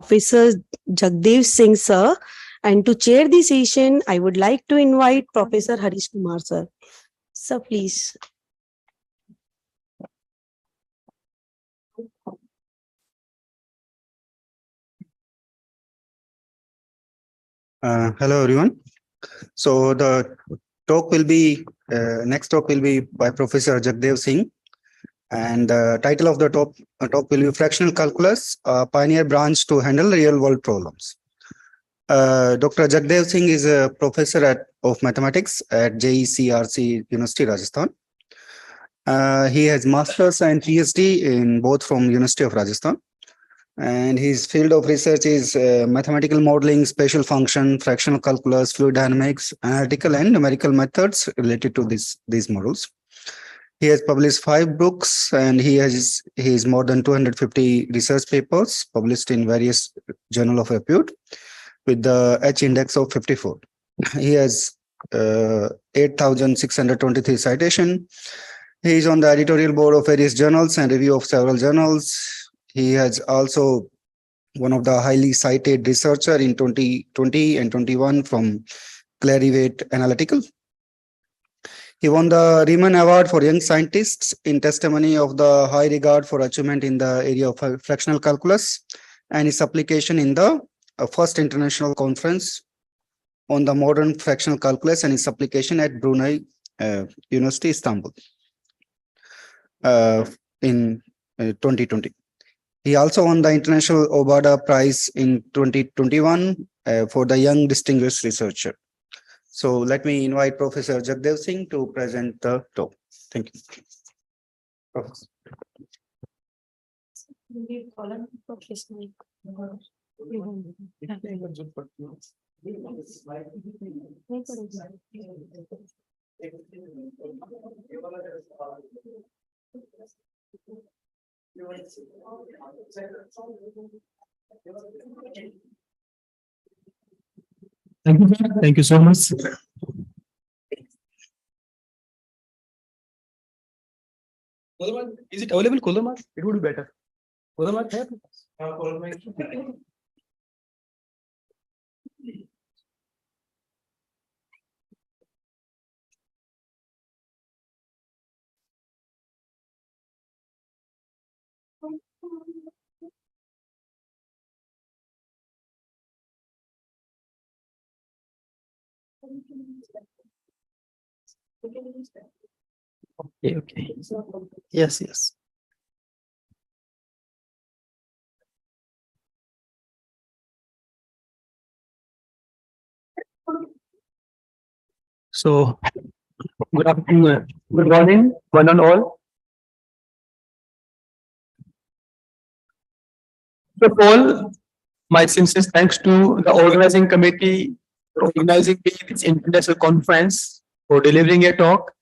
Professor Jagdev Singh sir, and to chair the session, I would like to invite Professor Harish Kumar sir. Sir, please. Hello everyone. So the talk will be next talk will be by Professor Jagdev Singh, and the title of the talk will be Fractional Calculus, a pioneer branch to handle real world problems. Dr. Jagdev Singh is a professor of mathematics at ICRWDIM University, Rajasthan. He has masters and PhD in both from University of Rajasthan. And his field of research is mathematical modeling, spatial function, fractional calculus, fluid dynamics, analytical and numerical methods related to these models. He has published 5 books, and he has more than 250 research papers published in various journals of repute with the H index of 54. He has 8,623 citation. He is on the editorial board of various journals and review of several journals. He has also one of the highly cited researcher in 2020 and 21 from Clarivate Analytical. He won the Riemann Award for Young Scientists in testimony of the high regard for achievement in the area of fractional calculus and his application in the first international conference on the modern fractional calculus and its application at Brunei University, Istanbul in 2020. He also won the International Obada Prize in 2021 for the Young Distinguished Researcher. So let me invite Professor Jagdev Singh to present the talk. Thank you. Professor. Thank you so much. Is it available? Color it would be better. Color Okay. Yes. So, good afternoon, good morning, one and all. First of all, my sincere thanks to the organizing committee for organizing this international conference, for delivering a talk.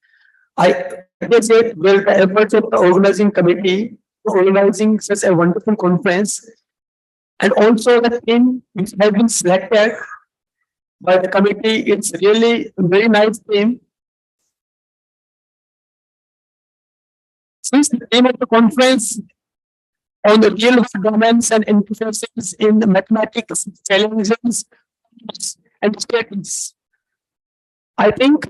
I appreciate the efforts of the organizing committee for organizing such a wonderful conference, and also the team which has been selected by the committee. It's really a very nice team. Since the theme of the conference on the real world domains and interfaces in the mathematics, challenges, and statements, I think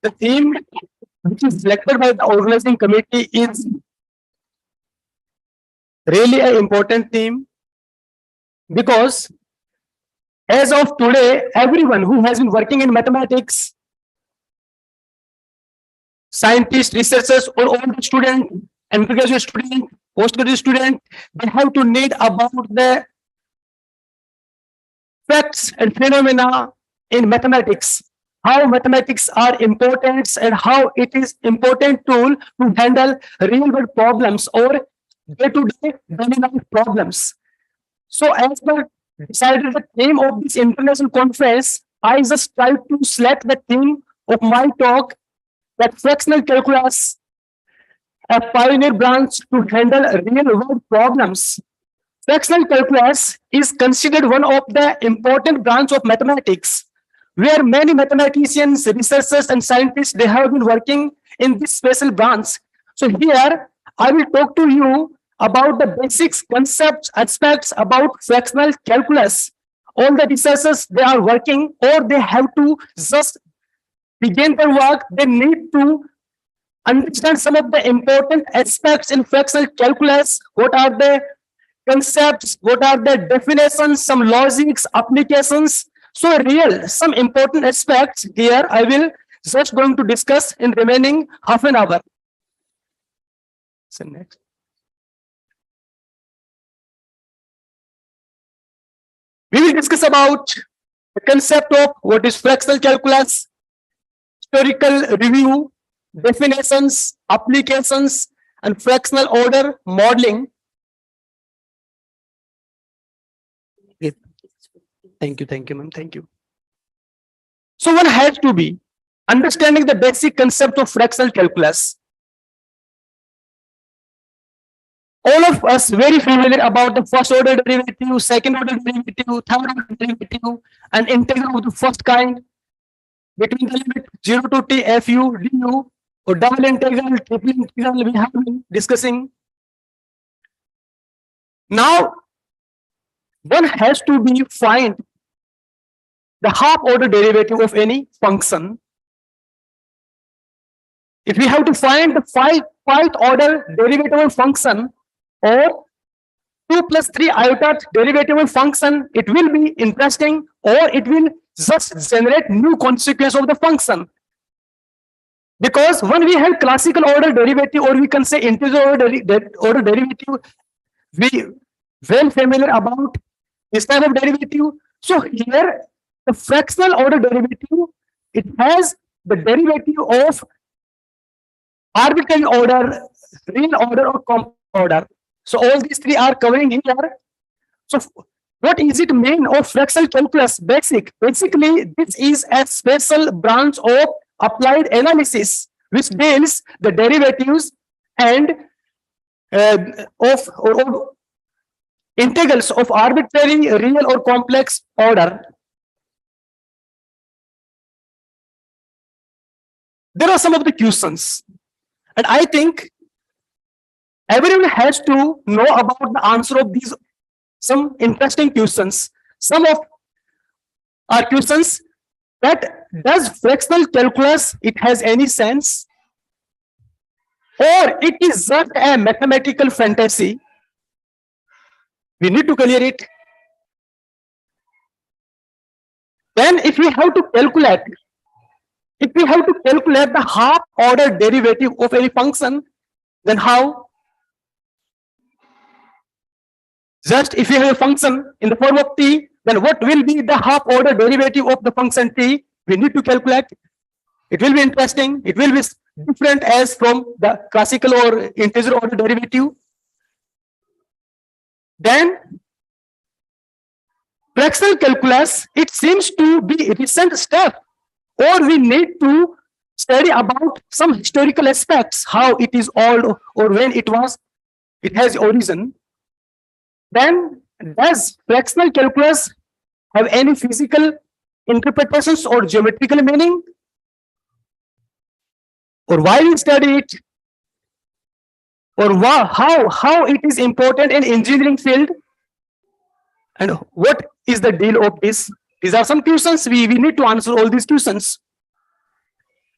the theme which is selected by the organizing committee is really an important theme, because as of today, everyone who has been working in mathematics, scientists, researchers, or all the student, undergraduate student, postgraduate student, they have to need about the facts and phenomena in mathematics, how mathematics are important and how it is important tool to handle real world problems or day-to-day daily life problems. So as per decided the theme of this international conference, I just tried to select the theme of my talk, that fractional calculus, a pioneer branch to handle real world problems. Fractional calculus is considered one of the important branch of mathematics, where many mathematicians, researchers, and scientists, they have been working in this special branch. So here I will talk to you about the basics, concepts, aspects about fractional calculus. All the researchers, they are working or they have to just begin their work. They need to understand some of the important aspects in fractional calculus. What are the concepts? What are the definitions? Some logics, applications. So some important aspects here I will just going to discuss in remaining half an hour. So next. We will discuss about the concept of what is fractional calculus, historical review, definitions, applications, and fractional order modeling. Thank you, ma'am. Thank you. So one has to be understanding the basic concept of fractional calculus. All of us very familiar about the first order derivative, second order derivative, third order derivative, and integral of the first kind between the limit 0 to t fu du, or double integral, triple integral we have been discussing. Now, one has to be find the half order derivative of any function. If we have to find the fifth order derivative of function, or 2 plus 3 iota derivative of function, it will be interesting, or it will just generate new consequence of the function. Because when we have classical order derivative, or we can say integer order derivative, we well familiar about this type of derivative. So here the fractional order derivative, it has the derivative of arbitrary order, real order, or complex order. So all these three are covering here. So what is it mean of fractional calculus? Basically, this is a special branch of applied analysis which deals the derivatives and of integrals of arbitrary, real, or complex order. There are some of the questions, and I think everyone has to know about the answer of these some interesting questions. Some of our questions that does fractional calculus it has any sense, or it is just a mathematical fantasy? We need to clear it. Then if we have to calculate the half order derivative of any function, then how? Just if you have a function in the form of t, then what will be the half order derivative of the function t? We need to calculate. It will be interesting. It will be different as from the classical or integer order derivative. Then fractional calculus, it seems to be a recent step, or we need to study about some historical aspects, how it is old or when it has origin. Then does fractional calculus have any physical interpretations or geometrical meaning? Or why we study it? Or how it is important in engineering field? And what is the deal of this? These are some questions. We need to answer all these questions.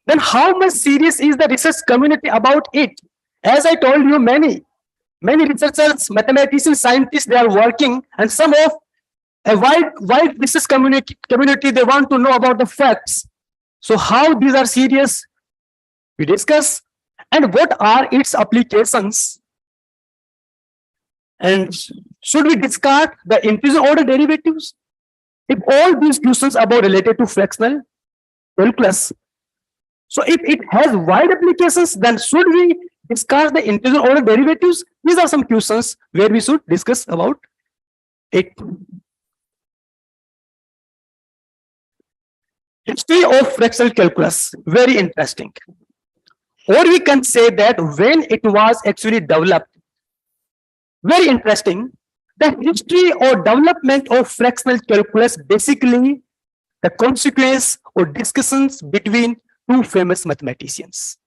Then how much serious is the research community about it? As I told you, many researchers, mathematicians, scientists, they are working, and some of a wide research community, they want to know about the facts. So how these are serious? We discuss, and what are its applications? And should we discard the integer order derivatives? If all these questions about related to fractional calculus, so if it has wide applications, then should we discuss the integer order derivatives? These are some questions where we should discuss about it. History of fractional calculus, very interesting. Or we can say that when it was actually developed, very interesting. The history or development of fractional calculus, basically the consequence or discussions between two famous mathematicians.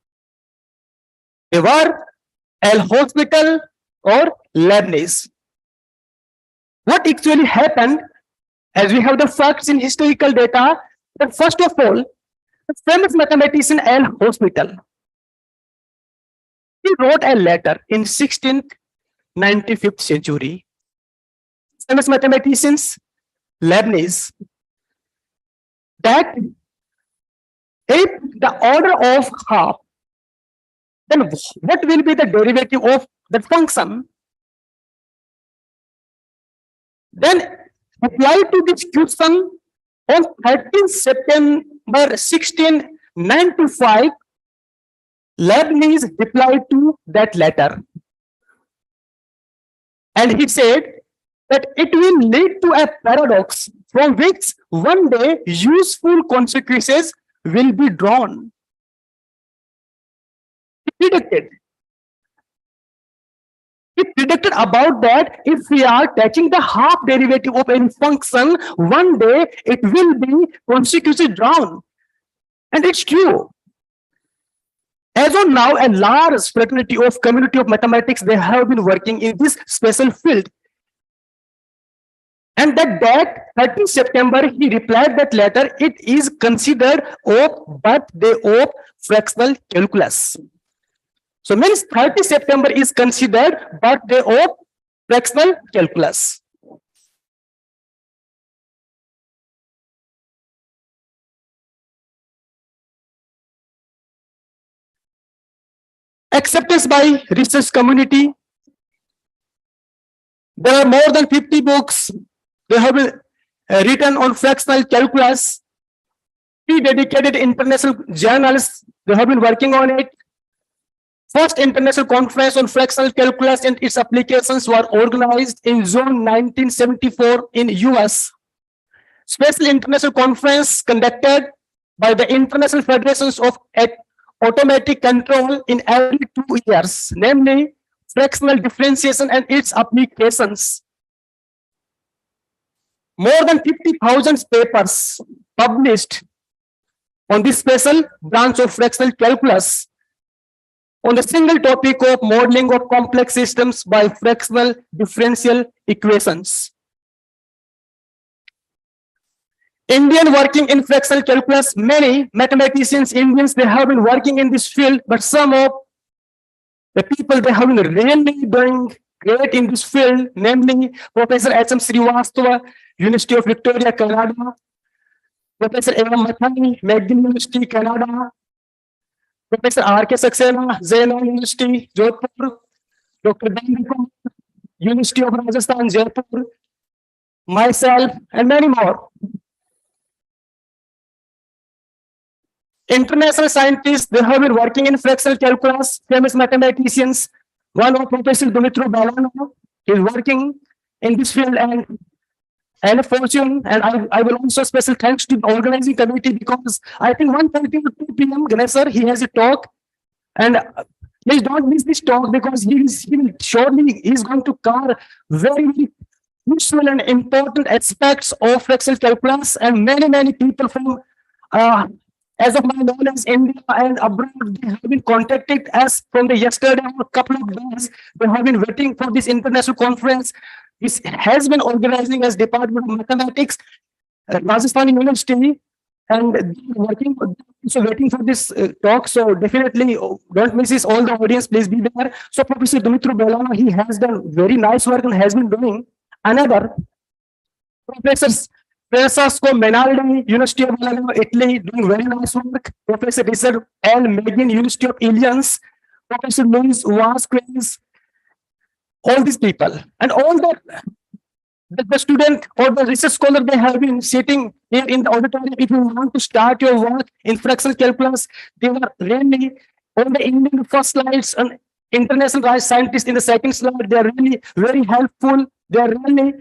They were L Hospital or Leibniz. What actually happened, as we have the facts in historical data, that first of all, the famous mathematician L Hospital, he wrote a letter in 16th, 95th century. Famous mathematicians Leibniz, that if the order of half, then what will be the derivative of that function? Then apply to this question on 13th September 1695, Leibniz replied to that letter. And he said that it will lead to a paradox from which one day useful consequences will be drawn. He predicted about that if we are taking the half derivative of any function, one day it will be consequences drawn. And it's true. As of now, a large fraternity of community of mathematics, they have been working in this special field. And that 13th September, he replied that letter, it is considered of birthday of fractional calculus. So means 30th September is considered birthday of fractional calculus. Acceptance by research community. There are more than 50 books. They have been written on fractional calculus. 3 dedicated international journals, they have been working on it. First international conference on fractional calculus and its applications were organized in June 1974 in US. Special international conference conducted by the International Federations of Automatic Control in every 2 years, namely fractional differentiation and its applications. More than 50,000 papers published on this special branch of fractional calculus on the single topic of modeling of complex systems by fractional differential equations. Indian working in fractional calculus, many mathematicians, Indians, they have been working in this field, but some of the people, they have been really doing great in this field, namely Professor H.M. Srivastava, University of Victoria, Canada, Professor A.M. Mathani, McGill University, Canada, Professor R.K. Saxena, Zainal University, Jodhpur, Dr. Dandikar, University of Rajasthan, Jaipur, myself, and many more. International scientists, they have been working in fractional calculus, famous mathematicians. One of Professor Dumitru Balano is working in this field and a fortune. And I will also special thanks to the organizing committee because I think 1:30 to 2 p.m. Ganesh sir, he has a talk. And please don't miss this talk because he will surely is going to cover very, very useful and important aspects of fractional calculus. And many people from as of my knowledge, India and abroad, they have been contacted us from the yesterday or a couple of days. They have been waiting for this international conference. This has been organizing as Department of Mathematics, Rajasthan University, and working so waiting for this talk. So definitely don't miss this. All the audience, please be there. So Professor Dumitru Balano, he has done very nice work and has been doing another. Professors Francesco Menaldi, University of Italy, doing very nice work. Professor Richard L. Megan, University of Illinois. Professor Luis Vasquez, all these people. And all the student or the research scholar, they have been sitting here in the auditorium. If you want to start your work in fractional calculus, they were really on the Indian first slides and international scientists in the second slide. They are really very helpful. They are really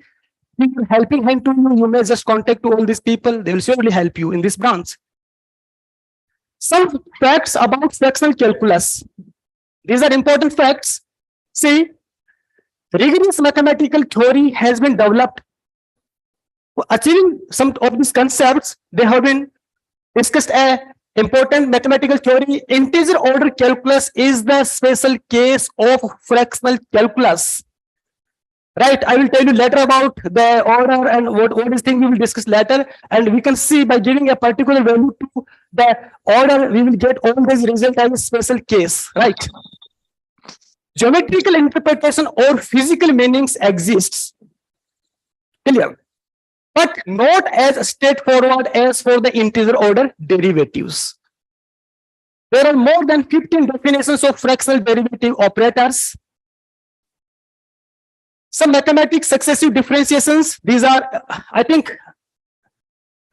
helping hand to you. You may just contact to all these people. They will surely help you in this branch. Some facts about fractional calculus. These are important facts. See, rigorous mathematical theory has been developed. Achieving some of these concepts, they have been discussed important mathematical theory. Integer order calculus is the special case of fractional calculus. Right, I will tell you later about the order and what is thing we will discuss later. And we can see by giving a particular value to the order, we will get all these results as a special case, right? Geometrical interpretation or physical meanings exists. Clear? But not as straightforward as for the integer order derivatives. There are more than 15 definitions of fractional derivative operators. Some mathematics successive differentiations. These are, I think,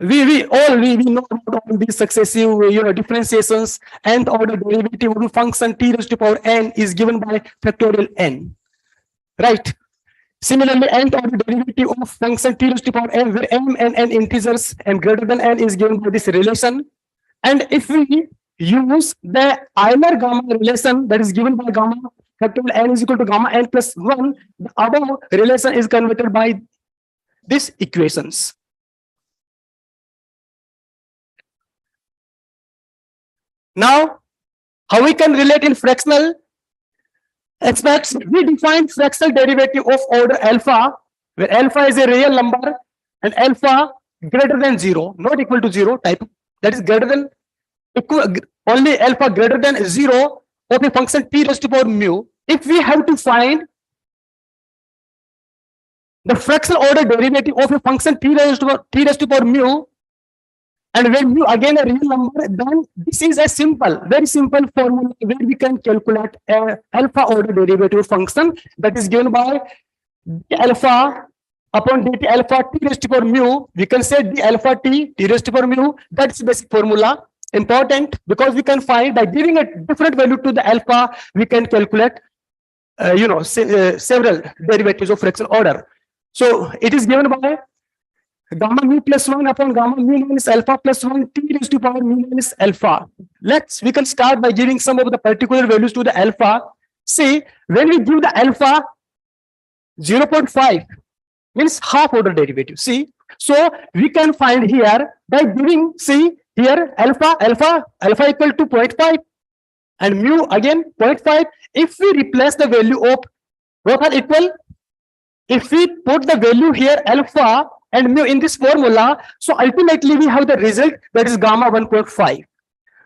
we know about all these successive differentiations. Nth order derivative of a function t raised to power n is given by factorial n, right? Similarly, nth order derivative of function t raised to power n, where m and n integers, m greater than n, is given by this relation. And if we use the Euler gamma relation, that is given by gamma factorial n is equal to gamma n plus 1, the above relation is converted by these equations. Now, how we can relate in fractional aspects? We define fractional derivative of order alpha, where alpha is a real number and alpha greater than 0, not equal to 0 type, that is greater than only alpha greater than 0 of a function t raised to power mu. If we have to find the fractional order derivative of a function t raised to power mu, and when mu again a real number, then this is a simple, very simple formula where we can calculate a alpha order derivative function that is given by d alpha upon dt alpha t raised to power mu. We can say d alpha t raised to power mu. That's the basic formula. Important because we can find by giving a different value to the alpha, we can calculate several derivatives of fractional order. So it is given by gamma mu plus 1 upon gamma mu minus alpha plus 1 t raised to power mu minus alpha. We can start by giving some of the particular values to the alpha. See, when we give the alpha 0.5 means half order derivative. See, so we can find here by giving, see here alpha equal to 0.5 and mu again 0.5. If we replace the value of both are equal, if we put the value here alpha and mu in this formula, so ultimately we have the result that is gamma 1.5.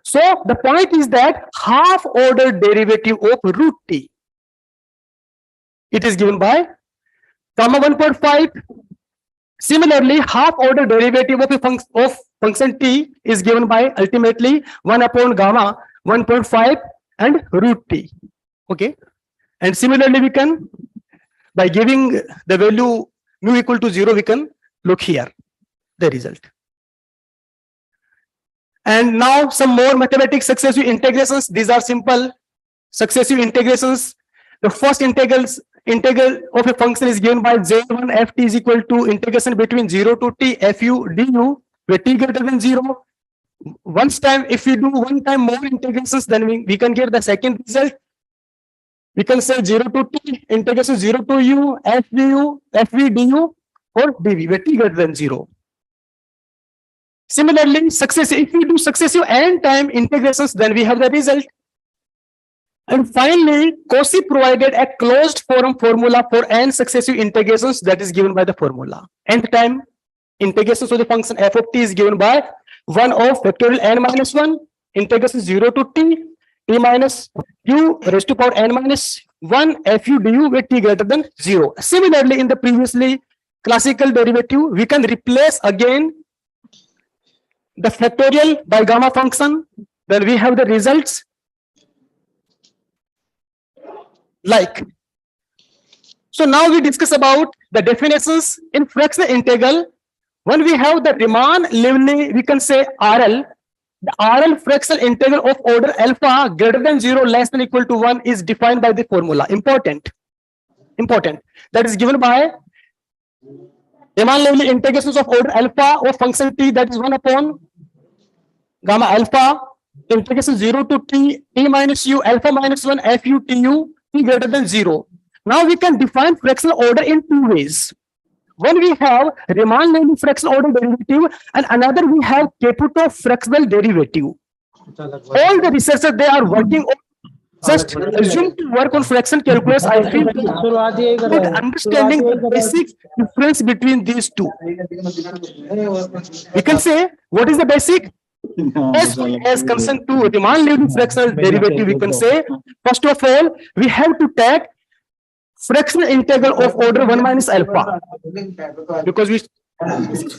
So the point is that half order derivative of root t, it is given by gamma 1.5. Similarly, half order derivative of a function t is given by ultimately 1 upon gamma 1.5 and root t. Okay, and similarly we can, by giving the value mu equal to 0, we can look here the result. And now some more mathematics successive integrations. These are simple successive integrations. The first integral of a function is given by j1 ft is equal to integration between 0 to t fu du, where t greater than 0. Once time, if we do one time more integrations, then we can get the second result. We can say 0 to t integration 0 to u fv du or dv, where t greater than 0. Similarly, if we do successive n time integrations, then we have the result. And finally, Cauchy provided a closed form formula for n successive integrations that is given by the formula. Nth time integrations of the function f of t is given by 1 of factorial n minus 1 integration 0 to t minus u raised to power n minus 1 fu du with t greater than 0. Similarly, in the previously classical derivative, we can replace again the factorial by gamma function. Then we have the results like. So now we discuss about the definitions in fractional integral. When we have the Riemann-Livni, we can say RL. The RL fractional integral of order alpha greater than 0 less than equal to 1 is defined by the formula. Important. That is given by Riemann-Livni integrations of order alpha of function t, that is 1 upon gamma alpha integration 0 to t minus u alpha minus 1 fu tu t greater than 0. Now we can define fractional order in two ways. One, we have Riemann-Livni fractional order derivative, and another we have Caputo fractional derivative. All the researchers, they are working on, just assume to work on fraction calculus. I feel good understanding the basic difference between these two. We can say, what is the basic? As concerned to Riemann leibniz fractional derivative, we can say, first of all, we have to take fractional integral of order 1 minus alpha, because we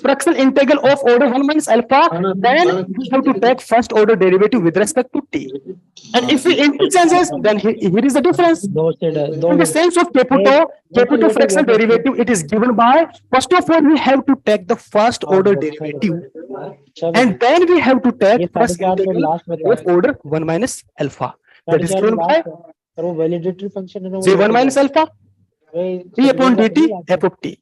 fractional integral of order 1 minus alpha, then we have to take first order derivative with respect to t. And if we interchanges, then here is the difference. In the sense of Caputo fractional derivative, it is given by, first of all, we have to take the first order derivative, and then we have to take first integral of order 1 minus alpha. That is given by J1 minus alpha d upon dt f of t.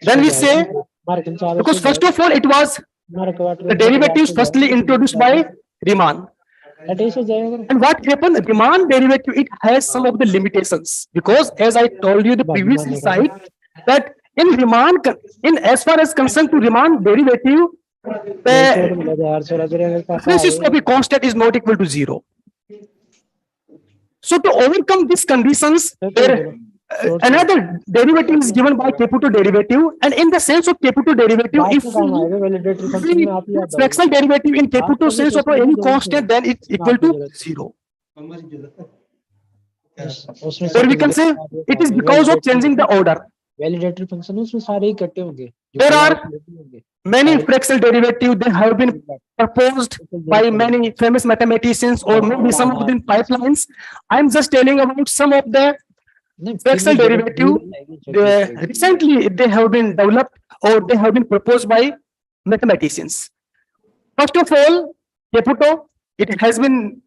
Then we say, because first of all, it was the derivatives firstly introduced by Riemann. And what happened? Riemann derivative, it has some of the limitations, because as I told you the previous slide, that in Riemann, in as far as concerned to Riemann derivative, the difference of a constant is not equal to 0. So to overcome these conditions, another derivative is given by Caputo derivative, and in the sense of Caputo derivative, if fractional derivative in Caputo sense of any constant, then it's equal to 0. Or we can say it is because of changing the order. There are many fractional derivatives that have been proposed by many famous mathematicians, or maybe some of them pipelines. I'm just telling about some of the fractional derivative. Recently, they have been developed or they have been proposed by mathematicians. First of all, Caputo, it has been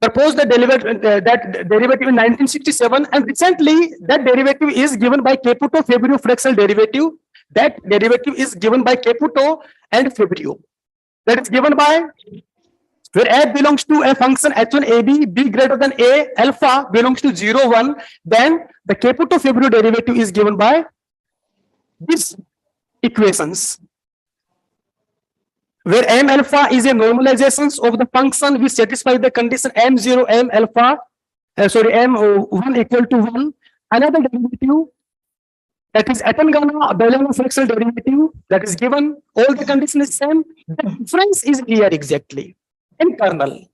proposed that derivative in 1967, and recently that derivative is given by Caputo-Fabrio fractional derivative. That derivative is given by Caputo and Fabrio. That is given by, where a belongs to a function h1 ab, b greater than a, alpha belongs to 0, 1, then the Caputo-Fabrio derivative is given by these equations, where m alpha is a normalization of the function which satisfies the condition m0 m alpha m1 equal to 1. Another derivative, that is Atangana-Bellano fractional derivative, that is given, all the condition is same. The difference is here exactly in kernel,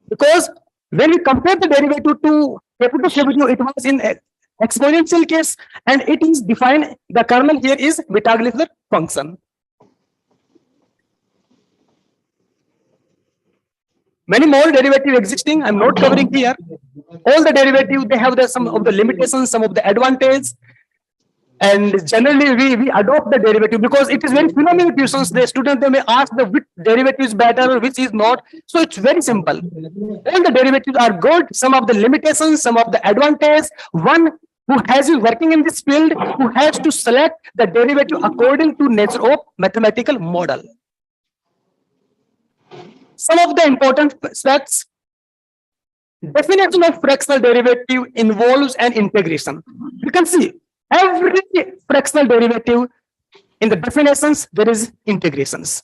because when we compare the derivative to Caputo-Fabrio, it was in exponential case, and it is defined, the kernel here is Vitaglione function. Many more derivatives existing, I'm not covering here. All the derivatives, they have some of the limitations, some of the advantages, and generally we adopt the derivative because it is very phenomenal questions. The student, they may ask the which derivative is better or which is not. So it's very simple. All the derivatives are good, some of the limitations, some of the advantages. One who has been working in this field, who has to select the derivative according to nature of mathematical model. Some of the important aspects. Definition of fractional derivative involves an integration. You can see every fractional derivative in the definitions, there is integrations.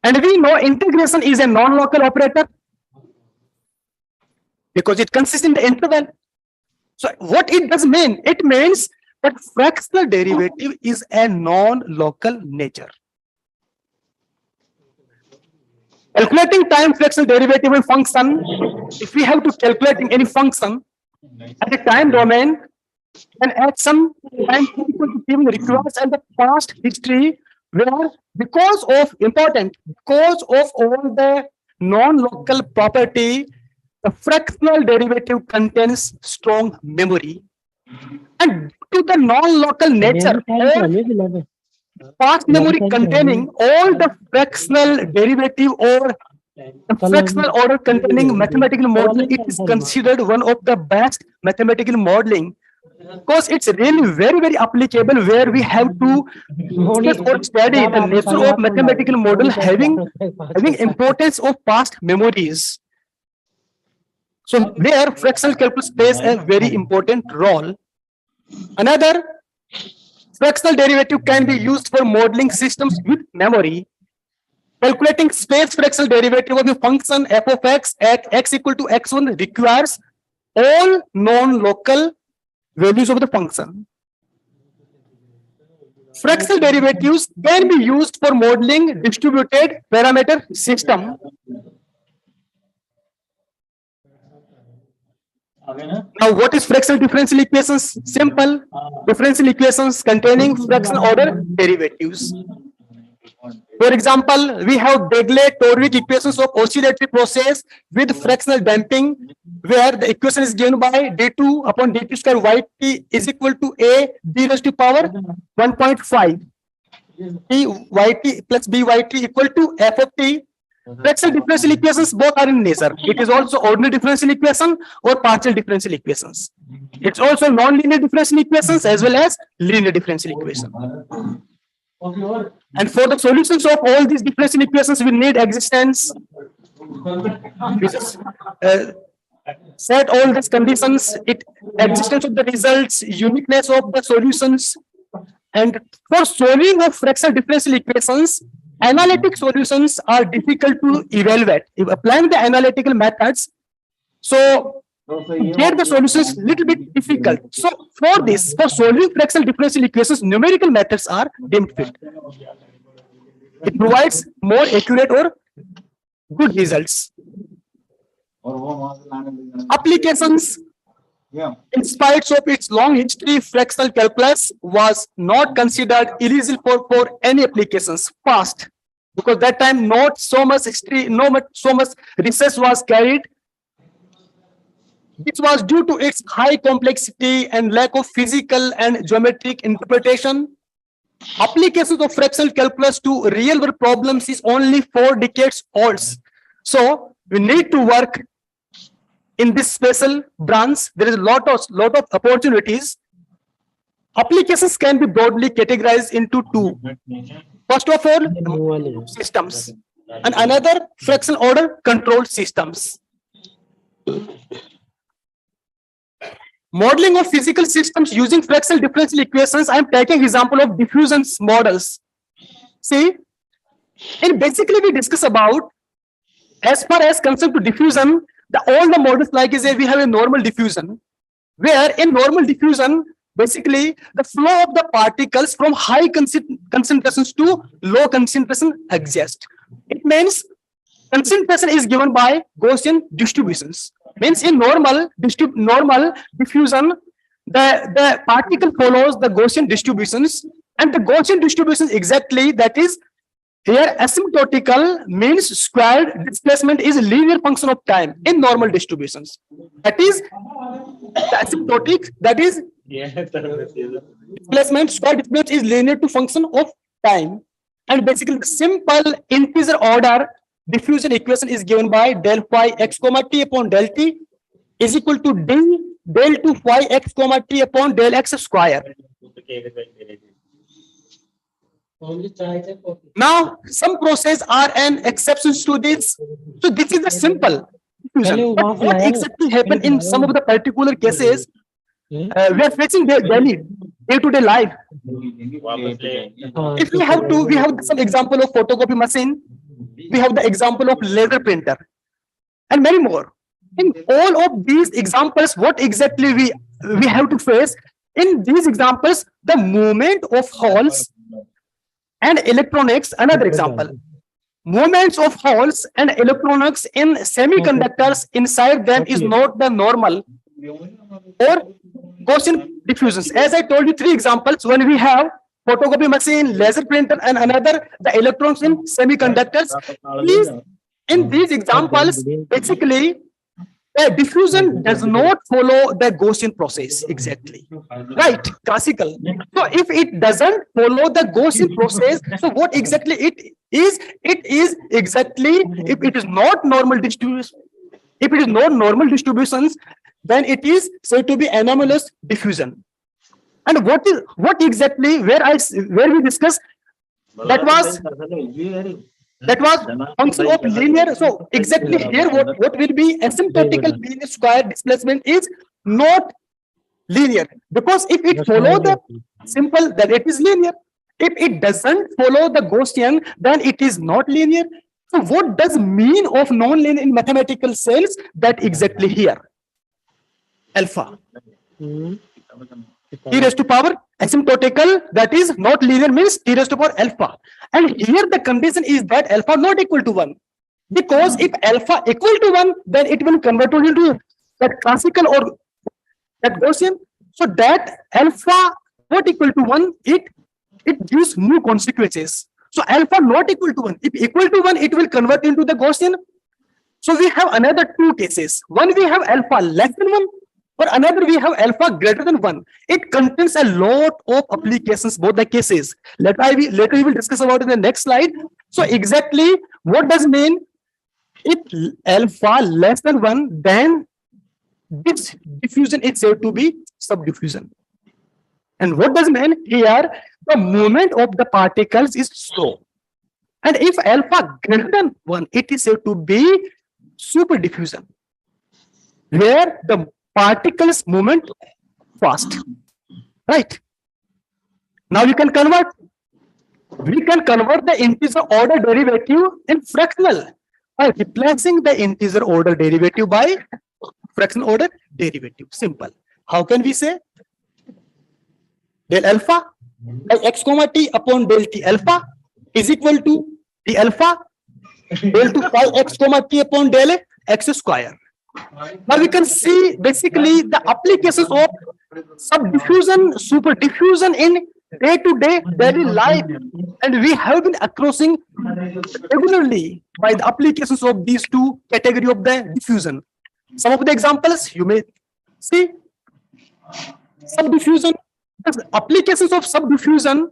And we know integration is a non-local operator because it consists in the interval. So what it does mean? It means that fractional derivative is a non-local nature. Calculating time fractional derivative in function, if we have to calculate any function at a time domain, and at some time requires and the past history, where because of all the non-local property, the fractional derivative contains strong memory, and to the non-local nature, past memory containing all the fractional derivative or the fractional order containing mathematical modeling, it is considered one of the best mathematical modeling because it's really very applicable, where we have to study the nature of mathematical model having importance of past memories. So there fractional calculus plays a very important role. Another, Fractional derivative can be used for modeling systems with memory. Calculating space fractional derivative of the function f of x at x equal to x1 requires all non-local values of the function. Fractional derivatives can be used for modeling distributed parameter system. Now, what is fractional differential equations? Simple differential equations containing fractional order derivatives. For example, we have Dirichlet-Torvik equations of oscillatory process with fractional damping, where the equation is given by d2 upon dt square yt is equal to a d raised to power 1.5 t yt plus byt equal to f of t. Fractional differential equations both are in nature. It is also ordinary differential equation or partial differential equations. It's also non-linear differential equations as well as linear differential equation. And for the solutions of all these differential equations, we need existence. We just set all these conditions, existence of the results, uniqueness of the solutions. And for solving of fractional differential equations, analytic solutions are difficult to evaluate. If applying the analytical methods, so here the solutions little bit difficult. So for this, for solving fractional differential equations, numerical methods are deemed fit. It provides more accurate or good results. Applications. In spite of its long history, fractional calculus was not considered eligible for any applications past, because that time not so much history, so much research was carried. This was due to its high complexity and lack of physical and geometric interpretation. Applications of fractional calculus to real world problems is only 4 decades old. So we need to work in this special branch. There is a lot of opportunities. Applications can be broadly categorized into 2. First of all, systems, and another fractional order control systems. Modeling of physical systems using fractional differential equations. I am taking example of diffusion models. See, and basically we discuss about, as far as concept to diffusion, all the models like is we have a normal diffusion, where in normal diffusion, basically the flow of the particles from high concentrations to low concentration exist. It means concentration is given by Gaussian distributions. Means in normal diffusion, the particle follows the Gaussian distributions, and the Gaussian distributions exactly, that is here asymptotical, means squared displacement is a linear function of time in normal distributions. That is the asymptotic, that is displacement, square displacement is linear to function of time. And basically the simple integer order diffusion equation is given by del phi x comma t upon del t is equal to del 2 phi x comma t upon del x square. Now, some processes are an exceptions to this. So this is a simple diffusion. But what exactly happened in some of the particular cases? We are facing daily, day-to-day life. If we have some example of photocopy machine. We have the example of laser printer and many more. In all of these examples, what exactly we have to face? In these examples, the movement of holes and electronics. Another example, movements of holes and electronics in semiconductors inside them is not the normal or Gaussian diffusions. As I told you, 3 examples. When we have photocopy machine, laser printer, and another the electrons in semiconductors. In these examples, basically the diffusion does not follow the Gaussian process exactly, right? Classical. So if it doesn't follow the Gaussian process, so what exactly it is? It is exactly, if it is not normal distribution, if it is not normal distributions, then it is said to be anomalous diffusion. And what exactly where we discussed that was function of linear. So exactly here what will be asymptotical linear square displacement is not linear, because if it follow the Simple, then it is linear. If it doesn't follow the Gaussian, then it is not linear. So what does mean of non-linear in mathematical sense? That exactly here. Alpha. T raised to power asymptotical, that is not linear, means T raised to power alpha. And here the condition is that alpha not equal to 1. Because if alpha equal to 1, then it will convert into that classical or that Gaussian. So that alpha not equal to 1, it gives new consequences. So alpha not equal to 1. If equal to 1, it will convert into the Gaussian. So we have another two cases. One, we have alpha less than 1, or another we have alpha greater than 1. It contains a lot of applications, both the cases. Later we will discuss about it in the next slide. So exactly what does mean? If alpha less than 1, then this diffusion is said to be subdiffusion. And what does mean here? The movement of the particles is slow. And if alpha greater than 1, it is said to be superdiffusion, where the particles movement fast. Right? Now we can convert. We can convert the integer order derivative in fractional by replacing the integer order derivative by fractional order derivative. Simple. How can we say? Del alpha by x comma t upon del t alpha is equal to d alpha del to pi x comma t upon del x square. Now we can see basically the applications of subdiffusion, superdiffusion in day-to-day daily life, and we have been crossing regularly by the applications of these two categories of the diffusion. Some of the examples you may see. Subdiffusion, applications of subdiffusion,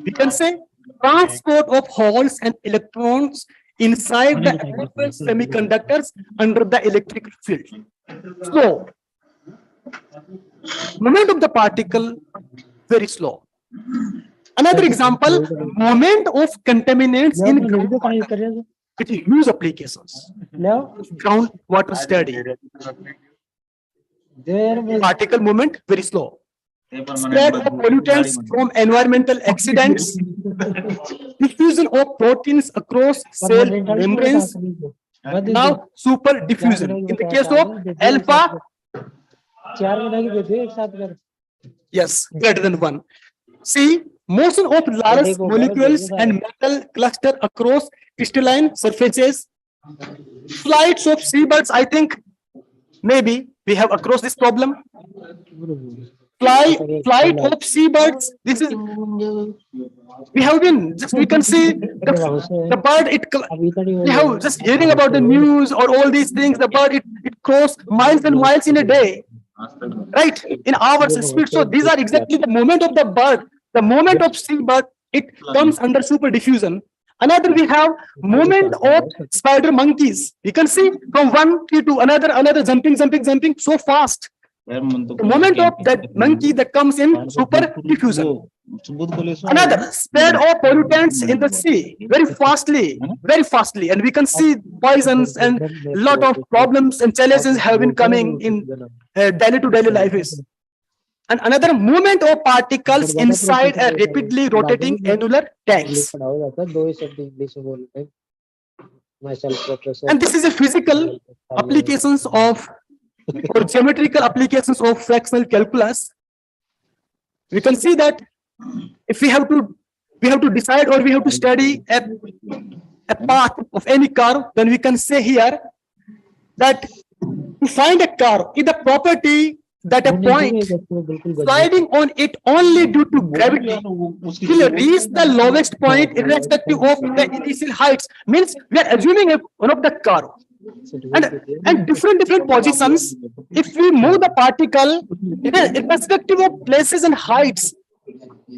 we can say transport of holes and electrons inside the aqueous semiconductors under the electric field. So, movement of the particle very slow. Another example, movement of contaminants in groundwater. It is huge applications. Groundwater study. Particle movement very slow. Spread of pollutants from environmental accidents. Diffusion of proteins across cell membranes. Now super diffusion. In the case of alpha, yes, greater than 1. See, motion of large molecules and metal cluster across crystalline surfaces. Flights of seabirds, I think maybe we have across this problem. Flight of seabirds. This is we have been just we can see the bird. We have just hearing about the news or all these things. The bird it cross miles and miles in a day, right? In hours speed. So these are exactly the movement of the bird. The movement of seabird. It comes under super diffusion. Another we have movement of spider monkeys. You can see from one tree to another jumping so fast. The moment of that monkey that comes in super diffusion. Another spread of pollutants in the sea very fastly, and we can see poisons and a lot of problems and challenges have been coming in daily to daily lives. And another movement of particles inside a rapidly rotating annular tanks. And this is a physical applications of or geometrical applications of fractional calculus. We can see that if we have to decide or we have to study a path of any curve, then we can say here that to find a curve is the property that a point sliding on it only due to gravity will reach the lowest point irrespective of the initial heights. Means we are assuming one of the curve. And different positions, if we move the particle irrespective of places and heights,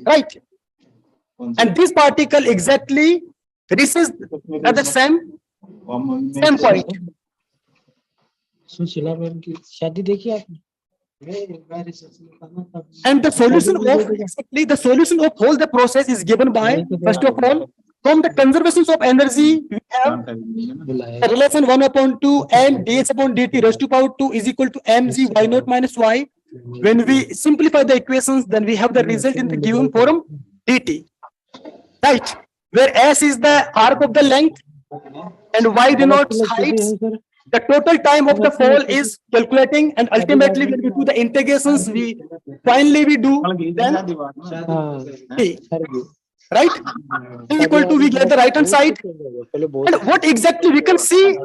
right? And this particle exactly reaches at the same point. And the solution of whole the process is given by, first of all, from the conservations of energy, we have the relation 1/2 and dH/dt raised to power 2 is equal to mg y naught minus y. When we simplify the equations, then we have the result in the given form dt, right? Where s is the arc of the length and y denotes heights. The total time of the fall is calculating, and ultimately when we do the integrations, we finally we do then t, right? Equal to, we get the right hand side. And what exactly we can see?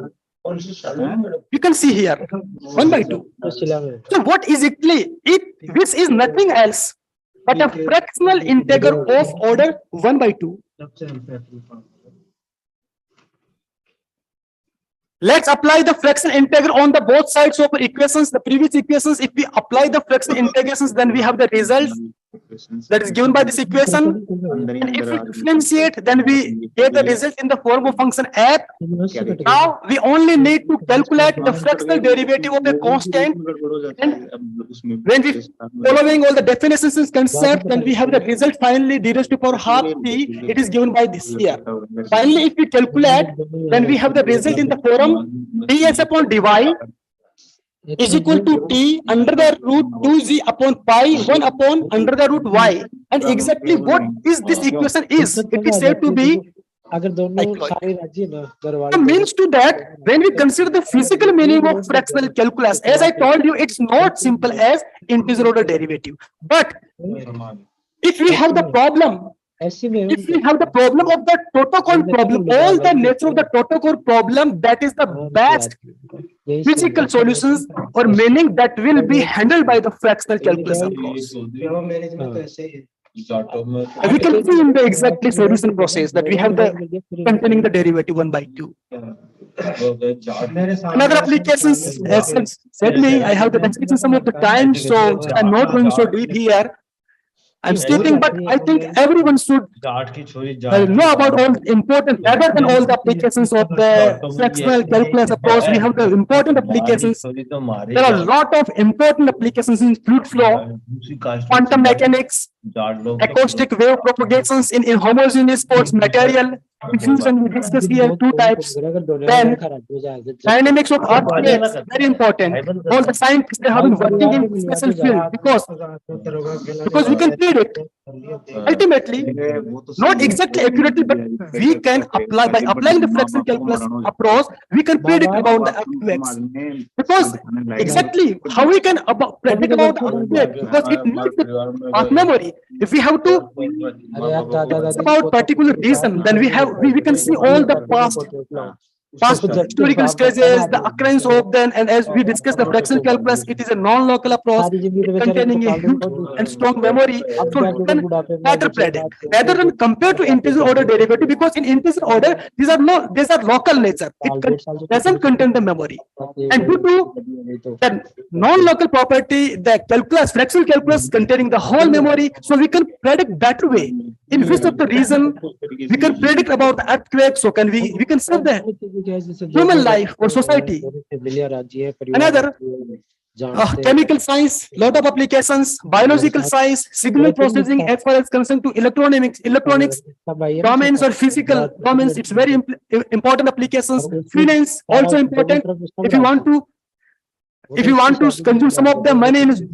You can see here 1 by 2. So what is exactly it? This is nothing else but a fractional integral of order 1 by 2. Let's apply the fractional integral on the both sides of equations. The previous equations, if we apply the fractional integrations, then we have the result that is given by this equation. And if we differentiate, then we get the result in the form of function f. Now we only need to calculate the fractional derivative of a constant. And when we following all the definitions and concepts, then we have the result finally d raised to power half t. It is given by this here. Finally, if we calculate, then we have the result in the form ds upon dy is equal to t under the root 2z upon pi 1 upon under the root y. And exactly what is this equation is? It is said to be means to that when we consider the physical meaning of fractional calculus, as I told you, it's not simple as integer order derivative. But if we have the problem, if we have the problem of the protocol problem, all the nature of the protocol problem, that is the best physical solutions or meaning that will be handled by the fractional calculus approach. We can see in the exactly solution process that we have the containing the derivative 1 by 2. Another applications, as said me, I have the restriction some of the time, so I'm not going so deep here. I'm stating, but I think everyone should know about all important, rather than all the applications of the fractional calculus approach. We have the important applications. There are a lot of important applications in fluid flow, quantum mechanics, acoustic wave propagations in homogeneous sports material, diffusion. We discuss here 2 types. Then dynamics of earthquakes, very important. All the scientists, they have been working in this special field because we can predict ultimately, not exactly accurately, but we can apply by applying the fractional calculus approach, we can predict about the earthquakes. Because exactly how we can predict about the earthquake, because it needs the past memory. If we have to about particular reason, then we can see all the past historical stages, the occurrence of them, and as we discussed the fractional calculus, it is a non-local approach containing a huge and strong memory, so we can better predict rather than compared to integer order derivative, because in integer order these are local nature. It doesn't contain the memory, and due to the non-local property, the calculus, fractional calculus containing the whole memory, so we can predict better way. In which of the reason we can predict about the earthquake, so can we can serve the human life or society. Another chemical science, lot of applications, biological science, signal processing as far as concerned to electronics domains or physical domains, it's very important applications. Finance also important. If you want to consume some of the money in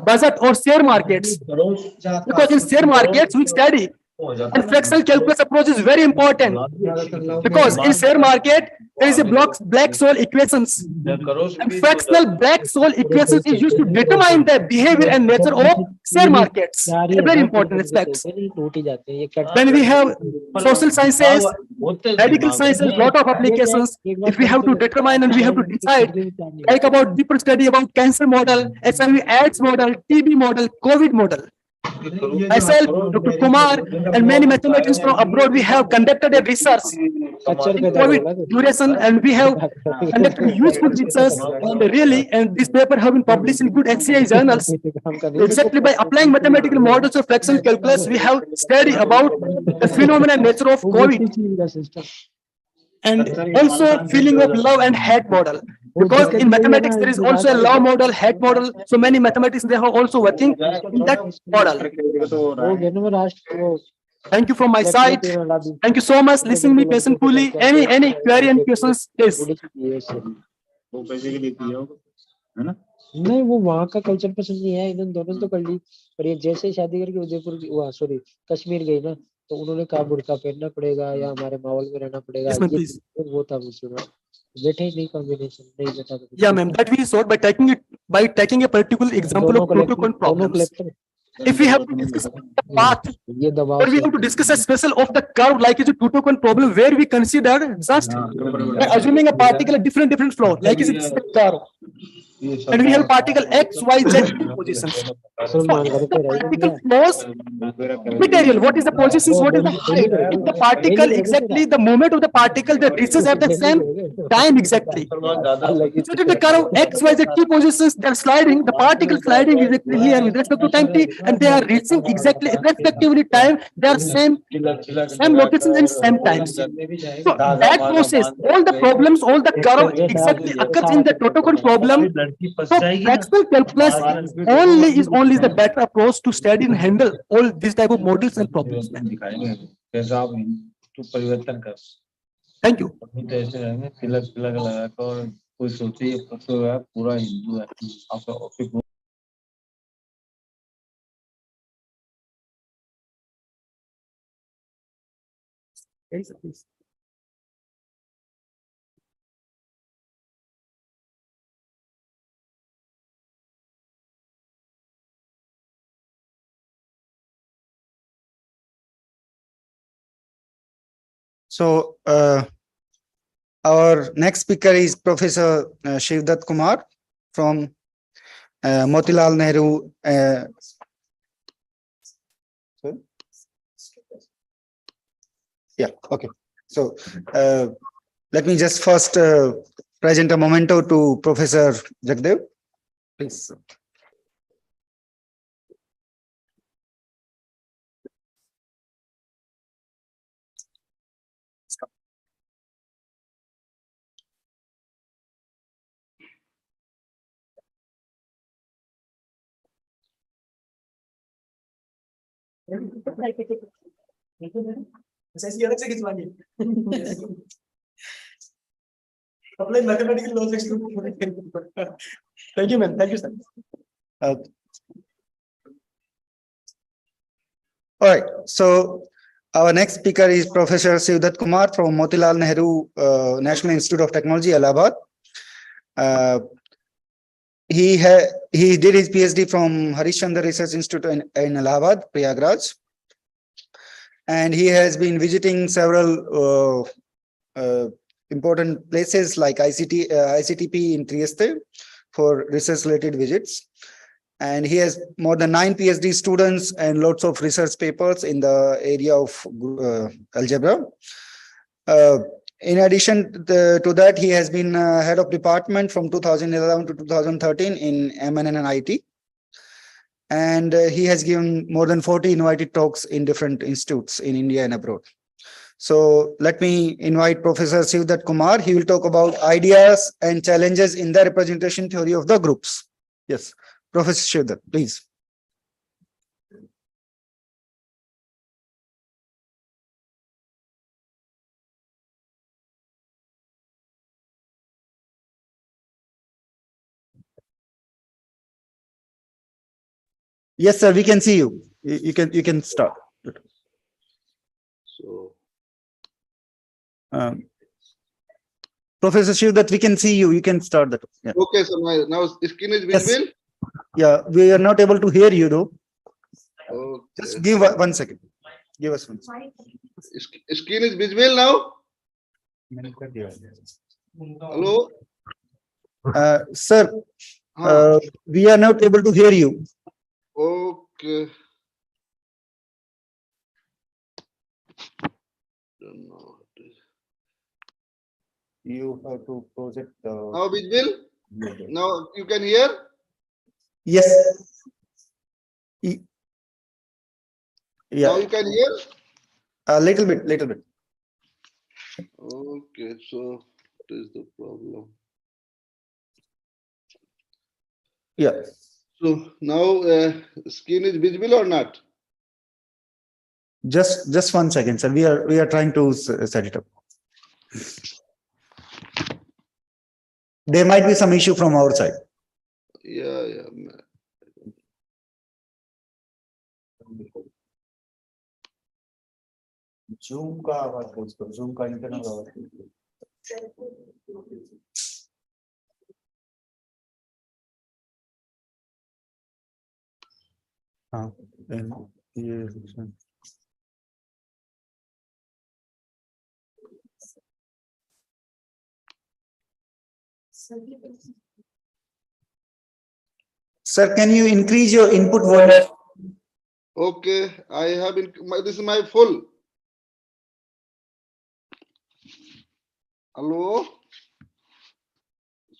budget or share markets, because in share markets we study. And fractional calculus approach is very important because in share market there is a Black-Scholes equations, and fractional Black-Scholes equations is used to determine the behavior and nature of share markets. Very important aspects. Then we have social sciences, medical sciences, lot of applications. If we have to determine and we have to decide, like about deeper study about cancer model, HIV/AIDS model, TB model, COVID model. Myself, Dr. Kumar, and many mathematicians from abroad, we have conducted a research in COVID duration, and we have conducted useful research, and this paper have been published in good HCI journals. Exactly by applying mathematical models of fractional calculus, we have studied about the phenomena and nature of COVID, and also feeling of love and hate model. Because in mathematics there is also a love model, hate model. So many mathematicians, they are also working in that model. Thank you from my side. Thank you so much. Listening me patiently. Any query and questions, please. नहीं, वो वहाँ का culture पसंद नहीं है, इन्होंने दोनों तो कर ली, पर ये जैसे ही शादी करके उदयपुर वहाँ सॉरी कश्मीर गई ना, तो उन्होंने कहा बुर्का पहनना पड़ेगा या हमारे माहौल में रहना पड़ेगा, Yes, ma'am, ये please. वो था मुझसे में बैठे ही नहीं, कॉम्बिनेशन नहीं बैठा तो Yeah, ma'am. That we saw by taking a particular example दोनों of protocol दोनों problems. Collector If we have to discuss the path, ये दबाव or we से have to discuss a special of the curve, like is a two-tone problem, where we consider just by assuming a particle at different flow, like is a curve, and we have particle x, y, z positions. So Salman if घर the पे रह particle गया flows material, what is the positions, वो what is the height? If the particle exactly the moment of the particle, the distances have the same time exactly. So if the curve x, y, z t positions, they're sliding, the particle sliding is here with respect to time t, and they are reaching exactly respectively time, they are same locations and same times. So that process, all the problems, all the curve exactly occurs in the protocol problem. So fractional calculus only is the better approach to study and handle all these type of models and problems. दिखाएंगे कैसा आप तो परिवर्तन कर Thank you. अपनी तो ऐसे रहेंगे तिलक तिलक लगा कर और कोई सोचे ये तो है पूरा हिंदू है आपका office So our next speaker is Professor Shivdat Kumar from Motilal Nehru. Sorry? Yeah, okay. So let me just first present a memento to Professor Jagdev. Please. Apply mathematical logic to Thank you, man. Thank you, sir. All right. So our next speaker is Professor Shivdat Kumar from Motilal Nehru National Institute of Technology, Allahabad. He did his PhD from Harish Chandra Research Institute in Allahabad, Prayagraj, and he has been visiting several important places like ICTP in Trieste for research-related visits. And he has more than 9 PhD students and lots of research papers in the area of algebra. In addition to that, he has been head of department from 2011 to 2013 in MNN and IT. And he has given more than 40 invited talks in different institutes in India and abroad. So let me invite Professor Shivdat Kumar. He will talk about ideas and challenges in the representation theory of the groups. Yes, Professor Shivdat, please. Yes, sir, we can see you. You can start. So Professor Shivdat, we can see you. You can start that. Yeah. Okay, so now screen is Yes. visible. Yeah, we are not able to hear you though. Okay. Just give 1 second. Give us 1 second. Screen is visible now. Hello. Sir, Huh. we are not able to hear you. Okay. Don't know. You have to project the. Now visible. Now you can hear. Yes. Now Yeah, you can hear. a little bit. Okay, so what is the problem? Yeah. So now screen is visible or not? Just 1 second, sir. We are trying to set it up. There might be some issue from our side. Yeah. Zoom का आवाज खोज करो, zoom का internal आवाज खोज करो। हाँ, ये Sir, can you increase your input volume? Okay, I have this is my full. Hello.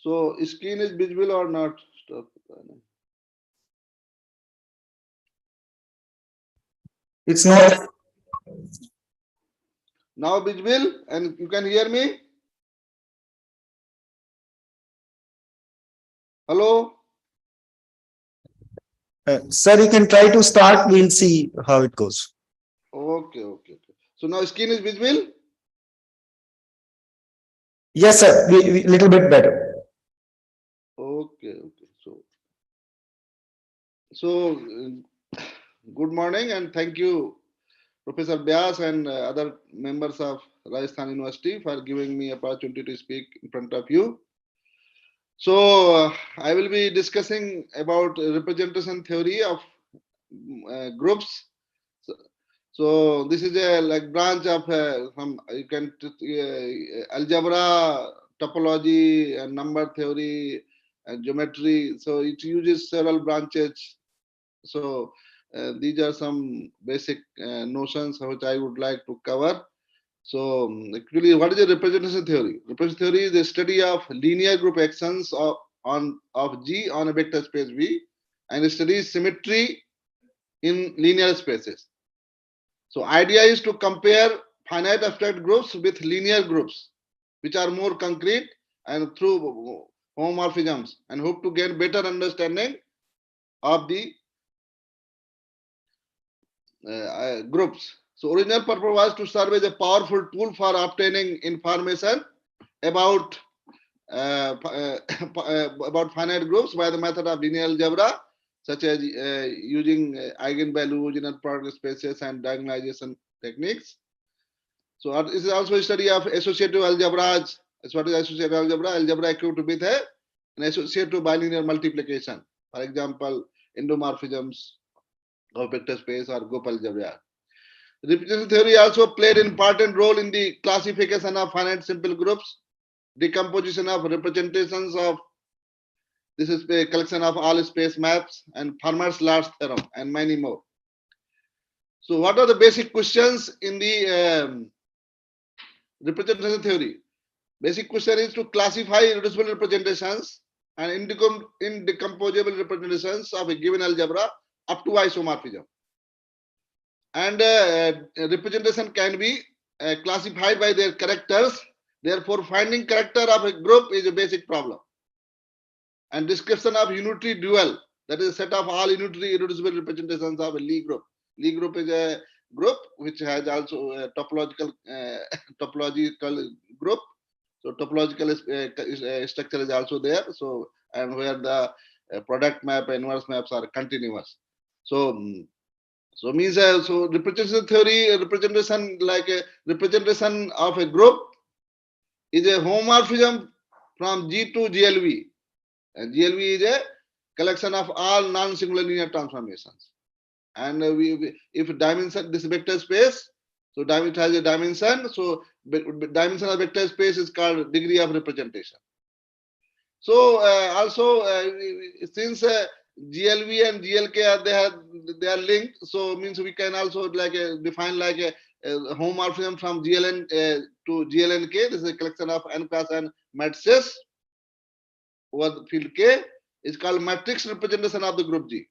So screen is visible or not? Stop. It's not. Now visible and you can hear me? Hello? Sir, you can try to start. We'll see how it goes. Okay. So now screen is visible? Yes, sir. Little bit better. Okay. So good morning and thank you, Professor Vyas and other members of Rajasthan University for giving me opportunity to speak in front of you. So I will be discussing about representation theory of groups. So this is a like branch of some you can algebra, topology, and number theory, and geometry. So it uses several branches. So these are some basic notions which I would like to cover. So actually, what is a representation theory? Representation theory is the study of linear group actions of G on a vector space V, and it studies symmetry in linear spaces. So idea is to compare finite abstract groups with linear groups, which are more concrete and through homomorphisms, and hope to gain better understanding of the groups. So original purpose was to serve as a powerful tool for obtaining information about about finite groups by the method of linear algebra, such as using eigenvalues, inner product spaces, and diagonalization techniques. So this is also a study of associative algebras. That's what is associative algebra. Algebra equipped with an associative bilinear multiplication. For example, endomorphisms of vector space or group algebra. Representation theory also played an important role in the classification of finite simple groups, decomposition of representations of this is a collection of all space maps and Fermat's last theorem and many more. So what are the basic questions in the representation theory? Basic question is to classify irreducible representations and indecomposable representations of a given algebra up to isomorphism. And representation can be classified by their characters. Therefore, finding character of a group is a basic problem. And description of unitary dual, that is a set of all unitary irreducible representations of a Lie group. Lie group is a group which has also a topological group. So topological structure is also there. So and where the product map, inverse maps are continuous. So means so representation theory, representation like a representation of a group is a homomorphism from G to GLV. And GLV is a collection of all non-singular linear transformations. And if dimension this vector space, so it has a dimension. So dimension of vector space is called degree of representation. So also since GLV and GLK they are linked, so means we can also like define like a homomorphism from GLN to GLNK. This is a collection of n cross n matrices over the field K is called matrix representation of the group G.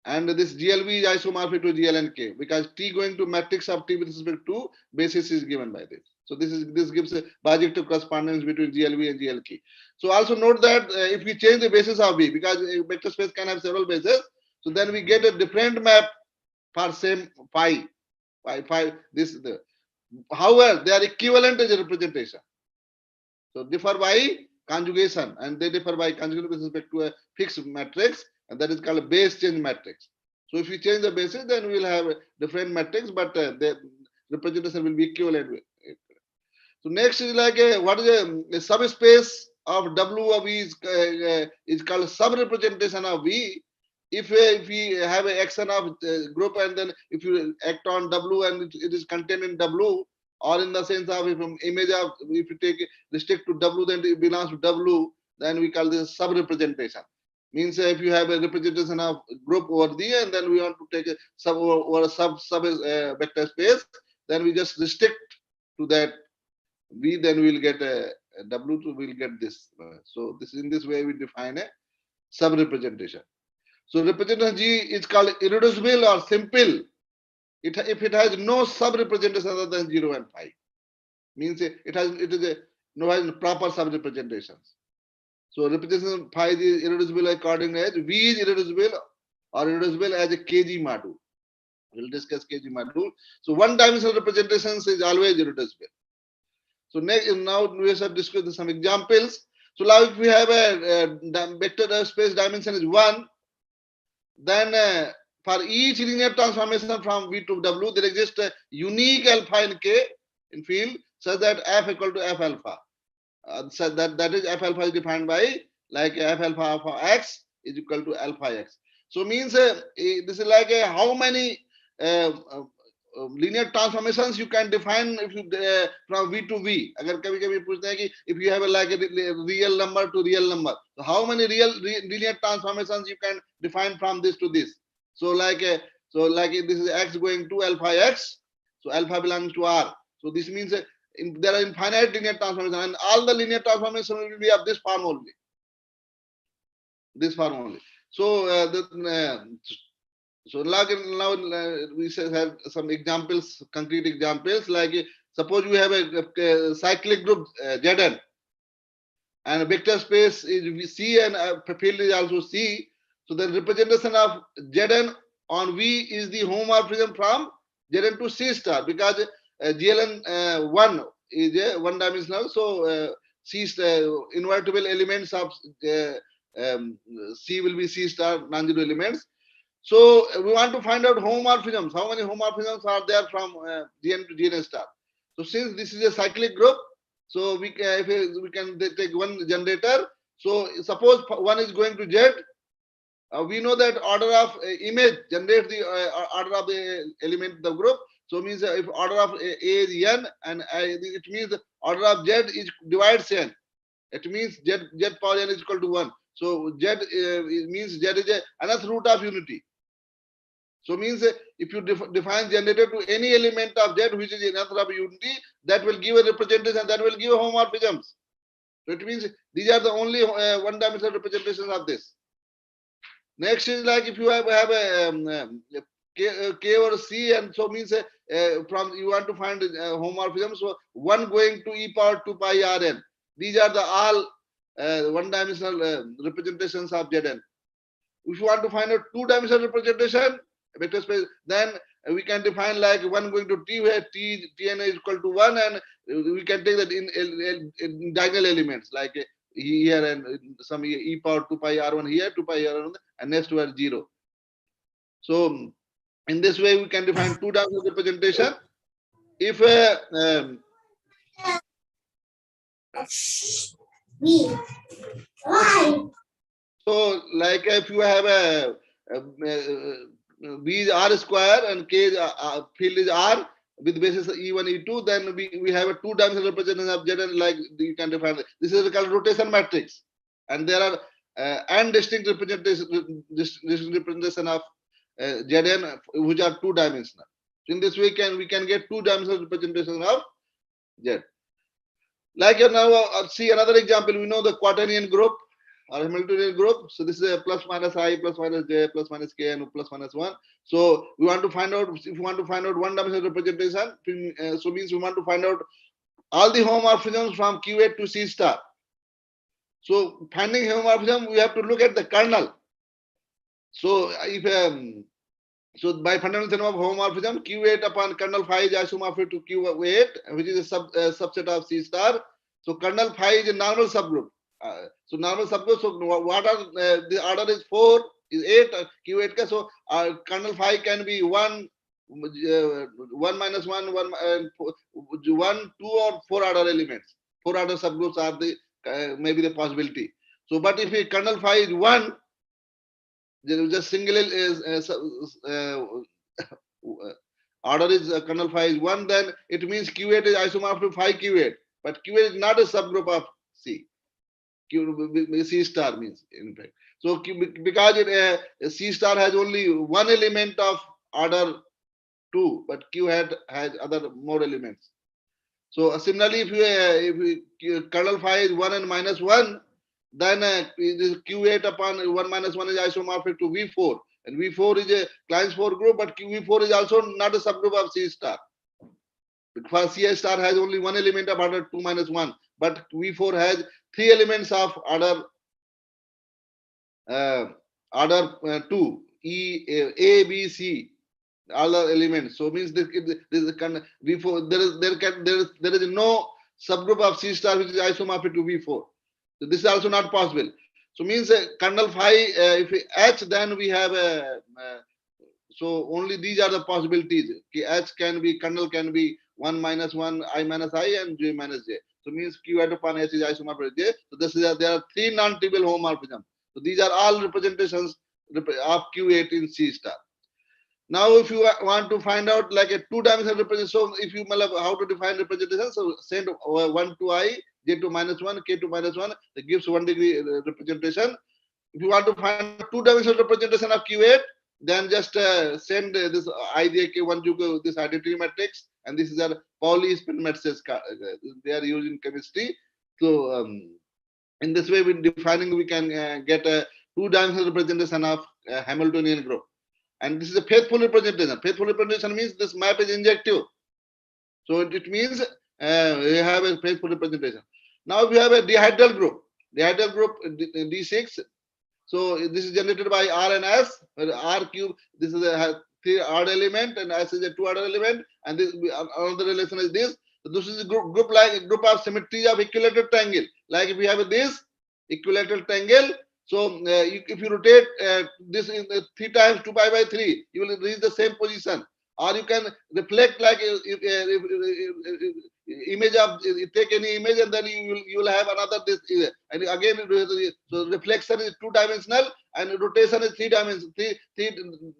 And this GLV is isomorphic to GLNK because T going to matrix of T with respect to basis is given by this. So this gives a bijective correspondence between GLV and GLK. So also note that if we change the basis of V, because a vector space can have several bases, so then we get a different map for same phi. However, they are equivalent as a representation. So differ by conjugation, and they differ by conjugation with respect to a fixed matrix, and that is called a base change matrix. So if we change the basis, then we will have a different matrix, but the representation will be equivalent. So next is like what is a subspace of W of V is called sub-representation of V. If we have an action of group, and then if you act on W and it is contained in W, or in the sense of if image of, if you take restrict to W, then it belongs to W, then we call this sub-representation. Means if you have a representation of group over there, and then we want to take a sub over a sub vector space, then we just restrict to that V, then we'll get a W2, we'll get this. So this, in this way we define a sub-representation. So representation G is called irreducible or simple. If it has no sub-representation other than 0 and pi, means it is a no proper sub-representations. So representation pi is irreducible according as V is irreducible or irreducible as a KG module. We'll discuss KG module. So one-dimensional representations is always irreducible. So next, now we have discussed some examples. So now if we have a vector space dimension is 1, then for each linear transformation from V to W, there exists a unique alpha in K in field such that F equal to F alpha. So that is F alpha is defined by like F alpha alpha X is equal to alpha X. So means this is like how many linear transformations you can define if you from V to V. अगर कभी-कभी पूछते हैं कि if you have like a real number to real number, so how many linear transformations you can define from this to this? So like this is X going to alpha X, so alpha belongs to R. So this means there are infinite linear transformations, and all the linear transformations will be of this form only. This form only. So so now we have some examples, concrete examples, like suppose you have a cyclic group Zn, and a vector space is C, and field is also C. So the representation of Zn on V is the homomorphism from Zn to C star, because GLN 1 is a one-dimensional. So C invertible elements of C will be C star non-zero elements. So we want to find out homomorphisms. How many homomorphisms are there from Gn to Gn star? So since this is a cyclic group, so we can take one generator. So suppose one is going to Z. We know that order of image generates the order of the element of the group. So means if order of A is n, and it means the order of Z is divides n. It means Z power n is equal to 1. So Z means Z is another root of unity. So means if you define generator to any element of Z which is another of unity, that will give a representation, that will give homomorphisms. So it means these are the only one-dimensional representations of this. Next is like if you have a K or C, and so means from you want to find homomorphism. So 1 going to e power 2 pi Rn. These are the all one-dimensional representations of Zn. If you want to find a two-dimensional representation, vector space, then we can define like 1 going to T, where Tn is equal to 1, and we can take that in diagonal elements like here and some e power 2 pi R1 here, 2 pi R1, and next were 0. So in this way we can define two-dimensional representation. If so like if you have a V is R square and K is field is R with basis E1, E2, then we have a two-dimensional representation of Zn, like you can define it. This is called rotation matrix, and there are n distinct representation of Zn which are two-dimensional. So in this way we can get two-dimensional representation of Z. Like now see another example. We know the quaternion group or Hamiltonian group. So this is a plus minus I, plus minus j, plus minus k, and plus minus 1. So we want to find out, if you want to find out one-dimensional representation, so means we want to find out all the homomorphisms from Q8 to C star. So finding homomorphism, we have to look at the kernel. So if so by fundamental theorem of homomorphism, Q8 upon kernel phi is isomorphic to Q8, which is a subset of C star. So kernel phi is a normal subgroup. So normal subgroup. So what are the order is 4 is 8 Q8 ka. So kernel phi can be 1 1 minus 1 1 1 2 or 4 order elements. 4 order subgroups are the maybe the possibility. So but if a kernel phi is 1, just single is order is kernel phi is 1, then it means Q8 is isomorphic to phi Q8, but Q8 is not a subgroup of C. C star means in fact. So because C star has only one element of order 2, but Q has other more elements. So similarly, if kernel phi is 1 and minus 1, then Q8 upon 1 minus 1 is isomorphic to V4, and V4 is a Kleins 4 group, but V4 is also not a subgroup of C star. Because C star has only one element of order 2 minus 1, but V4 has 3 elements of order 2, A, B, C, all the elements. So means this is V4. There is no subgroup of C star which is isomorphic to V4. So this is also not possible. So means kernel phi if we H, then we have so only these are the possibilities. H can be kernel can be 1 minus 1 I minus I and J minus J. So means Q at upon H is isomorphic to J. So this is there are 3 non-trivial homomorphisms. So these are all representations of Q8 in C star. Now, if you want to find out like a 2-dimensional representation, so if you how to define representation, so send 1 to I, J to minus 1, K to minus 1, that gives 1 degree representation. If you want to find 2-dimensional representation of Q8, then just send this IJK1 this identity matrix, and this is a Pauli spin matrices they are used in chemistry. So in this way, with defining, we can get a 2-dimensional representation of Hamiltonian group. And this is a faithful representation. Faithful representation means this map is injective. So it means you have a faithful representation. Now we have a dihedral group. Dihedral group D6. So this is generated by R and S. Where R cube, this is a 3 odd element, and S is a 2 odd element. And this another relation is this. So this is a group like a group of symmetry of equilateral triangle. Like if we have this equilateral triangle. So if you rotate this in 3 times 2 pi by 3, you will reach the same position. Or you can reflect like image of take any image, and then you will have another this. And again, so reflection is 2-dimensional and rotation is 3-dimensional.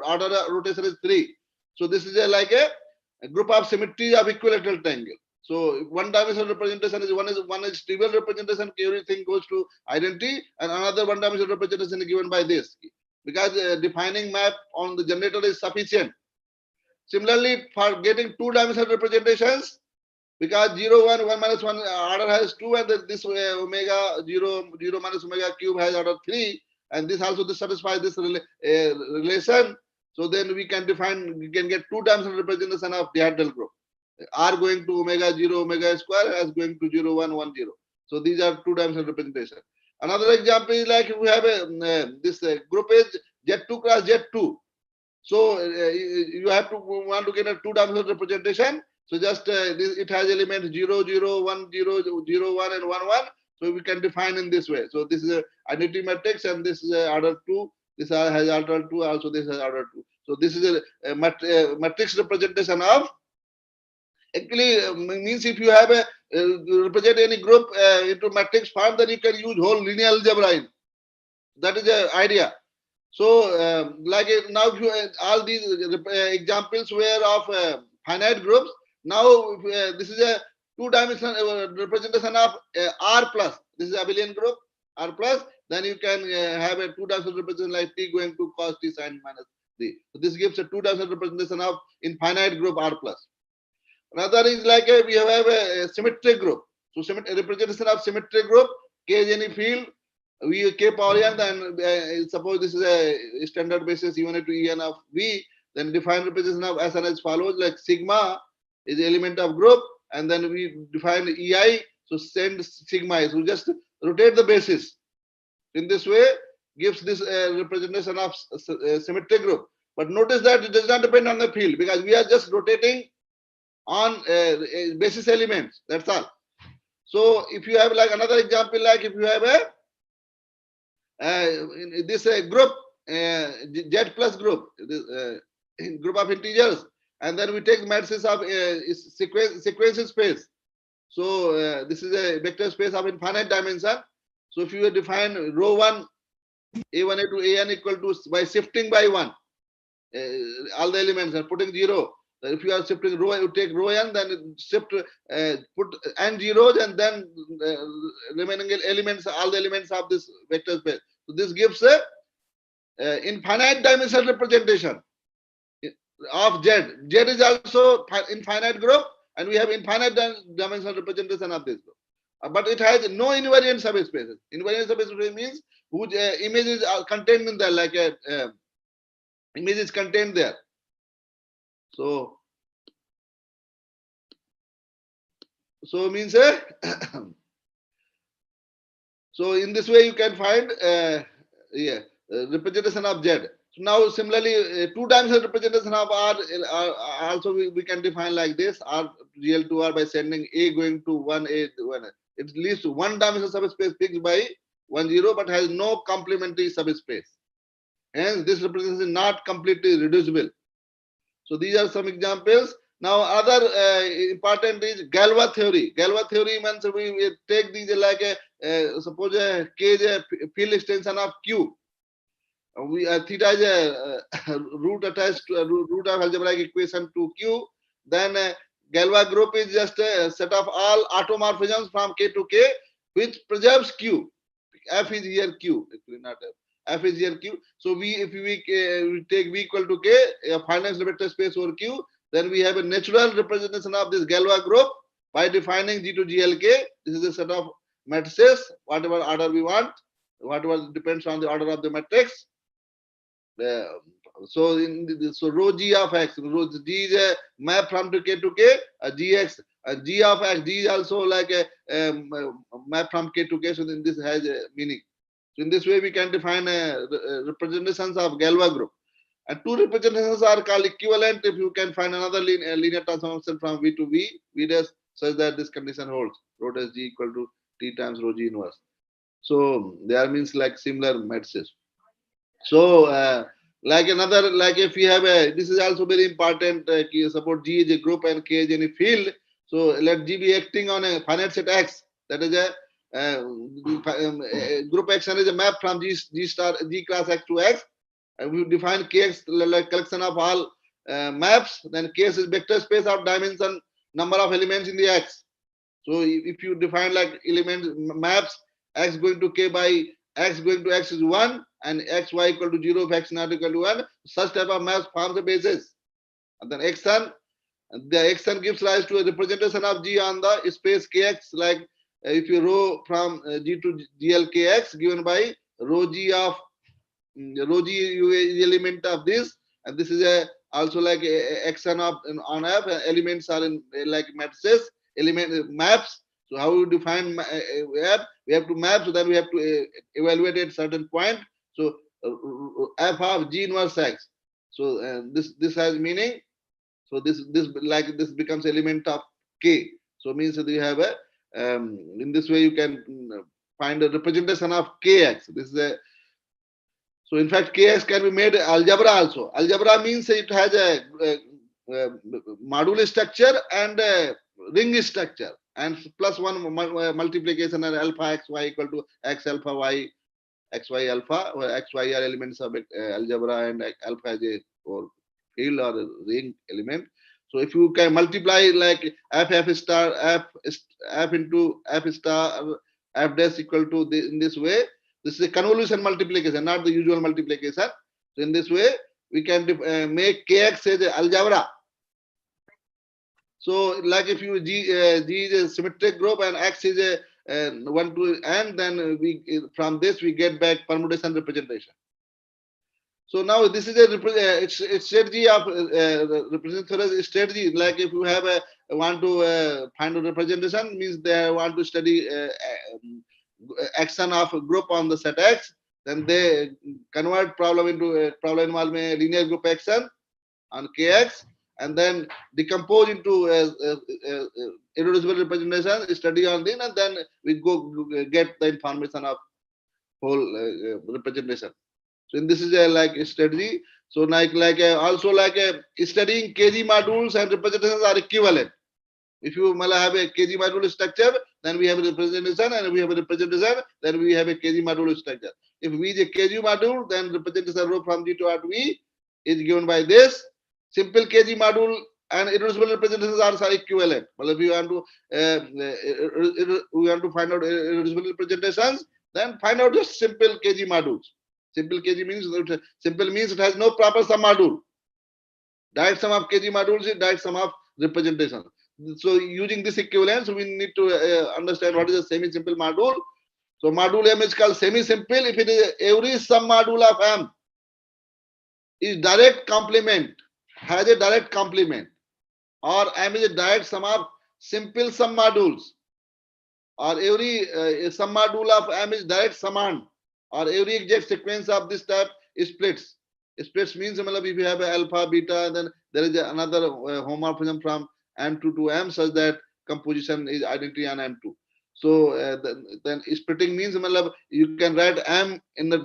Order rotation is 3. So this is like a group of symmetry of equilateral triangle. So 1-dimensional representation is one is trivial representation, everything goes to identity, and another 1-dimensional representation is given by this, because defining map on the generator is sufficient. Similarly, for getting 2-dimensional representations, because 0 1 1 minus 1 order has 2, and this omega 0 0 minus omega cube has order 3, and this also this satisfies this relation. So then we can get 2-dimensional representation of dihedral group. R going to omega 0 omega square, as going to 0 1 1 0. So these are 2-dimensional representation. Another example is like we have this group is Z2 cross Z2. So you have to want to get a 2-dimensional representation. So just it has elements 0 0 1 0 0 1 and 1 1. So we can define in this way. So this is a identity matrix, and this is order 2. This has order 2. Also this has order 2. So this is a matrix representation of. Actually means if you have a represent any group into matrix form, then you can use whole linear algebra. That is the idea. So like now if you, all these examples were of finite groups. Now this is a 2-dimensional representation of R plus. This is a abelian group R plus. Then you can have a 2-dimensional representation like T going to cos T sin minus D. So this gives a 2-dimensional representation of infinite group R plus. Another is like we have a symmetric group. So representation of symmetric group, K is any field, V K power n, and suppose this is a standard basis unit to En of V, then define representation of Sn as follows, like sigma is the element of group, and then we define Ei, so send sigma. So just rotate the basis. In this way, gives this representation of symmetric group. But notice that it does not depend on the field, because we are just rotating on basis elements. That's all. So if you have like another example, like if you have a in this group, Z plus group, this, group of integers, and then we take matrices of sequential space. So this is a vector space of infinite dimension. So if you define row 1, A1, A2, AN equal to, by shifting by 1, all the elements and putting 0. If you are shifting row, you take row n, then shift, put n zeros, and then remaining elements, all the elements of this vector space. So this gives a infinite dimensional representation of Z. Z is also infinite group, and we have infinite dimensional representation of this group. But it has no invariant subspaces. Invariant subspace means whose images are contained in there, like a image is contained there. So means so in this way you can find representation of Z. So now similarly, two-dimensional representation of R also we can define like this: R real to R by sending A going to 1 A 1. It leads to one-dimensional subspace fixed by 1 0, but has no complementary subspace. Hence, this representation is not completely reducible. So these are some examples. Now, other important is Galois theory. Galois theory means we take these like a suppose K is a field extension of Q. We theta is a root attached to root of algebraic equation to Q. Then Galois group is just a set of all automorphisms from K to K, which preserves Q. F is here Q, actually not F. F is here Q. So if we take V equal to K, a finite vector space over Q, then we have a natural representation of this Galois group by defining G to GLK. This is a set of matrices, whatever order we want, whatever depends on the order of the matrix. So rho G of X, rho G is a map from to K to K, GX, G of X, G is also like a map from K to K, so then this has a meaning. So in this way we can define representations of Galois group. And two representations are called equivalent if you can find another linear transformation from V to V, V dash, such that this condition holds. Rho dash G equal to T times rho G inverse. So there means like similar matrices. So like another, like if we have a, this is also very important, suppose G is a group and K is in a field. So let G be acting on a finite set X. That is a group action is a map from G star G class X to X. And we define Kx like collection of all maps. Then Kx is vector space of dimension number of elements in the X. So if you define like element maps, X going to K by X going to X is 1 and X Y equal to 0 if X not equal to 1, such type of maps forms a basis. And then Xn, the Xn gives rise to a representation of G on the space Kx, like if you row from G to GLKX given by rho G of rho G is the element of this, and this is a also like a Xn of on F. Elements are in like matrices, element maps. So how you define F? We have to map, so then we have to evaluate at certain point. So F of G inverse X. So this has meaning. So this becomes element of K. So means that you have a in this way you can find a representation of Kx. This is a, so in fact Kx can be made algebra also. Algebra means it has a module structure and a ring structure, and plus one multiplication and alpha x y equal to x alpha y x y alpha, where x y are elements of algebra and alpha is a or field or a ring element. So if you can multiply like f star f into f star f dash equal to this, in this way, this is a convolution multiplication, not the usual multiplication. So in this way we can make Kx as a algebra. So like if you G is a symmetric group and X is a 1 to n, then we from this we get back permutation representation. So now this is a strategy of representation strategy. Like if you have a want to find a representation, means they want to study action of a group on the set X, then they convert problem into a problem involving a linear group action on Kx, and then decompose into irreducible representation, study on this, and then we go get the information of whole representation. So in this is a like a strategy. So also studying KG modules and representations are equivalent. If you have a KG module structure, then we have a representation, and we have a representation, then we have a KG module structure. If we is a KG module, then representation rho from G to R to E is given by this. Simple KG module and irreducible representations are equivalent. Well, if you want to find out irreducible representations, then find out just simple KG modules. Simple KG means it has no proper sum module. Direct sum of KG modules is direct sum of representation. So using this equivalence, we need to understand what is a semi-simple module. So module M is called semi-simple if it is every sum module of M is direct complement, has a direct complement, or M is a direct sum of simple sum modules, or every sum module of M is direct summand, or every exact sequence of this type is splits. Splits means if you have a alpha, beta, then there is another homomorphism from M2 to M such that composition is identity on M2. So then splitting means you can write M in the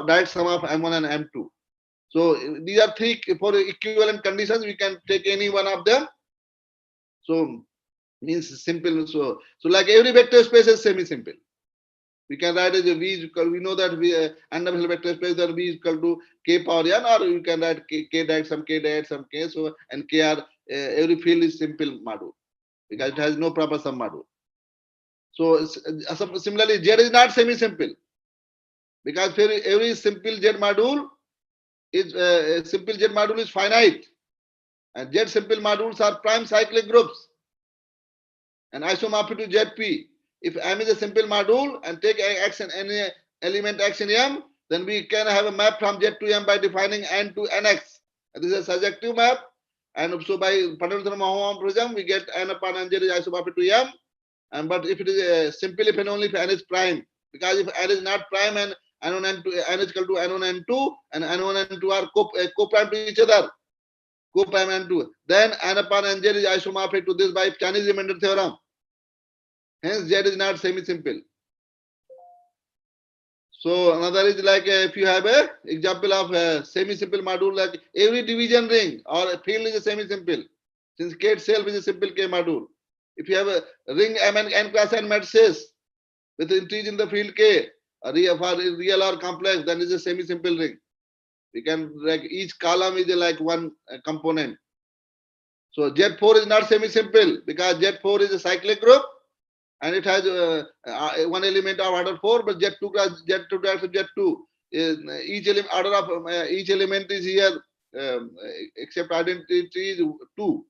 direct sum of M1 and M2. So these are three for equivalent conditions. We can take any one of them. So means simple. So like every vector space is semi-simple. We can write as a V is equal. We know that we n-dimensional vector space that V is equal to k power n, or you can write k direct sum k direct sum k. So and k are every field is simple module because it has no proper sum module. So similarly, Z is not semi-simple because every simple Z module is finite, and Z simple modules are prime cyclic groups and isomorphic to ZP. If M is a simple module and take X and any element X in M, then we can have a map from Z to M by defining N to NX. And this is a surjective map. And so by fundamental homomorphism, we get N upon Nz is isomorphic to M. And but if it is a simple if and only if N is prime, because if N is not prime and N1 N2 N is equal to N1 N2 and N1 N2 are co-prime to each other, co-prime N2, then N upon Nz is isomorphic to this by Chinese remainder theorem. Hence, Z is not semi-simple. So another is like if you have a example of a semi-simple module, like every division ring or a field is a semi-simple, since K itself is a simple K module. If you have a ring M and N class N matrices with integers in the field K, for real or complex, then it is a semi-simple ring. We can like each column is like one component. So Z4 is not semi-simple because Z4 is a cyclic group. And it has one element of order 4, but Z2 class Z2 each element order of each element is here except identity is 2,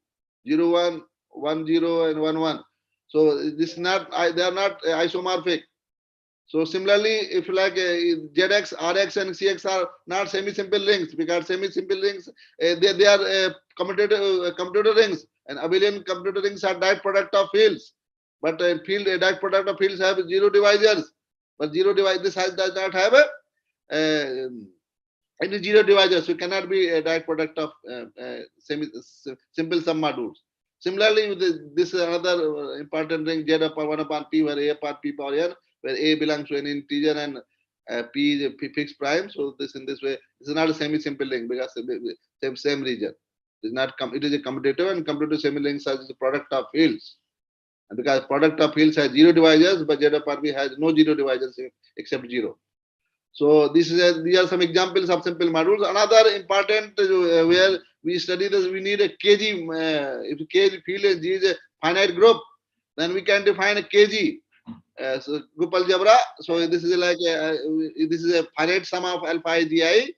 0, 1, 1, 0, and 1, 1. So this is not they are not isomorphic. So similarly, if like ZX, RX, and CX are not semi-simple rings because semi-simple rings they are commutator rings, and abelian commutator rings are direct product of fields. But direct product of fields have zero divisors. But zero does not have any zero divisors. So it cannot be a direct product of simple sum modules. Similarly, this is another important ring Z upon 1 upon P, where A upon P power n, where A belongs to an integer and P is a fixed prime. So this in this way, this is not a semi-simple ring because same region. It is not. It is a commutative, and commutative semi-rings are the product of fields. And because product of fields has zero divisors, but Z upon B has no zero divisors except 0. So these are some examples of simple modules. Another important where we study this, we need a KG. If K field and G is a finite group, then we can define a KG so group algebra. So this is like this is a finite sum of alpha I Gi,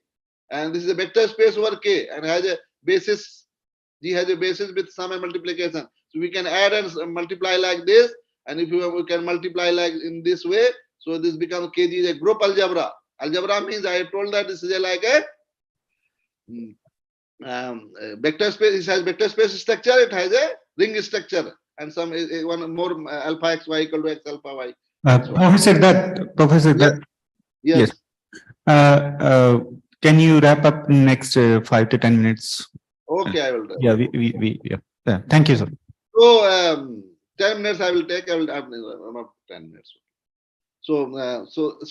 and this is a vector space over K and has a basis. G has a basis with sum and multiplication. So we can add and multiply like this, and if we can multiply like in this way, so this becomes KG is a group algebra. Algebra means I told that this is like a vector space. It has vector space structure. It has a ring structure, and some one more alpha x y equal to x alpha y. Professor, Yes. can you wrap up in next 5 to 10 minutes? Okay, I will. Yeah, yeah. Yeah. Thank you, sir. So 10 minutes I will take. I will have about 10 minutes. So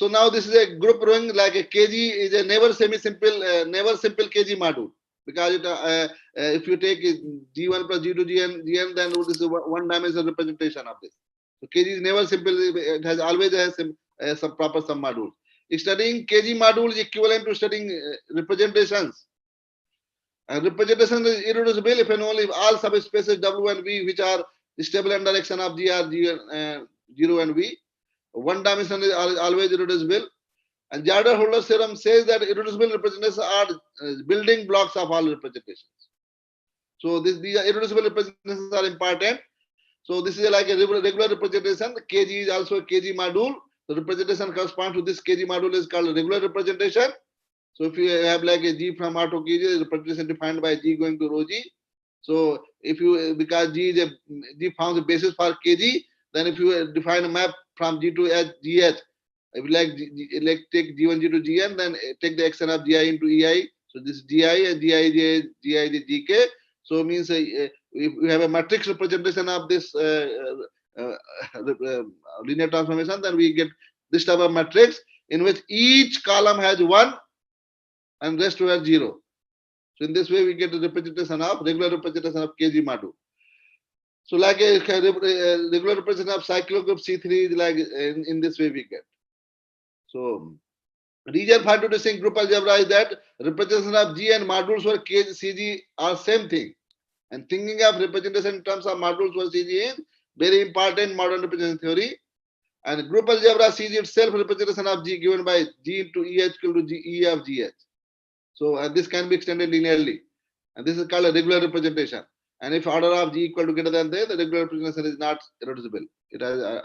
now this is a group rowing like a KG is a never semi-simple, never simple KG module, because if you take G1 plus G2 GN, then this is a one-dimensional representation of this. So KG is never simple. It has always some proper sum module. Studying KG module is equivalent to studying representations. And representation is irreducible if and only if all subspaces W and V, which are stable under direction of G are 0 and V. One dimension is always irreducible. And Jarder-Holder's theorem says that irreducible representations are building blocks of all representations. So these are irreducible representations are important. So this is like a regular representation. KG is also a KG module. The representation corresponds to this KG module is called a regular representation. So if you have like a G from R to KG, representation defined by G going to rho G. So if you, because G forms the basis for KG, then if you define a map from G to H, GH, if you like take G1, G to GN, then take the extent of GI into EI. So this GI and GI, GK. So it means if we have a matrix representation of this linear transformation, then we get this type of matrix in which each column has 1 and rest were 0. So in this way, we get the representation of regular representation of KG module. So like a regular representation of cyclic group C3 is like in this way we get. So region for introducing group algebra is that representation of G and modules for KG, CG are same thing. And thinking of representation in terms of modules for CG is very important in modern representation theory. And group algebra CG itself representation of G given by G into EH equal to G, E of GH. So this can be extended linearly. And this is called a regular representation. And if order of G equal to greater than there, the regular representation is not irreducible. It has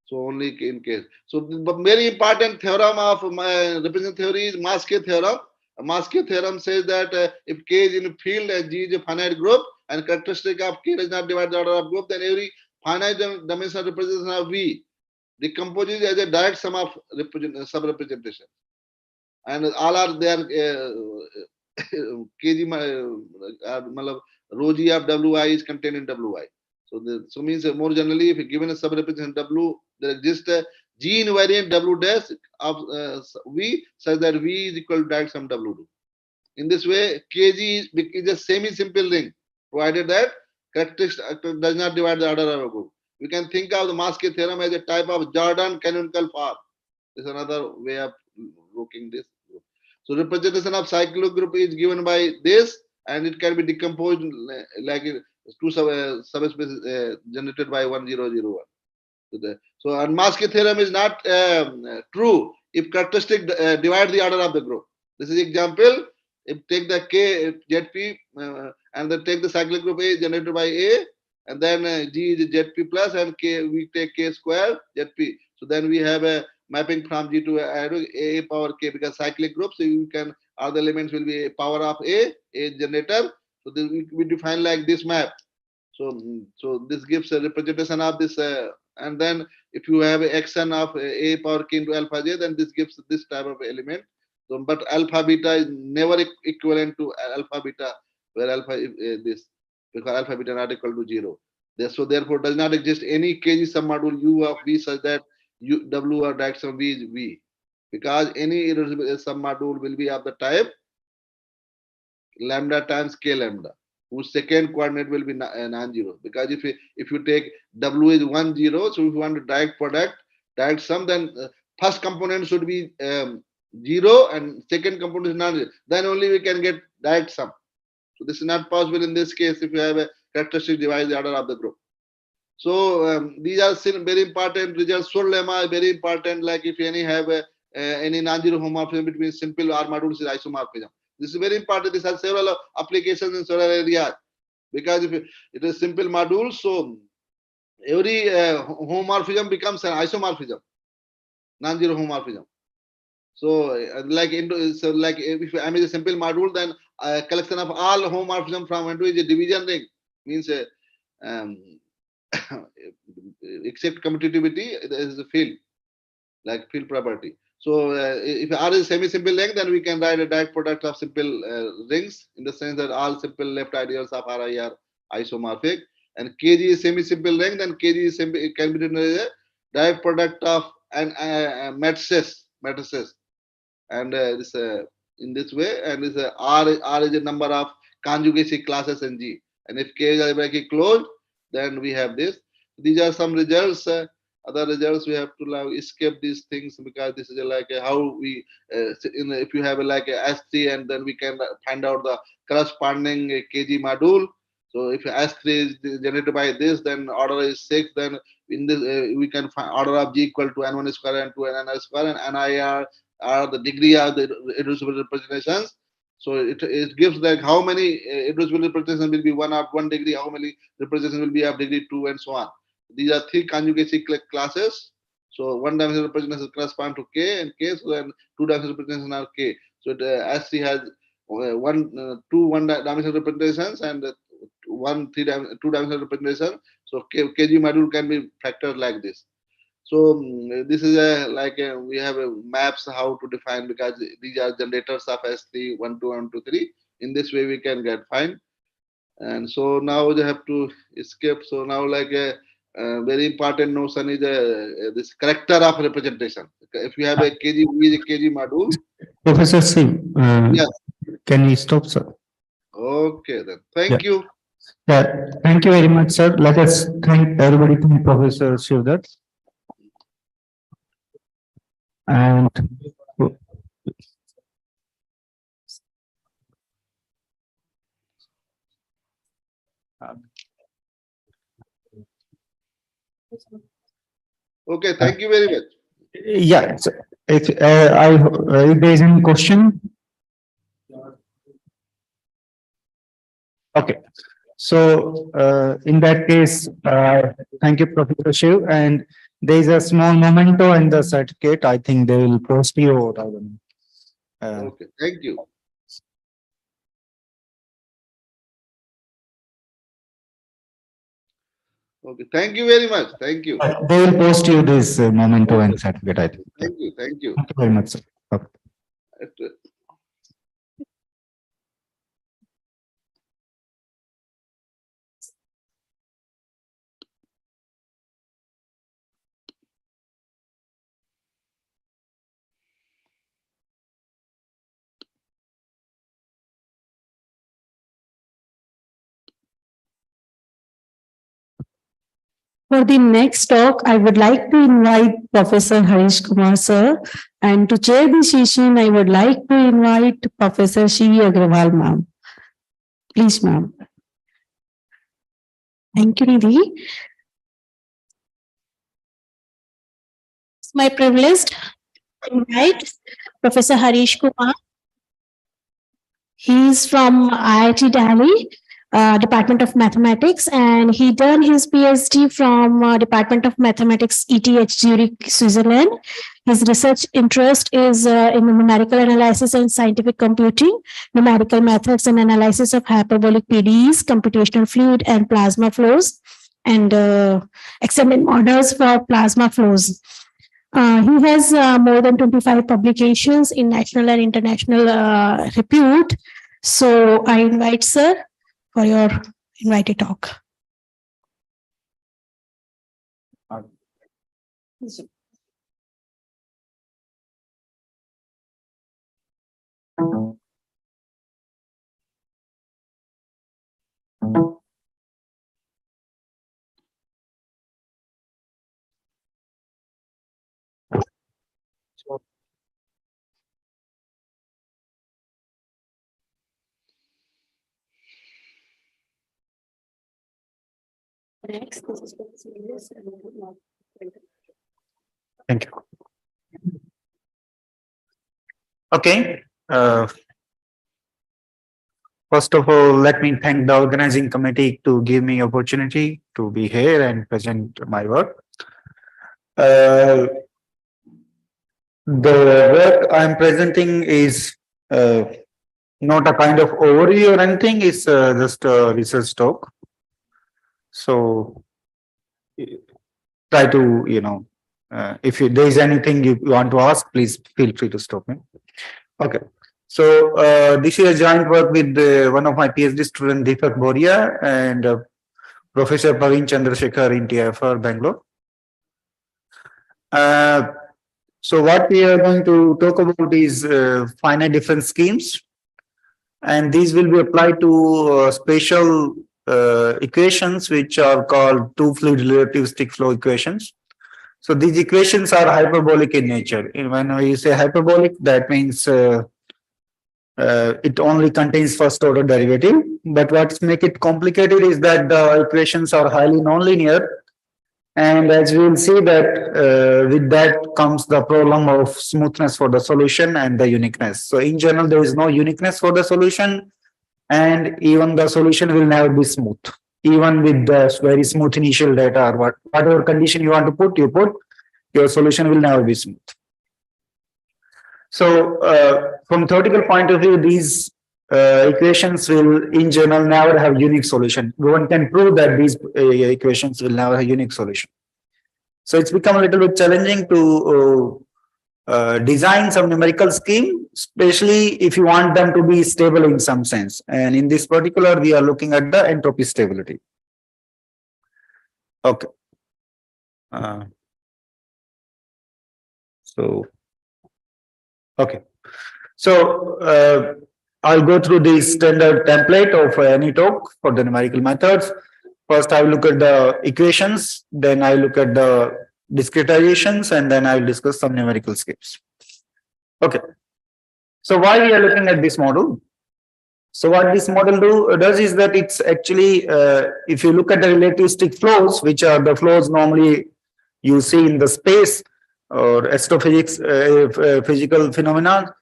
so only in case. So but very important theorem of representation theory is Maske theorem. Maske theorem says that if K is in a field and G is a finite group and characteristic of K does not divide the order of group, then every finite dimensional representation of V decomposes as a direct sum of sub-representation. And all are there KG rho G of Wi is contained in Wi. So means more generally, if given a sub-representation W, there exists a G invariant W dash of V such that V is equal to direct sum W2. In this way, KG is a semi-simple ring, provided that characteristic does not divide the order of a group. We can think of the Maske theorem as a type of Jordan canonical form. This is another way of looking this. So representation of cyclic group is given by this, and it can be decomposed like two subspaces generated by 1001. So Maske theorem is not true if characteristic divide the order of the group. This is example. If take the K ZP and then take the cyclic group A generated by A, and then G is ZP plus and K we take K square ZP. So then we have a mapping from G to A power K, because cyclic group, so you can all the elements will be a power of A generator. So this, we define like this map. So this gives a representation of this, and then if you have a xn of A power K into alpha J, then this gives this type of element. So, but alpha beta is never equivalent to alpha beta, where alpha is this, because alpha beta not equal to 0. So therefore does not exist any KG submodule U of V such that W or direct sum V is V, because any irreducible submodule will be of the type lambda times K lambda, whose second coordinate will be non-zero. Because if you take W is 1 0, so if you want to direct sum, then first component should be 0 and second component is non-zero. Then only we can get direct sum. So this is not possible in this case if you have a characteristic divide the order of the group. So these are very important results. Sur lemma is very important. Like if any have any non-zero homomorphism between simple R modules is isomorphism. This is very important. This has several applications in several areas, because if it is simple module, so every homomorphism becomes an isomorphism, non-zero homomorphism. So like if M is a simple module, then a collection of all homomorphism from into is a division ring, means except commutativity, there is a field, like field property. So if R is semi-simple length, then we can write a direct product of simple rings, in the sense that all simple left ideals of Ri are isomorphic. And Kg is semi-simple length, and Kg is it can be written as a direct product of matrices. And this in this way, and this R is a number of conjugacy classes in G. And if K is algebraically closed, then we have this. These are some results. Other results, we have to like escape these things, because this is like how we if you have like a S3, and then we can find out the corresponding Kg module. So if S3 is generated by this, then order is 6. Then in this we can find order of G equal to N1 square and 2 N square, and NIR are the degree of the irreducible representations. So it gives like how many irreducible representations will be 1 degree, how many representations will be of degree 2, and so on. These are 3 conjugacy classes. So 1-dimensional representations correspond to K and K, so then 2-dimensional representations are K. So it, S3 has two 1-dimensional representations and 2-dimensional representation. So Kg module can be factored like this. So this is we have a maps how to define, because these are generators of S3 1 2 1 2 3. In this way we can get fine. And so now they have to escape. So now very important notion is this character of representation. If you have a Kg, V is a Kg module. Professor Siv, Yes. can we stop, sir? Okay then. Thank you. Yeah, thank you very much, sir. Let us thank everybody, thank Professor Shivdat. And Okay, thank you very much. yeah, so if if there is any question. Okay, so in that case, thank you, Professor Shiv, and there is a small memento in the certificate. I think they will post you, or I don't know. Okay, thank you. Okay, thank you very much. Thank you. They will post you this memento and certificate, I think. Thank you. Thank you. Thank you very much, sir. Okay. For the next talk, I would like to invite Professor Harish Kumar sir, and to chair the session, I would like to invite Professor Shivi Agrawal ma'am. Please, ma'am. Thank you, Nidhi. It's my privilege to invite Professor Harish Kumar. He is from IIT Delhi, Department of Mathematics, and he done his PhD from Department of Mathematics, ETH Zurich, Switzerland. His research interest is in numerical analysis and scientific computing, numerical methods and analysis of hyperbolic PDEs, computational fluid and plasma flows, and extended models for plasma flows. He has more than 25 publications in national and international repute. So I invite sir for your invited talk. Next, Thank you. Okay. First of all, let me thank the organizing committee to give me opportunity to be here and present my work. The work I'm presenting is not a kind of overview or anything. It's just a research talk. So try to If there is anything you want to ask, please feel free to stop me. Okay. So this is a joint work with one of my PhD student, Deepak Boria, and Professor Praveen Chandrasekhar in TFR, Bangalore. So what we are going to talk about is finite difference schemes, and these will be applied to special equations which are called two-fluid relativistic flow equations. So these equations are hyperbolic in nature. When we say hyperbolic, that means it only contains first order derivative. But what makes it complicated is that the equations are highly nonlinear. And as we will see that with that comes the problem of smoothness for the solution and the uniqueness. So in general, there is no uniqueness for the solution, and even the solution will never be smooth. Even with the very smooth initial data or whatever condition you want to put, your solution will never be smooth. So from theoretical point of view, these equations will in general never have unique solution. One can prove that these equations will never have unique solution. So it's become a little bit challenging to design some numerical scheme, especially if you want them to be stable in some sense. And in this particular, we are looking at the entropy stability. Okay. Okay. So I'll go through the standard template of any talk for the numerical methods. First, I will look at the equations, then I look at the discretizations, and then I will discuss some numerical schemes. Okay. So why we are looking at this model? So what this model does is that it's actually, if you look at the relativistic flows, which are the flows normally you see in the space or astrophysics, physical phenomena,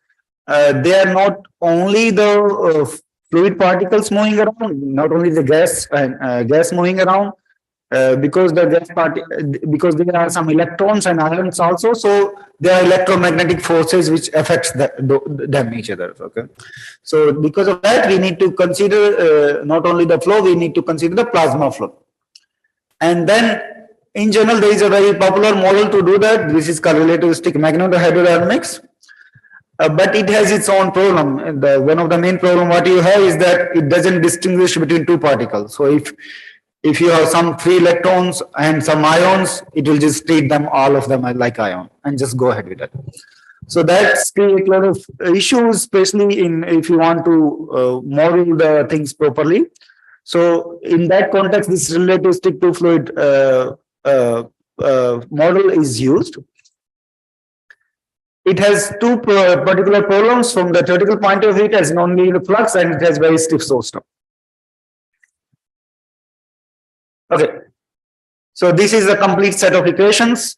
they are not only the fluid particles moving around, not only the gas and gas moving around, because because there are some electrons and ions also, so there are electromagnetic forces which affects them each other. Okay, so because of that, we need to consider not only the flow, we need to consider the plasma flow, and then in general there is a very popular model to do that. This is called relativistic magnetohydrodynamics. But it has its own problem. One of the main problem what you have is that it doesn't distinguish between two particles. So if you have some free electrons and some ions, it will just treat them, all of them like ion, and just go ahead with that. So that's create a lot of issues, especially if you want to model the things properly. So in that context, this relativistic two-fluid model is used. It has two particular problems. From the theoretical point of view, it has nonlinear flux and it has very stiff source term. Okay, so this is a complete set of equations.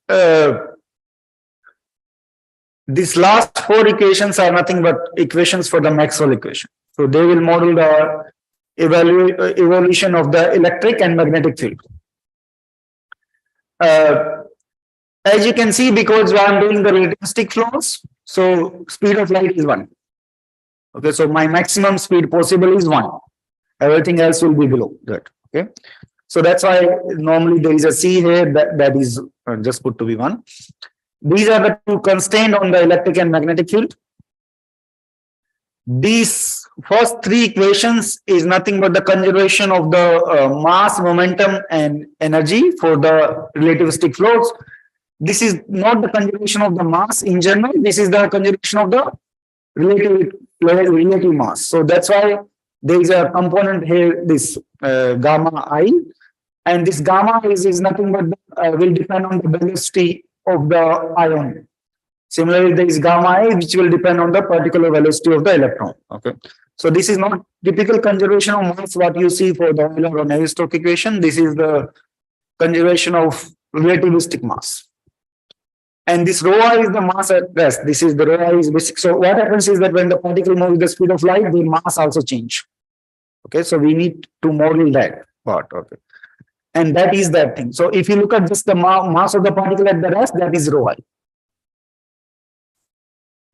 These last four equations are nothing but equations for the Maxwell equation. So they will model the evolution of the electric and magnetic field. As you can see, because I'm doing the relativistic flows, so speed of light is 1. Okay, so my maximum speed possible is 1. Everything else will be below that. Okay, so that's why normally there is a C here that is just put to be 1. These are the two constraints on the electric and magnetic field. These first three equations is nothing but the conservation of the mass, momentum, and energy for the relativistic flows. This is not the conservation of the mass in general. This is the conservation of the relative mass. So that's why there is a component here, this gamma I, and this gamma is nothing but will depend on the velocity of the ion. Similarly, there is gamma I, which will depend on the particular velocity of the electron. Okay, so this is not typical conservation of mass what you see for the Euler or Navier-Stokes equation. This is the conservation of relativistic mass. And this rho I is the mass at rest. This is the rho I is basic. So what happens is that when the particle moves with the speed of light, the mass also change. Okay, so we need to model that part. Okay, and that is that thing. So if you look at just the mass of the particle at the rest, that is rho I.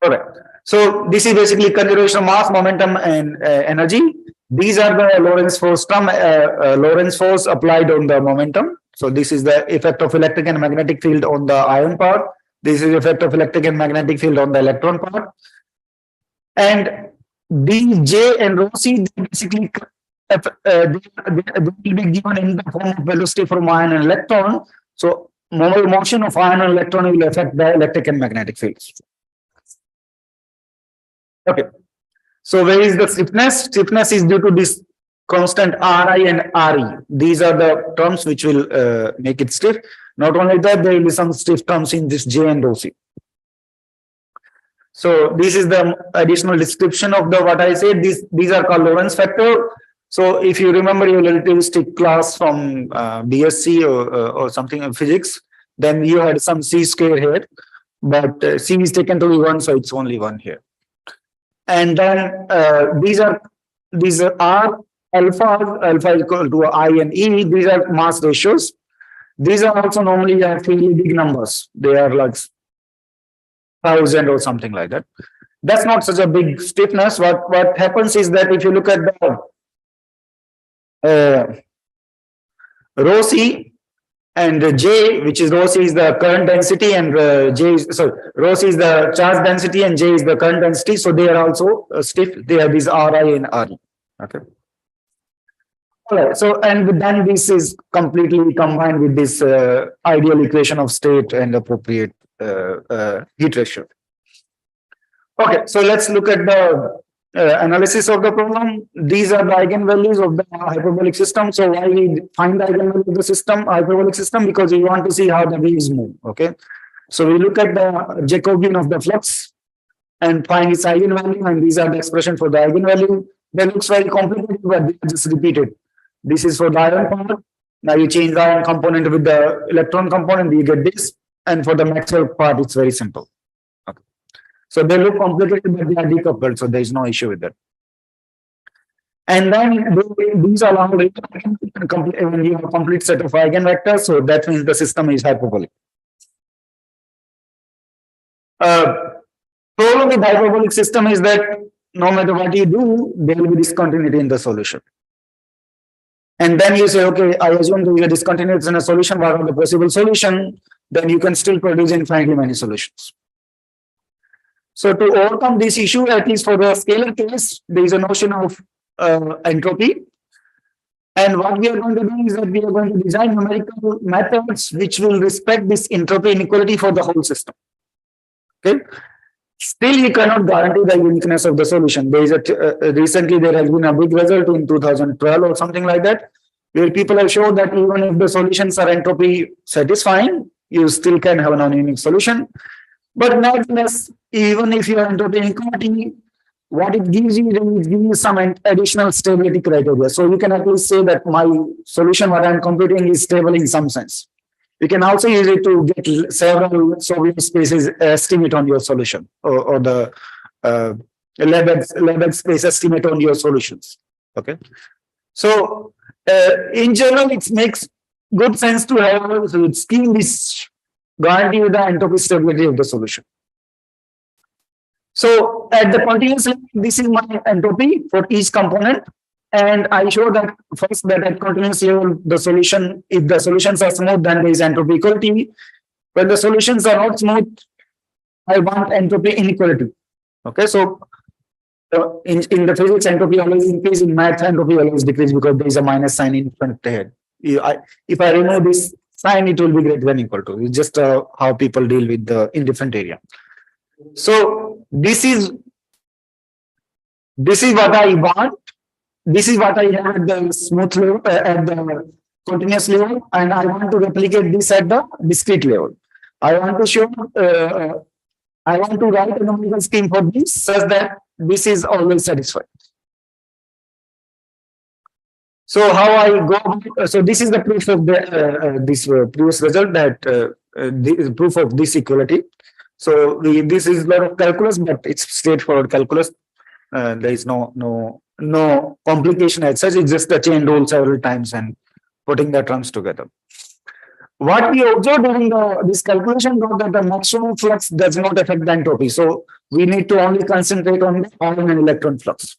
All right. So this is basically conservation of mass, momentum, and energy. These are the Lorentz force term, Lorentz force applied on the momentum. So this is the effect of electric and magnetic field on the ion part. This is the effect of electric and magnetic field on the electron part. And these J and rho C basically they will be given in the form of velocity from ion and electron. So motion of ion and electron will affect the electric and magnetic fields. Okay. So where is the stiffness? Stiffness is due to this constant Ri and Re. These are the terms which will make it stiff. Not only that, there will be some stiff terms in this J and OC. So this is the additional description of the what I said. These are called Lorentz factor. So if you remember your relativistic class from BSc or something in physics, then you had some C square here, but C is taken to be 1, so it's only 1 here. And then these are alpha equal to I and E. These are mass ratios. These are also normally fairly big numbers. They are like 1,000 or something like that. That's not such a big stiffness. What happens is that if you look at the rho C and J, which is rho C is the current density and J is, so rho C is the charge density and J is the current density. So they are also stiff. They are these Ri and Re. Okay. All right. So and then this is completely combined with this ideal equation of state and appropriate heat ratio. Okay. So let's look at the analysis of the problem. These are the eigenvalues of the hyperbolic system. So why we find the eigenvalue of the system, hyperbolic system? Because we want to see how the waves move. Okay. So we look at the Jacobian of the flux and find its eigenvalue, and these are the expression for the eigenvalue. That looks very complicated, but they are just repeated. This is for the ion part. Now you change the ion component with the electron component, you get this. And for the Maxwell part, it's very simple. Okay. So they look complicated, but they are decoupled, so there is no issue with that. And then these are long when you have a complete set of eigenvectors, so that means the system is hyperbolic. Problem with hyperbolic system is that no matter what you do, there will be discontinuity in the solution. And then you say, okay, I assume there is a discontinuity in a solution. What are the possible solution? Then you can still produce infinitely many solutions. So to overcome this issue, at least for the scalar case, there is a notion of entropy. And what we are going to do is that we are going to design numerical methods which will respect this entropy inequality for the whole system. Okay. Still, you cannot guarantee the uniqueness of the solution. There is recently there has been a big result in 2012 or something like that, where people have shown that even if the solutions are entropy satisfying, you still can have a non-unique solution. But nevertheless, even if you are entropy inequality, what it gives you is giving you some additional stability criteria. So you can at least say that my solution, what I'm computing, is stable in some sense. You can also use it to get several Soviet spaces estimate on your solution, or the Lebesgue space estimate on your solutions. Okay. So in general, it makes good sense to have a scheme which guarantee the entropy stability of the solution. So at the continuous level, this is my entropy for each component. And I show that first that at continuous level, the solution, if the solutions are smooth, then there is entropy equality. When the solutions are not smooth, I want entropy inequality. Okay, so in the physics, entropy always increase. In math, entropy always decrease because there is a minus sign in front here. If I remove this sign, it will be greater than equal to. It's just how people deal with the in different area. So this is what I want. This is what I have at the smooth level, at the continuous level, and I want to replicate this at the discrete level. I want to show, I want to write a numerical scheme for this such that this is always satisfied. So how I go, so this is the proof of the this previous result, that the proof of this equality. So this is a lot of calculus, but it's straightforward calculus. There is no complication as such. It's just a chain rule several times and putting the terms together. What we observed during this calculation was that the maximum flux does not affect the entropy. So we need to only concentrate on the ion and electron flux.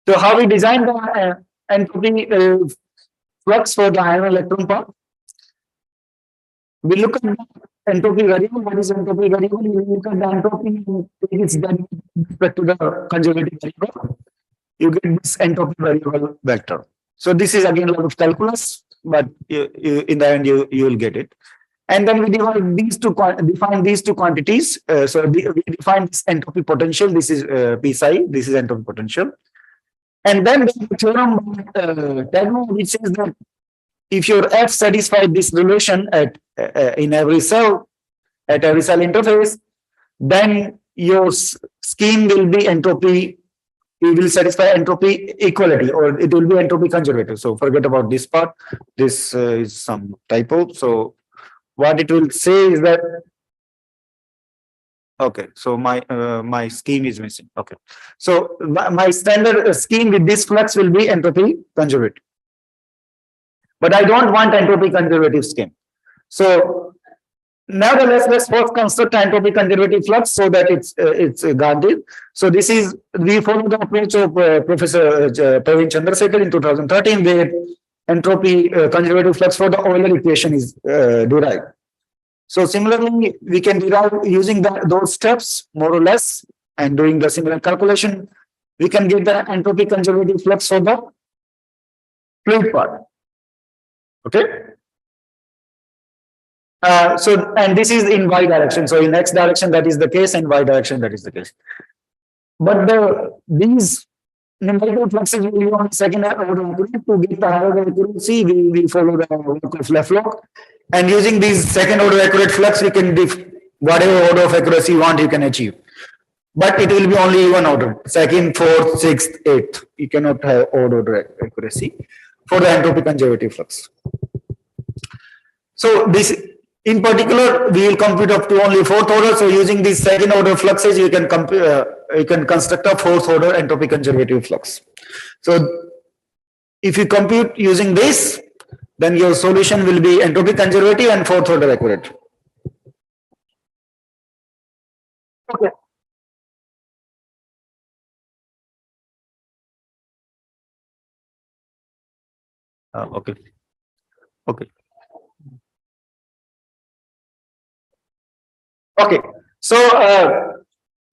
So how we design the entropy flux for the ion electron part? We look at the entropy variable. What is entropy variable? We look at the entropy and take its derivative with respect to the conservative variable. You get this entropy variable vector. So this is again a lot of calculus, but in the end you will get it. And then we divide these two, define these two quantities. So we define this entropy potential. This is P psi. This is entropy potential. And then the theorem Tegma, which says that if your F satisfies this relation at in every cell, at every cell interface, then your scheme will be entropy. It will satisfy entropy equality, or it will be entropy conservative. So forget about this part. This is some typo. So what it will say is that, okay, so my scheme is missing. Okay, so my standard scheme with this flux will be entropy conservative, but I don't want entropy conservative scheme. So nevertheless, let's first construct entropy conservative flux so that it's guarded. So this is, we follow the approach of Professor Praveen Chandrasekhar in 2013, where entropy conservative flux for the Euler equation is derived. So similarly, we can derive using those steps more or less, and doing the similar calculation, we can get the entropy conservative flux for the fluid part. Okay. So, and this is in y direction. So in x direction that is the case, and y direction that is the case. But these numerical fluxes will be on second order to get the higher accuracy. We follow the work of Lefloc, and using these second order accurate flux, we can whatever order of accuracy you want, you can achieve. But it will be only one order: second, fourth, sixth, eighth. You cannot have odd order accuracy for the entropy conservative flux. So this, in particular, we will compute up to only fourth order. So using these second order fluxes, you can construct a fourth order entropy conservative flux. So if you compute using this, then your solution will be entropy conservative and fourth order accurate. Okay. Okay. Okay. Okay, so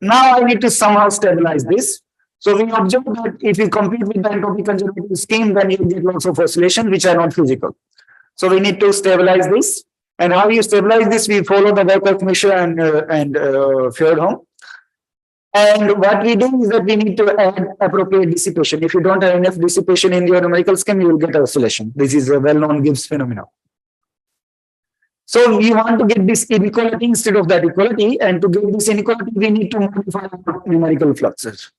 now I need to somehow stabilize this. So we observe that if you compete with the entropy conservative scheme, then you get lots of oscillation which are not physical. So we need to stabilize this. And how you stabilize this? We follow the work of Mishra and Fjordholm. And what we do is that we need to add appropriate dissipation. If you don't have enough dissipation in your numerical scheme, you will get oscillation. This is a well-known Gibbs phenomenon. So we want to get this inequality instead of that equality, and to get this inequality, we need to modify our numerical fluxes.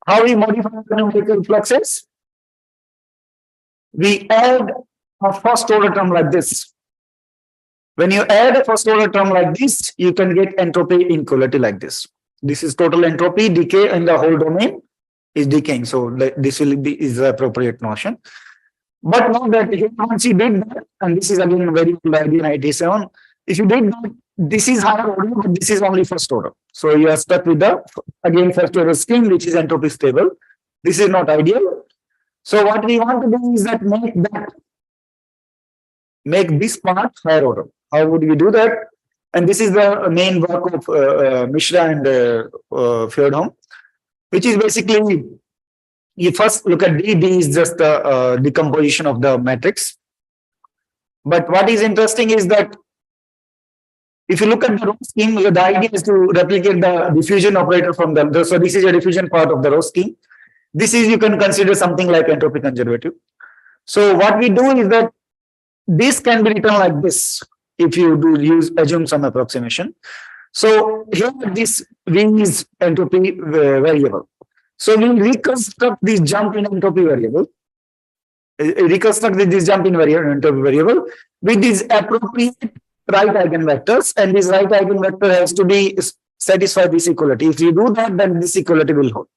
How we modify the numerical fluxes? We add a first order term like this. When you add a first order term like this, you can get entropy inequality like this. This is total entropy decay, and the whole domain is decaying. So this will be is the appropriate notion. But now that once you did that, and this is again very old idea, 97, if you did that, this is higher order, but this is only first order. So you are stuck with the, again, first order scheme, which is entropy stable. This is not ideal. So what we want to do is that make this part higher order. How would we do that? And this is the main work of Mishra and Fjordholm, which is basically, you first look at D. D is just the decomposition of the matrix. But what is interesting is that if you look at the row scheme, the idea is to replicate the diffusion operator from the, so this is a diffusion part of the row scheme. This is, you can consider something like entropy conservative. So what we do is that this can be written like this, if you do assume some approximation. So here this V is entropy variable. So we'll reconstruct this jump in entropy variable, reconstruct this jump in entropy variable with these appropriate right eigenvectors, and this right eigenvector has to be satisfy this equality. If you do that, then this equality will hold.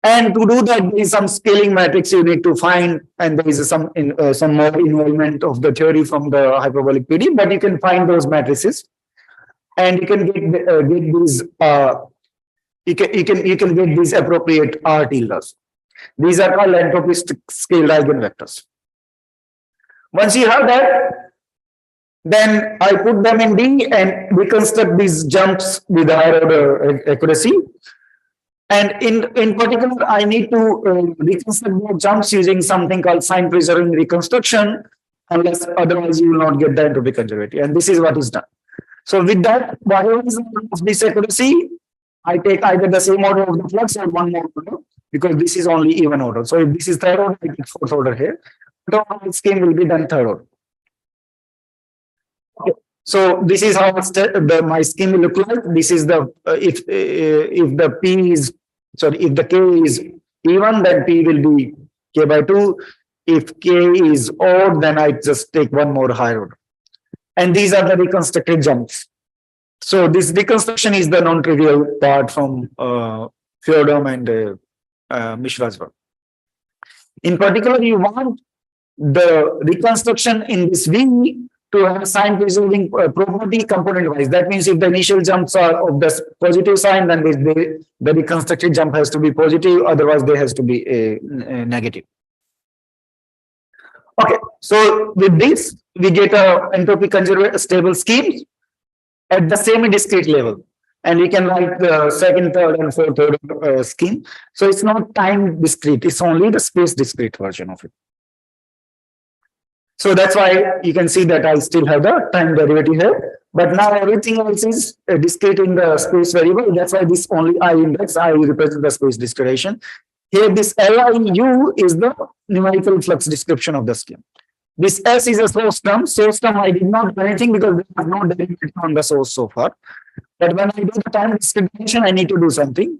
And to do that, there is some scaling matrix you need to find, and there is some more involvement of the theory from the hyperbolic PD, but you can find those matrices, and you can get these you can get these appropriate R tildes. These are called entropy scaled eigenvectors. Once you have that, then I put them in D and reconstruct these jumps with higher order accuracy. And in particular, I need to reconstruct the jumps using something called sign preserving reconstruction, unless otherwise you will not get the entropy conservative. And this is what is done. So with that, whatever is of this accuracy, I take either the same order of the flux or one more order, because this is only even order. So if this is third order, I take fourth order here. The scheme will be done third order. Okay. So this is how my scheme will look like. This is the if the P is if the K is even, then P will be K by 2. If K is odd, then I just take one more higher order. And these are the reconstructed jumps. So this reconstruction is the non-trivial part from Fjordom and Mishra's work. In particular, you want the reconstruction in this V to have a sign preserving property component wise. That means if the initial jumps are of the positive sign, then the reconstructed jump has to be positive, otherwise there has to be a negative. Okay, so with this, we get a entropy conservative stable scheme at the semi-discrete level. And we can write the second, third, and fourth order scheme. So it's not time discrete, it's only the space discrete version of it. So that's why you can see that I still have the time derivative here. But now everything else is discrete in the space variable. That's why this only I index, I represent the space discretization. Here, this LIU is the numerical flux description of the scheme. This S is a source term. Source term, I did not do anything because there is no derivative on the source so far. But when I do the time discrimination, I need to do something.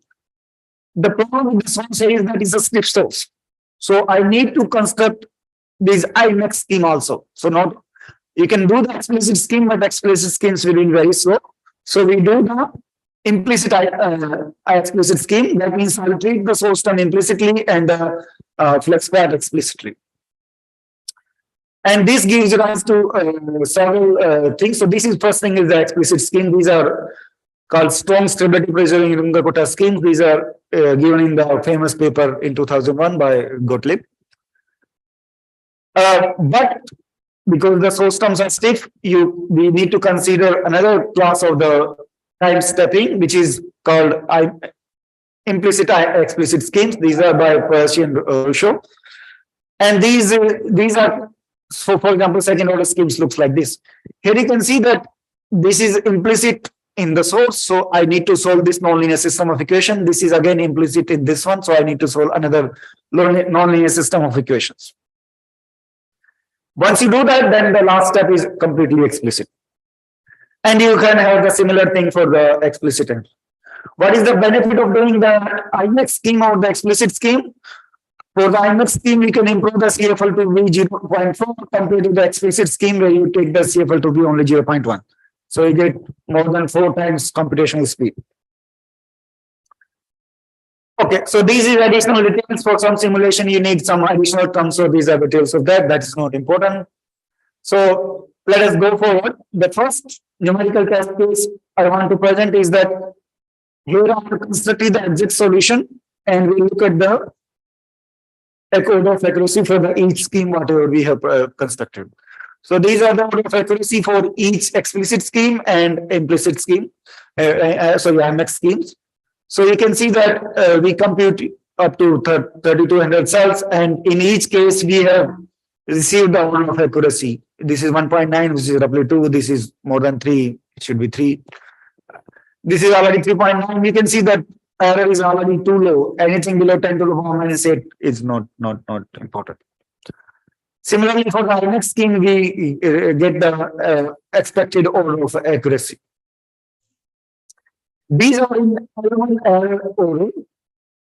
The problem with the source here is that it's a strip source. So I need to construct this IMAX scheme also. So not you can do the explicit scheme, but explicit schemes will be very slow. So we do the implicit explicit scheme. That means I will treat the source term implicitly and the flux part explicitly. And this gives rise to several things. So this is first thing is the explicit scheme. These are called strong stability preserving Runge-Kutta schemes. These are given in the famous paper in 2001 by Gottlieb. But because the source terms are stiff, we need to consider another class of the time stepping, which is called implicit explicit schemes. These are by Persian Rousseau. And these are, so for example, second order schemes looks like this. Here you can see that this is implicit in the source. So I need to solve this nonlinear system of equation. This is again implicit in this one. So I need to solve another nonlinear system of equations. Once you do that, then the last step is completely explicit. And you can have the similar thing for the explicit end. What is the benefit of doing the IMAX scheme or the explicit scheme? For the IMAX scheme, we can improve the CFL to be 0.4 compared to the explicit scheme where you take the CFL to be only 0.1. So you get more than 4 times computational speed. Okay, so these are additional details. For some simulation, you need some additional terms. So these are details of that. That is not important. So let us go forward. The first numerical test case I want to present is that here I have constructed the exact solution, and we look at the order of accuracy for the each scheme, whatever we have constructed. So these are the order of accuracy for each explicit scheme and implicit scheme. IMAX schemes. So you can see that we compute up to 3200 cells, and in each case we have received the order of accuracy. This is 1.9, which is roughly 2. This is more than 3. It should be 3. This is already 3.9. You can see that error is already too low. Anything below 10 to the power minus 8 is not important. Similarly, for the IMAX scheme, we get the expected order of accuracy. These are in L1 error order.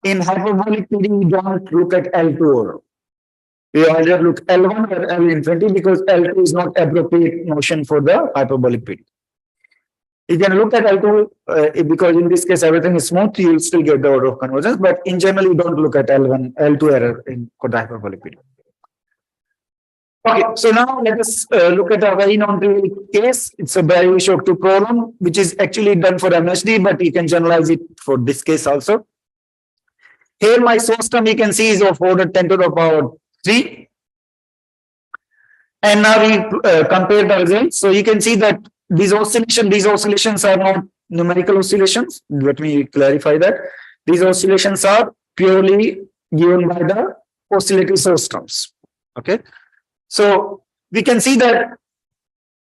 In hyperbolic PD, we don't look at L2 order. We either look L1 or L infinity because L2 is not appropriate notion for the hyperbolic PD. You can look at L2 because in this case everything is smooth, you will still get the order of convergence, but in general you don't look at L1, L2 error for the hyperbolic PD. Okay, so now let us look at a very non-trivial case. It's a Barry shock 2 problem, which is actually done for MSD, but you can generalize it for this case also. Here, my source term you can see is of order 10 to the power 3. And now we compare the results. So you can see that these oscillations are not numerical oscillations. Let me clarify that. These oscillations are purely given by the oscillating source terms. Okay. So we can see that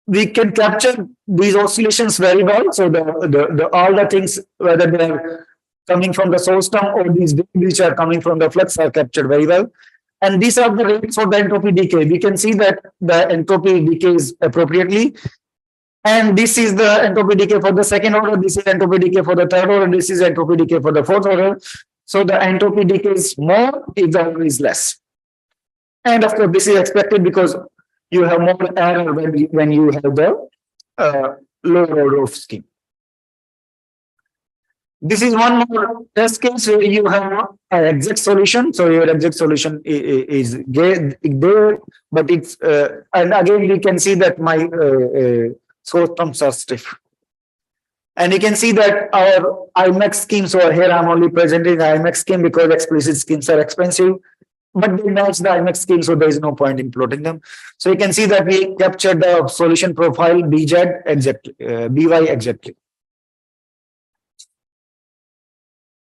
we can capture these oscillations very well. So the all the things, whether they are coming from the source term or these which are coming from the flux, are captured very well. And these are the rates for the entropy decay. We can see that the entropy decays appropriately. And this is the entropy decay for the second order. This is entropy decay for the third order. This is entropy decay for the fourth order. So the entropy decays more if the order is less. And of course, this is expected because you have more error when you have the lower order of scheme. This is one more test case where you have an exact solution. So your exact solution is there, but it's and again we can see that my source terms are stiff. And you can see that our IMAX scheme. So here I'm only presenting the IMAX scheme because explicit schemes are expensive, but they match the IMAX scheme, so there is no point in plotting them. So you can see that we captured the solution profile BZ exactly, BY exactly.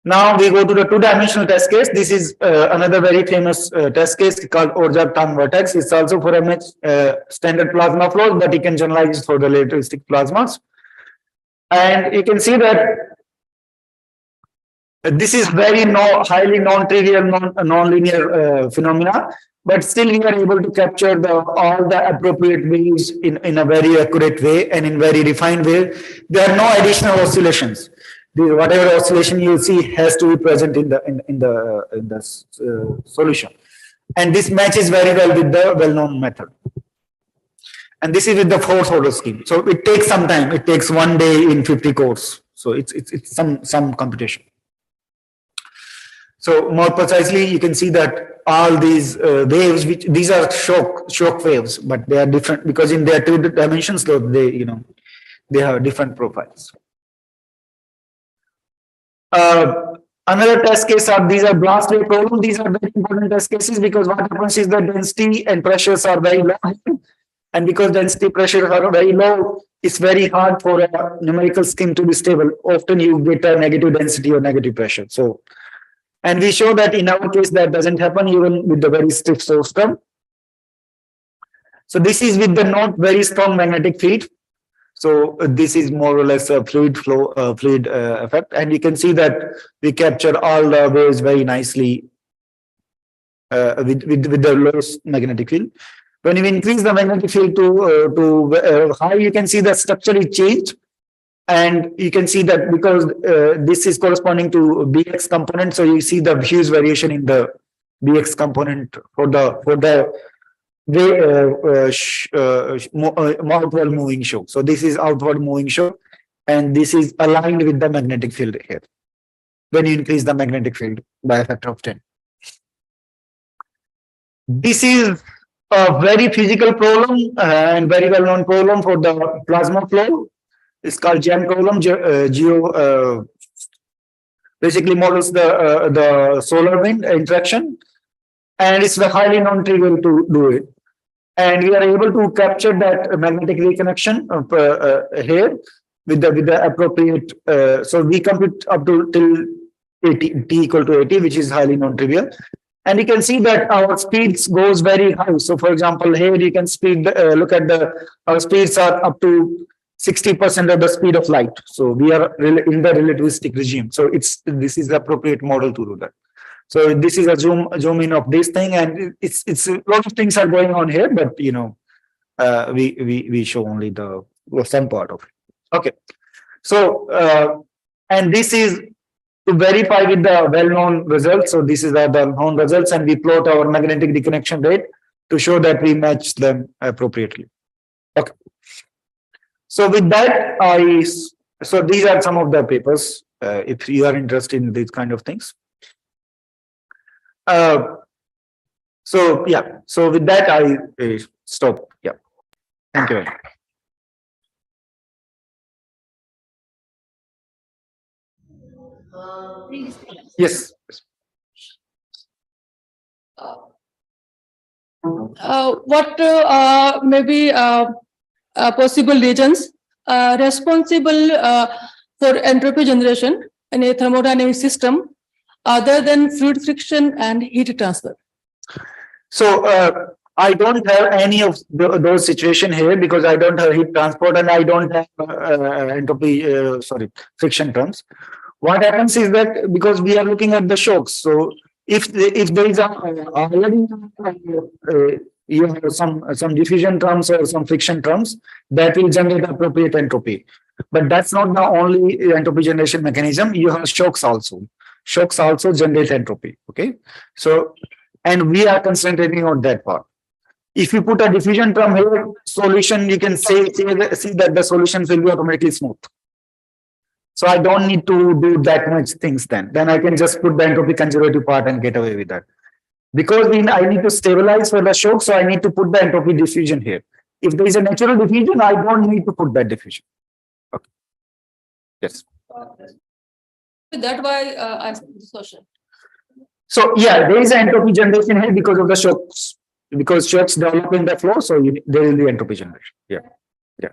Now we go to the two-dimensional test case. This is another very famous test case called Orjak-Tang vertex. It's also for standard plasma flows, but you can generalize it for the relativistic plasmas. And you can see that this is very highly non-trivial, non-linear phenomena, but still we are able to capture all the appropriate waves in a very accurate way and in very refined way. There are no additional oscillations. Whatever oscillation you see has to be present in the solution, and this matches very well with the well-known method. And this is with the fourth order scheme. So it takes some time. It takes 1 day in 50 cores. So it's some computation. So more precisely, you can see that all these waves, these are shock waves, but they are different because in their two dimensions, so they have different profiles. Another test case these are blast wave problems. These are very important test cases because what happens is the density and pressures are very low. And because density pressures are very low, it's very hard for a numerical scheme to be stable. Often you get a negative density or negative pressure. So, and we show that in our case that doesn't happen even with the very stiff source term. So this is with the not very strong magnetic field. So this is more or less a fluid flow, fluid effect, and you can see that we capture all the waves very nicely with the lowest magnetic field. When you increase the magnetic field to high, you can see the structure is changed, and you can see that because this is corresponding to Bx component, so you see the huge variation in the Bx component for the outward moving show. So this is outward moving show, and this is aligned with the magnetic field here when you increase the magnetic field by a factor of 10. This is a very physical problem and very well-known problem for the plasma flow. It's called GEM problem. Basically models the solar wind interaction, and it's highly non-trivial to do it. And we are able to capture that magnetic reconnection here with the appropriate. So we compute up to till 80, t equal to 80, which is highly non-trivial. And you can see that our speeds goes very high. So for example, here you can look at our speeds are up to 60% of the speed of light. So we are in the relativistic regime. So this is the appropriate model to do that. So this is a zoom in of this thing, and it's a lot of things are going on here, but we show only some part of it. Okay. So and this is to verify with the well-known results. So this is the known results, and we plot our magnetic reconnection rate to show that we match them appropriately. Okay. So with that, so these are some of the papers, if you are interested in these kind of things. So yeah, so with that I stop. Yeah, thank you. Yes. What maybe possible reasons responsible for entropy generation in a thermodynamic system other than fluid friction and heat transfer? So I don't have any of those situation here because I don't have heat transport and I don't have entropy, friction terms. What happens is that because we are looking at the shocks, so if there is already you have some diffusion terms or some friction terms that will generate appropriate entropy, but that's not the only entropy generation mechanism. You have shocks also. Shocks also generate entropy. Okay, so and we are concentrating on that part. If you put a diffusion term here, solution, you can see that the solutions will be automatically smooth. So I don't need to do that much things then. Then I can just put the entropy conservative part and get away with that. Because I need to stabilize for the shock, so I need to put the entropy diffusion here. If there is a natural diffusion, I don't need to put that diffusion. Okay. Yes. That why I asked this question. So yeah, there is an entropy generation here because of the shocks. Because shocks develop in the flow, so there will be entropy generation. Yeah. Yeah.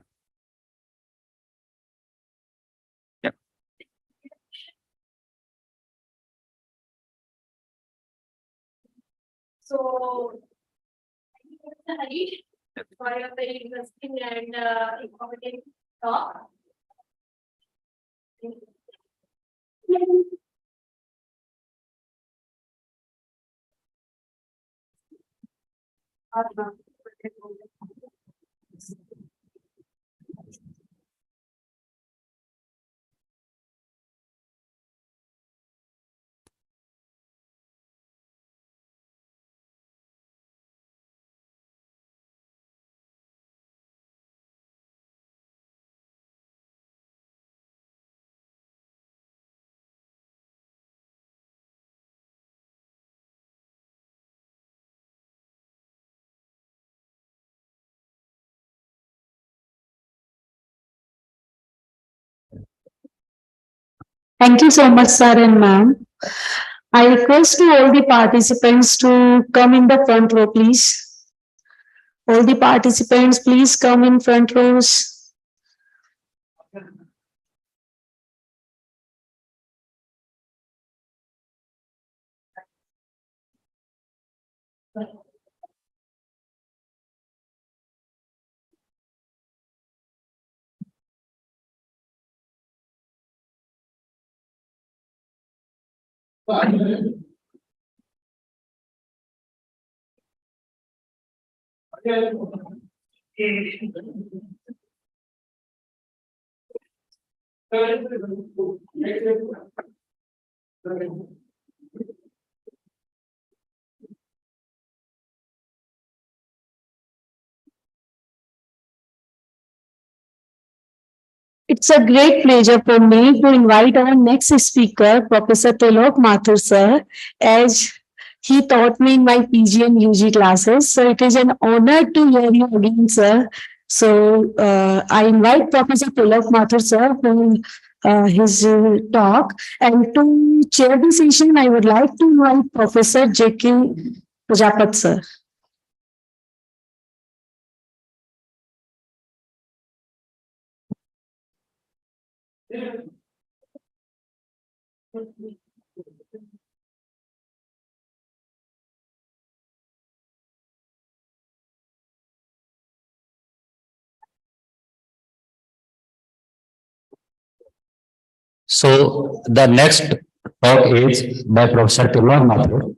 Yeah. So, for a very interesting and informative talk. Thank you so much, sir and ma'am. I request to all the participants to come in the front row, please. All the participants, please come in front rows. It's a great pleasure for me to invite our next speaker, Professor Tilok Mathur sir, as he taught me in my PG and UG classes. So it is an honor to hear you again, sir. So I invite Professor Tilok Mathur sir for his talk. And to chair the session, I would like to invite Professor J.K. Prajapat sir. So the next talk is by Professor Tilok Mathur.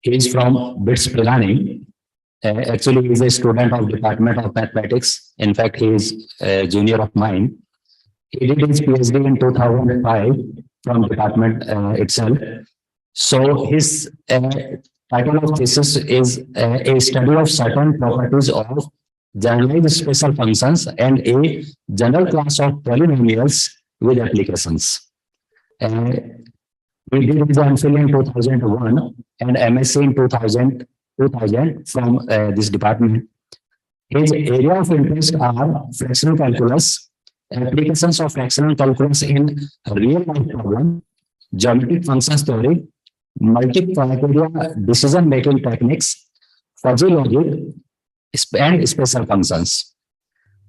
He is from BITS Planning. Actually, he is a student of Department of Mathematics. In fact, he is a junior of mine. He did his PhD in 2005 from department itself. So his title of thesis is a study of certain properties of generalized special functions and a general class of polynomials with applications. We did his MPhil in 2001 and MSc in 2000. 2000 from this department. His area of interest are fractional calculus, applications of fractional calculus in real-life problem, geometric functions theory, multi-criteria decision-making techniques, fuzzy logic, and special functions.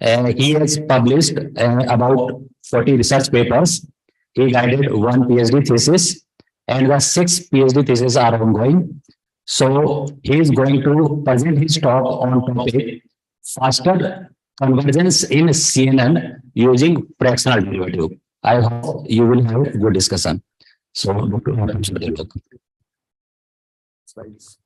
He has published about 40 research papers. He guided one PhD thesis, and the 6 PhD theses are ongoing. So he is going to present his talk on topic faster convergence in CNN using fractional derivative. I hope you will have a good discussion. So, Dr. Abhishek. Slides.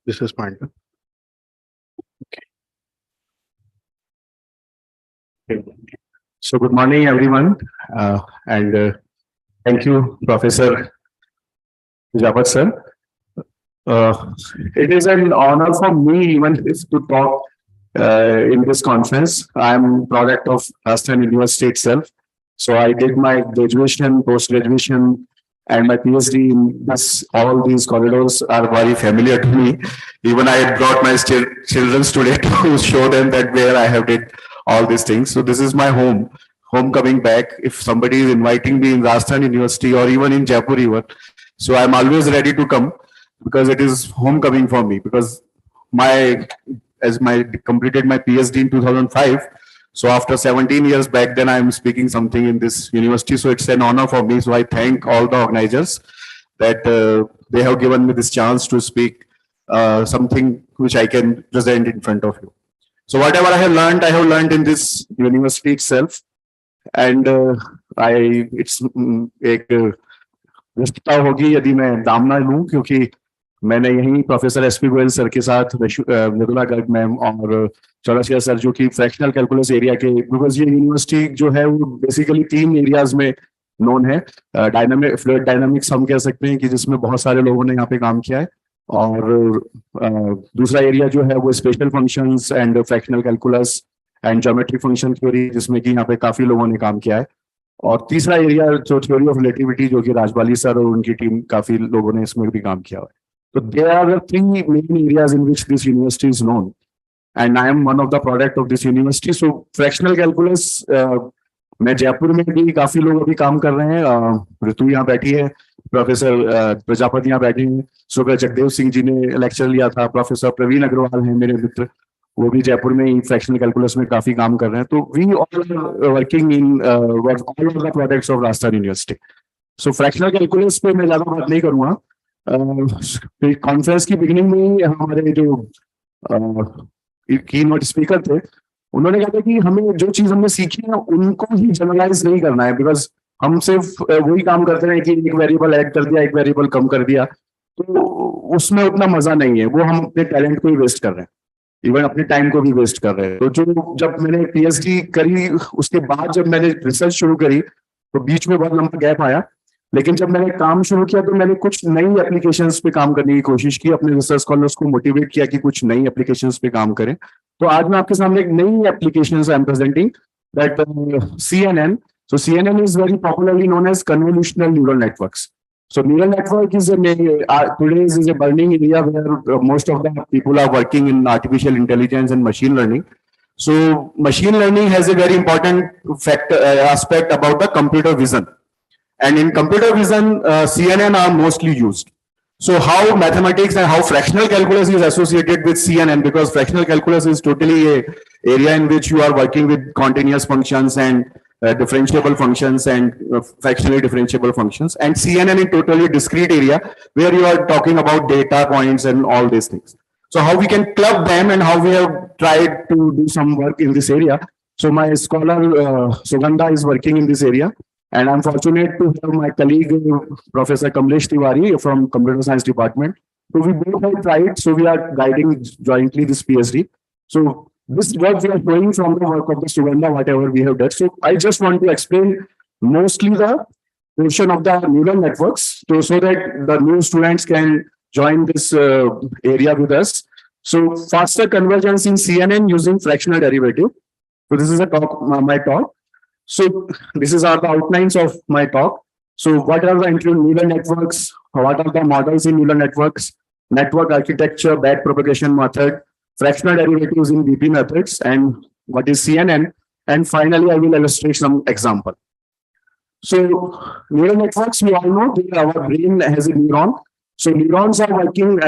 This is fine. Okay. So good morning, everyone, and thank you, Professor Jabat sir. It is an honor for me even to talk in this conference. I'm product of Rajasthan University itself. So I did my graduation, post-graduation, and my PhD in this. All these corridors are very familiar to me. Even I had brought my children today to show them that where I have did all these things. So this is my home coming back. If somebody is inviting me in Rajasthan University or even in Jaipur even, so I'm always ready to come because it is homecoming for me. Because completed my PhD in 2005. So after 17 years back then, I'm speaking something in this university. So it's an honor for me. So I thank all the organizers that they have given me this chance to speak something which I can present in front of you. So whatever I have learned in this university itself. And it's एक व्यस्तता होगी यदि मैं नाम ना लूं, क्योंकि मैंने यहीं प्रोफेसर एसपी गोयल सर के साथ मृदुला गर्ग मैम और चौरसिया सर जो कि फ्रैक्शनल कैलकुलस एरिया के, बिकॉज ये यूनिवर्सिटी जो है वो बेसिकली 3 एरियाज में नोन है. डायनामिक फ्लूइड डायनामिक्स हम कह सकते हैं कि जिसमें बहुत सारे लोगों ने यहाँ पे काम किया है, और दूसरा एरिया जो है वो special functions and fractional calculus and geometric function theory, जिसमें कि यहाँ पे काफी लोगों ने काम किया है. और तीसरा एरिया जो थ्योरी ऑफ रिलेटिविटी, जो कि राजबाली सर और उनकी टीम काफी लोगों ने इसमें भी काम किया है. तो there are 3 main areas in which this university is known, and I am one of the product of this university. So fractional calculus मैं जयपुर में भी काफी लोग अभी काम कर रहे हैं. ऋतु यहाँ बैठी है, प्रोफेसर प्रजापति यहाँ बैठे हैं, सुबह जगदेव सिंह जी ने लेक्चर लिया था, प्रोफेसर प्रवीण अग्रवाल हैं मेरे मित्र, वो भी जयपुर में ही फ्रैक्शनल कैलकुलस में काफी काम कर रहे हैं. तो we all working in all of the products of Rajasthan university. So fractional calculus पे मैं ज्यादा बात नहीं करूंगा. कॉन्फ्रेंस की बिगिनिंग में ही हमारे जो की नोट स्पीकर थे, उन्होंने कहा था कि हमें जो चीज हमने सीखी है उनको ही जनरलाइज नहीं करना है, बिकॉज हम सिर्फ वही काम करते हैं कि एक वेरिएबल ऐड कर दिया, एक वेरिएबल कम कर दिया, तो उसमें उतना मजा नहीं है. वो हम अपने टैलेंट को ही वेस्ट कर रहे हैं, इवन अपने टाइम को भी वेस्ट कर रहे हैं. तो जब मैंने पीएचडी करी, उसके बाद जब मैंने रिसर्च शुरू करी तो बीच में बहुत लंबा गैप आया. लेकिन जब मैंने काम शुरू किया तो मैंने कुछ नई एप्लीकेशंस पे काम करने की कोशिश की, अपने रिसर्च स्कॉलर्स को मोटिवेट किया कि कुछ नई एप्लीकेशंस पे काम करें. तो आज मैं आपके सामने एक नई application I am presenting, that CNN. So CNN is very popularly known as convolutional neural networks. So neural network is today is a burning area where most of the people are working in artificial intelligence and machine learning. So machine learning has a very important aspect about the computer vision. And in computer vision, CNN are mostly used. So how mathematics and how fractional calculus is associated with CNN, because fractional calculus is totally a area in which you are working with continuous functions and differentiable functions and fractionally differentiable functions, and CNN is totally discrete area where you are talking about data points and all these things. So how we can club them and how we have tried to do some work in this area. So my scholar Sugandha is working in this area, And I'm fortunate to have my colleague, Professor Kamlesh Tiwari from Computer Science Department. So we both have tried, so we are guiding jointly this PhD. So this is what we are doing from the work of the Sugandha, whatever we have done. So I just want to explain mostly the portion of the neural networks so that the new students can join this area with us. So faster convergence in CNN using fractional derivative. So this is a talk, my talk. So this is are the outlines of my talk. So what are the neural networks? What are the models in neural networks? Network architecture, backpropagation method, fractional derivatives in BP methods, and what is CNN? And finally, I will illustrate some example. So neural networks, we all know that our brain has a neuron. So neurons are working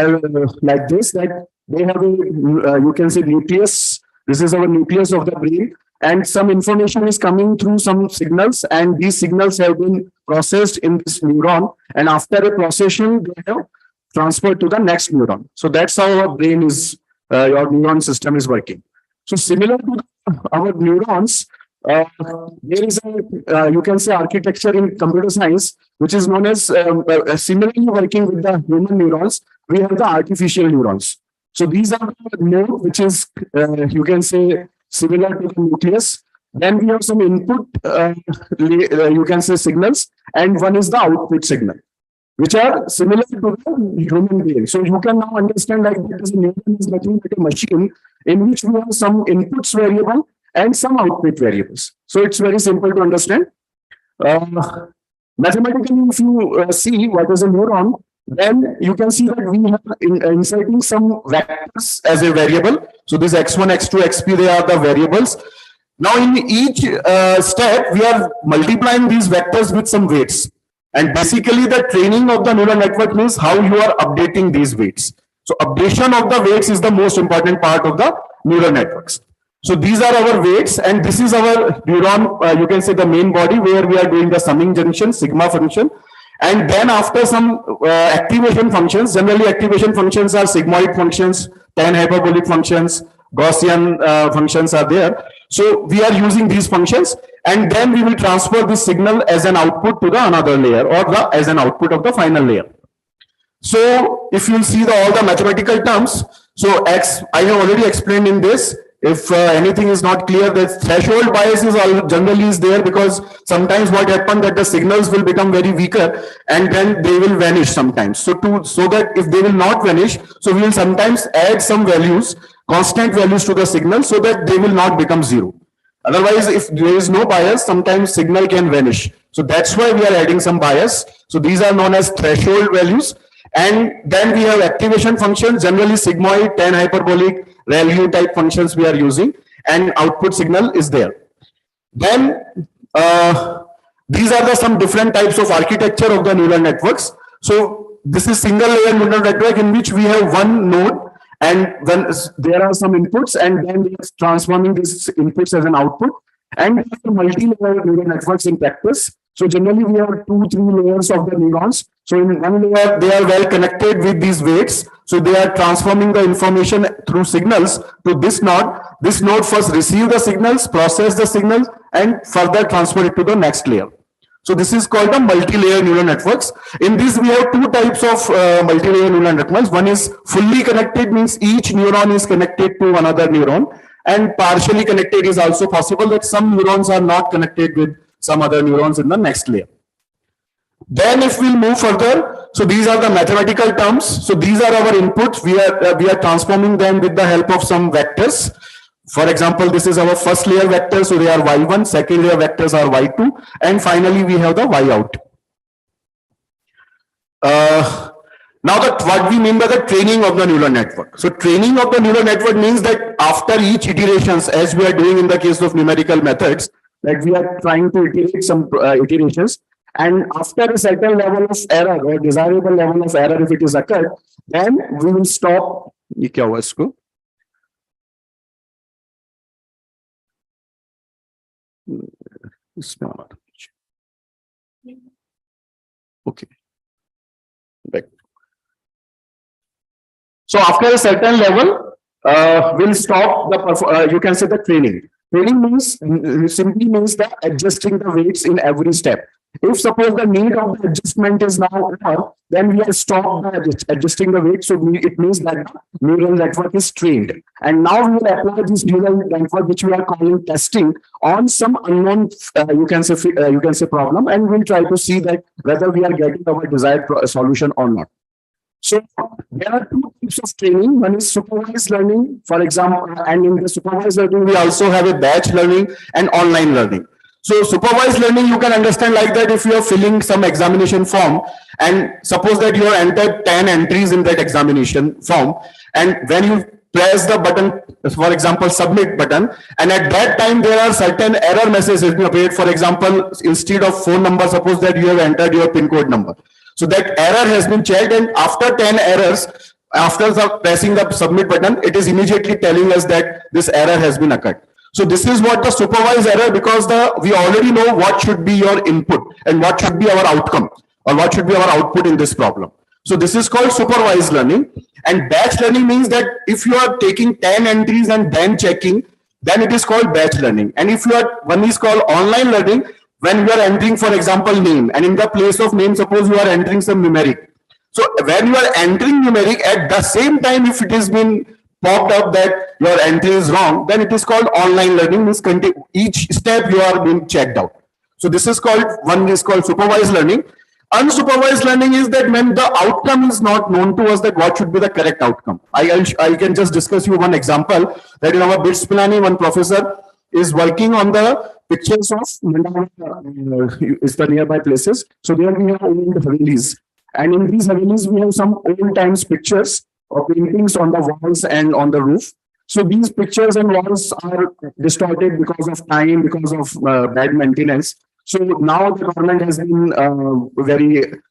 like this, that they have a, you can say nucleus. This is our nucleus of the brain. And some information is coming through some signals, and these signals have been processed in this neuron. And after a processing, they have transferred to the next neuron. So that's how our brain is, your neuron system is working. So similar to our neurons, there is a, you can say architecture in computer science, which is known as, similarly working with the human neurons, we have the artificial neurons. So these are the node, which is, you can say, similar to the nucleus. Then we have some input, you can say signals, and one is the output signal, which are similar to the human brain. So you can now understand that this neuron is nothing but a machine in which we have some inputs variable and some output variables. So it's very simple to understand. Mathematically, if you see what is a neuron, then you can see that we have inserting some vectors as a variable. So this x1, x2, xp, they are the variables. Now in each step, we are multiplying these vectors with some weights. And basically the training of the neural network means how you are updating these weights. So updation of the weights is the most important part of the neural networks. So these are our weights, and this is our neuron, you can say the main body, where we are doing the summing junction, sigma function. And then after some activation functions, generally activation functions are sigmoid functions, tan hyperbolic functions, Gaussian functions are there. So we are using these functions, and then we will transfer this signal as an output to the another layer, or as an output of the final layer. So if you see all the mathematical terms, so X, I have already explained in this. If anything is not clear, the threshold bias is generally is there, because sometimes what happens that the signals will become very weaker and then they will vanish sometimes. So that if they will not vanish, so we will sometimes add some values, constant values to the signal, so that they will not become zero. Otherwise, if there is no bias, sometimes signal can vanish. So that's why we are adding some bias. So these are known as threshold values. And then we have activation functions, generally sigmoid, tan hyperbolic, ReLU type functions we are using, and output signal is there. Then these are some different types of architecture of the neural networks. So this is single layer neural network in which we have one node, and then there are some inputs, and then we are transforming these inputs as an output. And we have multi-layer neural networks in practice. So generally we have 2-3 layers of the neurons. So in one layer, they are well connected with these weights. So they are transforming the information through signals to this node. This node first receive the signals, process the signals, and further transfer it to the next layer. So this is called the multi-layer neural networks. In this, we have two types of multi-layer neural networks. One is fully connected, means each neuron is connected to another neuron. And partially connected is also possible, that some neurons are not connected with some other neurons in the next layer. Then if we'll move further, so these are the mathematical terms. So these are our inputs. We are transforming them with the help of some vectors. For example, this is our first layer vector. So they are y1, second layer vectors are y2, and finally we have the y out. Now what we mean by the training of the neural network. So training of the neural network means that after each iterations, as we are doing in the case of numerical methods, that we are trying to iterate some iterations, and after a certain level of error or desirable level of error, if it is occurred, then we will stop. ये क्या हुआ इसको? Okay. Back. So after a certain level, we'll stop the you can say the training. Training means simply means that adjusting the weights in every step. If suppose the need of the adjustment is now over, then we have stopped adjusting the weight. So it means that the neural network is trained. And now we will apply this neural network, which we are calling testing, on some unknown, you can say problem, and we'll try to see that whether we are getting our desired solution or not. So there are two types of training. One is supervised learning, for example, and in the supervised learning, we also have a batch learning and online learning. So supervised learning, you can understand like that if you are filling some examination form, and suppose that you have entered 10 entries in that examination form, and when you press the button, for example, submit button, and at that time there are certain error messages being appeared. For example, instead of phone number, suppose that you have entered your PIN code number. So that error has been checked, and after 10 errors, after pressing the submit button, it is immediately telling us that this error has been occurred. So this is what the supervised error, because we already know what should be your input and what should be our outcome, or what should be our output in this problem. So this is called supervised learning. And batch learning means that if you are taking 10 entries and then checking, then it is called batch learning. And if one is called online learning, when you are entering, for example, name, and in the place of name, suppose you are entering some numeric. So when you are entering numeric, at the same time, if it has been popped up that your entry is wrong, then it is called online learning. Means each step you are being checked out. So this is called, one is called supervised learning. Unsupervised learning is that when the outcome is not known to us, that what should be the correct outcome. I can just discuss you one example, that in our BITS planning, one professor is working on the pictures of is the nearby places. So there we have old Havelis, and in these Havelis we have some old times pictures or paintings on the walls and on the roof. So these pictures and walls are distorted because of time, because of bad maintenance. So now the government has been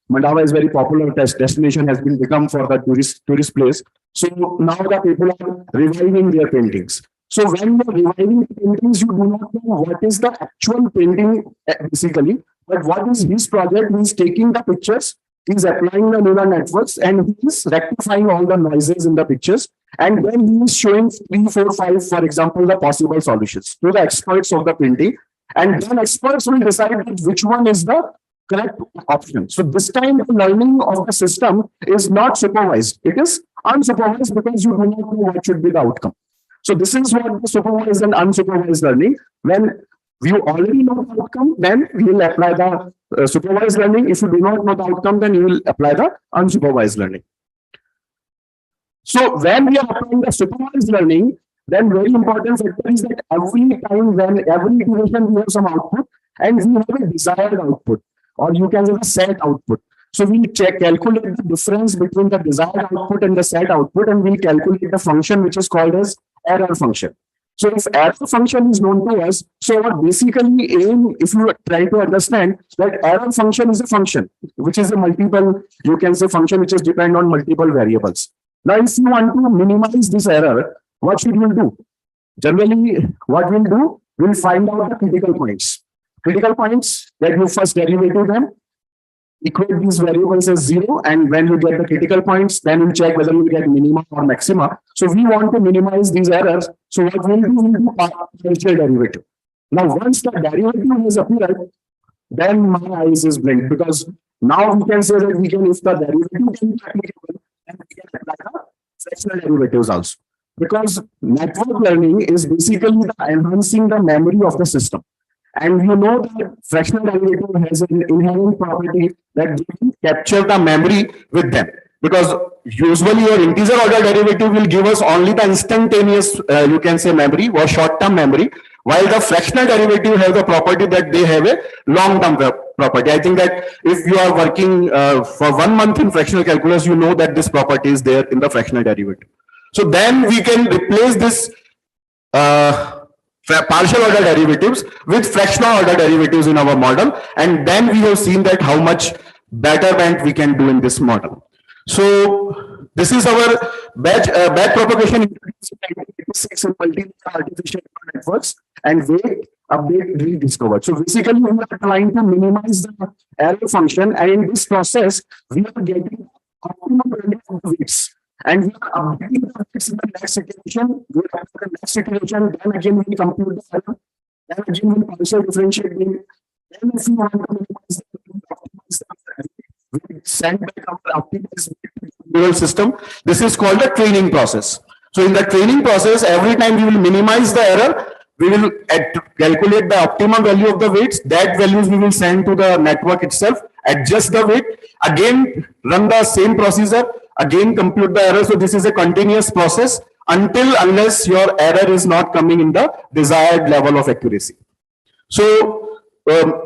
Mandava is very popular destination, has been become for the tourist place. So now the people are reviving their paintings. So when you are reviving paintings, you do not know what is the actual painting basically, but what is his project? He is taking the pictures, he is applying the neural networks, and he is rectifying all the noises in the pictures, and then he is showing 3, 4, 5, for example, the possible solutions to the experts of the painting, and then experts will decide which one is the correct option. So this time the learning of the system is not supervised, it is unsupervised, because you do not know what should be the outcome. So this is what the supervised and unsupervised learning. When you already know the outcome, then we will apply the supervised learning. If you do not know the outcome, then you will apply the unsupervised learning. So when we are applying the supervised learning, then very important factor is that every time, when every iteration we have some output, and we have a desired output, or you can say the set output. So we calculate the difference between the desired output and the set output, and we calculate the function which is called as error function. So if error function is known to us, so our basically aim, if you try to understand that error function is a function which is a multiple, you can say function which is depend on multiple variables. Now if you want to minimize this error, what should we do? Generally, what we'll do, we'll find out the critical points. Critical points, that you first derivative them, equate these variables as 0, and when you get the critical points, then you check whether you get minima or maxima. So we want to minimize these errors. So what we'll do partial derivative. Now once the derivative has appeared, then my eyes is blinked, because now we can say that we can, if the derivative can be applicable, then we can apply the fractional derivatives also. Because network learning is basically enhancing the memory of the system. And you know that fractional derivative has an inherent property that they can capture the memory with them. Because usually your integer order derivative will give us only the instantaneous, you can say memory or short-term memory, while the fractional derivative has the property that they have a long-term property. I think that if you are working for 1 month in fractional calculus, you know that this property is there in the fractional derivative. So then we can replace this partial order derivatives with fractional order derivatives in our model, and then we have seen that how much betterment we can do in this model. So this is our batch propagation in artificial networks and weight update rediscovered. So basically we are trying to minimize the error function, and in this process we are getting optimum value of the weights. And we are updating the weights in the next iteration. We are after the next iteration, then again we compute the error. Then again we partial differentiate them. Then if we want to minimize we send back our optimized neural system. This is called the training process. So in the training process, every time we will minimize the error, we will calculate the optimum value of the weights. That values we will send to the network itself, adjust the weight, again run the same procedure, again compute the error. So this is a continuous process unless your error is not coming in the desired level of accuracy. So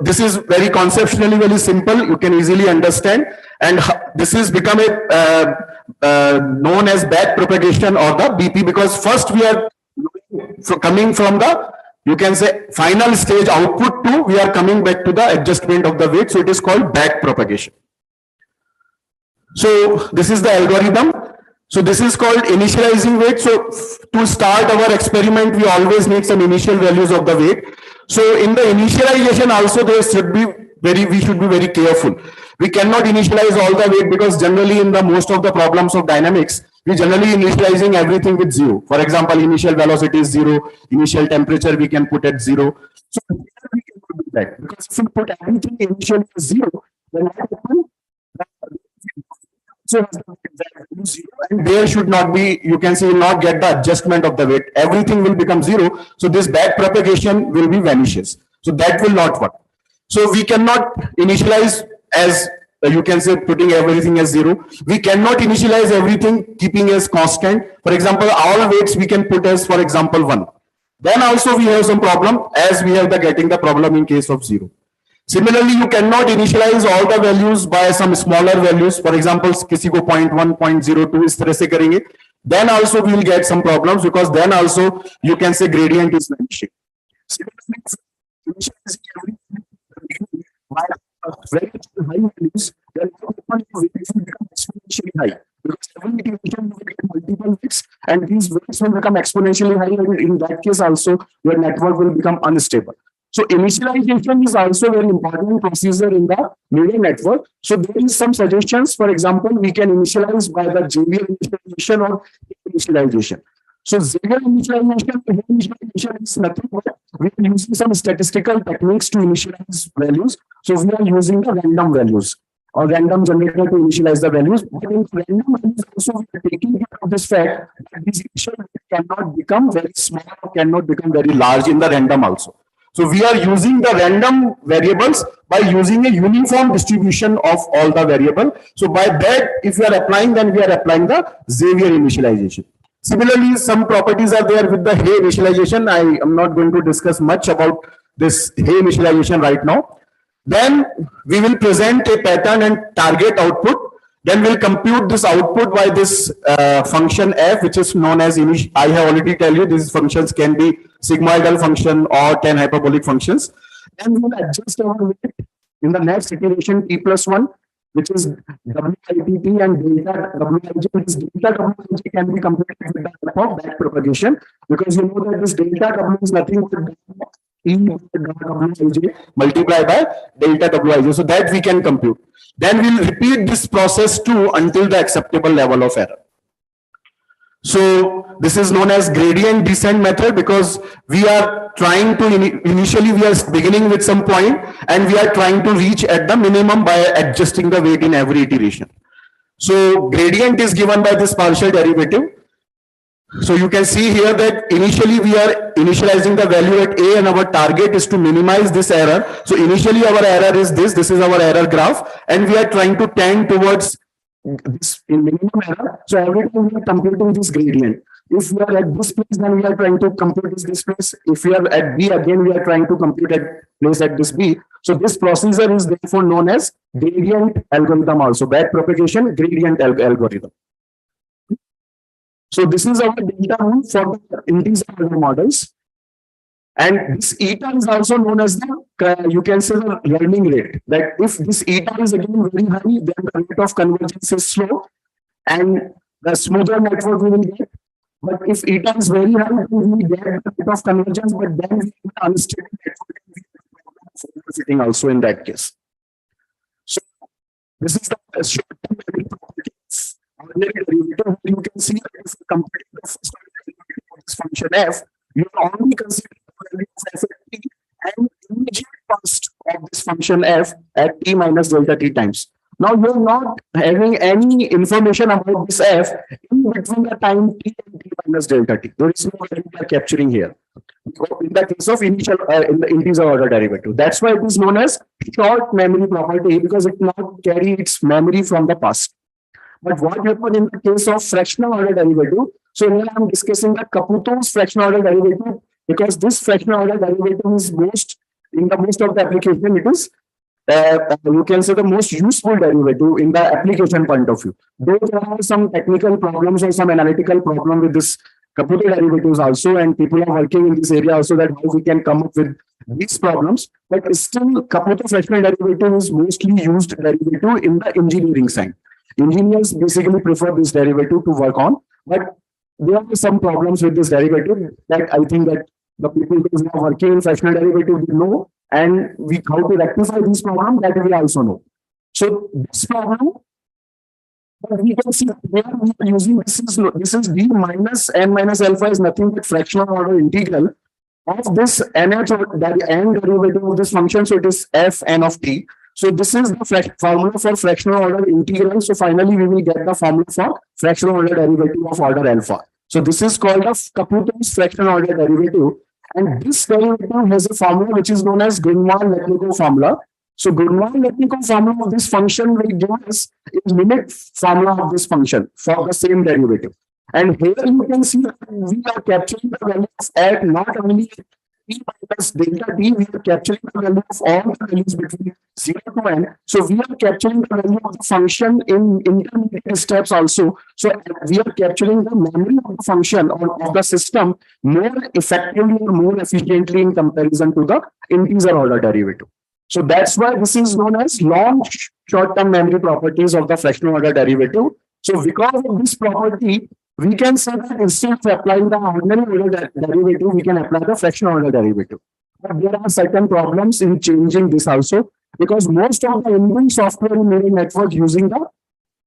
this is very conceptually very simple. You can easily understand, and this is become a known as back propagation or the BP, because first we are coming from the, you can say, final stage output to we are coming back to the adjustment of the weight. So it is called back propagation. So this is the algorithm. So this is called initializing weight. So to start our experiment, we always need some initial values of the weight. So in the initialization also there should be we should be very careful. We cannot initialize all the weight, because generally in the most of the problems of dynamics, we generally initializing everything with 0. For example, initial velocity is 0, initial temperature we can put at 0. So we can do that, because if we put everything initially as 0, then what happens? So and there should not be, you can say, you will not get the adjustment of the weight. Everything will become 0. So this back propagation will be vanishes. So that will not work. So we cannot initialize as you can say putting everything as 0. We cannot initialize everything keeping as constant. For example, all weights we can put as, for example, 1. Then also we have some problem, as we have the getting the problem in case of 0. Similarly, you cannot initialize all the values by some smaller values. For example, किसी को 0.1, 0.02 इस तरह से करेंगे. Then also we will get some problems, because then also you can say gradient is vanishing. Similarly, very high values, then weights will become exponentially high, because every iteration will get multiple weights, and these weights will become exponentially high, and in that case also your network will become unstable. So initialization is also a very important procedure in the neural network. So there is some suggestions. For example, we can initialize by the Xavier initialization or initialization. So Xavier initialization is nothing but we are using some statistical techniques to initialize values. So we are using the random values or random generator to initialize the values. But in random values also we are taking care of this fact that these initial values cannot become very small or cannot become very large in the random also. So we are using the random variables by using a uniform distribution of all the variable. So by that, if we are applying, then we are applying the Xavier initialization. Similarly, some properties are there with the Hay initialization. I am not going to discuss much about this Hay initialization right now. Then we will present a pattern and target output. Then we'll compute this output by this function f, which is known as I have already tell you these functions can be sigmoidal function or 10 hyperbolic functions. And we'll adjust our weight in the next iteration t plus 1, which is WITT and delta WIJ. This delta WIJ can be computed with the help of back propagation, because you know that this delta W is nothing but E WIJ multiplied by delta WIJ. So that we can compute. Then we'll repeat this process too until the acceptable level of error. So this is known as gradient descent method, because we are trying to initially we are beginning with some point and we are trying to reach at the minimum by adjusting the weight in every iteration. So gradient is given by this partial derivative. So you can see here that initially we are initializing the value at A and our target is to minimize this error. So initially our error is this is our error graph, and we are trying to tend towards this in minimum error. So every time we are computing this gradient. If we are at this place, then we are trying to compute this place. If we are at B, again we are trying to compute at place at this B. So this procedure is therefore known as gradient algorithm also, back propagation gradient algorithm. So this is our data rule for the integer models. And this eta is also known as the, you can say, the learning rate. That if this eta is again very high, then the rate of convergence is slow and the smoother network we will get. But if eta is very high, then we get the rate of convergence, but then we get unstable network fitting also in that case. So this is the short-term properties ordinary derivative, you can see that if you compute the first order derivative of this function f, you are only considering the value of f at t and immediate past of this function f at t minus delta t times. Now you are not having any information about this f in between the time t and t minus delta t. There is no value we are capturing here. In the case of initial in the integer order derivative, that's why it is known as short memory property, because it not carry its memory from the past. But what happened in the case of fractional order derivative? So here I am discussing the Caputo's fractional order derivative, because this fractional order derivative is most of the application. It is you can say the most useful derivative in the application point of view. Though there are some technical problems or some analytical problem with this Caputo derivatives also, and people are working in this area also, that how we can come up with these problems. But still, Caputo fractional derivative is mostly used derivative in the engineering side. Engineers basically prefer this derivative to work on, but there are some problems with this derivative that I think that the people who are working in fractional derivative will know, and we how to rectify this problem, that we also know. So this problem, we can see where we are using this is d minus n minus alpha is nothing but fractional order integral of this nth n derivative of this function. So it is f n of t. So this is the formula for fractional order integral. So finally we will get the formula for fractional order derivative of order alpha. So this is called a Caputo's fractional order derivative, and this derivative has a formula which is known as Grunwald-Letnikov formula. So Grunwald-Letnikov formula of this function will give us a limit formula of this function for the same derivative. And here you can see that we are capturing the value of at not only t minus delta t, we are capturing the value of all the values between 0 to n. So we are capturing the value of the function in intermediate steps also. So we are capturing the memory of the function or of the system more effectively or more efficiently in comparison to the integer order derivative. So that's why this is known as long short-term memory properties of the fractional order derivative. So because of this property, we can say that instead of applying the ordinary order derivative, we can apply the fractional order derivative. But there are certain problems in changing this also, because most of the inbuilt software in neural network using the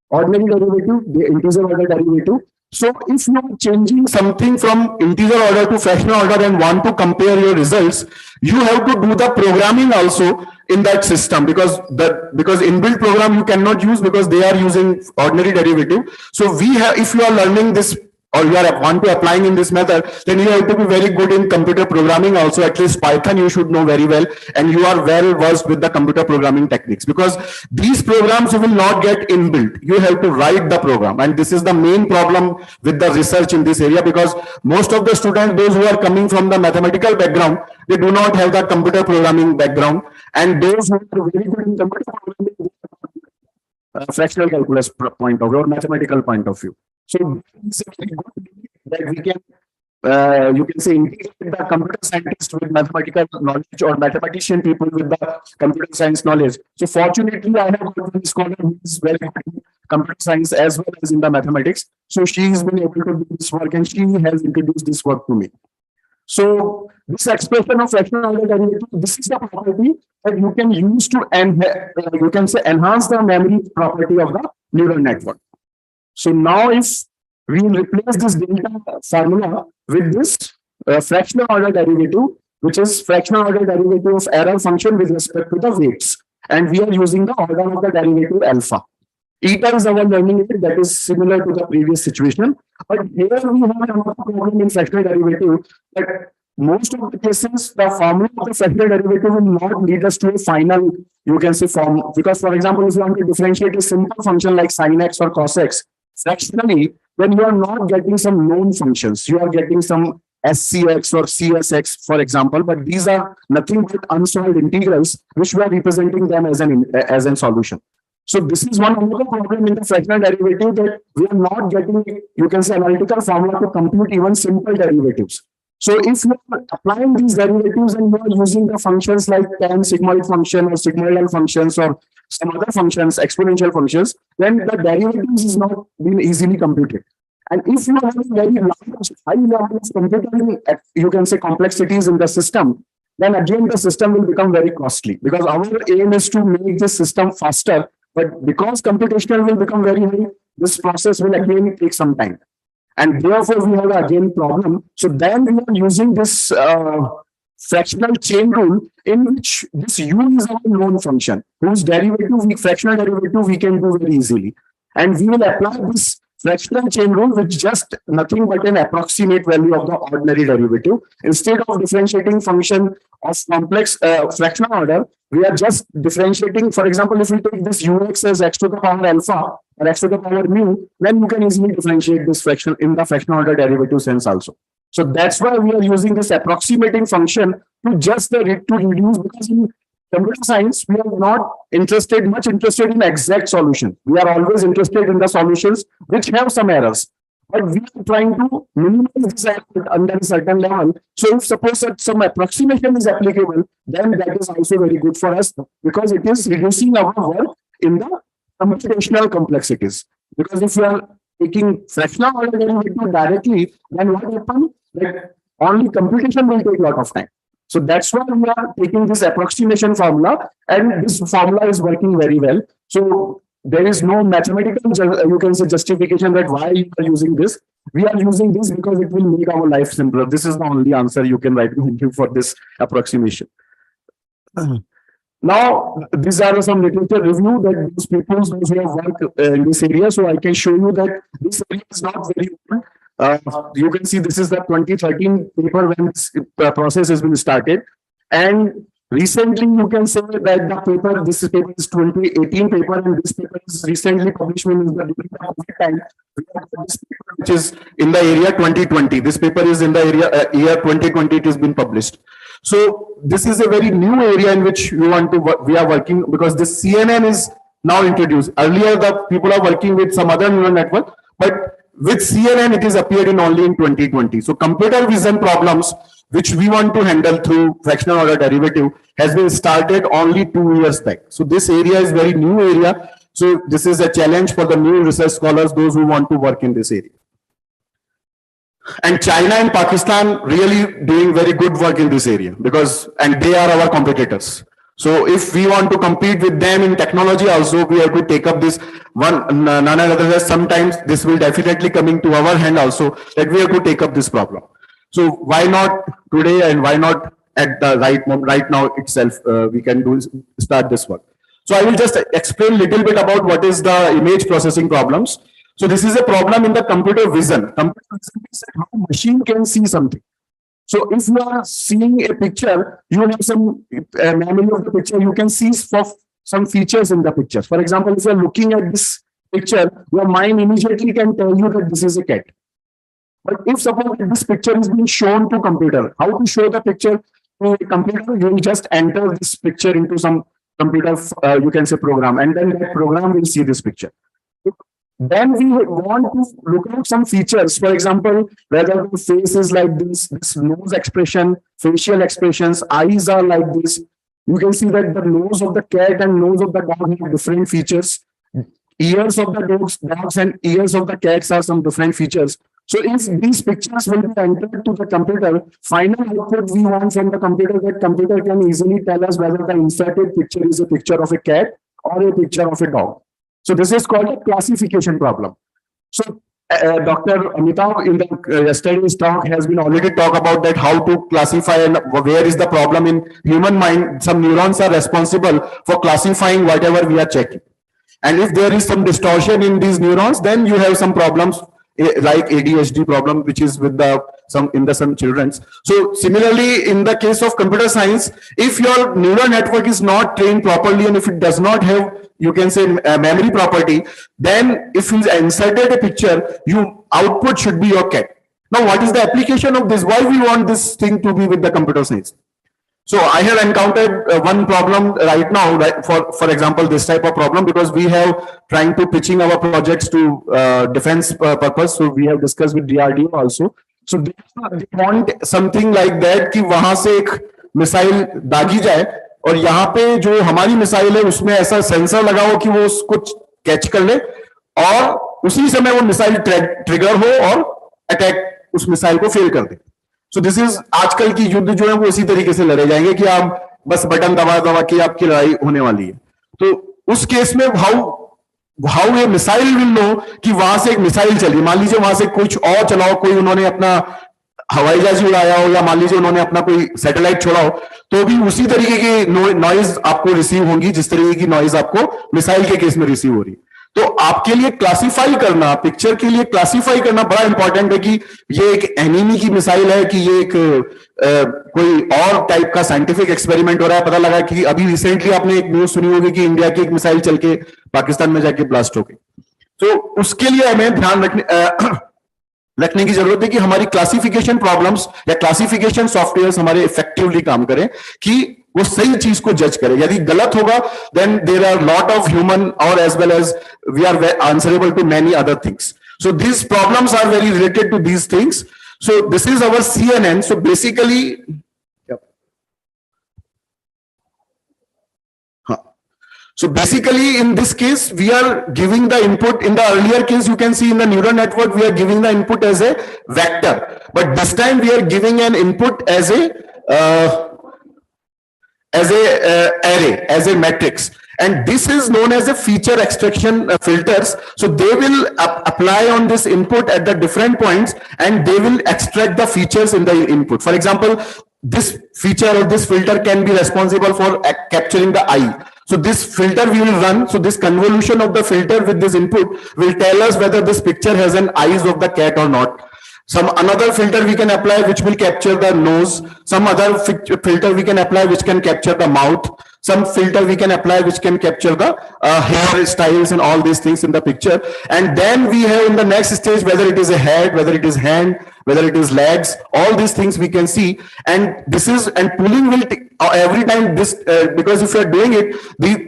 ordinary derivative, the integer order derivative. So if you are changing something from integer order to fractional order and want to compare your results, you have to do the programming also in that system, because inbuilt program you cannot use because they are using ordinary derivative. So we have, if you are learning this or you are want to applying in this method, then you have to be very good in computer programming also. At least Python you should know very well, and you are well versed with the computer programming techniques, because these programs you will not get inbuilt. You have to write the program, and this is the main problem with the research in this area, because most of the students, those who are coming from the mathematical background, they do not have the computer programming background, and those who are very good in computer programming, fractional calculus point of view or mathematical point of view. So it's very good that we can, you can say, integrate the computer scientist with mathematical knowledge or mathematician people with the computer science knowledge. So fortunately, I have got one scholar who is very good in computer science as well as in the mathematics. So she has been able to do this work, and she has introduced this work to me. So this expression of fractional order derivative, this is the property that you can use to you can say enhance the memory property of the neural network. So now if we replace this delta formula with this fractional order derivative, which is fractional order derivative of error function with respect to the weights, and we are using the order of the derivative alpha. Eta is our learning rate, that is similar to the previous situation. But here we have another problem in fractional derivative, that most of the cases, the formula of the fractional derivative will not lead us to a final, you can say, form. Because, for example, if you want to differentiate a simple function like sin x or cos x fractionally, then you are not getting some known functions. You are getting some SCX or CSX, for example, but these are nothing but unsolved integrals, which we are representing them as an solution. So this is one other problem in the fractional derivative, that we are not getting, you can say, analytical formula to compute even simple derivatives. So if you are applying these derivatives and you are using the functions like tan sigmoid function or sigmoidal functions or some other functions, exponential functions, then the derivatives is not being easily computed. And if you have a very large, high level of computing, you can say, complexities in the system, then again the system will become very costly, because our aim is to make the system faster. But because computational will become very high, this process will again take some time. And therefore, we have again problem. So then we are using this fractional chain rule in which this u is our known function, whose derivative, fractional derivative, we can do very easily. And we will apply this fractional chain rule with just nothing but an approximate value of the ordinary derivative. Instead of differentiating function of complex fractional order, we are just differentiating. For example, if we take this ux as x to the power alpha or x to the power mu, then you can easily differentiate this fraction in the fractional order derivative sense also. So that's why we are using this approximating function to just to reduce, because in computer science, we are not much interested in exact solution. We are always interested in the solutions which have some errors. But we are trying to minimize this error under a certain level. So if suppose that some approximation is applicable, then that is also very good for us, because it is reducing our work in the computational complexities. Because if you are taking fractional order derivative directly, then what happens? Like only computation will take a lot of time. So that's why we are taking this approximation formula, and this formula is working very well. So there is no mathematical, you can say, justification that why you are using this. We are using this because it will make our life simpler. This is the only answer you can write for this approximation. Now, these are some literature review that those people who have worked in this area. So I can show you that this area is not very old. You can see this is the 2013 paper when this process has been started. And recently you can say that the paper, this paper is 2018 paper, and this paper is recently published in the COVID time. This paper, which is in the area 2020. This paper is in the area year 2020, it has been published. So this is a very new area in which we are working, because this CNN is now introduced. Earlier, the people are working with some other neural network, but with CNN, it is appeared in only in 2020. So computer vision problems, which we want to handle through fractional order derivative, has been started only 2 years back. So this area is very new area. So this is a challenge for the new research scholars, those who want to work in this area. And China and Pakistan really doing very good work in this area, and they are our competitors. So if we want to compete with them in technology also, we have to take up this one, none other than sometimes this will definitely coming to our hand also, that we have to take up this problem. So why not today, and why not at the right now itself, we can start this work. So I will just explain a little bit about what is the image processing problems. So this is a problem in the computer vision. Computer vision is how machine can see something. So if you are seeing a picture, you have some memory of the picture, you can see for some features in the picture. For example, if you are looking at this picture, your mind immediately can tell you that this is a cat. But if suppose this picture is being shown to computer, how to show the picture to a computer? You will just enter this picture into some computer, you can say, program, and then that program will see this picture. Then we want to look at some features. For example, whether the face is like this nose expression, facial expressions, eyes are like this. You can see that the nose of the cat and nose of the dog have different features. Ears of the dogs and ears of the cats are some different features. So if these pictures will be entered to the computer, final output we want from the computer, that computer can easily tell us whether the inserted picture is a picture of a cat or a picture of a dog. So this is called a classification problem. So Dr. Amitav in the yesterday's talk has been already talk about that, how to classify and where is the problem in human mind. Some neurons are responsible for classifying whatever we are checking. And if there is some distortion in these neurons, then you have some problems like ADHD problem, which is with some children's. So similarly, in the case of computer science, if your neural network is not trained properly, and if it does not have, you can say, memory property, then if you inserted a picture, your output should be your cat. Now, what is the application of this? Why we want this thing to be with the computer science? So I have encountered one problem right now, for example, this type of problem, because we have trying to pitching our projects to defense purpose. So we have discussed with DRDO also. So they want something like that कि वहां से एक missile दागी जाए और यहाँ पे जो हमारी मिसाइल है उसमें ऐसा सेंसर लगा हो कि वो उसको कैच कर ले और उसी समय वो मिसाइल ट्रिगर हो और अटैक उस मिसाइल को फेल कर दे. So this is आजकल की युद्ध जो है वो इसी तरीके से लड़े जाएंगे कि आप बस बटन दबा के आपकी लड़ाई होने वाली है. तो उस केस में how how a missile will know कि वहां से एक मिसाइल चली, मान लीजिए वहां से कुछ और चलाओ, कोई उन्होंने अपना हवाई जहाज उड़ाया हो, या मान लीजिए उन्होंने अपना कोई सैटेलाइट छोड़ा हो, तो भी उसी तरीके की नॉइज आपको रिसीव होंगी जिस तरीके की नॉइज आपको मिसाइल के केस में रिसीव हो रही। तो आपके लिए क्लासिफाई करना, पिक्चर के लिए क्लासिफाई करना बड़ा इंपॉर्टेंट है कि ये एक एनिमी की मिसाइल है कि ये एक कोई और टाइप का साइंटिफिक एक्सपेरिमेंट हो रहा है। पता लगा कि अभी रिसेंटली आपने एक न्यूज सुनी होगी कि इंडिया की एक मिसाइल चल के पाकिस्तान में जाके ब्लास्ट हो गई। तो उसके लिए हमें ध्यान रखने की जरूरत है कि हमारी क्लासिफिकेशन प्रॉब्लम्स या क्लासिफिकेशन सॉफ्टवेयर हमारे इफेक्टिवली काम करें, कि वो सही चीज को जज करे। यदि गलत होगा then there are lot of human और as well as we are answerable to many other things. So these problems are very related to these things. So this is our CNN. So basically so basically in this case we are giving the input. In the earlier case you can see in the neural network we are giving the input as a vector, but this time we are giving an input as a array, as a matrix, and this is known as a feature extraction filters. So they will apply on this input at the different points and they will extract the features in the input. For example, this feature or this filter can be responsible for capturing the eye. So this filter we will run. So this convolution of the filter with this input will tell us whether this picture has an eyes of the cat or not. Some another filter we can apply which will capture the nose. Some other filter we can apply which can capture the mouth. Some filter we can apply which can capture the hair styles and all these things in the picture. And then we have in the next stage whether it is a head, whether it is hand, whether it is legs, all these things we can see. And this is, and pooling will every time this because if you are doing it,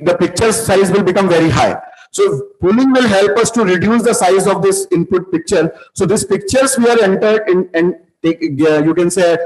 the picture size will become very high. So pooling will help us to reduce the size of this input picture. So these pictures we are entered in and take, you can say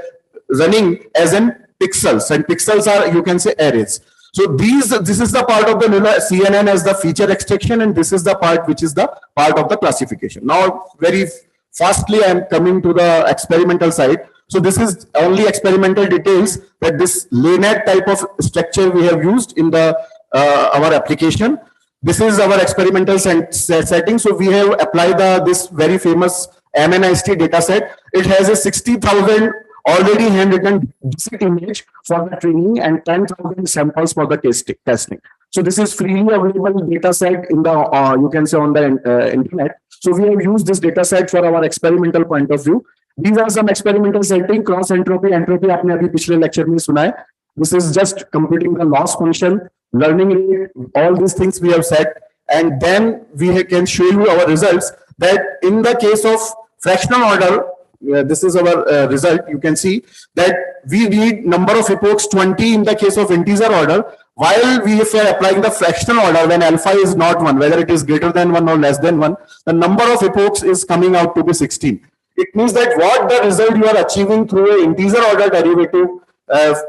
running as in pixels, and pixels are, you can say, arrays. So this is the part of the CNN as the feature extraction, and this is the part which is the part of the classification. Now very fastly I am coming to the experimental side. So this is only experimental details that this LayNet type of structure we have used in the our application. This is our experimental setting. So we have applied this very famous MNIST data set. It has a 60,000 already handwritten digit image for the training and 10,000 samples for the testing. So this is freely available data set in the you can say on the internet. So we have used this data set for our experimental point of view. These are some experimental setting. Cross entropy, entropy आपने अभी पिछले lecture में सुना है. This is just computing the loss function, learning rate, all these things we have set, and then we can show you our results that in the case of fractional order, this is our result. You can see that we need number of epochs 20 in the case of integer order, while if we are applying the fractional order when alpha is not 1, whether it is greater than 1 or less than 1, the number of epochs is coming out to be 16. It means that what the result you are achieving through an integer order derivative,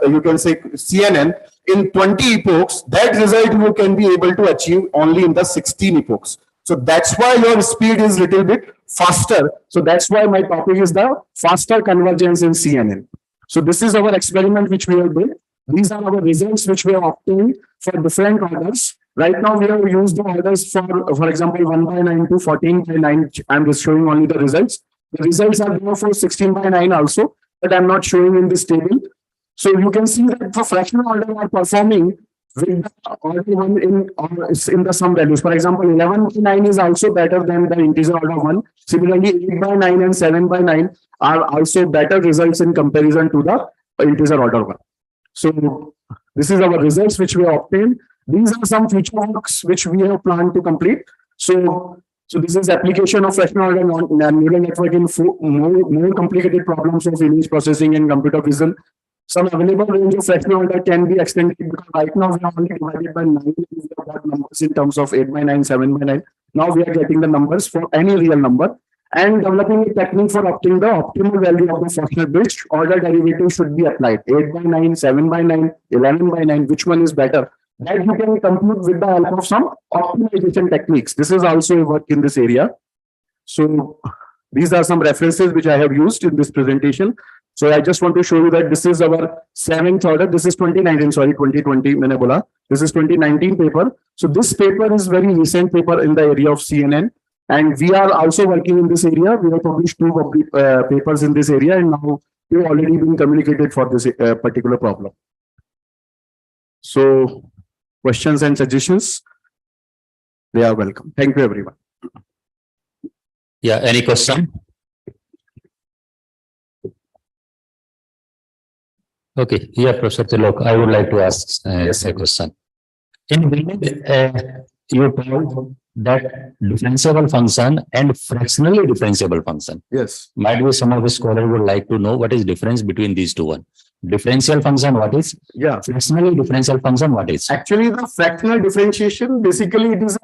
you can say CNN, in 20 epochs, that result you can be able to achieve only in the 16 epochs. So that's why your speed is little bit faster. So that's why my topic is the faster convergence in CNN. So this is our experiment which we have done. These are our results which we have obtained for different orders. Right now we have used the orders for example, 1 by 9 to 14 by 9. I'm just showing only the results. The results are there for 16 by 9 also, but I'm not showing in this table. So you can see that for fractional order are performing with the order 1 in the sum values. For example, 11 by 9 is also better than the integer order 1. Similarly, 8 by 9 and 7 by 9 are also better results in comparison to the integer order 1. So this is our results which we have obtained. These are some future works which we have planned to complete. So this is application of fractional order neural network in more complicated problems of image processing and computer vision. Some available range of fractional order can be extended because right now we are only divided by 9. We have got numbers in terms of 8 by 9, 7 by 9. Now we are getting the numbers for any real number and developing a technique for obtaining the optimal value of the fractional which order derivative should be applied. 8 by 9, 7 by 9, 11 by 9, which one is better? That you can compute with the help of some optimization techniques. This is also a work in this area. So These are some references which I have used in this presentation. So I just want to show you that this is our 7th order. This is 2019, sorry, 2020 मैंने बोला. This is 2019 paper. So this paper is very recent paper in the area of CNN. And we are also working in this area. We have published 2 papers in this area, and now we've already been communicated for this particular problem. So questions and suggestions, they are welcome. Thank you, everyone. Yeah, any question? Okay, yeah, Professor Tilok, I would like to ask a question. In you told that differentiable function and fractionally differentiable function. Yes. Might be some of the scholars would like to know what is difference between these two one. Differential function, what is? Yeah. Fractionally differential function, what is? Actually, the fractional differentiation, basically it is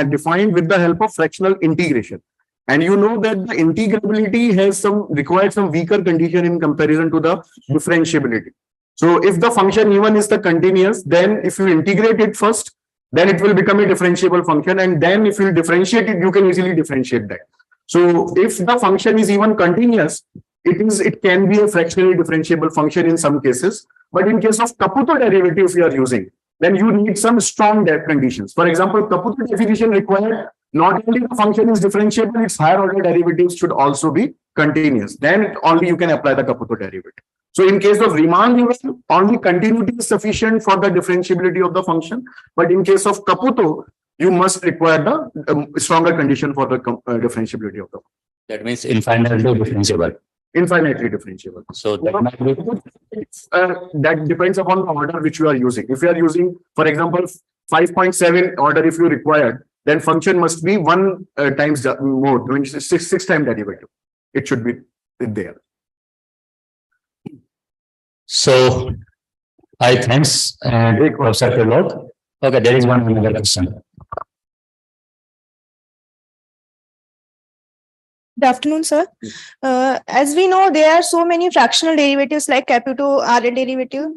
defined with the help of fractional integration. And you know that the integrability has required some weaker condition in comparison to the differentiability. So if the function even is the continuous, then if you integrate it first, then it will become a differentiable function. And then if you differentiate it, you can easily differentiate that. So if the function is even continuous, it can be a fractionally differentiable function in some cases. But in case of Caputo derivative you are using, then you need some strong conditions. For example, Caputo definition required not only the function is differentiable, its higher order derivatives should also be continuous. Then only you can apply the Caputo derivative. So in case of Riemann union, only continuity is sufficient for the differentiability of the function. But in case of Caputo, you must require the stronger condition for the differentiability of the function. That means infinitely differentiable. Infinitely differentiable. So that might be that depends upon the order which you are using. If you are using, for example, 5.7 order, if you required, then function must be 1 times more, which is 6 times derivative. It should be there. So I thanks Professor Tilok. Okay, there is one another question. Good afternoon, sir. As we know, there are so many fractional derivatives like Caputo RL derivative.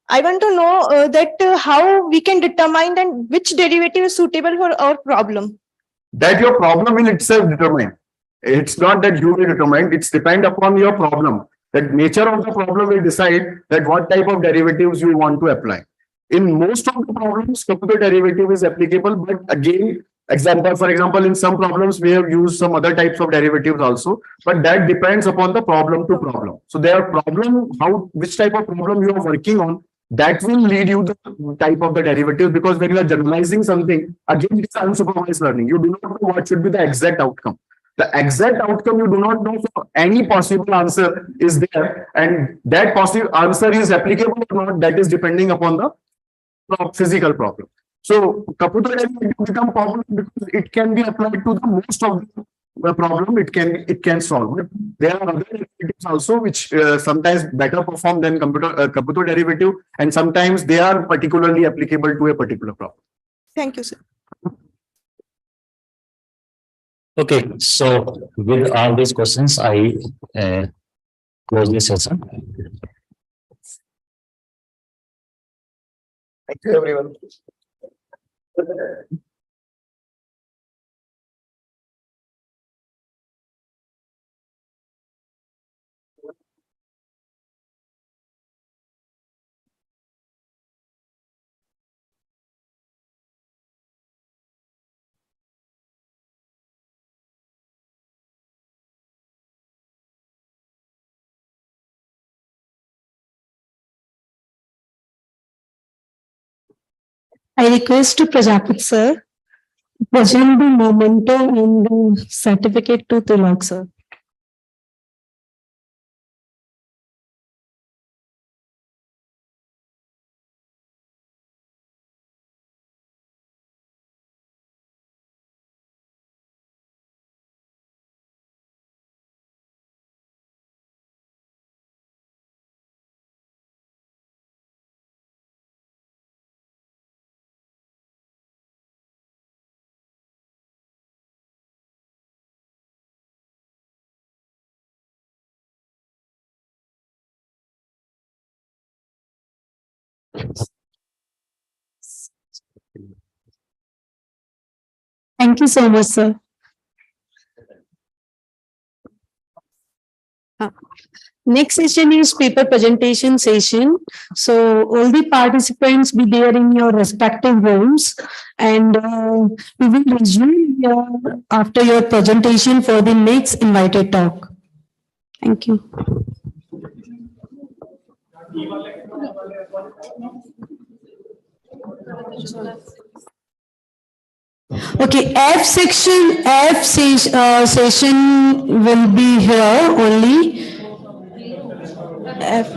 I want to know that how we can determine and which derivative is suitable for our problem. That your problem will itself determine. It's not that you will determine. It's depend upon your problem. The nature of the problem will decide that what type of derivatives you want to apply. In most of the problems, Caputo derivative is applicable, but again, for example, in some problems we have used some other types of derivatives also, but that depends upon the problem to problem. So there are which type of problem you are working on, that will lead you the type of the derivative, because when you are generalizing something, again, it is unsupervised learning. You do not know what should be the exact outcome. The exact outcome you do not know, so any possible answer is there, and that possible answer is applicable or not, that is depending upon the physical problem. So Caputo derivative become popular because it can be applied to the most of the problem it can solve. But there are other derivatives also which sometimes better perform than Caputo derivative, and sometimes they are particularly applicable to a particular problem. Thank you, sir. Okay, so with all these questions, I close this session. Thank you, everyone. I request to Prajapati sir, present the memento and the certificate to Tilak sir. Thank you so much, sir. Next session is paper presentation session. So all the participants be there in your respective rooms, and we will resume after your presentation for the next invited talk. Thank you. Okay, session will be here only. F.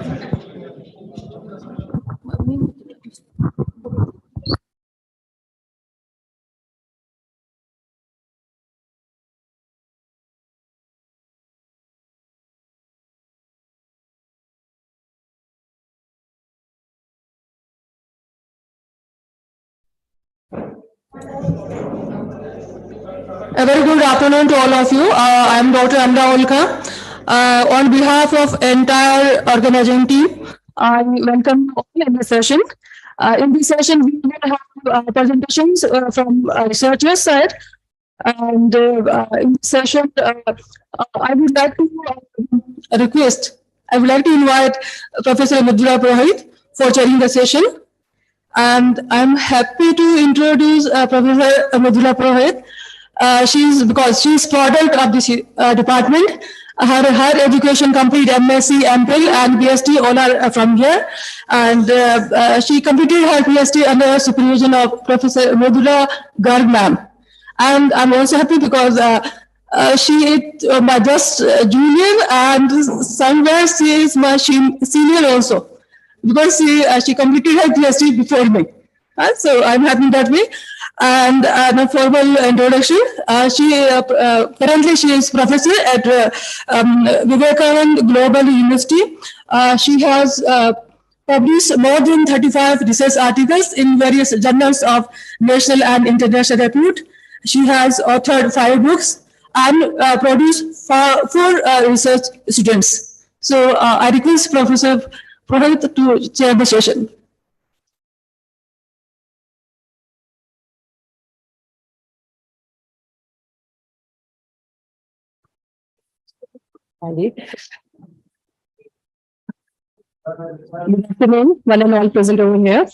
A very good afternoon to all of you. I am Dr. Amra Olka. On behalf of entire organizing team, I welcome you all in this session. In this session, we will have presentations from researchers side. And in this session, I would like to invite Professor Madhura Purohit for chairing the session. And I'm happy to introduce Professor Madhura Purohit. She's product of this department. Her education complete MSc, MPhil and PhD all are from here. And she completed her PhD under supervision of Professor Madhura Garg ma'am. And I'm also happy because she is my just junior, and somewhere she is my senior also, because she completed her PhD before me. So I'm happy that way. And a formal introduction. Currently she is professor at Vivekanand Global University. She has published more than 35 research articles in various journals of national and international repute. She has authored 5 books and produced 4 research students. So I request Professor Purohit to chair the session. Good afternoon, one and all present over here.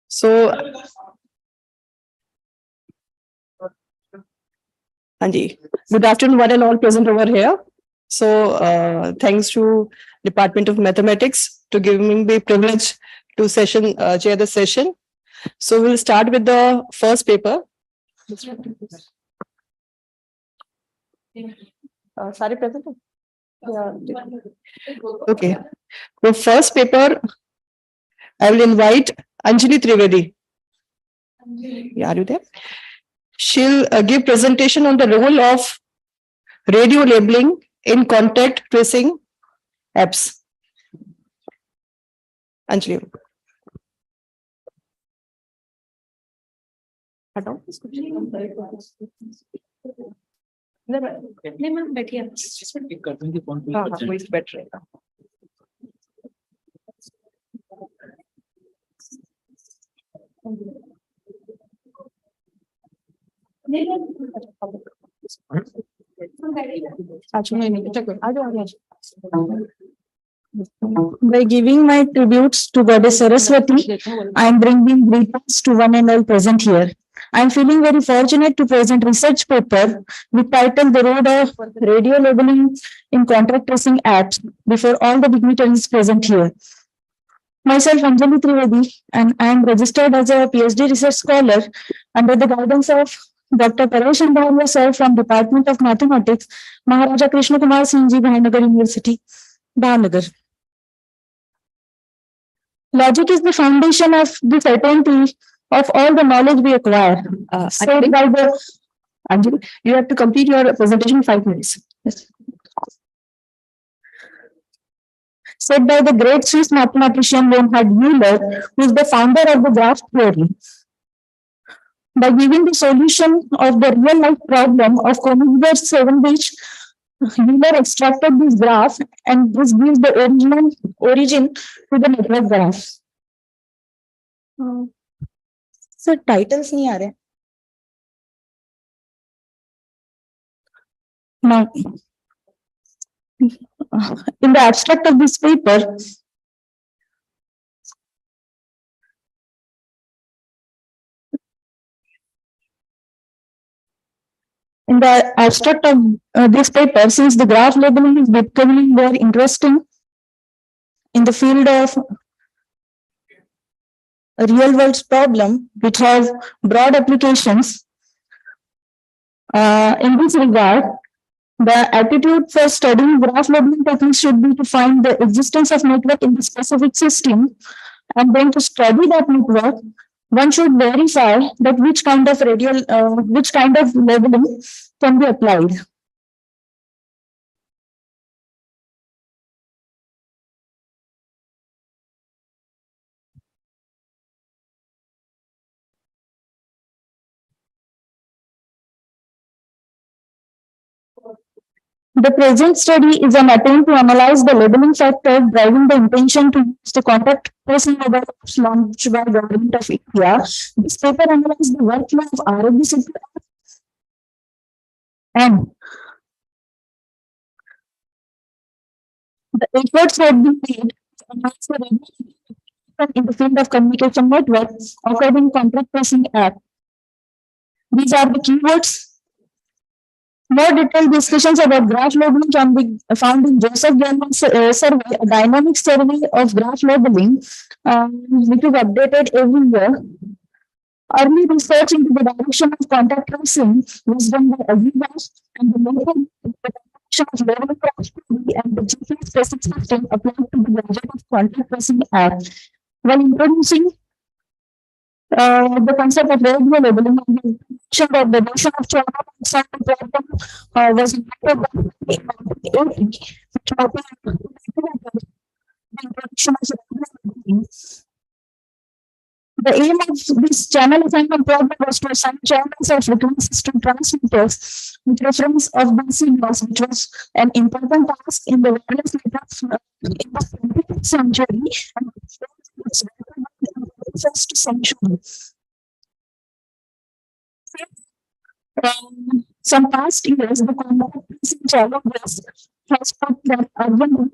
So, good afternoon, one and all present over here. So, thanks to Department of Mathematics to giving me the privilege to chair the session. So, we'll start with the first paper. Sorry, present. Okay. The first paper, I will invite Anjali Trivedi. Yeah, are you there? She'll give presentation on the role of radio labeling in contact tracing apps. Anjali. नहीं ma'am बैठिए हाँ वही बैठ रहेगा By giving my tributes to Goddess Saraswati, I am bringing greetings to one and all present here. I am feeling very fortunate to present research paper with title The Road of Radio Labeling in Contact Tracing Apps before all the dignitaries present here. Myself, Anjali Trivedi, and I am registered as a PhD research scholar under the guidance of Dr. Paresh Andharia sir from Department of Mathematics, Maharaja Krishna Kumar Singh Ji, Bhavnagar University, Bhavnagar. Logic is the foundation of the certainty of all the knowledge we acquire. Anjali, you have to complete your presentation in 5 minutes. Yes. Said by the great Swiss mathematician Leonhard Euler, who is the founder of the graph theory. By giving the solution of the real-life problem of Konigsberg 7-bit, Euler extracted this graph, and this gives the origin to the network graph. Sir, titles नहीं आ रहे. No. In the abstract of this paper, this paper, since the graph labeling is becoming very interesting in the field of real world problem, which have broad applications. In this regard, the attitude for studying graph labeling techniques should be to find the existence of network in the specific system, and then to study that network, one should verify that which kind of labeling can be applied. The present study is an attempt to analyze the labeling factors driving the intention to use the contact tracing mobile apps launched by Government of India. This paper analyzed the workflow of ICRWDIM and the efforts have been made to analyze the labeling in the field of communication networks offered in contact tracing app. These are the keywords. More detailed discussions about graph labeling can be found in Joseph Gellman's survey, a dynamic survey of graph labeling, which is updated every year. Early research into the direction of contact tracing was done by Aviva, and the method the direction of labeling and the GPS tracing system applied to the gadget of contact tracing app. While introducing the concept of radio labeling and the introduction of the notion of China problem was invented by 1980, which opened the introduction of labeling. The aim of this channel assignment problem was to assign channels of frequencies to transmitters with reference of these signals, which was an important task in the wireless networks in the 20th century and the first century. Some past years, the contact tracing challenges has put that urban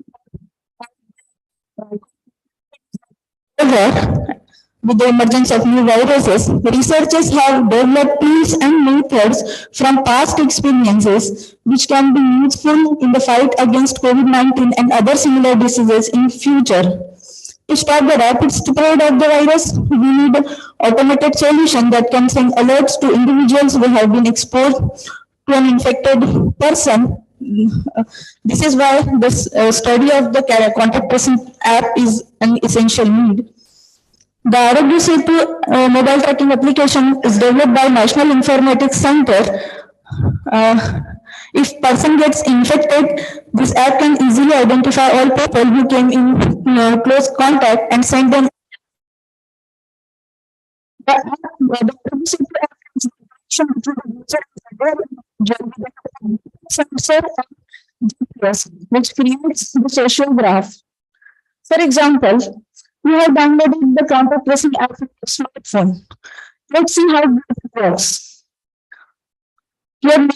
with the emergence of new viruses, researchers have developed tools and methods from past experiences which can be useful in the fight against COVID-19 and other similar diseases in future. To stop the rapid spread of the virus, we need an automated solution that can send alerts to individuals who have been exposed to an infected person. This is why this study of the contact tracing app is an essential need. The ICRWDIM mobile tracking application is developed by National Informatics Center. If person gets infected, this app can easily identify all people who came in close contact and send them. The ICRWDIM app is sensor and GPS, which creates the social graph. For example, you have downloaded the contact tracing app on your smartphone. Let's see how it works. Your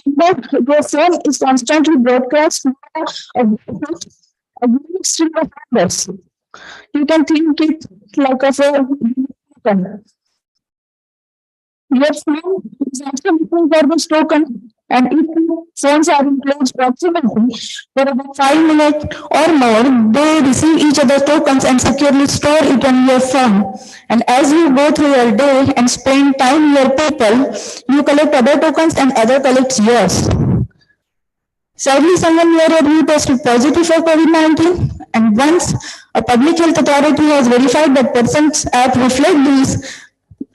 phone is constantly broadcast a unique string of numbers. You can think it like a token. Your phone is also looking for this token, and if phones are in close proximity for about 5 minutes or more, they receive each other's tokens and securely store it on your phone. And as you go through your day and spend time with your people, you collect other tokens and other collects yours. Sadly, someone near you tested positive for COVID-19, and once a public health authority has verified that person's app reflects these,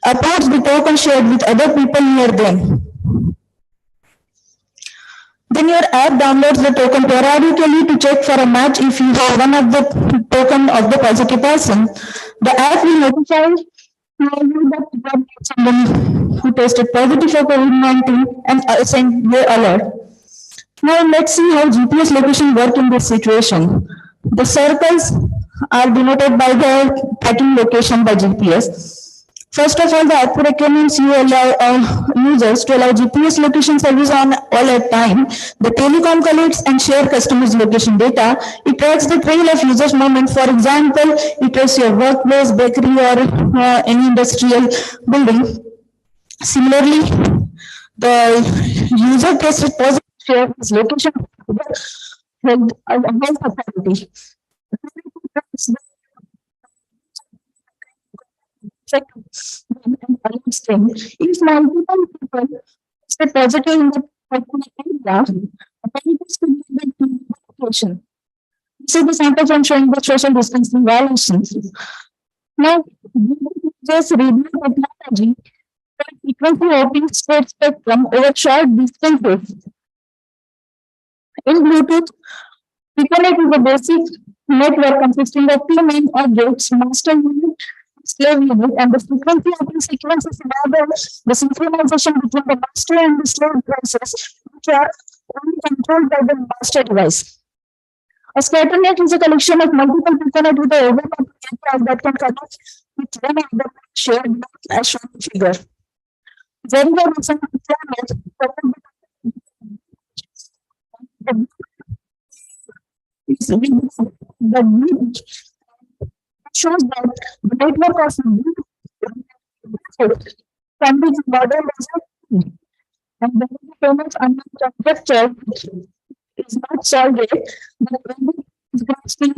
approach the token shared with other people near them. Then your app downloads the token periodically to check for a match if you have one of the token of the positive person. The app will notify you that someone who tested positive for COVID-19 and send the alert. Now let's see how GPS location work in this situation. The circles are denoted by the tracking location by GPS. First of all, the app recommends you allow users to allow GPS location service on all at time. The telecom collects and share customers' location data. It tracks the trail of users' movement. For example, it tracks your workplace, bakery, or any industrial building. Similarly, the user tested positive share his location health authority. If multiple people stay positive in the particular area, this could be the location. This is the sample from showing the social distancing violations. Now, just radio technology, frequency hopping spread spectrum over short distances. In Bluetooth, Ethernet is a basic network consisting of two main objects, master unit, slave unit, and the frequency hopping sequence is enable the synchronization between the master and the slave process, which are only controlled by the master device. A scatter net is a collection of multiple Ethernet with the overlap that can connect with one of the shared block as shown in figure. There is a recent the shows that the network of can be modeled as a and the payments under structure is not solved yet, but is grasping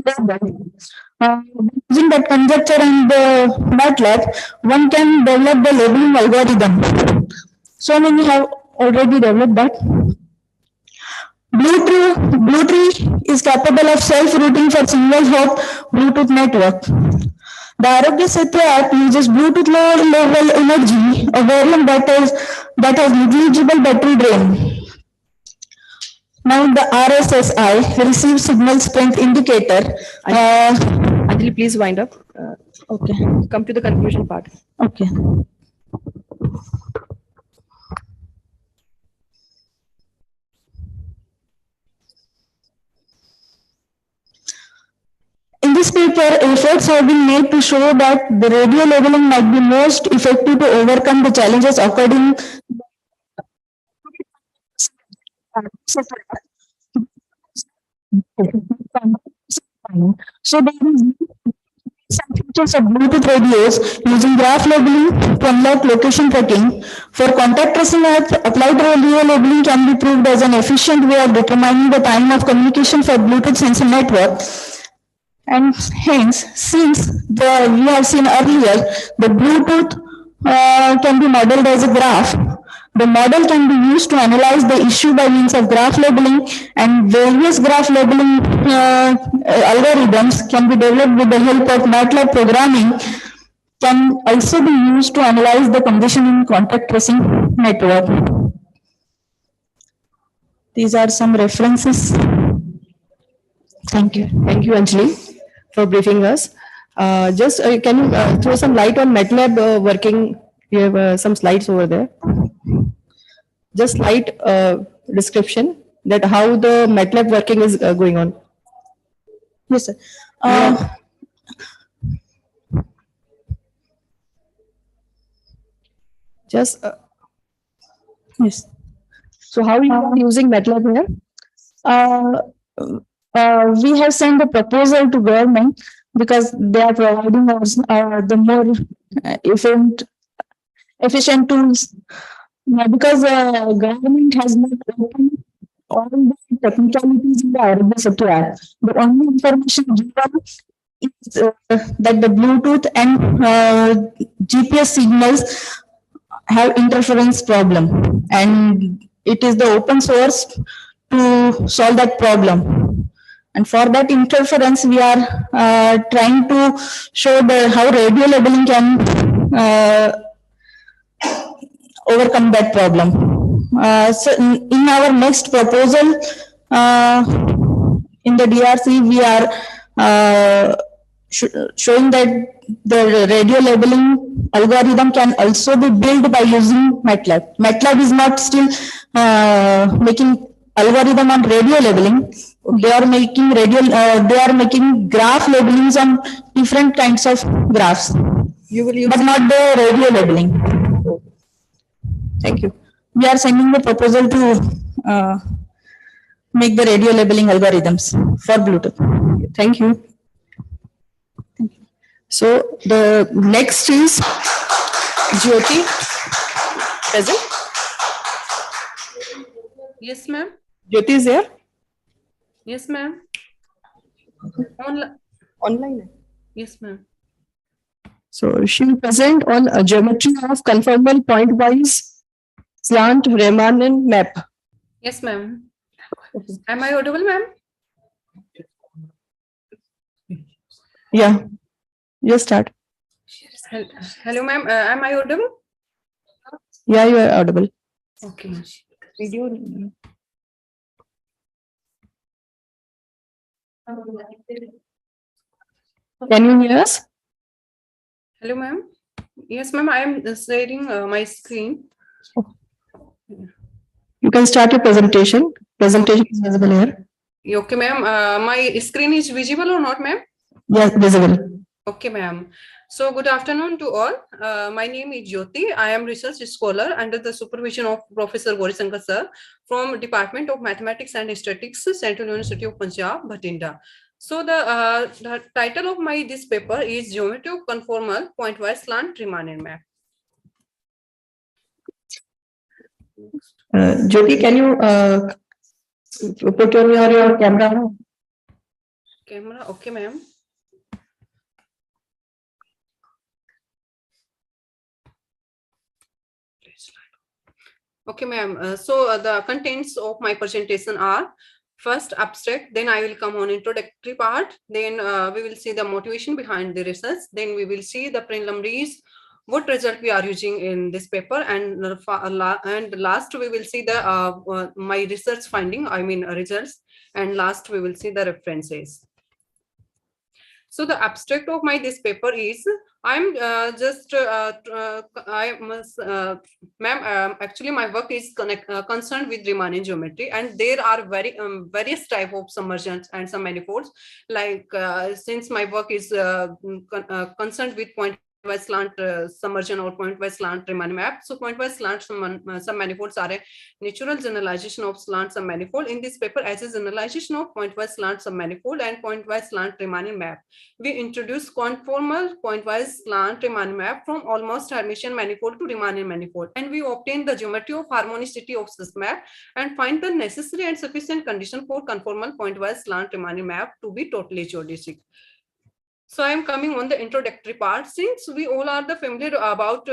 using that conjecture and the MATLAB, one can develop the labeling algorithm. So many have already developed that. Bluetooth is capable of self-routing for single hop Bluetooth network. The Arogya Satya app uses Bluetooth low level energy, a variant that has negligible battery drain. Now the RSSI receives signal strength indicator. Anjali, please wind up. Okay. Come to the conclusion part. Okay. In this paper, efforts have been made to show that the radio labeling might be most effective to overcome the challenges occurred in so there is some features of Bluetooth radios using graph labeling to unlock location tracking. For contact tracing app, applied radio labeling can be proved as an efficient way of determining the time of communication for Bluetooth sensor network. And hence, since we have seen earlier, the Bluetooth can be modeled as a graph. The model can be used to analyze the issue by means of graph labeling, and various graph labeling algorithms can be developed with the help of MATLAB programming, can also be used to analyze the condition in contact tracing network. These are some references. Thank you. Thank you, Anjali, for briefing us. Can you throw some light on MATLAB working? You have some slides over there. Just light description that how the MATLAB working is going on. Yes, sir. Yes. So how you are using MATLAB here? We have sent a proposal to government because they are providing us the more efficient tools. Because government has not opened all the technicalities in the Arogya Satya app. The only information given is that the Bluetooth and GPS signals have interference problem, and it is the open source to solve that problem. And for that interference, we are trying to show how radio labeling can overcome that problem. So in our next proposal in the DRC, we are showing that the radio labeling algorithm can also be built by using MATLAB. MATLAB is not still making algorithm on radio labeling. They are making graph labelings on different kinds of graphs. You will use. but not the radio labeling. Thank you. We are sending the proposal to make the radio labeling algorithms for Bluetooth. Thank you. So the next is Jyoti. Present. Yes, ma'am. Jyoti is there? Yes, ma'am. Online. Yes, ma'am. So she will present on a geometry of conformal pointwise slant Riemann map. Yes, ma'am. Am I audible, ma'am? Yeah. Just start. Hello, ma'am. Am I audible? Yeah, you are audible. Okay. Video. Can you hear us? Hello, ma'am. Yes, ma'am. I am sharing my screen. You can start your presentation. Presentation is visible here. Okay, ma'am. My screen is visible or not, ma'am? Yes, visible. Okay, ma'am. So good afternoon to all. My name is Jyoti. I am research scholar under the supervision of Professor Gaurisankar sir from Department of Mathematics and Statistics, Central University of Punjab, Bhatinda. So the title of this paper is Geometry of Conformal Pointwise Slant Riemann map. Jyoti, can you put on your camera on? Camera, okay, ma'am. Okay, ma'am. So the contents of my presentation are first abstract, then I will come on introductory part, then we will see the motivation behind the research, then we will see the preliminaries, what result we are using in this paper, and last we will see the my research finding, I mean results, and last we will see the references. So the abstract of this paper is, I'm ma'am, actually my work is concerned with Riemann geometry, and there are various type of submersions and some manifolds. Like since my work is concerned with pointwise slant submersion or pointwise slant Riemann map. So pointwise slant submanifolds are a natural generalization of slant submanifold. In this paper, as a generalization of pointwise slant submanifold and pointwise slant Riemann map, we introduce conformal pointwise slant Riemann map from almost Hermitian manifold to Riemann manifold, and we obtain the geometry of harmonicity of this map and find the necessary and sufficient condition for conformal pointwise slant Riemann map to be totally geodesic. So I am coming on the introductory part. Since we all are familiar about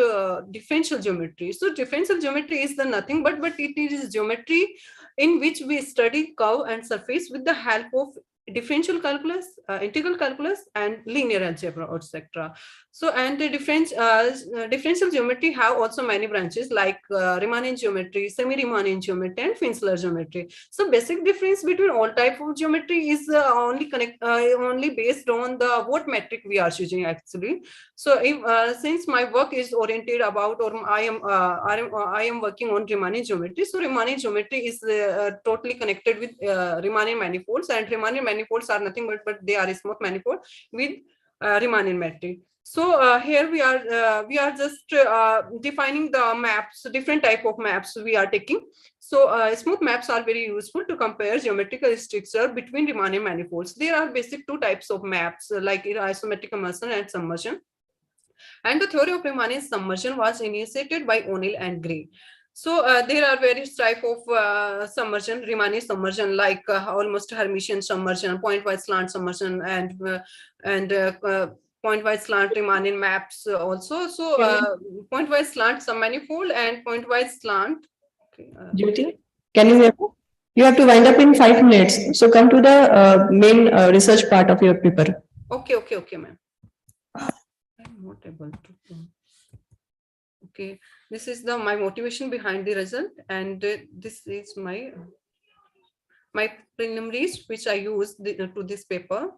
differential geometry, so differential geometry is the nothing but it is geometry in which we study curve and surface with the help of differential calculus, integral calculus, and linear algebra, etc. So, and the differential geometry have also many branches like Riemann geometry, semi-Riemann geometry, and Finsler geometry. So, basic difference between all type of geometry is only based on the what metric we are choosing actually. So, if since my work is oriented about, or I am working on Riemann geometry. So, Riemann geometry is totally connected with Riemann manifolds, and Riemann manifolds are nothing but they are a smooth manifold with Riemann metric. So here we are just defining the maps, different type of maps we are taking. So smooth maps are very useful to compare geometrical structure between Riemann manifolds. There are basic two types of maps like isometric immersion and submersion. And the theory of Riemann submersion was initiated by O'Neill and Gray. So there are various type of submersion, Riemann submersion, like almost Hermitian submersion, pointwise slant submersion, and pointwise slant Riemann maps also. So pointwise slant submanifold and pointwise slant. Jyoti, can you hear me? You have to wind up in 5 minutes. So come to the main research part of your paper. Okay, ma'am. I'm not able to. Okay, this is my motivation behind the result, and this is my preliminaries which I use to this paper.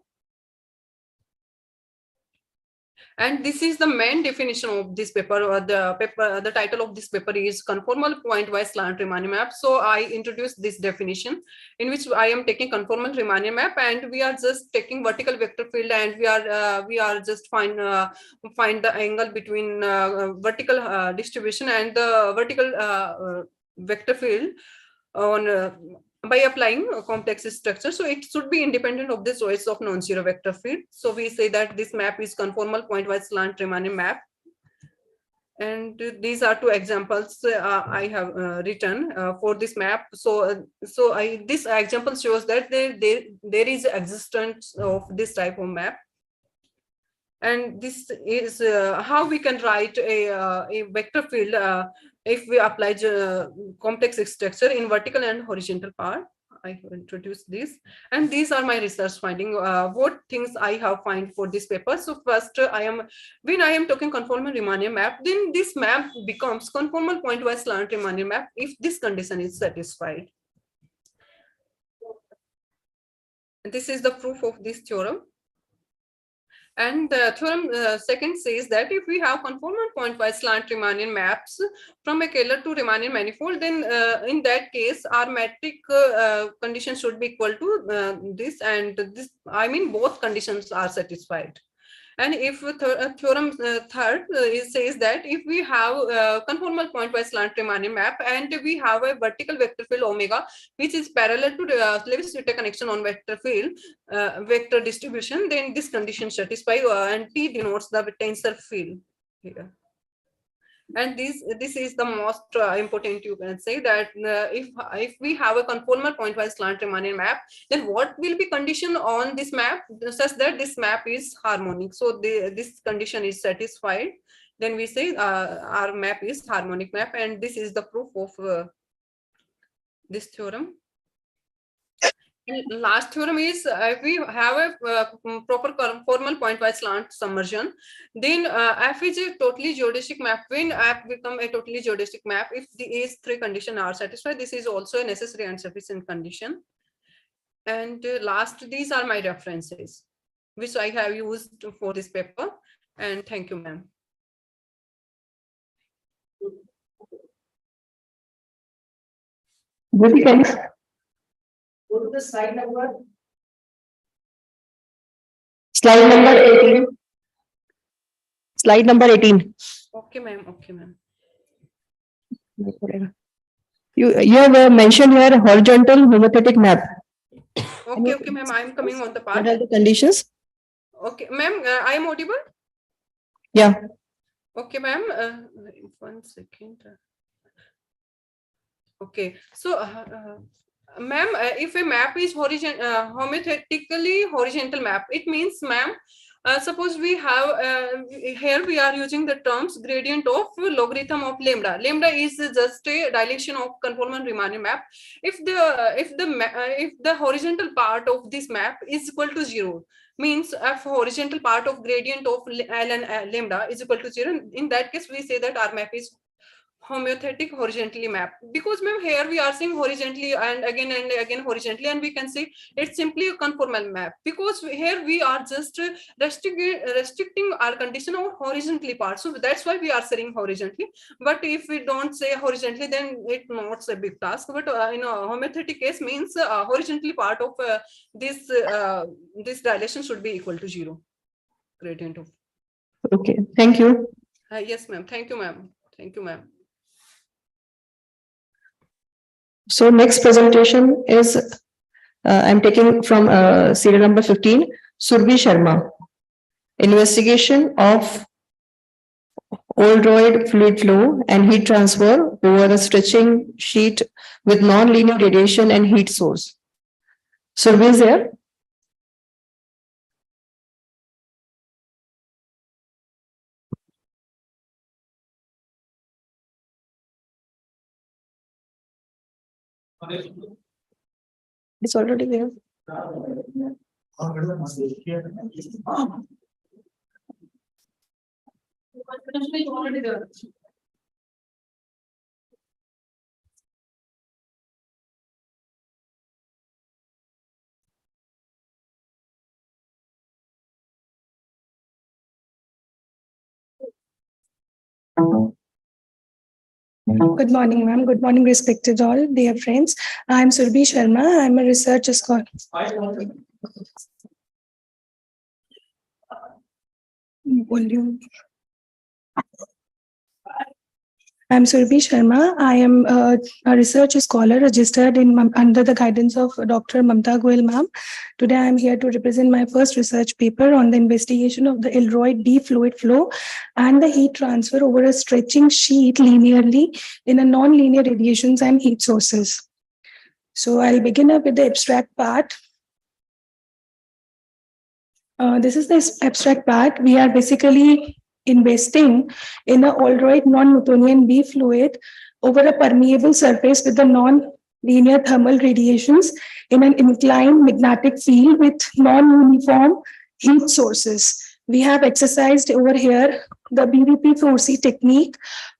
And this is the main definition of this paper. The title of this paper is conformal point-wise slant Riemann map. So I introduced this definition, in which I am taking conformal Riemann map, and we are just taking vertical vector field, and we are just find the angle between vertical distribution and the vertical vector field on by applying a complex structure. So it should be independent of the choice of non-zero vector field. So we say that this map is conformal point-wise slant Riemann map. And these are two examples I have written for this map. So this example shows that there is existence of this type of map. And this is how we can write a vector field if we apply complex structure in vertical and horizontal part. I have introduced this, and these are my research finding. What things I have find for this paper. So first, when I am talking conformal Riemann map, then this map becomes conformal point-wise slant Riemann map if this condition is satisfied. This is the proof of this theorem. And theorem second says that if we have conformal point-wise slant Riemann maps from a Kähler to Riemann manifold, then in that case, our metric condition should be equal to this, and this, I mean, both conditions are satisfied. And if theorem third says that if we have conformal point-wise slant Riemann map, and we have a vertical vector field omega, which is parallel to the Levi-Suter connection on vector field vector distribution, then this condition satisfies, and T denotes the tensor field here. And this is the most important. You can say that if we have a conformal point-wise slant Riemann map, then what will be condition on this map such that this map is harmonic? So this condition is satisfied, then we say our map is harmonic map, and this is the proof of this theorem. And last theorem is if we have a proper conformal point-wise slant submersion, then F is a totally geodesic map. When F become a totally geodesic map, if these three conditions are satisfied, this is also a necessary and sufficient condition. And last, these are my references, which I have used for this paper. And thank you, ma'am. Go to the slide number 18. Slide number 18. Okay, ma'am. Okay, ma'am. You have mentioned here horizontal homothetic map. Okay, okay, ma'am. I am coming on the part. What are the conditions? Okay, ma'am. I am audible? Yeah. Okay, ma'am. 1 second. Okay, so ma'am, if a map is homothetically horizontal map, it means, ma'am, suppose we have here we are using the terms gradient of logarithm of lambda. Lambda is just a dilation of conformal Riemann map. If the horizontal part of this map is equal to 0, means if horizontal part of gradient of ln lambda is equal to 0, in that case we say that our map is homothetic horizontally map, because ma'am here we are seeing horizontally and again horizontally, and we can say it's simply a conformal map, because here we are just restricting our condition of horizontally part. So that's why we are saying horizontally. But if we don't say horizontally, then it's not a big task. But in a homothetic case means horizontally part of this dilation should be equal to 0 gradient of. Okay, thank you. Yes, ma'am. Thank you, ma'am. Thank you, ma'am. So next presentation is I'm taking from serial number 15, Surbhi Sharma. Investigation of Oldroyd fluid flow and heat transfer over a stretching sheet with non-linear radiation and heat source. Surbhi is there? It's already there. Good morning, ma'am. Good morning, respected all, dear friends. I'm Surbhi Sharma. I'm a research scholar. Volume. I'm Surbhi Sharma. I am a research scholar registered under the guidance of Dr. Mamta Goel, ma'am. Today, I am here to represent my first research paper on the investigation of the Ilroyd D fluid flow and the heat transfer over a stretching sheet linearly in a non-linear radiations and heat sources. So I'll begin up with the abstract part. This is the abstract part. We are basically investing in an Ilroyd non-Newtonian B fluid over a permeable surface with the non-linear thermal radiations in an inclined magnetic field with non-uniform heat sources. We have exercised over here the BVP4C technique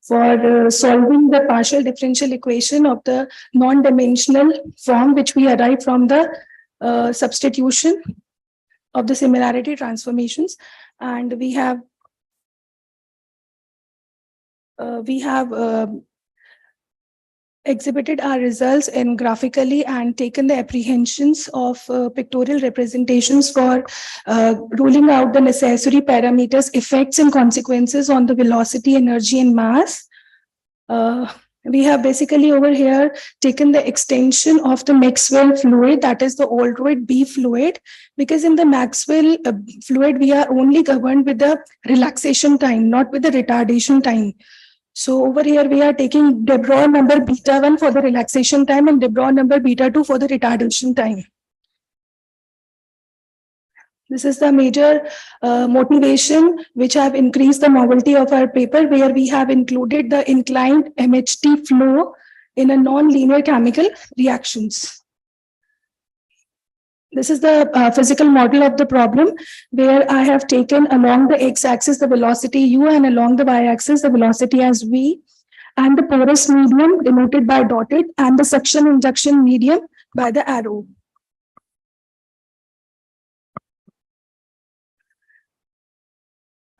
for solving the partial differential equation of the non-dimensional form, which we arrive from the substitution of the similarity transformations. And we have exhibited our results in graphically and taken the apprehensions of pictorial representations for ruling out the necessary parameters, effects and consequences on the velocity, energy and mass. We have basically over here taken the extension of the Maxwell fluid, that is the Ilroyd B fluid, because in the Maxwell fluid, we are only governed with the relaxation time, not with the retardation time. So over here, we are taking de Broglie number beta 1 for the relaxation time and de Broglie number beta 2 for the retardation time. This is the major motivation which have increased the novelty of our paper, where we have included the inclined MHT flow in a non-linear chemical reactions. This is the physical model of the problem, where I have taken along the x-axis the velocity u and along the y-axis the velocity as v, and the porous medium denoted by dotted and the suction injection medium by the arrow.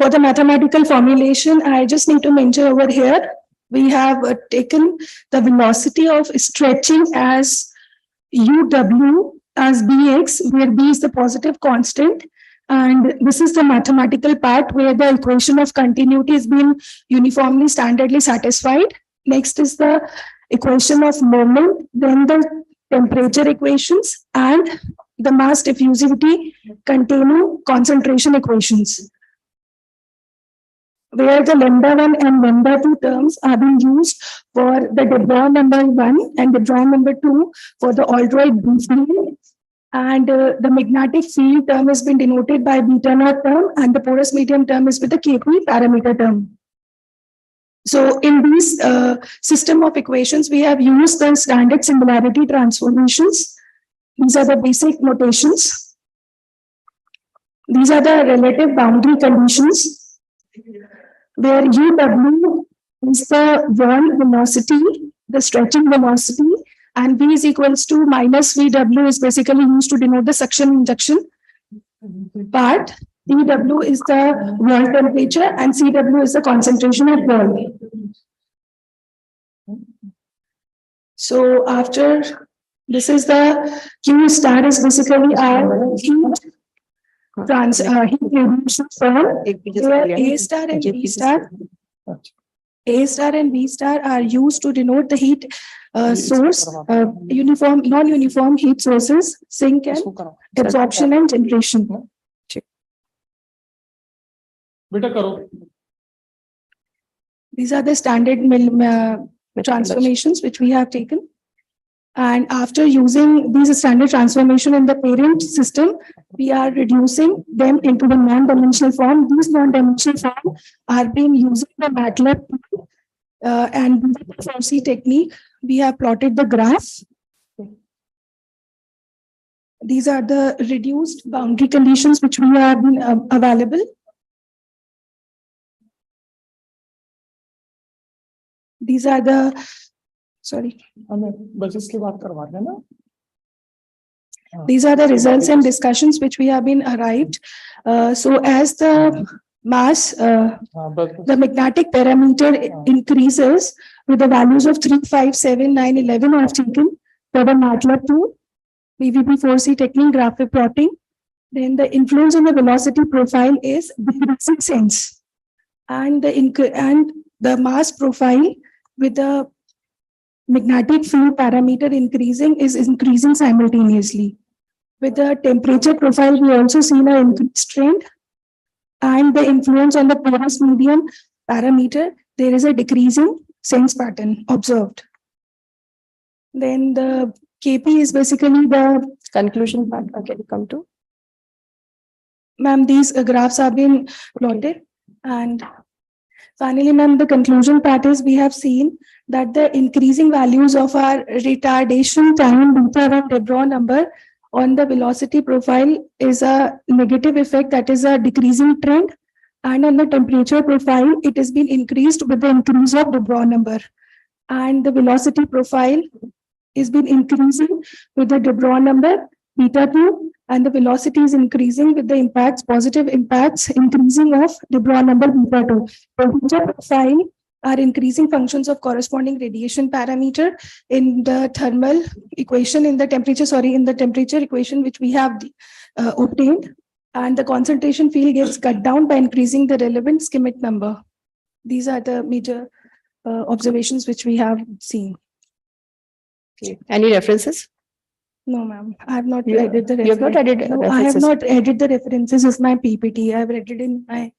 For the mathematical formulation, I just need to mention over here, we have taken the velocity of stretching as uw as bx, where b is the positive constant. And this is the mathematical part where the equation of continuity is being uniformly standardly satisfied. Next is the equation of moment, then the temperature equations and the mass diffusivity containing concentration equations, where the lambda1 and lambda2 terms are being used for the de Broglie number 1 and de Broglie number 2 for the Ilroyd B field. And the magnetic field term has been denoted by beta naught term, and the porous medium term is with the Kp parameter term. So in this system of equations, we have used the standard similarity transformations. These are the basic notations. These are the relative boundary conditions, where uw is the wall velocity, the stretching velocity, and v is equals to minus vw is basically used to denote the suction injection part. Tw is the wall temperature and Cw is the concentration at wall. So after this is the Q star is basically our heat radiation form, where A star and B star. A star and B star are used to denote the heat source, non-uniform heat sources, sink and absorption and generation. These are the standard transformations which we have taken. And after using these standard transformation in the parent system, we are reducing them into the non-dimensional form. These non-dimensional form are being used in the MATLAB and BVP4C technique. We have plotted the graph. These are the reduced boundary conditions which we have available. These are the, sorry. These are the results and discussions which we have been arrived. So as the mass, the magnetic parameter increases with the values of 3, 5, 7, 9, 11 I've taken for the MATLAB tool, BVP4C technique, graphic plotting. Then the influence on the velocity profile is decreasing sense, and the mass profile with the magnetic field parameter increasing is increasing simultaneously. With the temperature profile, we also see an increased trend, and the influence on the porous medium parameter, there is a decreasing sense pattern observed. Then the KP is basically the Conclusion part. Okay, come to. Ma'am, these graphs have been plotted, and finally, ma'am, the conclusion part is we have seen that the increasing values of our retardation time, beta and de Broglie number on the velocity profile is a negative effect, that is a decreasing trend, and on the temperature profile, it has been increased with the increase of de Broglie number, and the velocity profile is been increasing with the de Broglie number beta 2, and the velocity is increasing with the impacts, positive impacts, increasing of de Broglie number beta 2. Temperature profile are increasing functions of corresponding radiation parameter in the thermal equation, in the temperature equation which we have obtained, and the concentration field gets cut down by increasing the relevant Schmidt number. These are the major observations which we have seen. Okay. Any references? No, ma'am. I have not You added the references. you have not added No, I have references? not added the references of my PPT. I have read it in my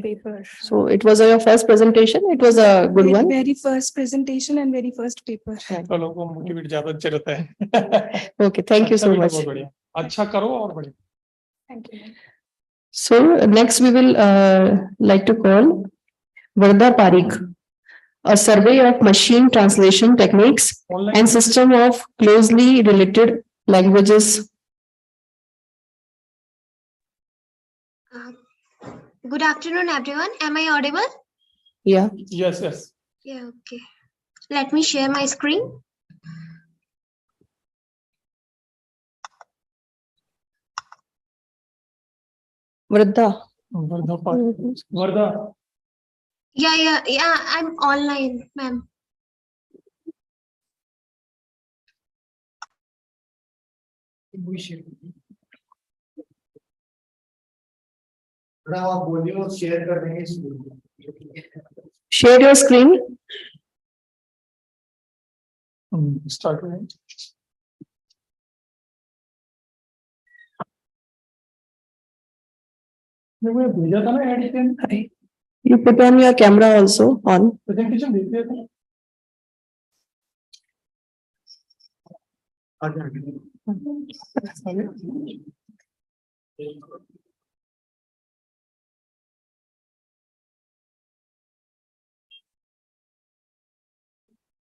paper. So it was your first presentation. It was a good one. Very first presentation and very first paper. लोगों को motivate ज्यादा अच्छे रहता है. Okay, thank you so much. बहुत बढ़िया. अच्छा करो और बढ़िया. Thank you. So next we will like to call Varda Parikh, a survey of machine translation techniques and system of closely related languages. Good afternoon, everyone. Am I audible? Yeah. Yes, yes. Yeah, okay. Let me share my screen. Varda. Varda. Yeah, I'm online, ma'am. Share your screen. Start with it. भेजा था ना edition. You put on your camera also on. Presentation भेज दिया था.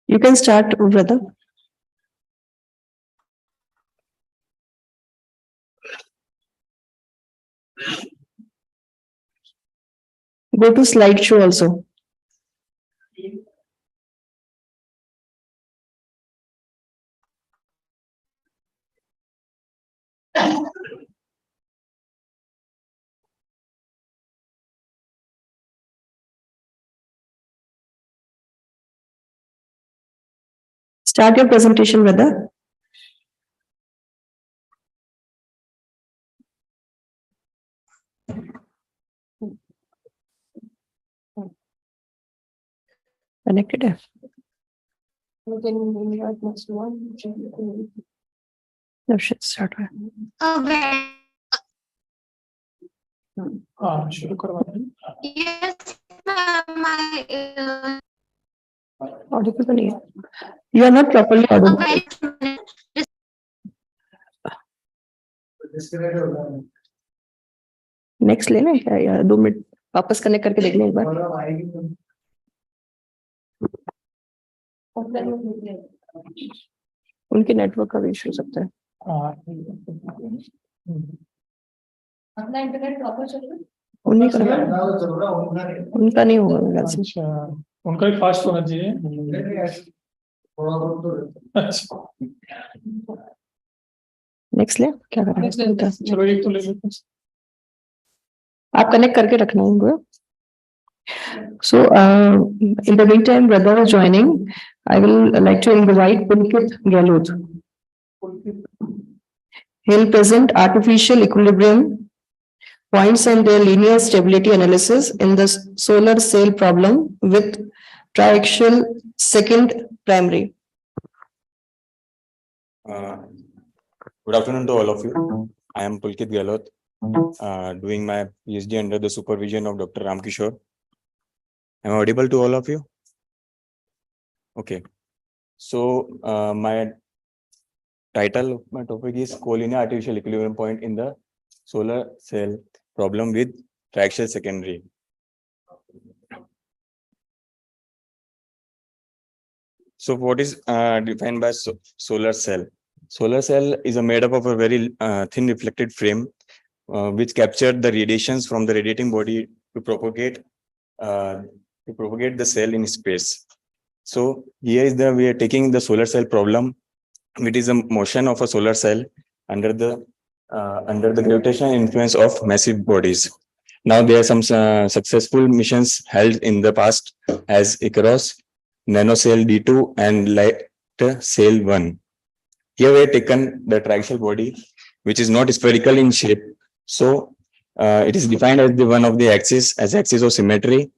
You can start, brother. Go to slideshow also. Start your presentation, brother. Connected. No, shit, start. शुरू करवा दें. Yes, ma'am. Audible नहीं है. You are not properly audible. Next लेना है क्या यार? 2 मिनट वापस कनेक्ट करके देख लें एक बार. उनके नेटवर्क का इशू हो सकता है. अपना इंटरनेट प्रॉपर चल रहा है. उन्हीं का उनका नहीं होगा मेरे ख्याल से. अच्छा, उनका भी फास्ट होना चाहिए. अच्छा. नेक्स्ट ले क्या करना है? चलो एक तो ले लेते हैं. आप कनेक्ट करके रखना उनको. So, in the meantime, brother is joining. I will like to invite Pulkit Gehlot. He'll present artificial equilibrium points and their linear stability analysis in the solar cell problem with triaxial second primary. Good afternoon to all of you. I am Pulkit Gehlot, doing my PhD under the supervision of Dr. Ramkishore. Am I audible to all of you? Okay. So, my title of my topic is collinear artificial equilibrium point in the solar cell problem with triaxial secondary. So, what is defined by solar cell? Solar cell is made up of a very thin reflected frame which captured the radiations from the radiating body to propagate the cell in space. So here is we are taking the solar cell problem, which is a motion of a solar cell under the gravitational influence of massive bodies. Now there are some successful missions held in the past as ICRWS, NanoCell D2 and Light Sail 1. Here we have taken the triaxial body, which is not spherical in shape. So it is defined as the one of the axis of symmetry,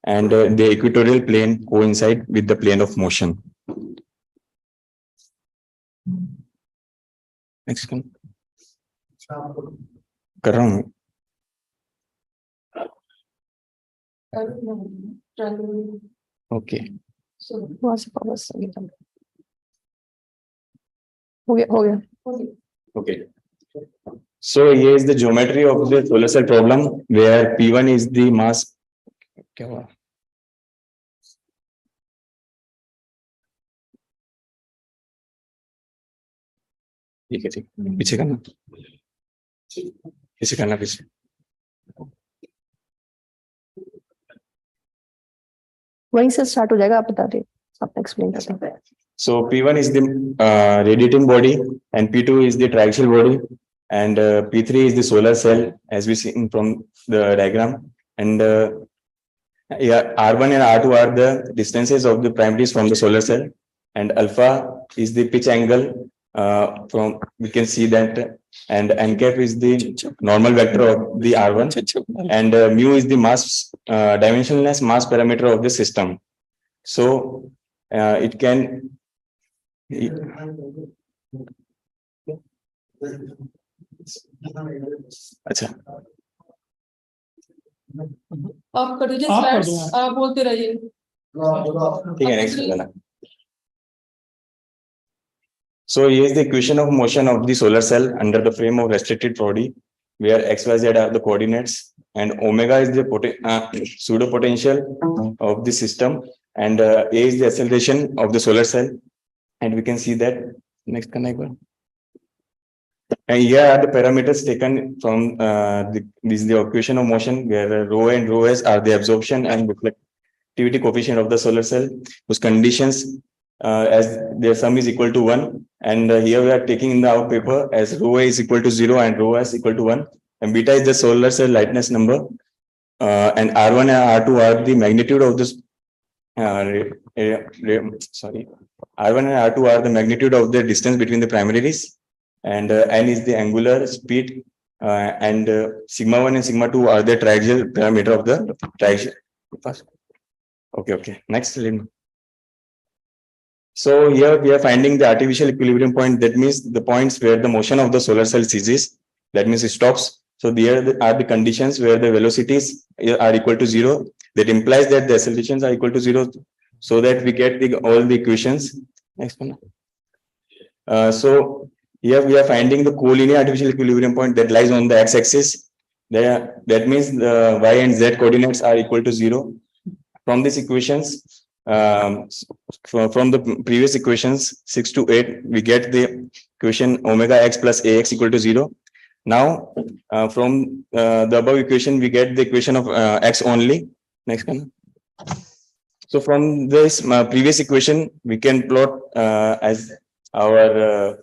and the equatorial plane coincide with the plane of motion. Next one. कर रहा हूँ. Okay. Okay. So here is the geometry of the solar cell problem, where P1 is the mass. क्या हुआ? ठीक है, ठीक. पीछे करना. पीछे करना, पीछे. वहीं से स्टार्ट हो जाएगा, आप बता दे, आप एक्सप्लेन कर सकते हैं. So P1 is the radiating body, and P2 is the triaxial body, and P3 is the solar cell, as we see from the diagram. And yeah, R1 and R2 are the distances of the primaries from the solar cell, and alpha is the pitch angle from we can see that, and n cap is the normal vector of the R1, and mu is the mass dimensionless mass parameter of the system. So it can. अच्छा, आप कर दीजिए slides, आप बोलते रहिए. ठीक है, next वाला. So here is the equation of motion of the solar cell under the frame of restricted body, where x, y, z are the coordinates, and omega is the pseudo potential of the system, and a is the acceleration of the solar cell, and we can see that. Next, connect. And here are the parameters taken from this is the equation of motion, where rho and rho s are the absorption and reflectivity coefficient of the solar cell, whose conditions as their sum is equal to 1. And here we are taking in our paper as rho a is equal to 0 and rho s equal to 1. And beta is the solar cell lightness number. And R1 and R2 are the magnitude of this. Sorry, R1 and R2 are the magnitude of the distance between the primaries. And n is the angular speed, and sigma 1 and sigma 2 are the triaxial parameter of the triaxial. Okay. Next. So here we are finding the artificial equilibrium point. That means the points where the motion of the solar cell ceases. That means it stops. So there are the conditions where the velocities are equal to 0. That implies that the accelerations are equal to 0. So that we get all the equations. Next one. So here we are finding the collinear artificial equilibrium point that lies on the x-axis. That means the y and z coordinates are equal to 0. From these equations, from the previous equations 6 to 8, we get the equation omega x plus ax equal to 0. Now, from the above equation, we get the equation of x only. Next one. So from this previous equation, we can plot as our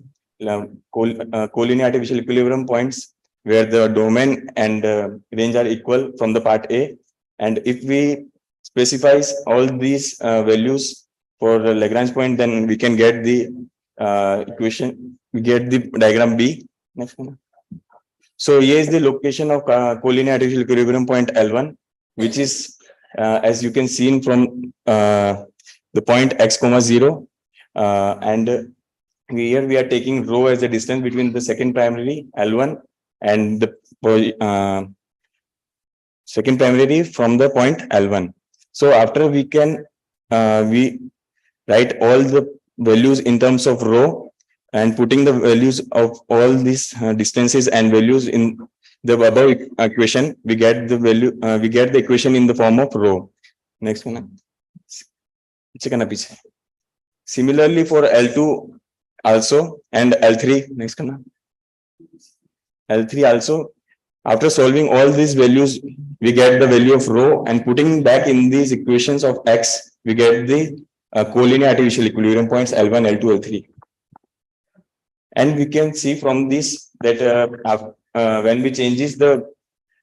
collinear artificial equilibrium points where the domain and range are equal from the part A. And if we specifies all these values for the Lagrange point, then we can get the equation, we get the diagram B. Next one. So here is the location of collinear artificial equilibrium point L1, which is as you can see from the point x comma 0, and here we are taking rho as the distance between the second primary L1 and the second primary from the point L1. So after we can we write all the values in terms of rho, and putting the values of all these distances and values in the above equation, we get the value, we get the equation in the form of rho. Next one. Similarly for L2 also and L3. Next one. L3 also. After solving all these values, we get the value of rho, and putting back in these equations of x, we get the collinear artificial equilibrium points L1, L2, L3. And we can see from this that when we changes the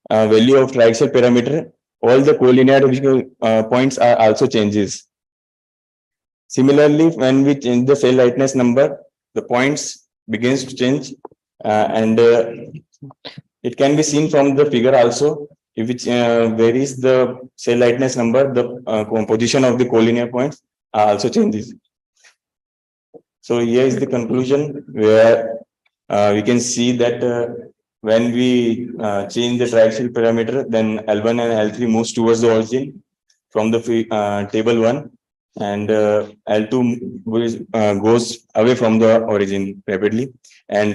value of triaxial parameter, all the collinear artificial points are also changes. Similarly, when we change the cell lightness number, the points begins to change, and it can be seen from the figure also. If it varies the cell lightness number, the composition of the collinear points also changes. So here is the conclusion, where we can see that when we change the triaxial parameter, then L1 and L3 moves towards the origin from the table 1, and L2 goes away from the origin rapidly. And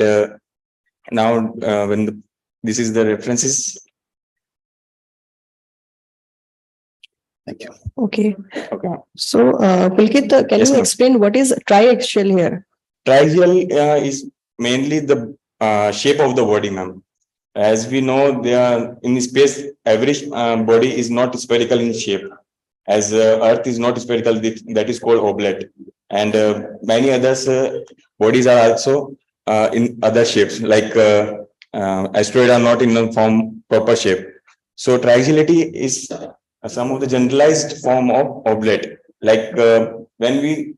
now when this is the references. Thank you. Okay. So, Pulkit, can you explain what is triaxial here? Triaxial is mainly the shape of the body, ma'am. As we know, they are in space, every body is not spherical in shape. As Earth is not spherical, that is called oblate. And many others bodies are also in other shapes, like asteroids are not in the form proper shape. So triaxiality is some of the generalized form of oblate. Like when we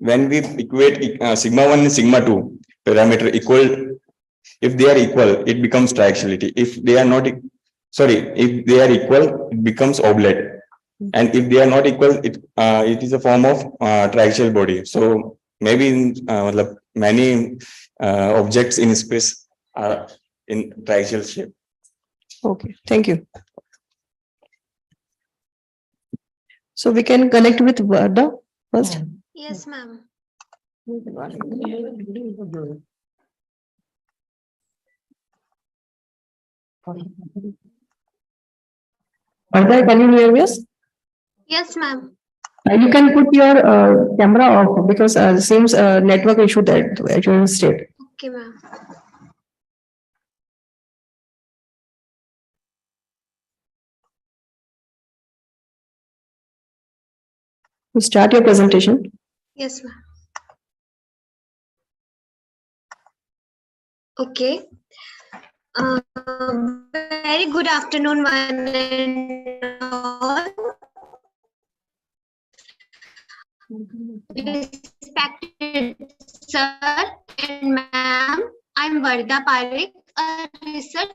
equate sigma 1 and sigma 2 parameter equal, if they are equal, it becomes triaxiality. If they are not, if they are equal, it becomes oblate. And if they are not equal, it is a form of triaxial body. So maybe in many objects in space are in triaxial shape. Okay, thank you. So we can connect with Varda first. Yes, ma'am. Varda, can you hear us? Yes, ma'am. You can put your camera off, because seems network issue that at your state. Okay, ma'am. You start your presentation. Yes, ma'am. Okay. Very good afternoon, one and all. Respected sir and ma'am, I'm Varda Parekh, a research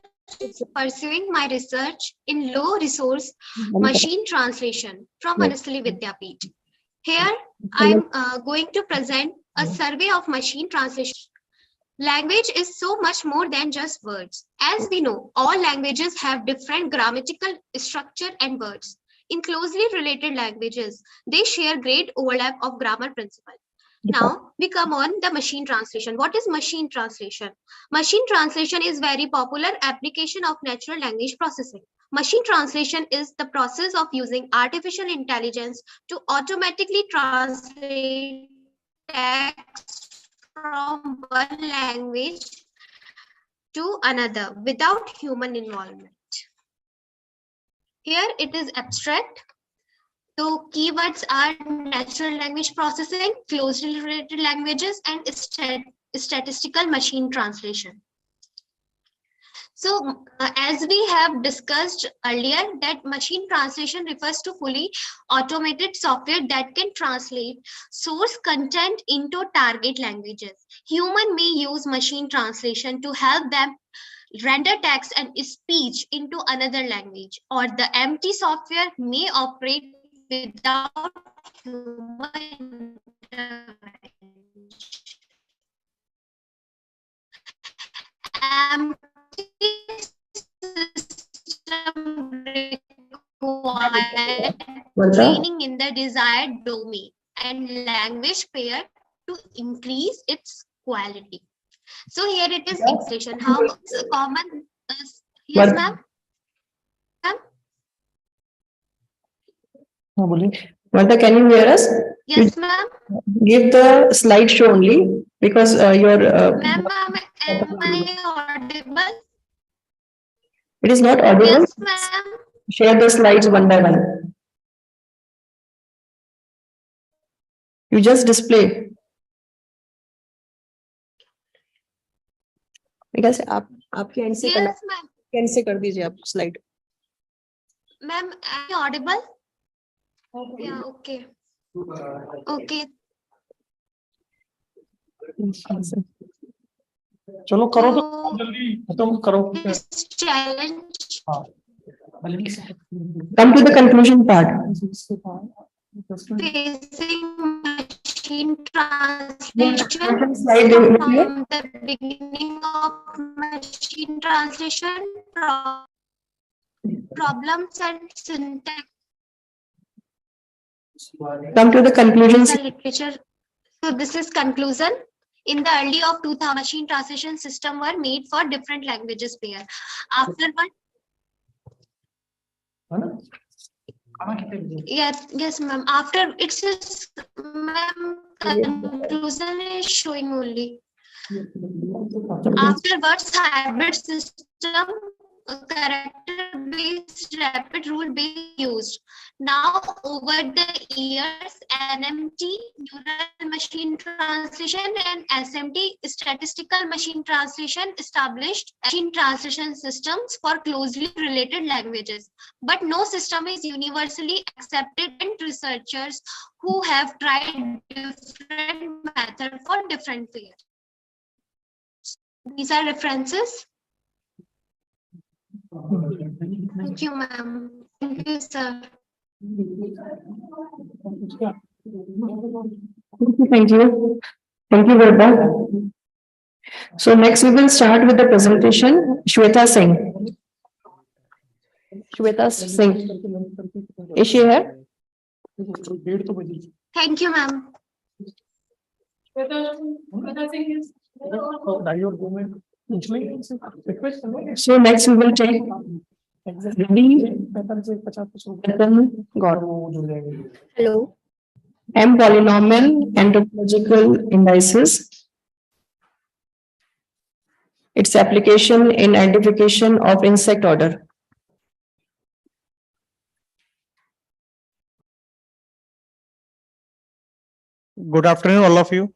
pursuing my research in low resource machine translation from Manasali Vidyapeeth. Here, I'm going to present a survey of machine translation. Language is so much more than just words. As we know, all languages have different grammatical structure and words. In closely related languages, they share great overlap of grammar principle. Now, we come on the machine translation. What is machine translation? Machine translation is very popular application of natural language processing. Machine translation is the process of using artificial intelligence to automatically translate text from one language to another without human involvement. Here it is abstract. So keywords are natural language processing, closely related languages, and statistical machine translation. So as we have discussed earlier, that machine translation refers to fully automated software that can translate source content into target languages. Human may use machine translation to help them render text and speech into another language, or the empty software may operate without human intervention. Empty system require training in the desired domain and language pair to increase its quality. So here it is expression. How common? Yes, ma'am. Vanta, can you hear us? Yes, ma'am. Give the slideshow only because your. Ma'am, am I audible? It is not audible. Yes, ma'am. Share the slides one by one. You just display. Because आपके end से Yes, ma'am. end से कर दीजिए आप slide. Ma'am, am I audible? Yeah, okay. Okay. चलो करो तो जल्दी खत्म करो. Challenge. Come to the conclusion part. Facing machine translation Slide from the beginning of machine translation problems and syntax. Come to the conclusion. The literature. So this is conclusion. In the early of 2000, machine translation system were made for different languages pair. Afterward, yes, ma'am. After it's just, ma'am, conclusion is showing only. Afterwards, hybrid system, character-based, rapid rule-based used. Now, over the years, NMT, neural machine translation, and SMT, statistical machine translation, established machine translation systems for closely related languages. But no system is universally accepted, and researchers who have tried different methods for different fields. These are references. Thank you, ma'am. Thank you, sir. Thank you. Thank you, Verda. So next we will start with the presentation. Shweta Singh. Shweta Singh. Is she here? Thank you, ma'am. So next we will take Hello. M polynomial anthropological indices. Its application in identification of insect order. Good afternoon, all of you.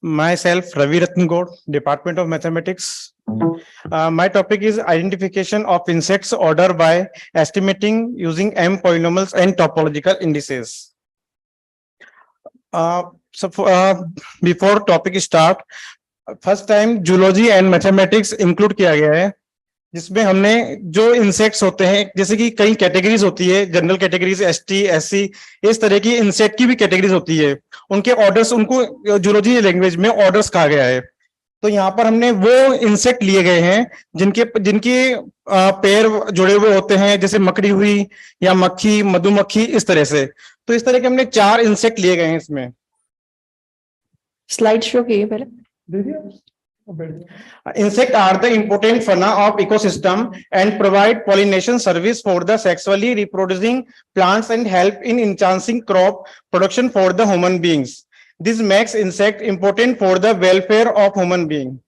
Myself, Ravi Ratnagowd, Department of Mathematics. My topic is identification of insects order by estimating using M polynomials and topological indices. Before topic start, first time zoology and mathematics include किया गया है, जिसमें हमने जो insects होते हैं, जैसे कि कई कैटेगरीज होती है, जनरल कैटेगरीज, एसटी, एससी, इस तरह की इंसेक्ट की भी कैटेगरीज होती है, उनके ऑर्डर्स, उनको जूलॉजी लैंग्वेज में ऑर्डर्स कहा गया है। तो यहाँ पर हमने वो इंसेक्ट लिए गए हैं जिनके पैर जुड़े हुए होते हैं, जैसे मकड़ी हुई या मक्खी, मधुमक्खी, इस तरह से। तो इस तरह के हमने 4 इंसेक्ट लिए गए हैं इसमें। स्लाइड शो कीजिए पहले। Insects are the important fauna of ecosystem and provide pollination service for the sexually reproducing plants and help in enhancing crop production for the human beings. This makes insect important for the welfare of human being.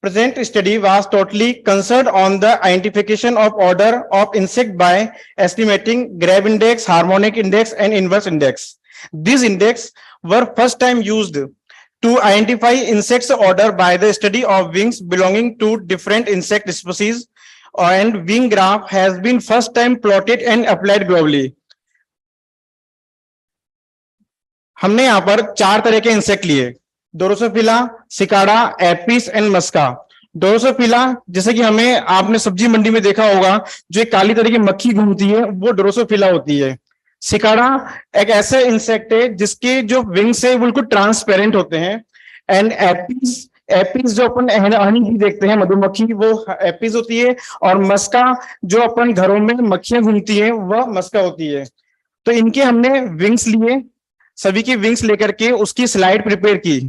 Present study was totally concerned on the identification of order of insect by estimating grab index, harmonic index, and inverse index. These index were first time used to identify insects order by the study of wings belonging to different insect species, and wing graph has been first time plotted and applied globally. हमने यहाँ पर 4 तरह के insect लिए, drosophila, cicada, apis and musca. Drosophila जैसे कि हमें आपने सब्जी मंडी में देखा होगा, जो एक काली तरह की मक्खी घूमती है, वो ड्रोसोफिला होती है। सिकाड़ा एक ऐसा इंसेक्ट है जिसके जो विंग्स है बिल्कुल ट्रांसपेरेंट होते हैं। एंड एपिस, एपिस जो अपन हनी भी देखते हैं, मधुमक्खी, वो एपिस होती है। और मस्का जो अपन घरों में मक्खियां घूमती हैं, वह मस्का होती है। तो इनके हमने विंग्स लिए, सभी की विंग्स लेकर के उसकी स्लाइड प्रिपेयर की।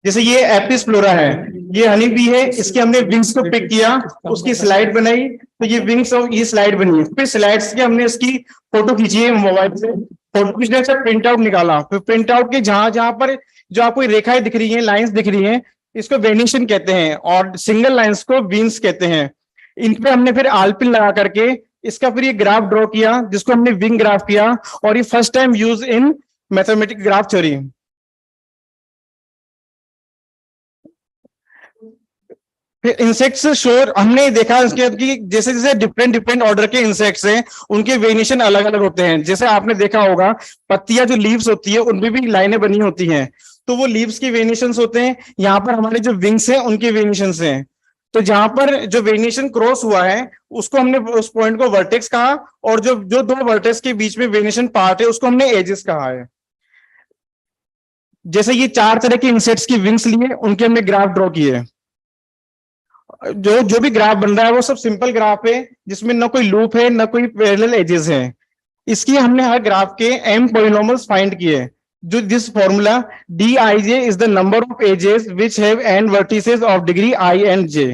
जैसे ये एपिस फ्लोरा है, ये हनी बी है, इसके हमने विंग्स को पिक किया, उसकी स्लाइड बनाई, तो ये विंग्स और ये स्लाइड बनी। फिर स्लाइड्स के हमने इसकी फोटो खींची है मोबाइल से, फोटो खींचने से प्रिंट आउट निकाला। फिर प्रिंट आउट के जहां जहां पर जो आपको रेखाएं दिख रही हैं, लाइंस दिख रही हैं, इसको वेनिशन कहते हैं, और सिंगल लाइंस को विंग्स कहते हैं। इन पे हमने फिर आलपिन लगा करके इसका फिर ये ग्राफ ड्रॉ किया, जिसको हमने विंग ग्राफ किया, और ये first time use in mathematics graph theory. Insects शोर हमने देखा इसके कि जैसे जैसे डिफरेंट ऑर्डर के इंसेक्ट्स हैं, उनके वेरिएशन अलग अलग होते हैं। जैसे आपने देखा होगा पत्तियां जो लीव्स होती है उनमें भी लाइनें बनी होती हैं, तो वो लीव्स के वेरिएशंस होते हैं। यहाँ पर हमारे जो विंग्स हैं उनके वेरिएशंस हैं। तो जहां पर जो वेरिएशन क्रॉस हुआ है उसको हमने उस पॉइंट को वर्टेक्स कहा, और जो जो दो वर्टेक्स के बीच में वेरिएशन पार्ट है उसको हमने एजेस कहा है। जैसे ये 4 तरह के इंसेक्ट्स की विंग्स लिए, उनके हमने ग्राफ ड्रॉ किए। जो भी ग्राफ बन रहा है वो सब सिंपल ग्राफ है, जिसमें ना कोई लूप है ना कोई पैरेलल एजेस है। इसकी हमने हर ग्राफ के m पॉलिनोमियल्स फाइंड किए। जो this formula dij is the number of edges which have n vertices of degree i and j।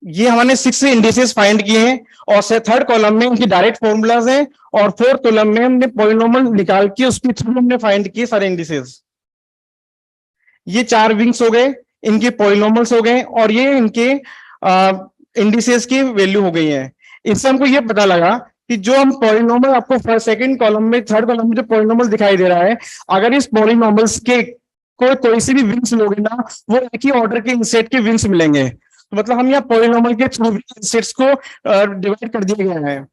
ये हमने 6 इंडिसेस फाइंड किए हैं, और थर्ड कॉलम में उनकी डायरेक्ट फॉर्मूलाज हैं, और फोर्थ कॉलम में हमने पॉलिनोमियल निकाल के उसके थ्रू हमने फाइंड किए सारे इंडिसेस। ये 4 विंग्स हो गए, इनके पॉलिनोमियल्स हो गए, और ये इनके इंडिसेस की वैल्यू हो गई है। इससे हमको ये पता लगा कि जो हम पॉलिनोमियल आपको सेकंड कॉलम में, थर्ड कॉलम में जो पॉलिनोमियल दिखाई दे रहा है, अगर इस पॉलिनोमियल्स के कोई सी भी विंग्स लोगे ना, वो एक ही ऑर्डर के इंसेक्ट के विंग्स मिलेंगे। तो मतलब हम यहाँ पॉलिनोमियल के थ्रू इंसेक्ट्स को डिवाइड कर दिए गए हैं।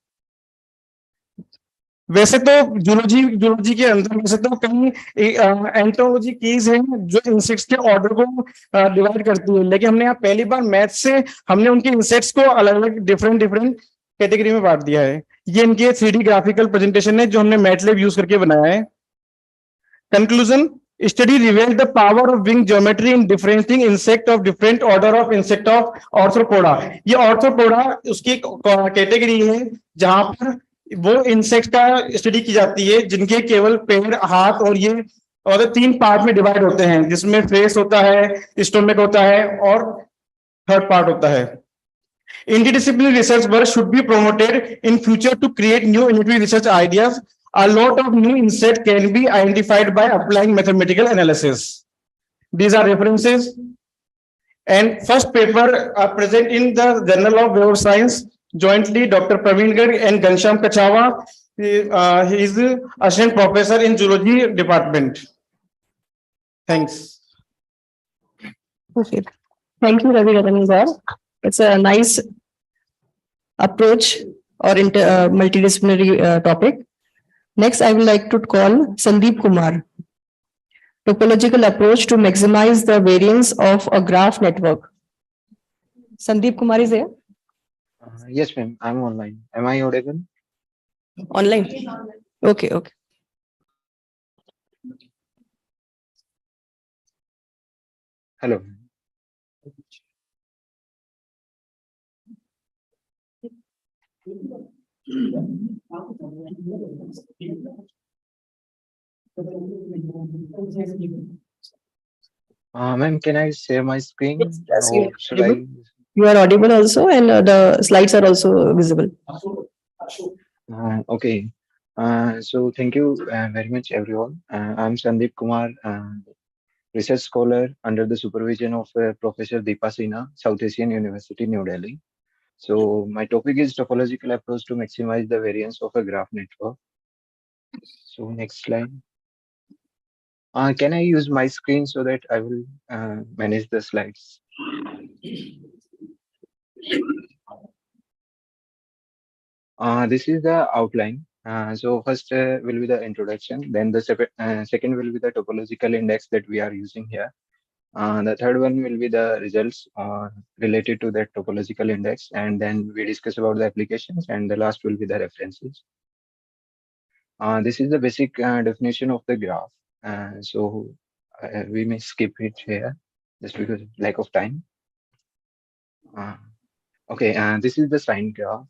वैसे तो जूलॉजी के अंदर वैसे तो कई एंटोलॉजी कीज हैं जो इंसेक्ट्स के ऑर्डर को डिवाइड करती है, लेकिन हमने यहाँ पहली बार मैथ से हमने उनके इंसेक्ट्स को अलग अलग डिफरेंट कैटेगरी में बांट दिया है। ये इनके 3D ग्राफिकल प्रेजेंटेशन है जो हमने मैटलैब यूज करके बनाया है। Conclusion, study revealed the power of wing geometry in differentiating insect of different order of insect of arthropoda। ये arthropoda उसकी कैटेगरी है जहां पर वो इंसेक्ट का स्टडी की जाती है जिनके केवल पैर, हाथ और ये और 3 पार्ट में डिवाइड होते हैं, जिसमें फेस होता है, स्टोमक होता है और थर्ड पार्ट होता है। Interdisciplinary research work should be promoted in future to create new innovative research ideas. A lot of new insects can be identified by applying mathematical analysis. These are references. And first paper present in the Journal of Web of Science, jointly Dr. Praveen Garg and Ghanshyam Kachawa. He is assistant professor in zoology department. Thanks. Okay. Thank you, Ravi Ratan sir. It's a nice approach or multidisciplinary topic. Next, I would like to call Sandeep Kumar. Topological approach to maximize the variance of a graph network. Sandeep Kumar is there? Yes, ma'am. I'm online. Am I audible? Online? Okay, okay. Hello. Ma'am, can I share my screen? Yes, Or should I? You are audible also, and the slides are also visible. Okay. So thank you very much, everyone. I'm Sandeep Kumar, research scholar under the supervision of Professor Deepa Sinha, South Asian University, New Delhi. So my topic is topological approach to maximize the variance of a graph network. So next slide. Can I use my screen so that I will manage the slides? This is the outline. So first will be the introduction, then the second will be the topological index that we are using here. The third one will be the results related to that topological index, and then we discuss about the applications, and the last will be the references. This is the basic definition of the graph. So we may skip it here just because of lack of time. Okay, this is the sign graph.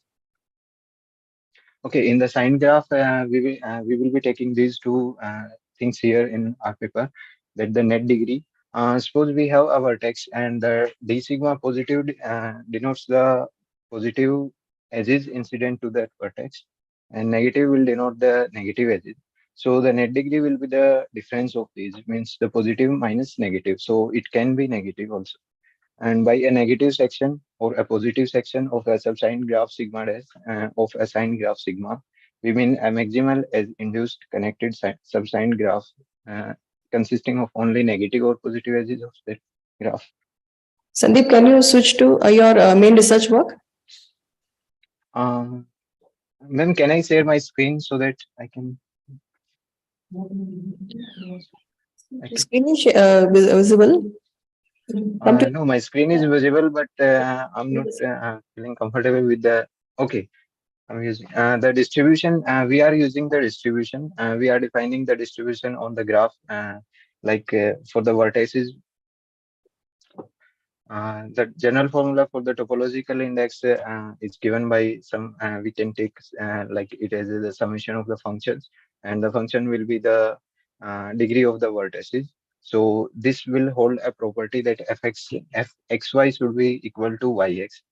Okay, in the sign graph, we will be taking these two things here in our paper, that the net degree. Suppose we have a vertex and the d sigma positive denotes the positive edges incident to that vertex, and negative will denote the negative edges. So the net degree will be the difference of these, means the positive minus negative. So it can be negative also. And by a negative section or a positive section of a subsigned graph sigma dash of a signed graph sigma, we mean a maximal as induced connected subsigned graph consisting of only negative or positive edges of that graph. Sandeep, can you switch to your main research work? Ma'am, can I share my screen so that I can? Screen is visible? No, my screen is visible, but I'm not feeling comfortable with the. Okay, I'm using the distribution. We are using the distribution. We are defining the distribution on the graph, like for the vertices. The general formula for the topological index is given by some. We can take like it as the summation of the functions, and the function will be the degree of the vertices. So this will hold a property that fxy should be equal to yx.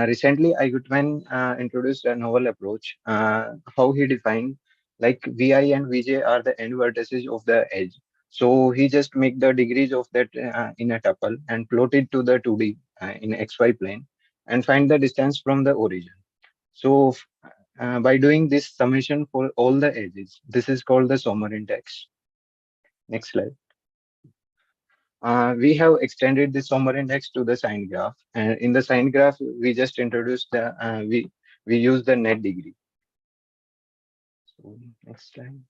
Recently, I Goodman introduced a novel approach. How he defined like vi and vj are the end vertices of the edge. So he just make the degrees of that in a tuple and plot it to the 2D in xy plane and find the distance from the origin. So by doing this summation for all the edges, this is called the Sommer index. Next slide. We have extended the Sommer index to the sign graph, and in the sign graph, we just introduced the we use the net degree. So next slide.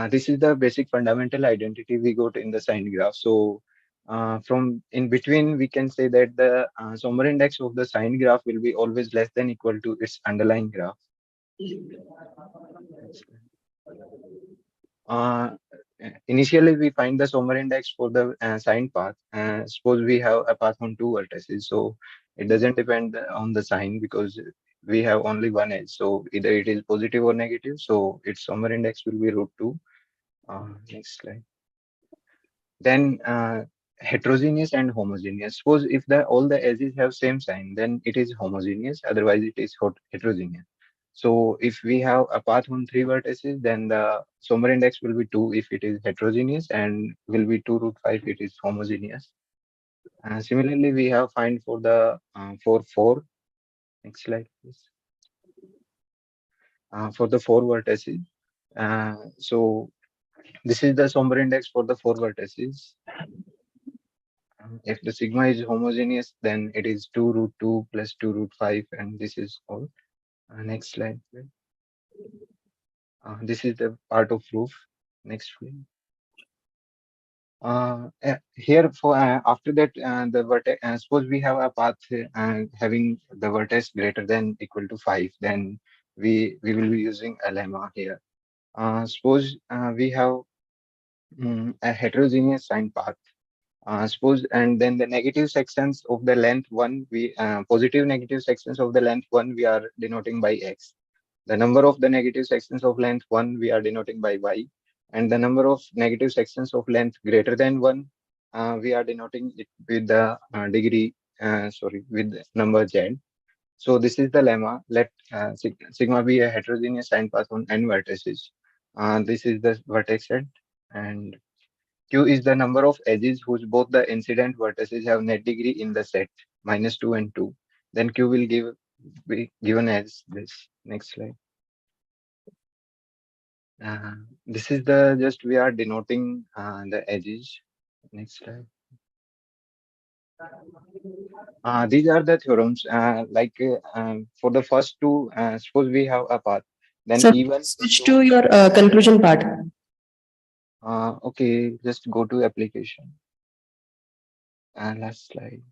This is the basic fundamental identity we got in the sign graph. So from in between, we can say that the Sommer index of the sign graph will be always less than equal to its underlying graph. Initially, we find the Sommer index for the sign path. Suppose we have a path on two vertices, so it doesn't depend on the sign because we have only one edge. So either it is positive or negative. So its Sommer index will be √2. Next slide. Then heterogeneous and homogeneous. Suppose if all the edges have same sign, then it is homogeneous. Otherwise, it is heterogeneous. So if we have a path on three vertices, then the Sommer index will be 2 if it is heterogeneous, and will be 2√5 if it is homogeneous. Similarly, we have find for the for 4. Next slide, please. For the 4 vertices. So this is the Sommer index for the 4 vertices. If the sigma is homogeneous, then it is 2√2 plus 2√5, and this is all. Next slide. This is the part of proof. Next slide. Here for after that the vertex. Suppose we have a path having the vertex greater than equal to 5, then we will be using a lemma here. Suppose we have a heterogeneous sign path. Suppose and then the negative sections of the length 1, we positive negative sections of the length 1 we are denoting by x. The number of the negative sections of length 1 we are denoting by y, and the number of negative sections of length greater than 1 we are denoting it with the degree with the number z. So this is the lemma. Let sigma be a heterogeneous sign path on n vertices. This is the vertex set, and Q is the number of edges whose both the incident vertices have net degree in the set -2 and 2. Then Q will be given as this. Next slide. This is the just we are denoting the edges. Next slide. These are the theorems. For the first two, suppose we have a path. Then So E1. switch to your conclusion part. Okay, just go to application. Last slide.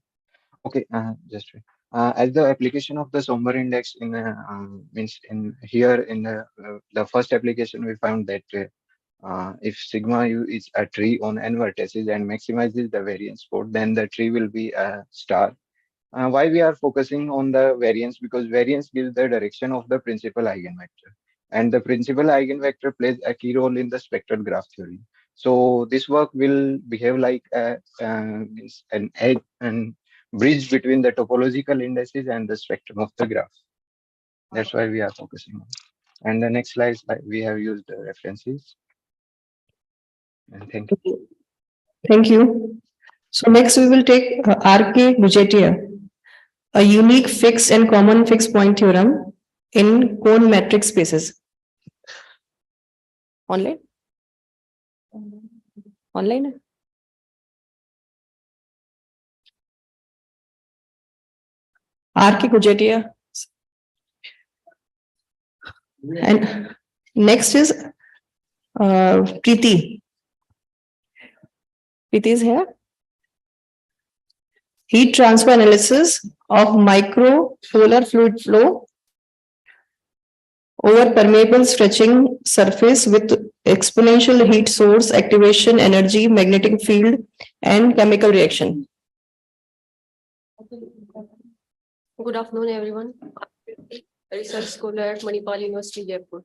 Okay, just wait. As the application of the Sommer index in means in here in the first application, we found that if sigma u is a tree on n vertices and maximizes the variance spot, then the tree will be a star. Why we are focusing on the variance? Because variance gives the direction of the principal eigenvector, and the principal eigenvector plays a key role in the spectral graph theory. So this work will behave like means an edge and bridge between the topological indices and the spectrum of the graph. That's why we are focusing on. And the next slide, we have used the references. And thank you. Thank you. So next we will take ICRWDIM, a unique fixed and common fixed point theorem in cone matrix spaces. Online? Online? ICRWDIM. And next is Preeti. Preeti is here. Heat transfer analysis of micropolar fluid flow over permeable stretching surface with exponential heat source, activation, energy, magnetic field, and chemical reaction. Good afternoon, everyone. Research scholar at Manipal University, Jaipur.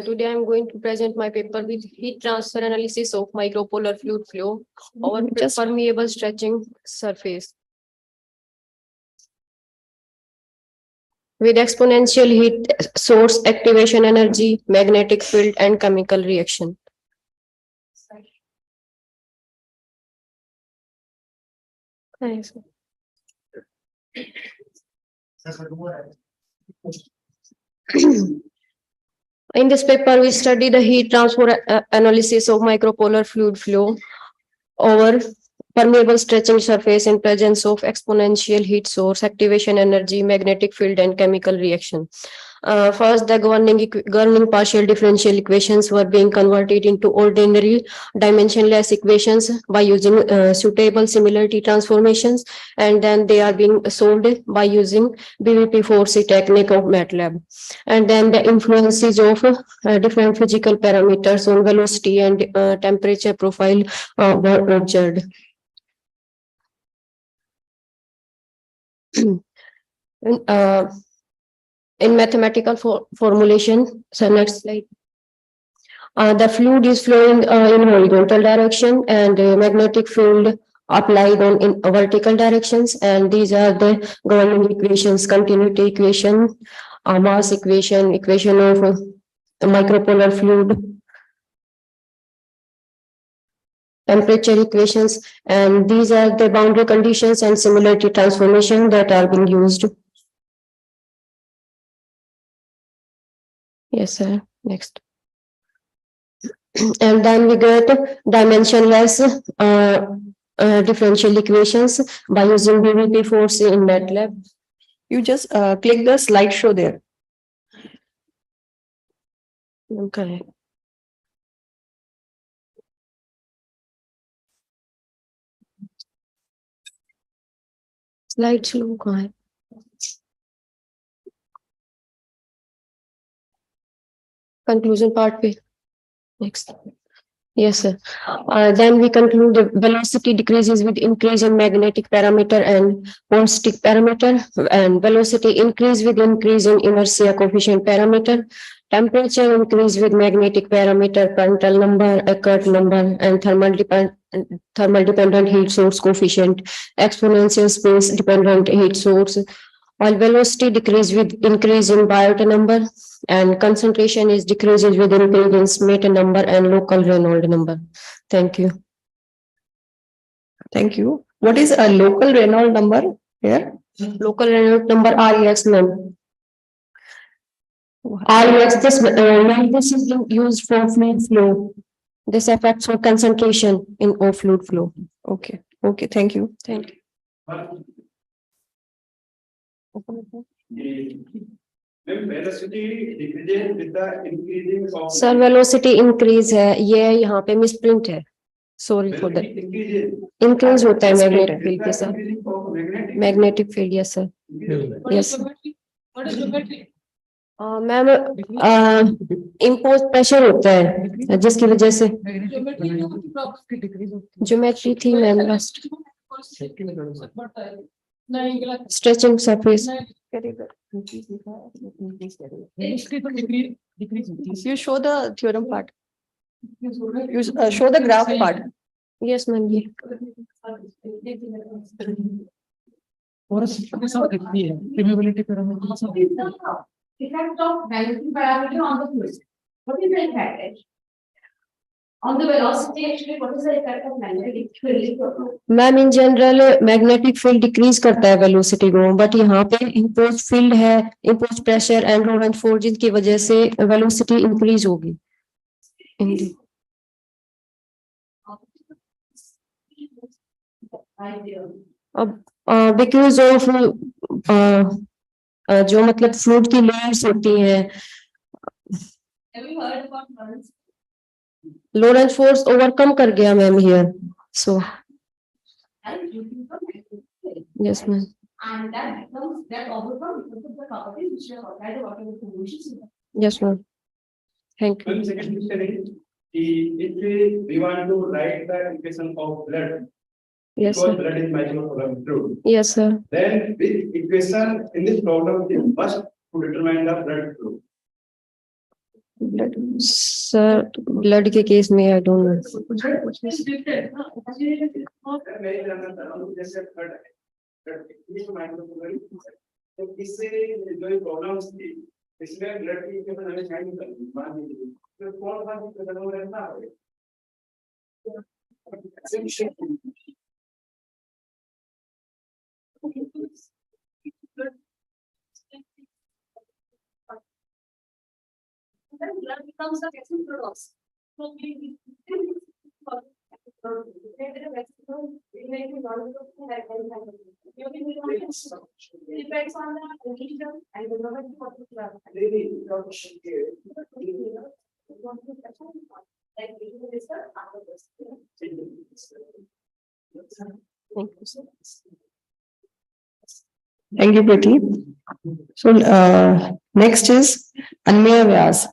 Today I'm going to present my paper with heat transfer analysis of micropolar fluid flow over permeable stretching surface with exponential heat source, activation energy, magnetic field, and chemical reaction. Thanks. In this paper, we study the heat transfer analysis of micropolar fluid flow over permeable stretching surface in presence of exponential heat source, activation energy, magnetic field, and chemical reaction. First, the governing partial differential equations were being converted into ordinary dimensionless equations by using suitable similarity transformations, and then they are being solved by using BVP4C technique of MATLAB. And then the influences of different physical parameters on velocity and temperature profile were observed. In mathematical formulation, so next slide. The fluid is flowing in horizontal direction, and the magnetic field applied on in vertical directions. And these are the governing equations: continuity equation, mass equation, equation of micropolar fluid, temperature equations, and these are the boundary conditions and similarity transformation that are being used. Yes, sir. Next. And then we get dimensionless differential equations by using BVP4C in MATLAB. You just click the slideshow there. Okay. Slideshow कहाँ है? Conclusion part पे. Next. Yes, sir. Then we conclude the velocity decreases with increase in magnetic parameter and porosity parameter, and velocity increase with increase in inertia coefficient parameter. Temperature increase with magnetic parameter, Prandtl number, Eckert number, and thermal dependent heat source coefficient, exponential space dependent heat source. While velocity decrease with increase in Biot number, and concentration is decreases with increase in Smeaton number and local Reynolds number. Thank you. Thank you. What is a local Reynolds number here? Local Reynolds number REX, ma'am. REX, this is used for fluid flow. This affects for concentration in fluid flow. Okay. Okay. Thank you. Thank you. Sir, velocity increase है, ये यहाँ पे misprint है. Sorry for that. Increase होता है magnetic field के साथ. Magnetic field, yes sir. Yes. What is geometry? Ma'am impose pressure होता है जिसकी वजह से ज्योमेट्री थी ma'am last stretching surface You show the theorem part. You show the graph part. Yes ma'am, ये Effect of balancing parameter on the fluid. What is the effect? On the velocity, actually, what is the effect of magnetic field? Ma'am in general magnetic field decrease करता है velocity को, but यहाँ पे impose field है, impose pressure and Laurent force की वजह से velocity increase होगी. अब बिकॉज ऑफ जो मतलब फ्लूइड की लेयर्स होती हैं, लॉरेंट फोर्स ओवरकम कर गया ma'am here, so yes ma'am. And that becomes that overcome because of the properties which are applied to whatever solutions. Yes ma'am, thank you. If we want to write the equation of blood, Yes because sir. blood is microcoulomb fluid, Yes sir. then which equation in this problem is must to determine the blood flow? Blood, sir, blood के case में I don't know. इससे जो problems थी इसमें blood की equation हमें find करनी मान लीजिए तो कौन सा इक्वेशन रहता है Then blood becomes the vaccine products. So we depends on the region and the Thank you, Prateek. So next is Anmaya Vyas.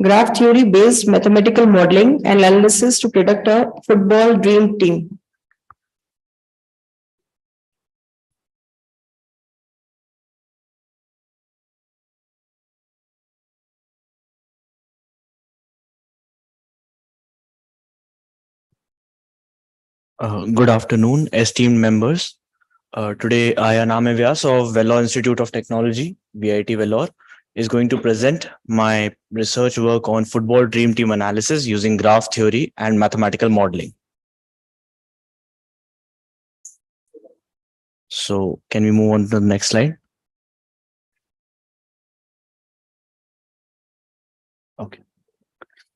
Graph theory based mathematical modeling and analysis to predict a football dream team. Good afternoon, esteemed members. Today, I, Aname Vyas of Vellore Institute of Technology, VIT Vellore, is going to present my research work on football dream team analysis using graph theory and mathematical modeling. So, can we move on to the next slide? Okay.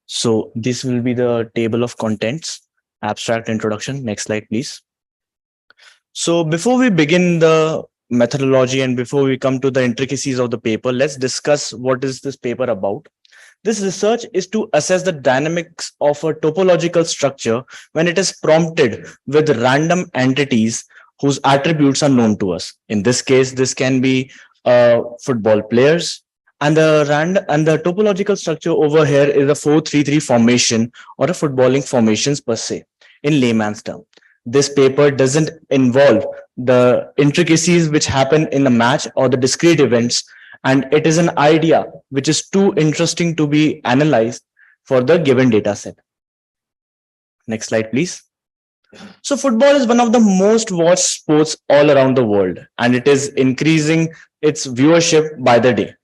So, this will be the table of contents. Abstract introduction. Next slide, please. So before we begin the methodology and before we come to the intricacies of the paper, let's discuss what is this paper about. This research is to assess the dynamics of a topological structure when it is prompted with random entities whose attributes are known to us. In this case, this can be football players. And the topological structure over here is a 4-3-3 formation or a footballing formations per se, in layman's term. This paper doesn't involve the intricacies which happen in a match or the discrete events, and it is an idea which is too interesting to be analyzed for the given data set. Next slide, please. So football is one of the most watched sports all around the world, and it is increasing its viewership by the day.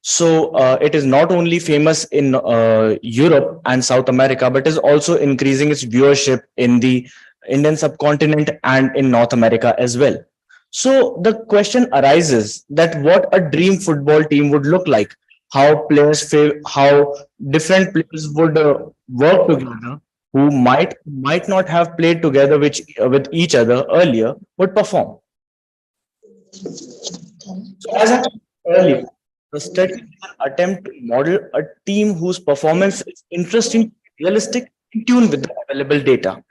So it is not only famous in Europe and South America, but is also increasing its viewership in the Indian subcontinent and in North America as well. So the question arises that what a dream football team would look like, how how different players would work together, who might not have played together with each other earlier, would perform. So as I said earlier, the study is an attempt to model a team whose performance is interesting, realistic, in tune with the available data.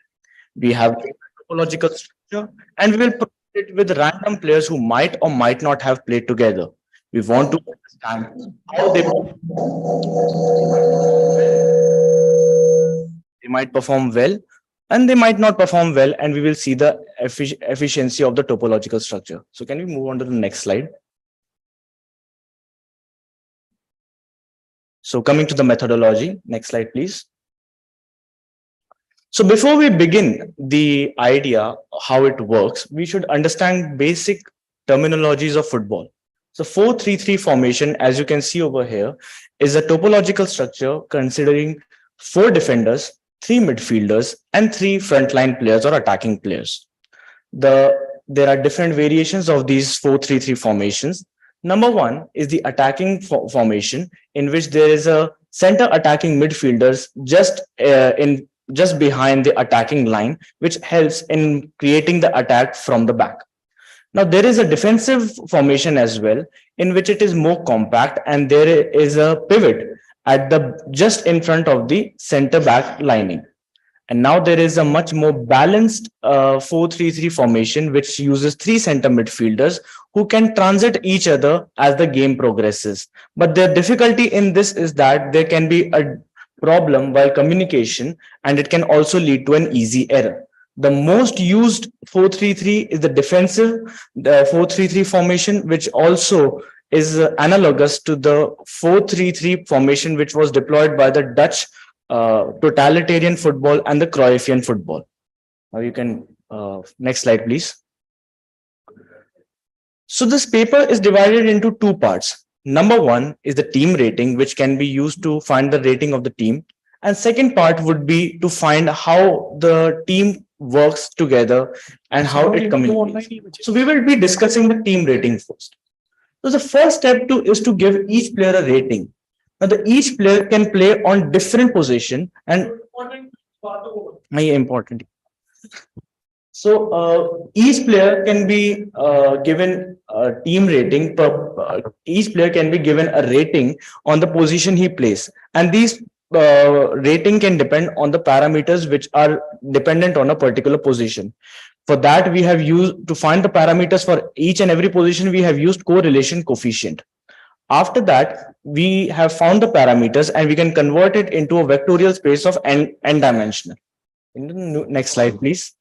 We have a topological structure and we will provide it with random players who might or might not have played together. We want to understand how they might perform well and they might not perform well, and we will see the efficiency of the topological structure. So can we move on to the next slide? So coming to the methodology, next slide, please. So before we begin the idea how it works, we should understand basic terminologies of football. So 4-3-3 formation, as you can see over here, is a topological structure considering 4 defenders, 3 midfielders, and 3 frontline players or attacking players. There are different variations of these 4-3-3 formations. Number 1 is the attacking formation, in which there is a center attacking midfielders just behind the attacking line, which helps in creating the attack from the back. Now, there is a defensive formation as well, in which it is more compact and there is a pivot at just in front of the center back lining. And now there is a much more balanced 4-3-3 formation, which uses 3 center midfielders who can transit each other as the game progresses. But the difficulty in this is that there can be a problem while communication, and it can also lead to an easy error. The most used 4-3-3 is the defensive 4-3-3 formation, which also is analogous to the 4-3-3 formation, which was deployed by the Dutch totalitarian football and the Cruyffian football. Now you can, next slide, please. So this paper is divided into 2 parts. Number 1 is the team rating, which can be used to find the rating of the team. And second part would be to find how the team works together and how it communicates. So we will be discussing the team rating first. So the first step is to give each player a rating. Now each player can play on different position and important. So each player can be given a team rating. Each player can be given a rating on the position he plays, and these rating can depend on the parameters which are dependent on a particular position. For that, we have used to find the parameters for each and every position. We have used correlation coefficient. After that, we have found the parameters and we can convert it into a vectorial space of n dimensional. Next slide, please.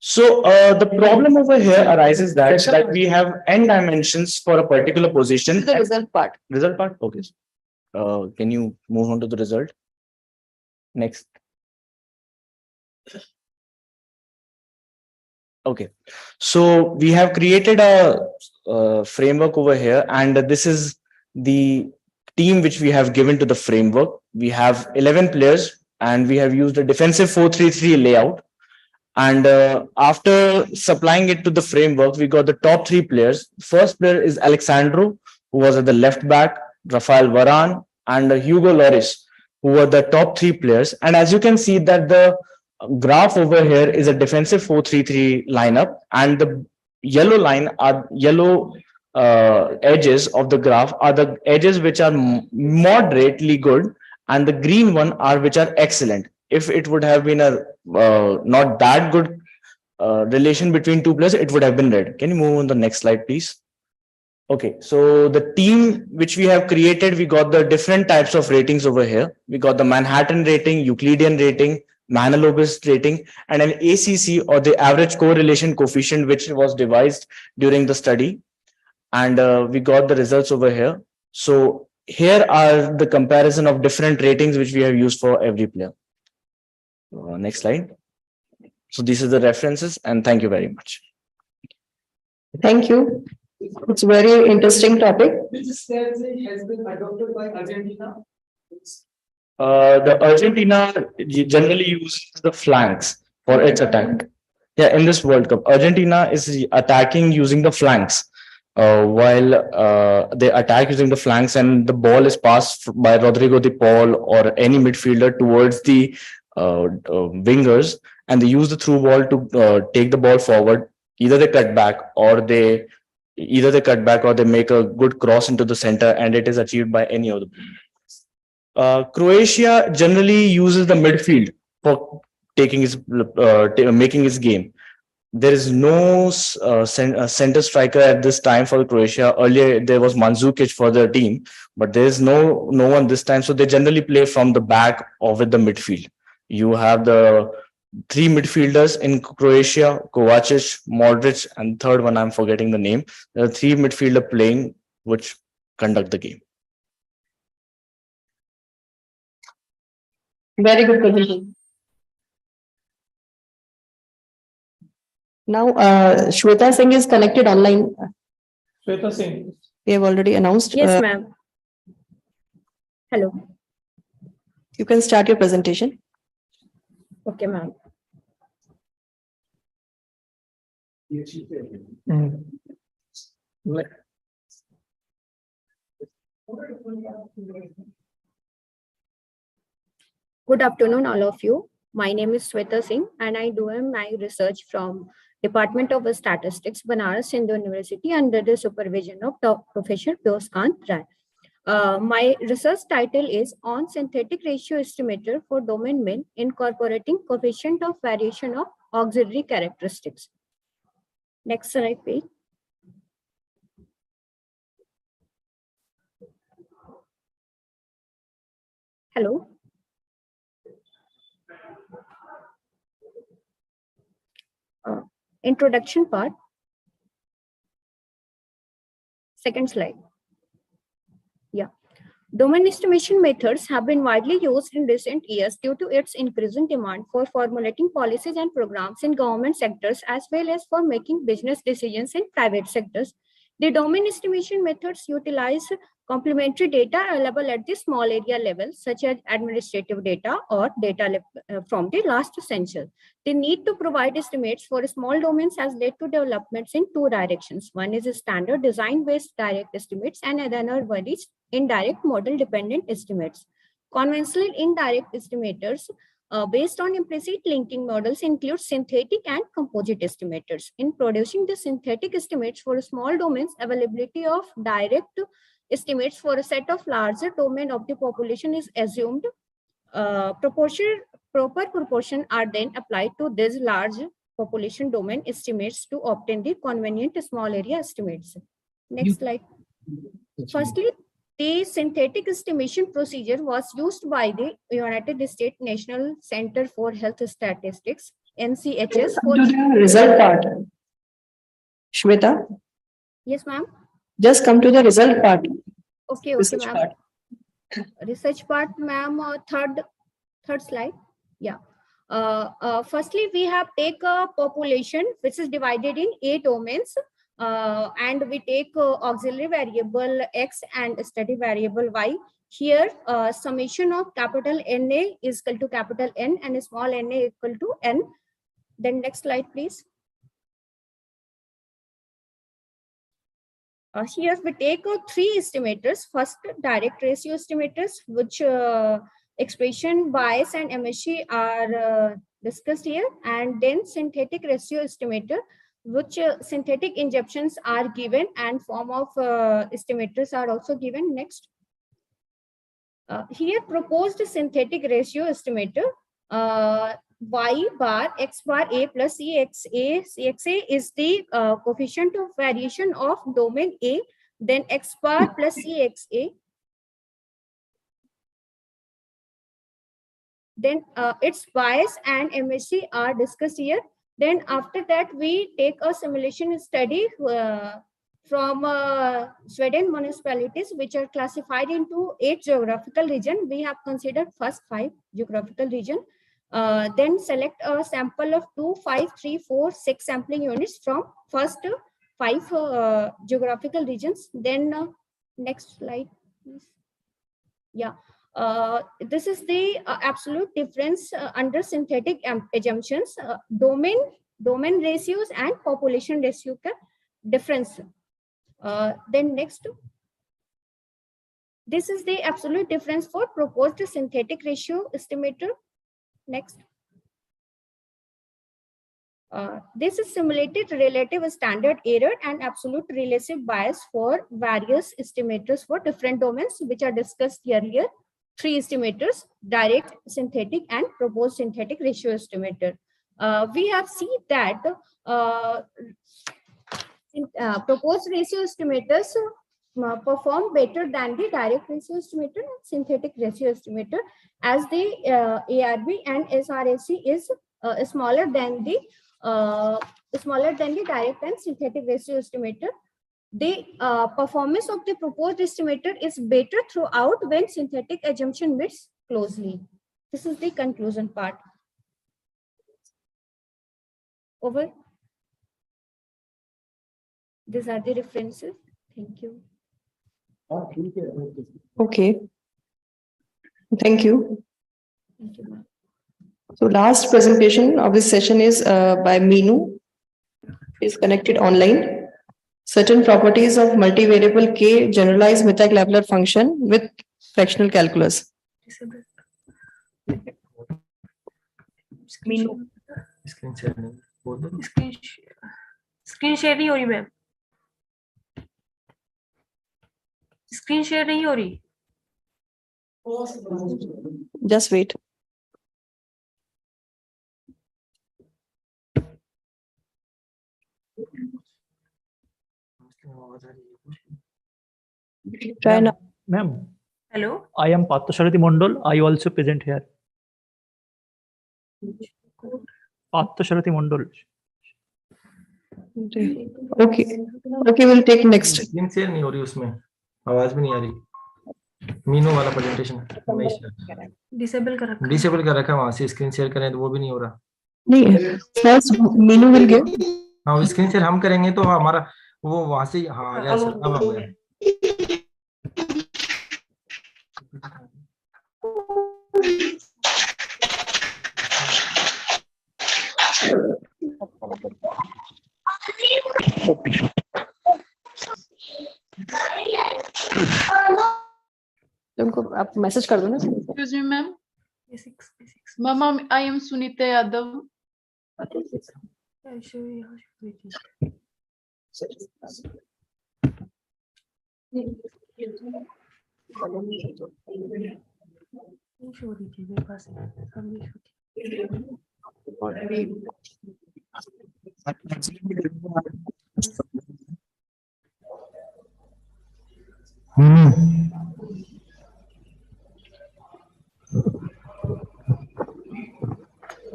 So the problem over here arises that we have n dimensions for a particular position. The result part. Result part? Okay. Can you move on to the result? Next. Okay. So we have created a framework over here, and this is the team which we have given to the framework. We have 11 players and we have used a defensive 4-3-3 layout. And after supplying it to the framework, we got the top 3 players. First player is Alexandro, who was at the left back, Rafael Varane, and Hugo Lloris, who were the top 3 players. And as you can see that the graph over here is a defensive 4-3-3 lineup, and the yellow line are yellow edges of the graph are the edges which are moderately good, and the green one are which are excellent. If it would have been a not that good relation between 2 players, it would have been red. Can you move on the next slide, please? Okay, so the team which we have created, we got the different types of ratings over here. We got the Manhattan rating, Euclidean rating, Mahalanobis rating, and an ACC, or the average correlation coefficient, which was devised during the study. And we got the results over here. So here are the comparison of different ratings which we have used for every player. Next slide. So this is the references, and thank you very much. Thank you. It's very interesting topic. Which strategy has been adopted by Argentina? The Argentina generally uses the flanks for its attack. Yeah, in this World Cup, Argentina is attacking using the flanks. While they attack using the flanks and the ball is passed by Rodrigo de Paul or any midfielder towards the wingers, and they use the through ball to take the ball forward. Either they cut back or they make a good cross into the center, and it is achieved by any of the Croatia generally uses the midfield for making its game. There is no center striker at this time for Croatia. Earlier there was Mandzukic for the team, but there is no one this time. So they generally play from the back or with the midfield. You have the three midfielders in Croatia: Kovacic, Modric, and third one I'm forgetting the name. There are three midfielders playing which conduct the game. Very good position. Now, Shweta Singh is connected online. Shweta Singh. We have already announced. Yes, ma'am. Hello. You can start your presentation. Okay, ma'am. Good afternoon, all of you. My name is Shweta Singh, and I do my research from Department of Statistics, Banaras Hindu University, under the supervision of Professor Pyoskant Rai. My research title is on synthetic ratio estimator for domain mean incorporating coefficient of variation of auxiliary characteristics. Next slide, please. Hello. Introduction part. Second slide. Yeah. Domain estimation methods have been widely used in recent years due to its increasing demand for formulating policies and programs in government sectors as well as for making business decisions in private sectors. The domain estimation methods utilize complementary data available at the small area level, such as administrative data or data from the last census. The need to provide estimates for small domains has led to developments in two directions. One is standard design-based direct estimates, and another one is indirect model-dependent estimates. Conventional indirect estimators based on implicit linking models include synthetic and composite estimators. In producing the synthetic estimates for small domains, availability of direct estimates for a set of larger domain of the population is assumed. Proper proportion are then applied to these large population domain estimates to obtain the convenient small area estimates. Next slide. Firstly, the synthetic estimation procedure was used by the United States National Center for Health Statistics, NCHS. For the result part. Shweta? Yes, ma'am. Just come to the result part. Okay, ma'am. Research part, ma'am. Third slide. Yeah. Firstly, we have take a population which is divided in 8 domains. And we take auxiliary variable X and static variable Y. Here, summation of capital NA is equal to capital N and small na equal to N. Then next slide, please. Here we take 3 estimators. First, direct ratio estimators, which expression, bias, and MSC are discussed here. And then synthetic ratio estimator, which synthetic injections are given and form of estimators are also given. Next. Here proposed synthetic ratio estimator, Y bar X bar A plus CXA. CXA is the coefficient of variation of domain A, then X bar plus CXA. Then its bias and MSC are discussed here. Then after that, we take a simulation study from Sweden municipalities, which are classified into 8 geographical regions. We have considered first 5 geographical regions. Then select a sample of 2, 5, 3, 4, 6 sampling units from first 5 geographical regions. Then next slide, please. Yeah. This is the absolute difference under synthetic assumptions, domain ratios and population ratio का difference. Then next, this is the absolute difference for proposed synthetic ratio estimator. Next. This is simulated relative standard error and absolute relative bias for various estimators for different domains, which are discussed earlier. 3 estimators: direct, synthetic, and proposed synthetic ratio estimator. We have seen that proposed ratio estimators perform better than the direct ratio estimator and synthetic ratio estimator, as the ARB and SRAC is smaller than the direct and synthetic ratio estimator. The performance of the proposed estimator is better throughout when synthetic assumption meets closely. This is the conclusion part. Over. These are the references. Thank you. Okay. Thank you. Thank you, ma'am. So last presentation of this session is by Meenu. Is connected online. Certain properties of multivariable K generalized multi-labeler function with fractional calculus. Meenu. Screen share नहीं हो रही ma'am, screen share नहीं हो रही. Just wait. Try now. Ma'am. Hello. I am Parthasarathi Mondal. I also present here. Parthasarathi Mondal. Okay. Okay, we'll take next. Screen share नहीं हो रही, उसमें आवाज भी नहीं आ रही. मीनू वाला प्रेजेंटेशन डिसेबल कर रखा है. डिसेबल कर रखा है, वहां से स्क्रीन शेयर करें तो वो भी नहीं हो रहा. नहीं, first Meenu will give. हाँ, स्क्रीन शेयर हम करेंगे तो हमारा वो वहां से हाँ आ गया, अब आ गया. तुमको आप मैसेज कर दो ना. Excuse me, ma'am. Mama, I am Sunita Yadav.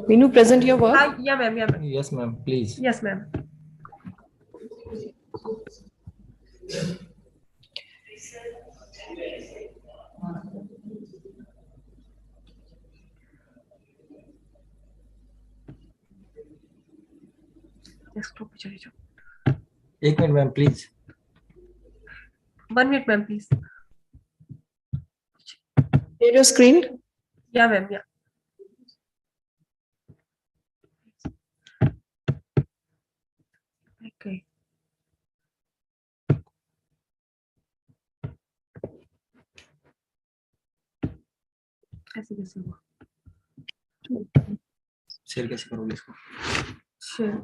Meenu, present your work. Yeah, ma'am. Yeah, ma'am. Yes, ma'am. Please. Yes, ma'am. Desktop पे चले जाओ. 1 minute ma'am please. 1 minute, ma'am, please. Share your screen. Yeah, ma'am. Yeah. Okay. ऐसे कैसे हुआ? Share कैसे करोगे इसको? Share.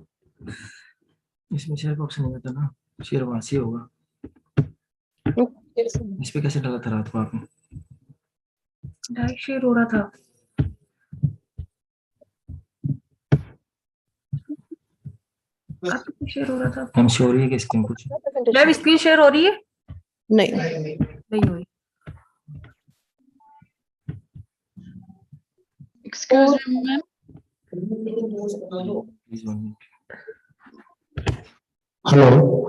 इसमें शेयर का ऑप्शन नहीं होता ना, शेयर वहां से होगा. इस पे कैसे डाला था रात को आपने? डायरेक्ट शेयर हो रहा था. आपको शेयर हो रहा था. हम श्योर है कि स्क्रीन कुछ मैम स्क्रीन शेयर हो रही है? नहीं. नहीं हो रही. Excuse me, ma'am. Hello.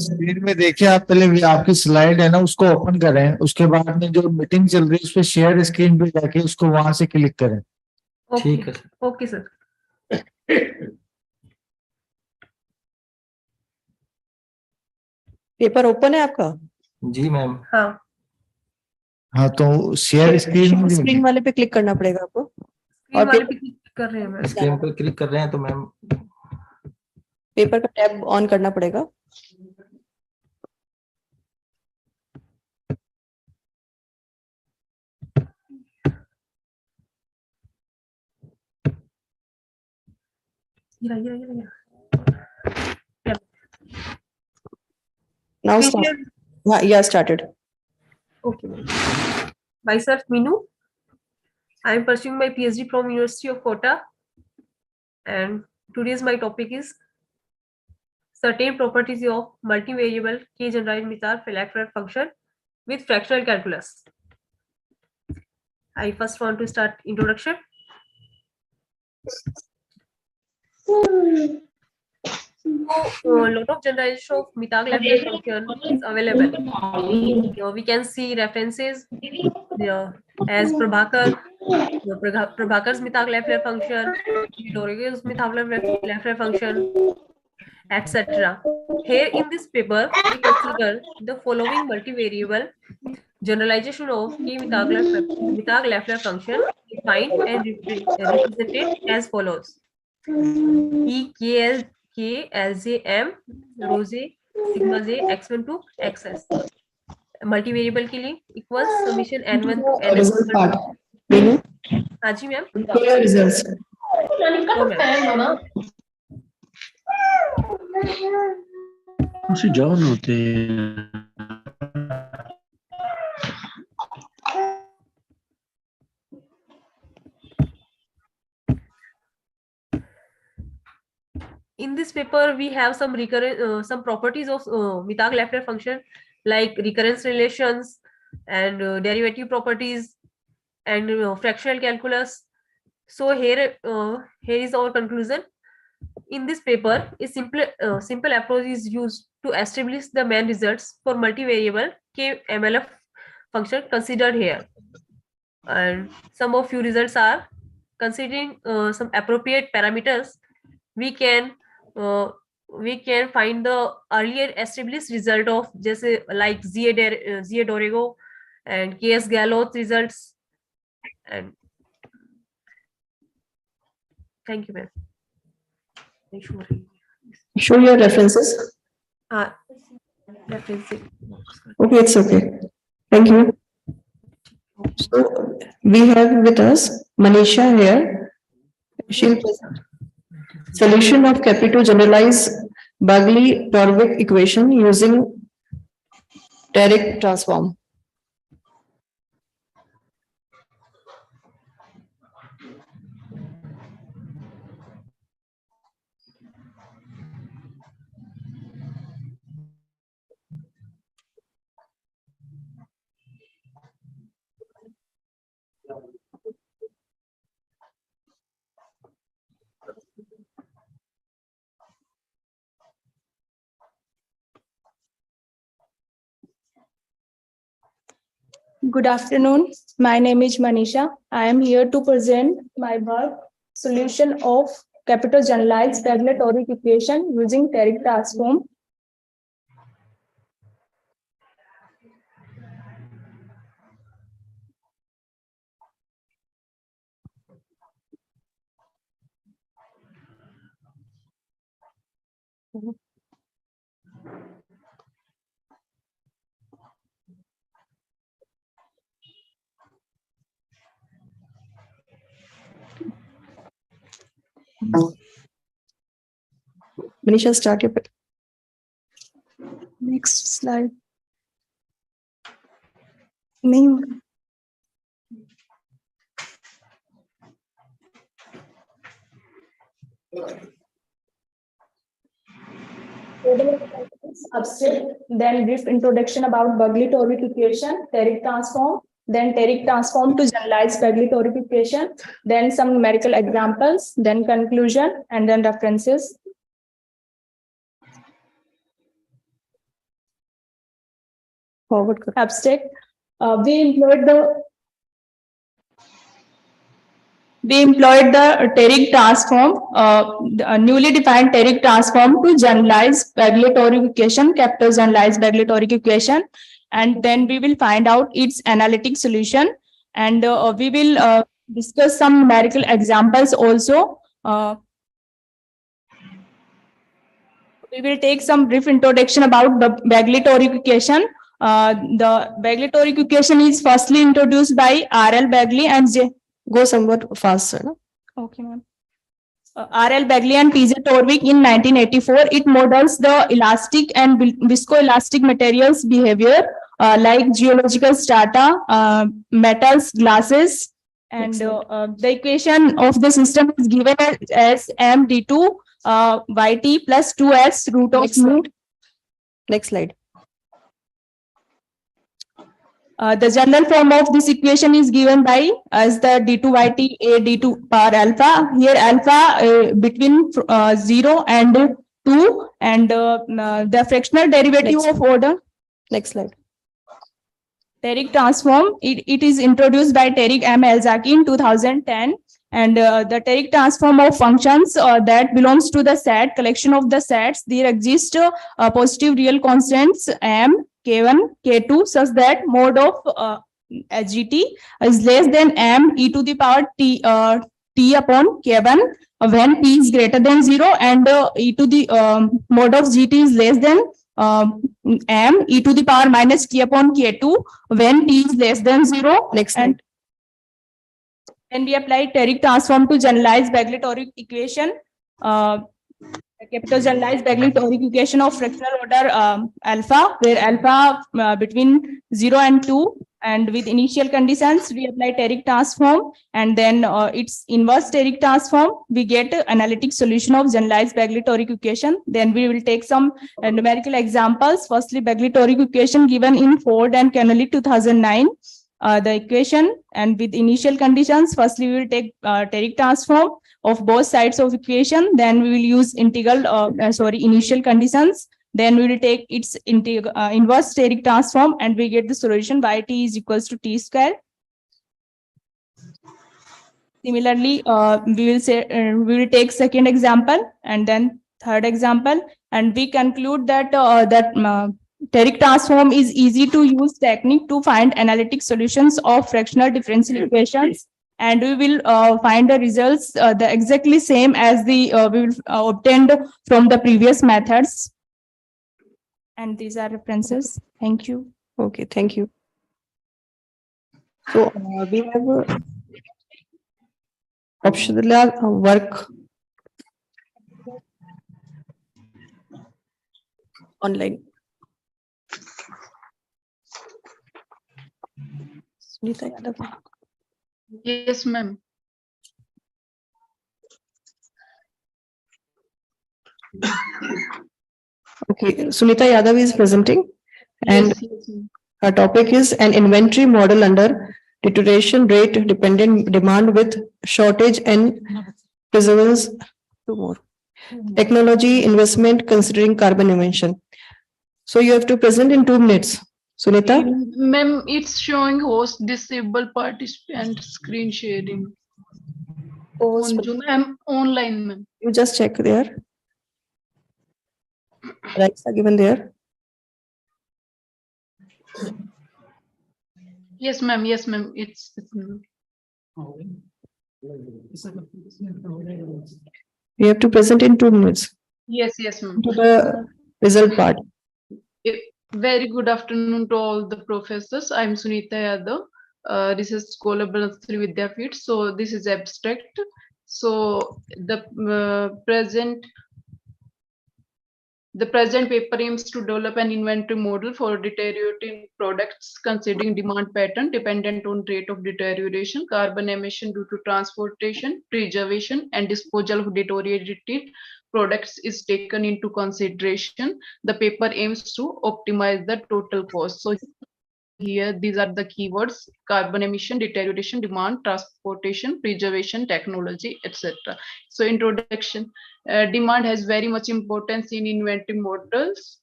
Screen में देखिए आप, पहले आपकी स्लाइड है ना उसको ओपन करें, उसके बाद में जो मीटिंग चल रही है उस पर शेयर स्क्रीन पे जाके उसको वहां से क्लिक करें. ठीक है sir. Okay sir. Paper open है आपका? जी मैम। हाँ हाँ तो शेयर स्क्रीन स्क्रीन वाले पे क्लिक करना पड़ेगा आपको। स्क्रीन वाले पे क्लिक कर रहे हैं मैम। स्क्रीन पे क्लिक कर रहे हैं तो मैम पेपर का टैब ऑन करना पड़ेगा। Now start. Yeah, started. Okay. Myself Minu. I am pursuing my PhD from University of Kota, and today's my topic is certain properties of multivariable K-generalized Mitar Laffer function with fractional calculus. I first want to start introduction. So, a lot of generalization of Mittag-Laffer function is available. We can see references as Prabhakar's Mittag-Laffer function, Dorige's Mittag-Laffer function, etc. Here in this paper, we consider the following multivariable generalization of Mittag-Laffer function defined and represented as follows. E K L J M rho j sigma j x1 to xs. Multivariable के लिए equals summation n1 to n. Result part. हाँ जी ma'am. Results. उसे John होते हैं। In this paper, we have some some properties of Mittag-Laffer function like recurrence relations and derivative properties and fractional calculus. So here is our conclusion. In this paper, a simple approach is used to establish the main results for multivariable K-MLF function considered here. And some of few results are considering some appropriate parameters. We can find the earlier established result of just like Zia Dorego and KS Gallo's results. And thank you, ma'am. Show your references. References. Okay, it's okay. Thank you. So we have with us Manisha here. She'll present solution of Capito generalized Bagley-Torvik equation using Derrick transform. Good afternoon. My name is Manisha. I am here to present my work, solution of capital generalized regulatory equation using Derrick transform. Manisha, start your Next slide. Name. Abstract, then brief introduction about Bagley-Torvik equation, Derrick transform, then Derrick transform to generalize Bagley-Torvik equation, then some numerical examples, then conclusion, and then references. Forward. Abstract. We employed the we employed the TERIC transform, the newly defined TERIC transform to generalize Bagley-Toric equation, capital generalized Bagley-Toric equation, and then we will find out its analytic solution, and we will discuss some numerical examples also. We will take some brief introduction about the Bagley-Toric equation. The Bagley-Toric equation is firstly introduced by R.L. Bagley and J. Go somewhat faster. No? Okay, ma'am. R.L. Bagley and P.J. Torvik in 1984. It models the elastic and viscoelastic materials behavior like geological strata, metals, glasses, and the equation of the system is given as m d2 yt plus 2s root of mu. Next slide. The general form of this equation is given by as the d2yt a d2 power alpha. Here alpha between 0 and 2, and the fractional derivative of order. Next slide. TERIC transform. It is introduced by TERIC M. Elzaki in 2010. And the TERIC transform of functions that belongs to the set collection of the sets. There exist positive real constants m, k1, k2 such that mode of SGT is less than m e to the power t upon k1 when p is greater than 0, and e to the mode of GT is less than m e to the power minus t upon k2 when t is less than 0. Next slide. And then we apply TERIC transform to generalize Bagley-Toric equation, capital generalized Bagley-Toric equation of fractional order alpha, where alpha between 0 and 2, and with initial conditions we apply TERIC transform, and then its inverse TERIC transform, we get analytic solution of generalized Bagley-Toric equation. Then we will take some numerical examples. Firstly, Bagley-Toric equation given in Ford and Connolly 2009. The equation, and with initial conditions, firstly we will take TERIC transform of both sides of equation, then we will use integral initial conditions, then we will take its inverse TERIC transform, and we get the solution yt is equals to t square. Similarly, we will take second example and then third example, and we conclude that TERIC transform is easy to use technique to find analytic solutions of fractional differential equations, and we will find the results the exactly same as the we will obtained from the previous methods. And these are references. Thank you. Okay, thank you. So we have optional work online. Yes, ma'am. Okay, Sunita Yadav is presenting, and Yes, her topic is an inventory model under deterioration rate dependent demand with shortage and perseverance. Two more. Technology investment considering carbon emission. So you have to present in 2 minutes. Sunita? Ma'am, it's showing host disabled participant screen sharing. On Zoom, I'm online, ma'am. You just check there. Rights are given there. Yes, ma'am. Yes, ma'am. It's You have to present in 2 minutes. yes, yes, ma'am. To the result part. Very good afternoon to all the professors. I'm Sunita Yadav, research scholar Sri Vidyapeeth. So this is abstract. So the present paper aims to develop an inventory model for deteriorating products considering demand pattern dependent on rate of deterioration, carbon emission due to transportation, preservation, and disposal of deteriorated products is taken into consideration. The paper aims to optimize the total cost. So here, these are the keywords: carbon emission, deterioration, demand, transportation, preservation, technology, etc. So introduction, demand has very much importance in inventory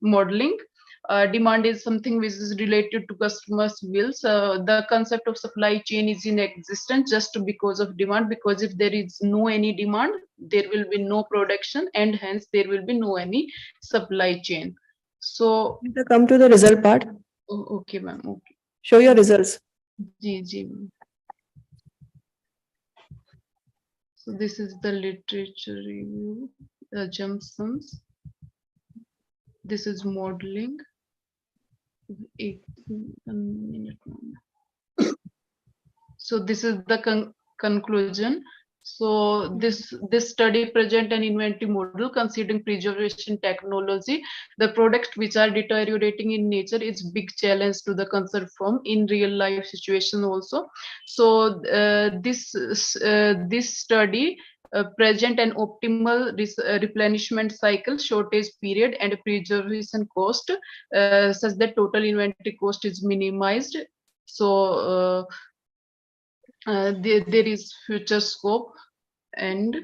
modeling. demand is something which is related to customers' wills. The concept of supply chain is in existence just because of demand, because if there is no any demand, there will be no production, and hence there will be no any supply chain. So Come to the result part. oh, okay, ma'am. Okay. Show your results. Ji, ma'am. So this is the literature review, assumptions. This is modeling. So this is the conclusion. So this study present an inventory model considering preservation technology. The products which are deteriorating in nature is big challenge to the concerned firm in real life situation also. So this study present an optimal replenishment cycle, shortage period, and preservation cost, such that total inventory cost is minimized. So there is future scope, and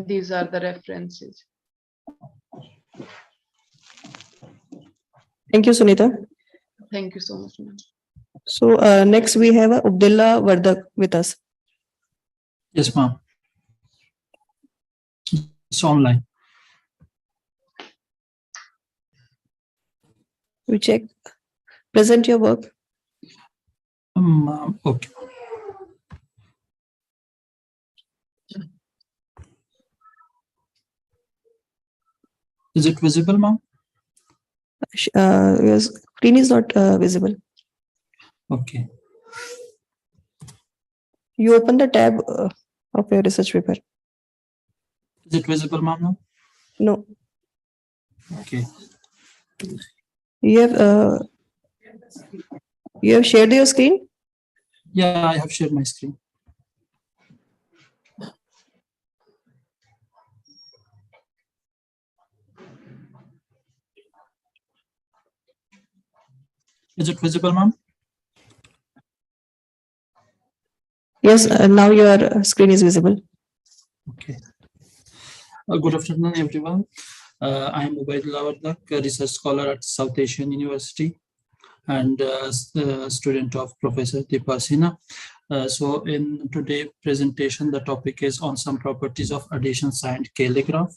these are the references. Thank you, Sunita. Thank you so much, ma'am. So next we have Abdullah Vardak with us. Yes, ma'am. It's online. We check. Present your work. Okay. Is it visible, ma'am? Your screen is not visible. Okay. You open the tab of your research paper. Is it visible, ma'am? No. Okay. You have shared your screen? Yeah, I have shared my screen. Is it visible, ma'am? Yes, now your screen is visible. Okay. Good afternoon, everyone. I am Ubaidullah Vardak, a research scholar at South Asian University and a student of Professor Deepasina. So in today's presentation, the topic is on some properties of addition signed calligraph.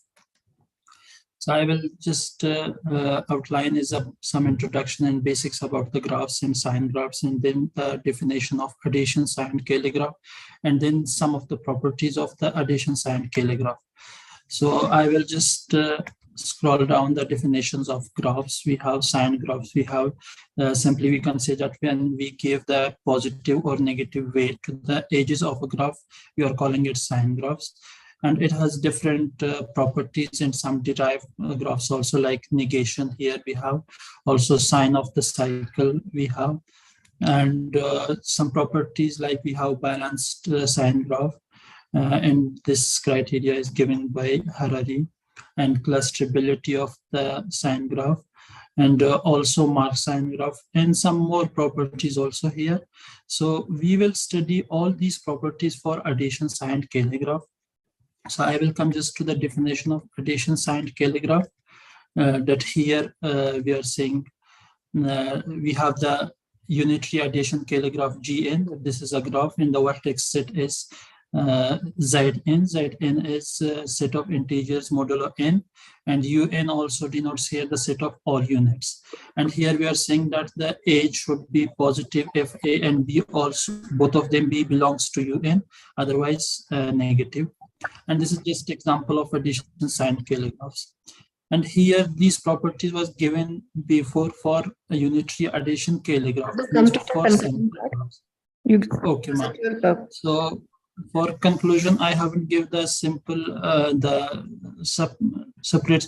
So I will just outline some introduction and basics about the graphs and sign graphs, and then the definition of addition signed calligraph, and then some of the properties of the addition signed calligraph. So I will just scroll down the definitions of graphs. We have sign graphs. We have simply we can say that when we give the positive or negative weight to the edges of a graph, we are calling it sign graphs. And it has different properties and some derived graphs also, like negation. Here we have also sign of the cycle we have, and some properties like we have balanced sign graph. And this criteria is given by Harari, and clusterability of the sign graph, and also mark sign graph, and some more properties also here. So we will study all these properties for addition signed calligraph. So I will come just to the definition of addition signed calligraph, that here we are saying we have the unitary addition calligraph GN. This is a graph, and the vertex set is Zn. Zn is a set of integers modulo n, and Un also denotes here the set of all units. And here we are saying that the age should be positive if A and B also, both of them B belongs to Un, otherwise negative. And this is just example of addition signed calligraphs. And here these properties was given before for a unitary addition calligraph. Okay, ma'am. So for conclusion, I haven't given the simple separate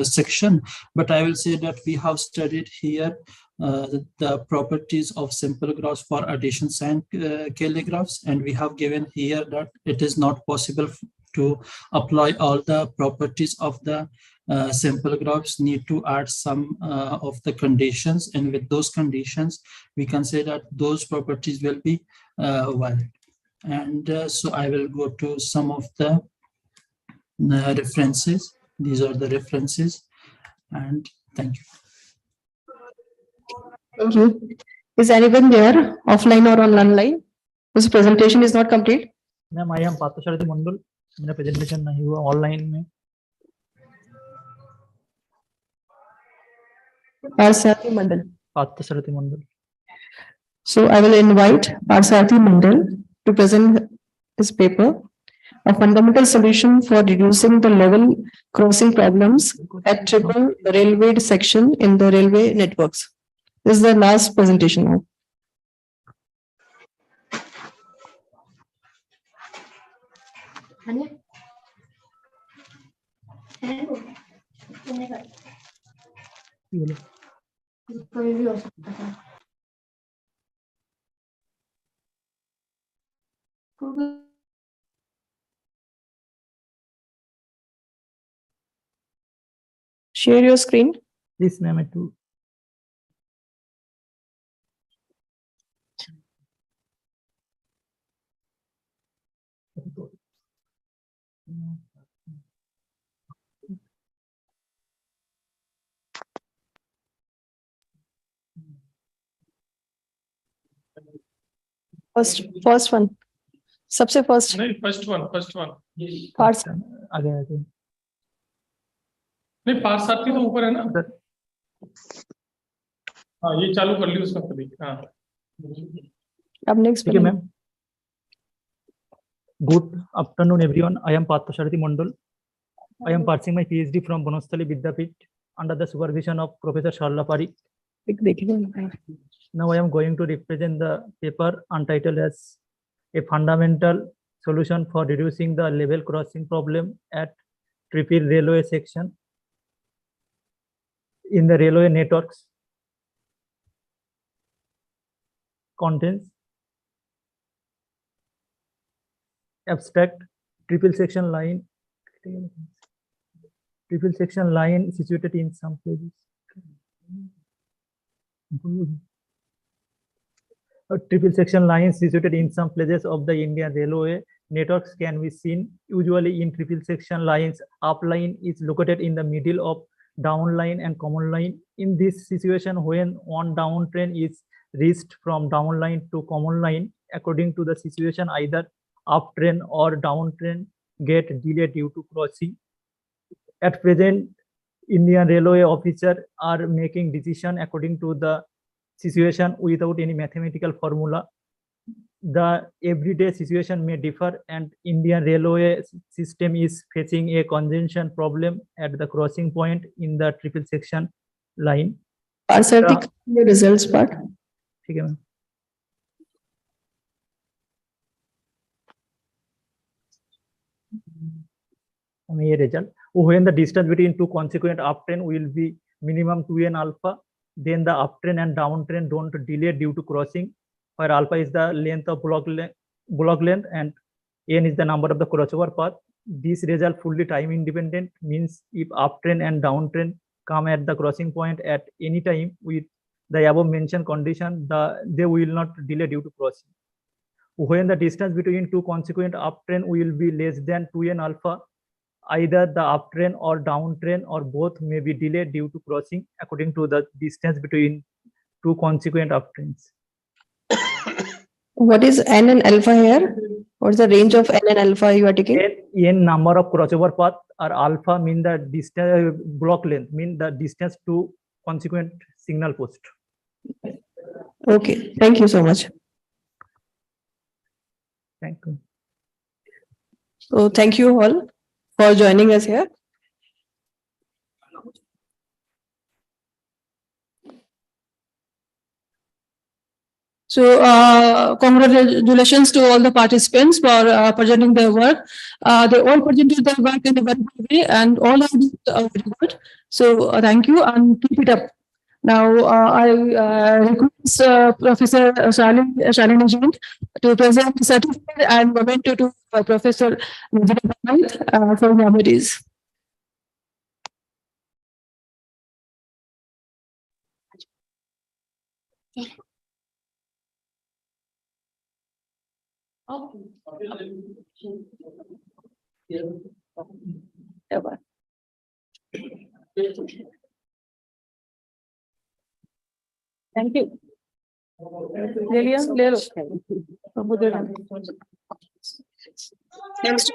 section, but I will say that we have studied here the properties of simple graphs for addition signed calligraphs, and we have given here that it is not possible to apply all the properties of the simple graphs, need to add some of the conditions, and with those conditions we can say that those properties will be valid. And so I will go to some of the references. These are the references, and thank you. Thank you. Is anyone there, offline or online? Whose presentation is not complete? Ma'am I am Parthasarathi Mandal, मेरा presentation नहीं हुआ online में. Parsarthi Mandal. Parthasarathi Mandal. So I will invite Parsarthi Mandal to present his paper, a fundamental solution for reducing the level crossing problems at triple railway section in the railway networks. This is the last presentation now. Share your screen. Please, ma'am, to First one. सबसे first. नहीं, first one. Parts. आगे आगे. नहीं, पार्थसारथी तो ऊपर है ना. हाँ, ये चालू कर ली उसका कभी. हाँ. अब next. ठीक है ma'am. Good afternoon, everyone. I am Paर्थsarathy Mandal. I am pursuing my PhD from Banasthali Vidyapeeth under the supervision of Professor Sharla Parikh. Now I am going to represent the paper untitled as a fundamental solution for reducing the level crossing problem at triple railway section in the railway networks. Contents: abstract, triple section line situated in some places. A triple section line situated in some places of the Indian railway networks can be seen. Usually in triple section lines, up line is located in the middle of down line and common line. In this situation, when one down train is reached from down line to common line, according to the situation, either up train or down train get delayed due to crossing. At present, Indian railway officers are making decision according to the situation without any mathematical formula. The everyday situation may differ, and Indian railway system is facing a congestion problem at the crossing point in the triple section line. Parsarthi, the results part. ठीक है ma'am. ये result. When the distance between two consequent uptrain will be minimum 2n alpha, then the uptrain and downtrain don't delay due to crossing, where alpha is the length of block length and n is the number of the crossover path. This result fully time independent, means if uptrain and downtrain come at the crossing point at any time with the above mentioned condition, they will not delay due to crossing. When the distance between two consequent uptrain will be less than 2n alpha, either the uptrain or downtrain or both may be delayed due to crossing according to the distance between two consequent uptrains. What is n and alpha here? What is the range of n and alpha you are taking? N number of crossover path, or alpha mean the distance, block length mean the distance to consequent signal post. Okay, thank you so much. Thank you. So thank you all for joining us here. So congratulations to all the participants for presenting their work. They all presented their work in a very good way, and all of it very good. So thank you and keep it up. Now I request Professor Shalini Jain to present the certificate and memento to Professor for memories. Thank you. ले लिया ले लो प्रभु दे दो। Next.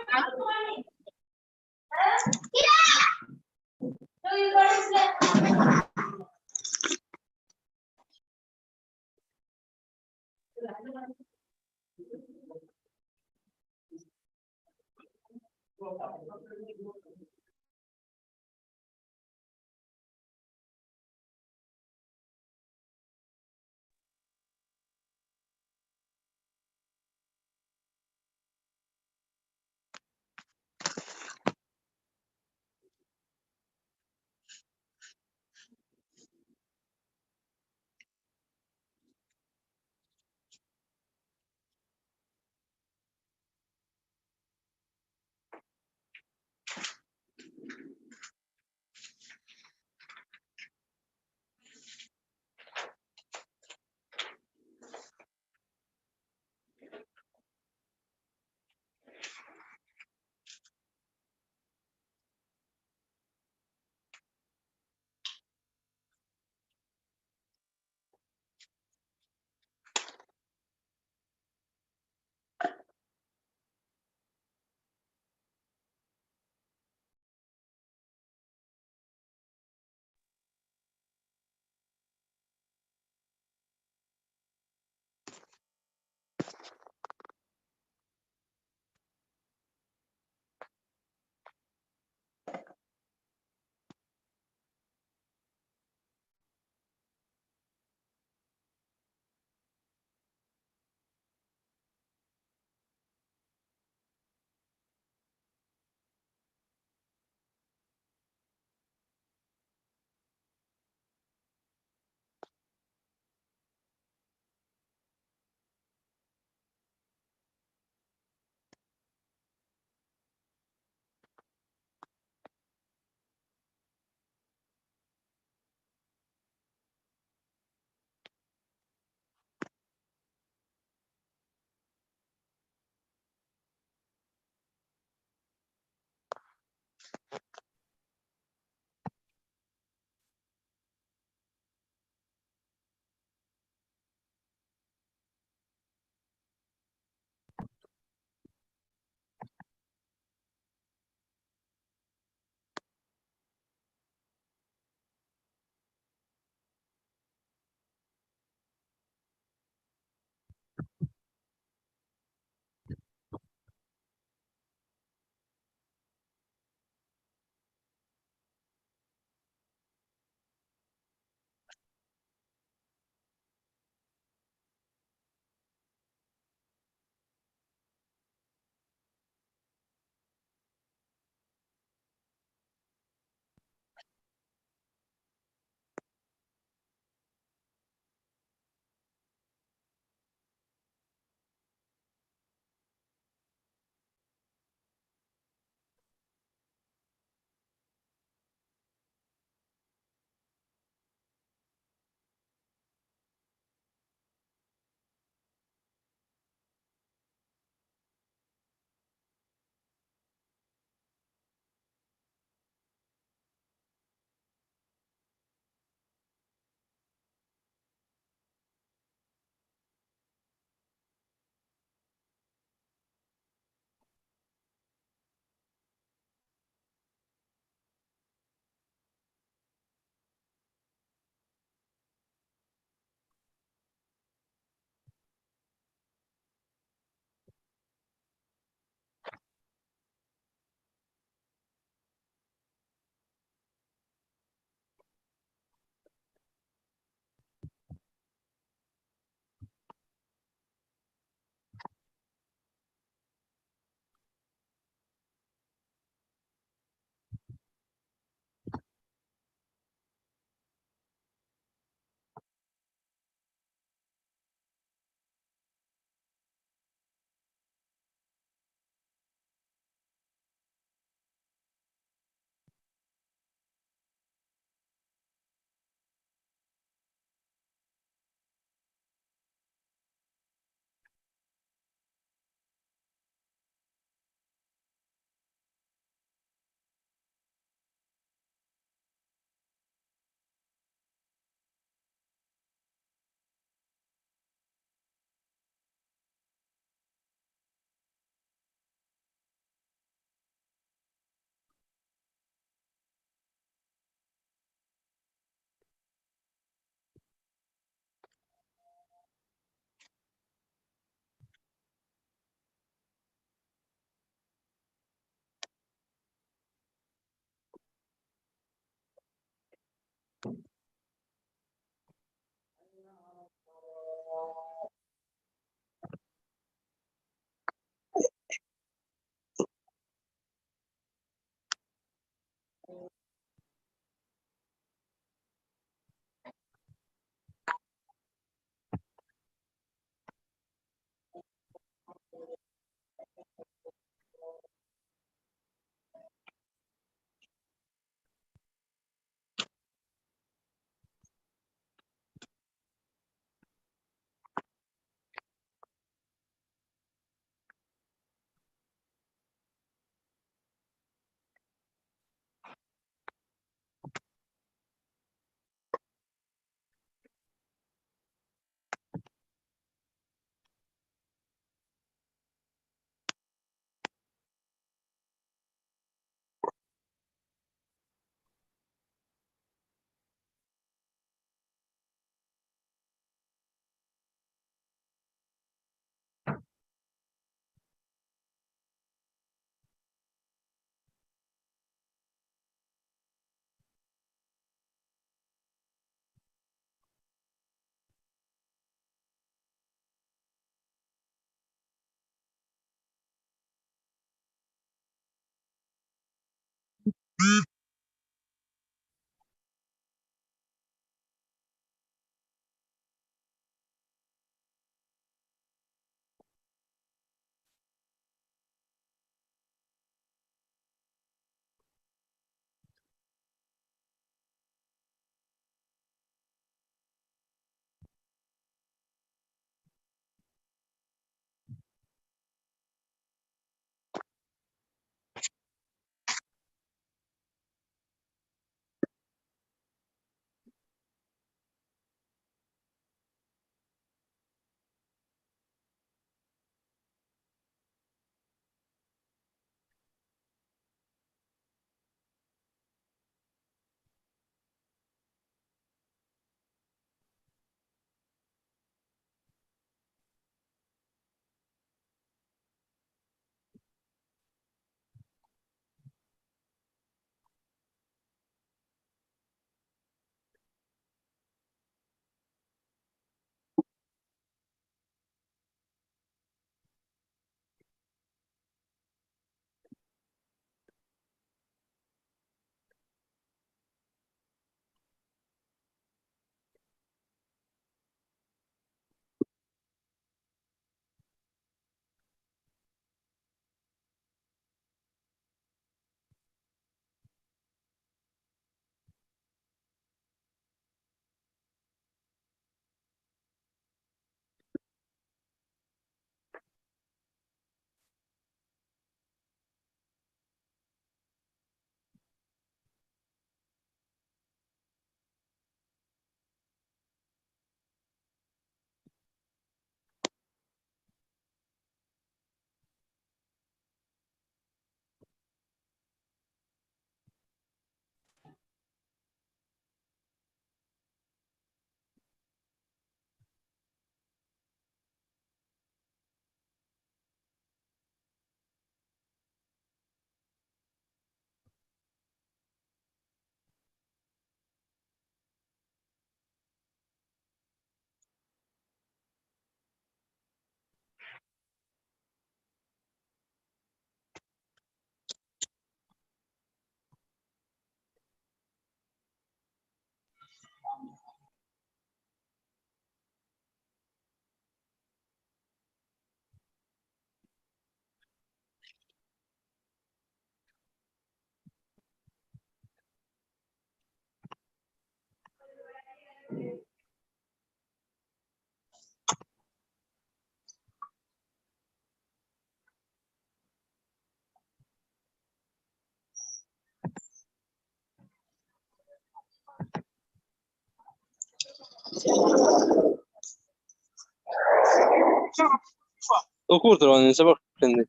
O curto, non sapevo prendere.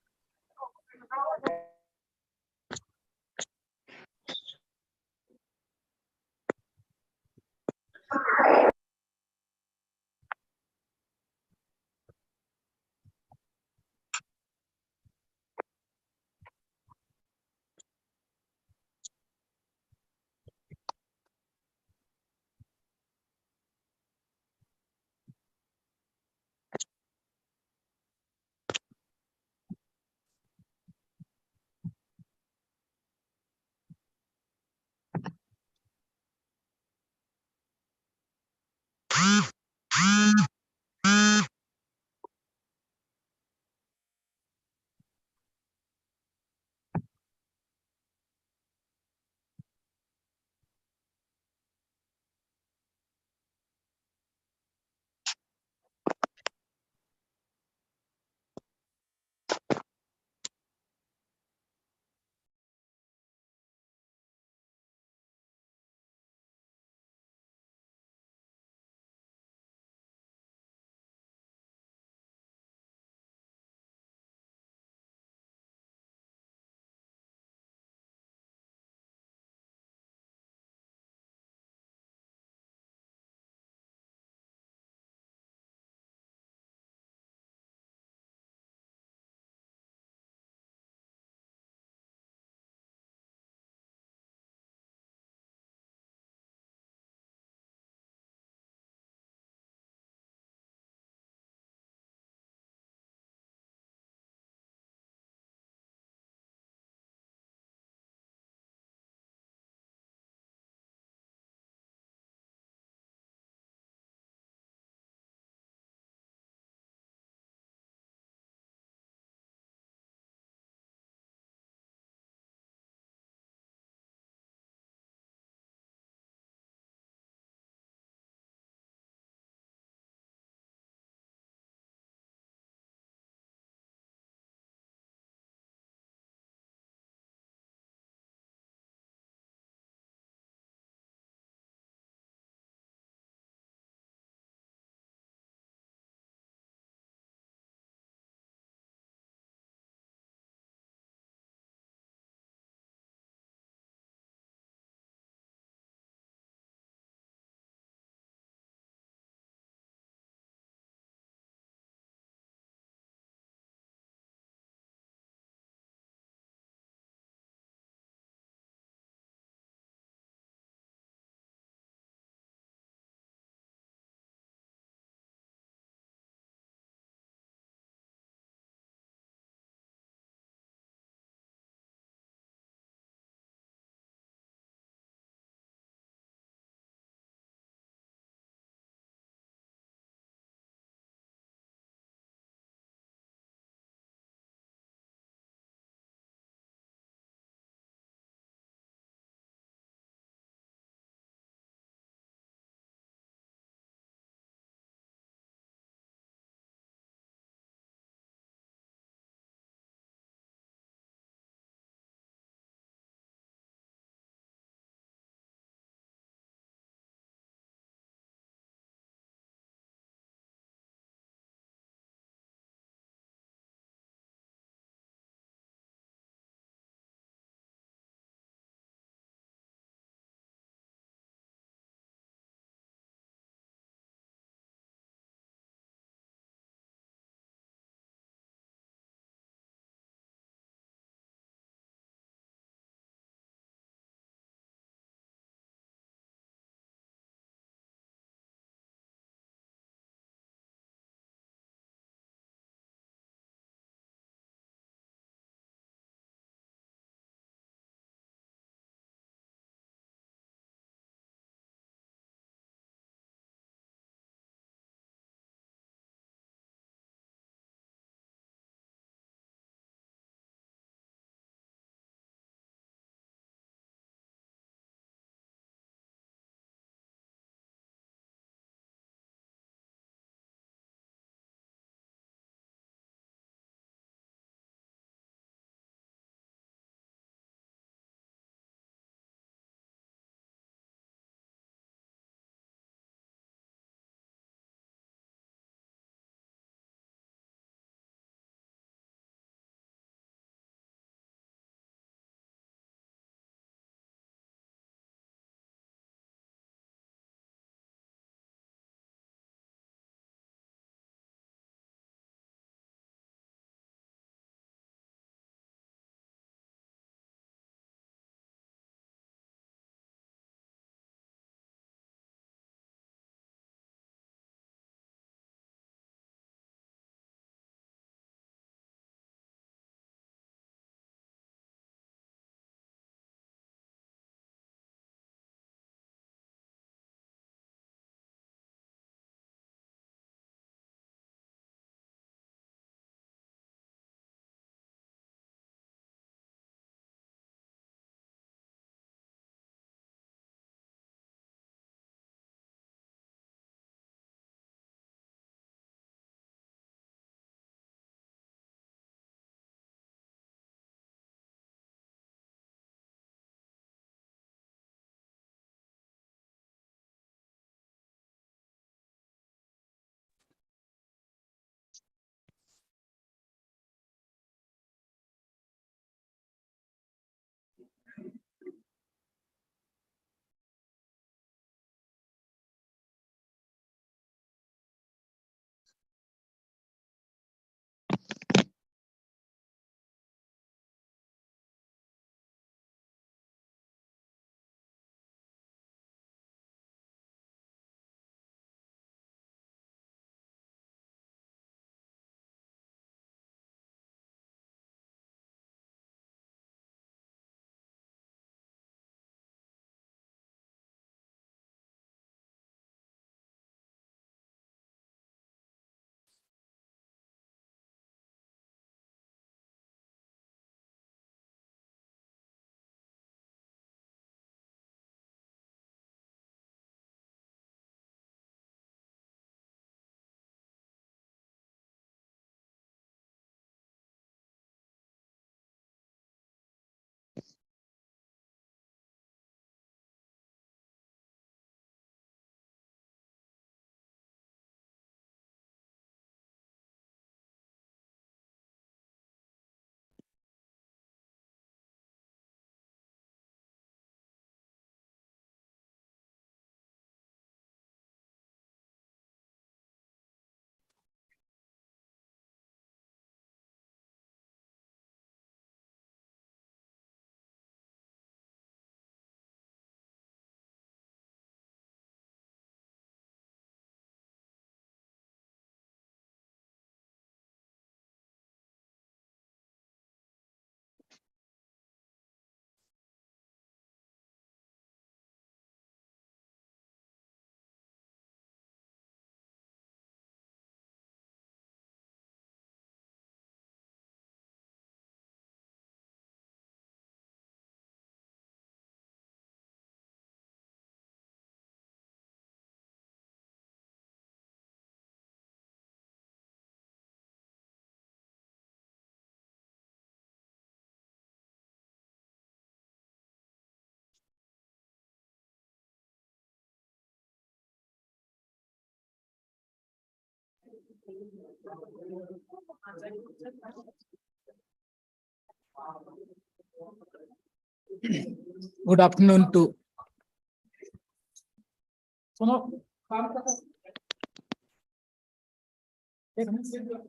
Good afternoon to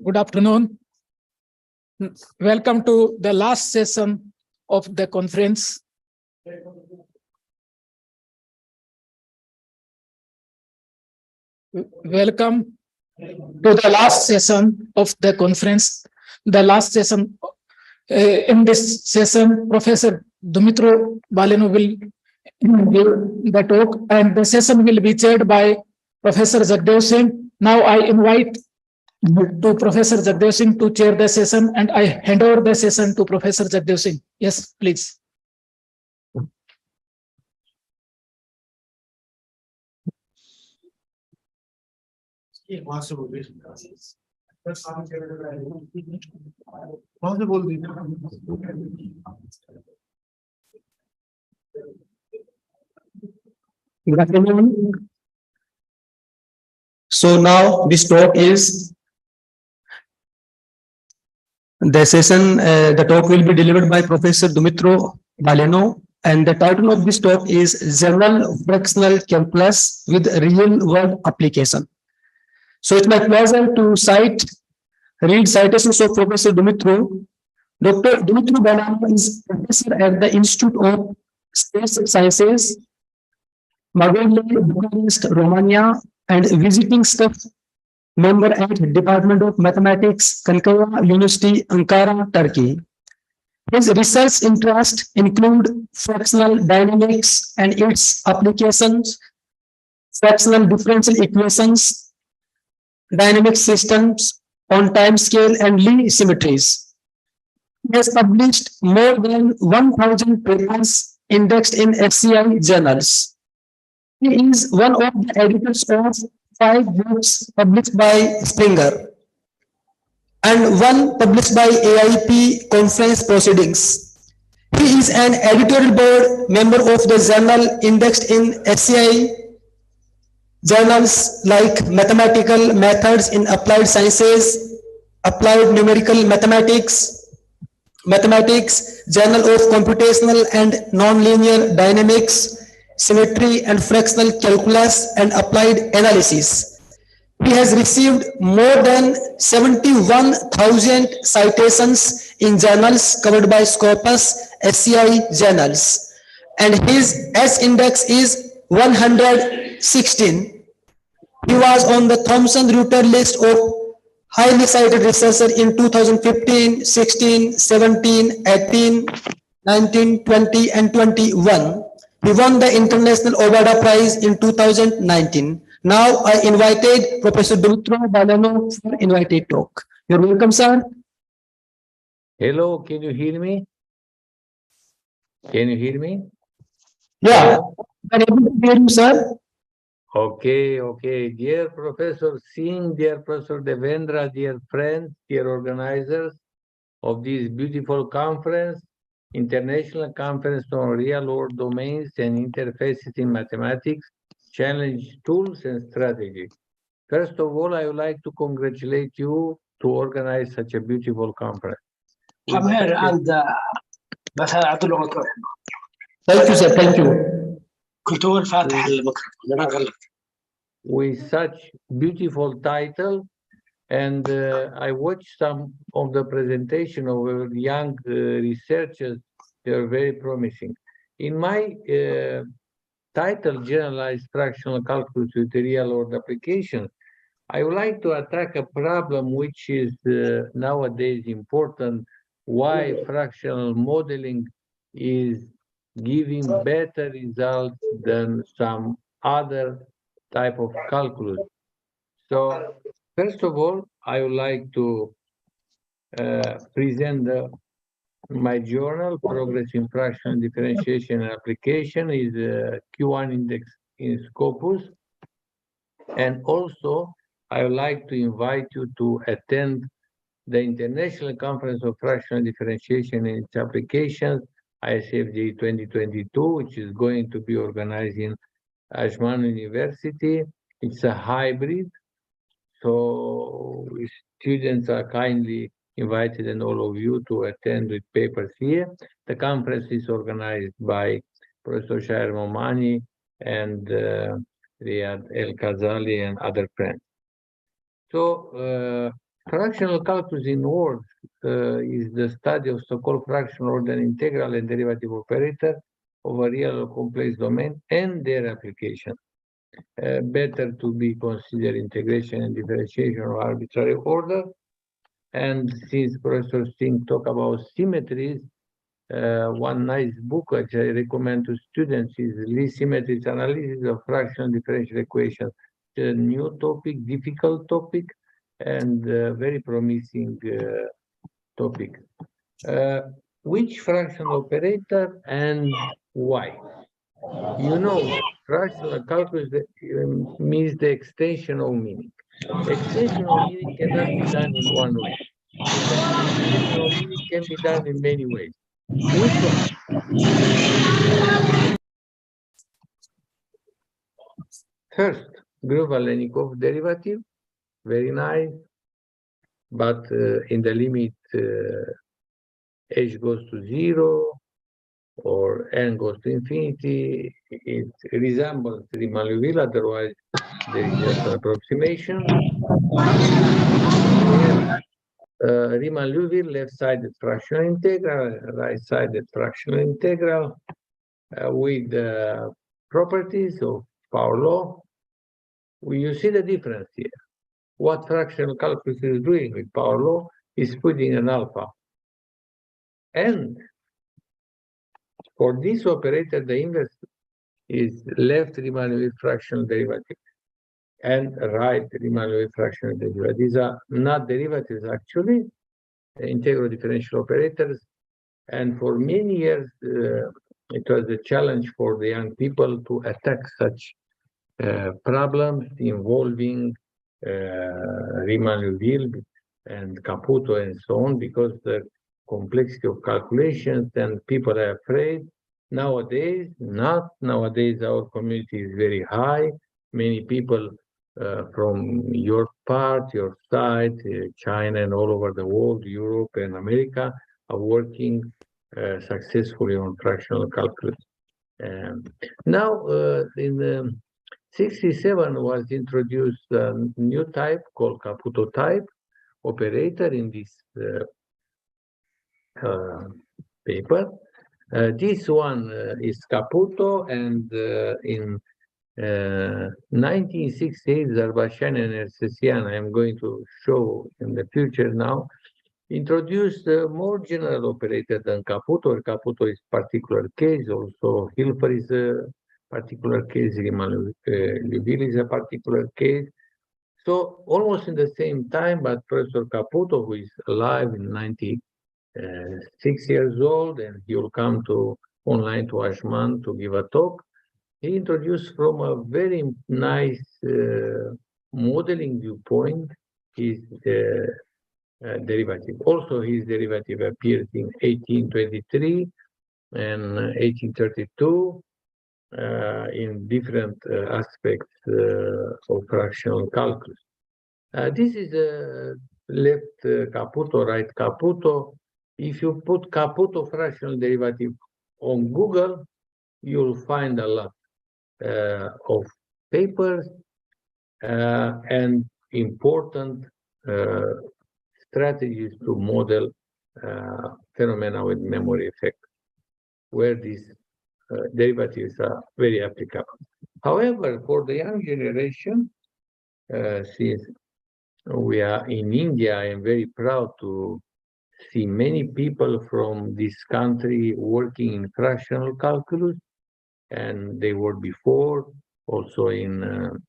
Good afternoon. Welcome to the last session of the conference. Welcome to the last session of the conference. The last session, in this session, Professor Dumitru Baleno will give the talk, and the session will be chaired by Professor Jagdev Singh. Now I invite to Professor Jagdev Singh to chair the session, and I hand over the session to Professor Jagdev Singh. Yes, please. Good afternoon. So now this talk is the session, the talk will be delivered by Professor Dumitru Baleno, and the title of this talk is General Fractional Calculus with Real World Application. So it's my pleasure to read citations of Professor Dumitru. Dr. Dumitru Baleno is professor at the Institute of Space Sciences, Magdalene, Bucharest, Romania, and visiting staff member at Department of Mathematics, Kankaya University, Ankara, Turkey. His research interests include fractional dynamics and its applications, fractional differential equations, dynamic systems on time scale, and Lie symmetries. He has published more than 1,000 papers indexed in SCI journals. He is one of the editors of 5 books published by Springer and 1 published by AIP Conference Proceedings. He is an editorial board member of the journal indexed in SCI journals like Mathematical Methods in Applied Sciences, Applied Numerical Mathematics, Journal of Computational and Nonlinear Dynamics, Symmetry and Fractional Calculus, and Applied Analysis. He has received more than 71,000 citations in journals covered by Scopus SCI journals, and his S index is 116. He was on the Thomson-Reuters list of highly cited researchers in 2015, 16, 17, 18, 19, 20, and 21. He won the International Ovada Prize in 2019. Now I invited Professor Dumitru Baleno for invited talk. You're welcome, sir. Hello, can you hear me? Can you hear me? Yeah, I'm able to hear you, sir. Okay. Dear Professor Singh, dear Professor Devendra, dear friends, dear organizers of this beautiful conference, International Conference on Real-World Domains and Interfaces in Mathematics, Challenge Tools and Strategy. First of all, I would like to congratulate you to organize such a beautiful conference. Come here and thank you, sir. Thank you. With such beautiful title, and I watched some of the presentation of our young researchers. They are very promising. In my title, Generalized Fractional Calculus with Real-World Applications, I would like to attack a problem which is nowadays important, why fractional modeling is giving better results than some other type of calculus. So, first of all, I would like to present my journal, Progress in Fractional Differentiation and Application, is Q1 index in Scopus. And also, I would like to invite you to attend the International Conference of Fractional Differentiation and its Applications, ICRWDIM 2022, which is going to be organized in Ajman University. It's a hybrid. So students are kindly invited and all of you to attend with papers here. The conference is organized by Professor Shair Momani and Riyad El Khazali and other friends. So fractional calculus in words is the study of so-called fractional order integral and derivative operator of a real or complex domain and their application. Better to be considered integration and differentiation of arbitrary order. And since Professor Singh talked about symmetries, one nice book which I recommend to students is Lie Symmetries Analysis of Fractional Differential Equations. It's a new topic, difficult topic, and very promising topic. Which fractional operator and why? You know, fractional calculus means the extension of meaning. Extension of meaning cannot be done in one way. In fact, extension of meaning can be done in many ways. Which one? First, Grove-Valenikov derivative, very nice, but in the limit h goes to 0 or n goes to infinity, it resembles Riemann-Liouville, otherwise there is just an approximation. Riemann-Liouville, left-sided fractional integral, right-sided fractional integral with properties of power law. You see the difference here. What fractional calculus is doing with power law is putting an alpha. And for this operator, the inverse is left Riemann-Liouville fractional derivative and right Riemann-Liouville fractional derivative. These are not derivatives, actually, integral differential operators. And for many years, it was a challenge for the young people to attack such problems involving Riemann-Liouville and Caputo and so on, because the complexity of calculations and people are afraid. Nowadays, not nowadays, our community is very high. Many people from your part, your side, China and all over the world, Europe and America, are working successfully on fractional calculus. Now, in 67 was introduced a new type called Caputo type operator in this paper. This one is Caputo, and in 1968, Zarbashan and Ersesian, I am going to show in the future now, introduced a more general operator than Caputo. Caputo is particular case, also Hilfer is a particular case, Riemann-Liouville is a particular case. So almost in the same time, but Professor Caputo, who is alive in 96 years old, and he will come to online to Ashman to give a talk, he introduced from a very nice modeling viewpoint his derivative. Also, his derivative appears in 1823 and 1832 in different aspects of fractional calculus. This is left Caputo, right Caputo. If you put Caputo fractional derivative on Google, you'll find a lot of papers and important strategies to model phenomena with memory effect, where these derivatives are very applicable. However, for the young generation, since we are in India, I am very proud to see many people from this country working in fractional calculus, and they were before also in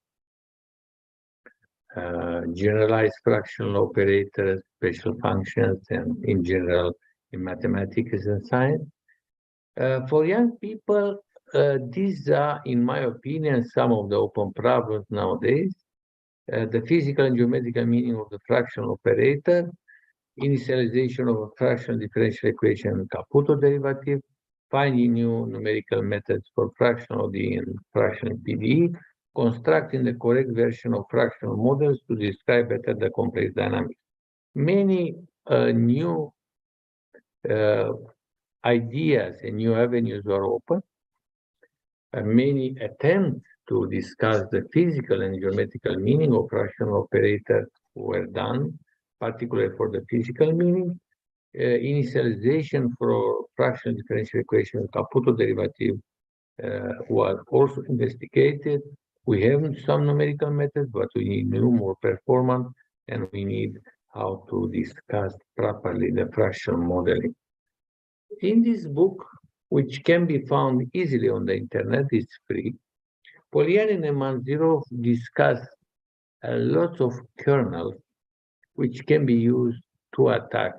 generalized fractional operators, special functions, and in general in mathematics and science. For young people, these are, in my opinion, some of the open problems nowadays. The physical and geometrical meaning of the fractional operator, initialization of a fractional differential equation Caputo derivative, finding new numerical methods for fractional ODE and fractional PDE, constructing the correct version of fractional models to describe better the complex dynamics. Many new ideas and new avenues were open. Many attempts to discuss the physical and geometrical meaning of fractional operators were done, particularly for the physical meaning. Initialization for fractional differential equation Caputo derivative was also investigated. We have some numerical methods, but we need new, more performant, and we need how to discuss properly the fractional modeling. In this book, which can be found easily on the internet, it's free, Polyanin and Manzirov discuss a lot of kernels which can be used to attack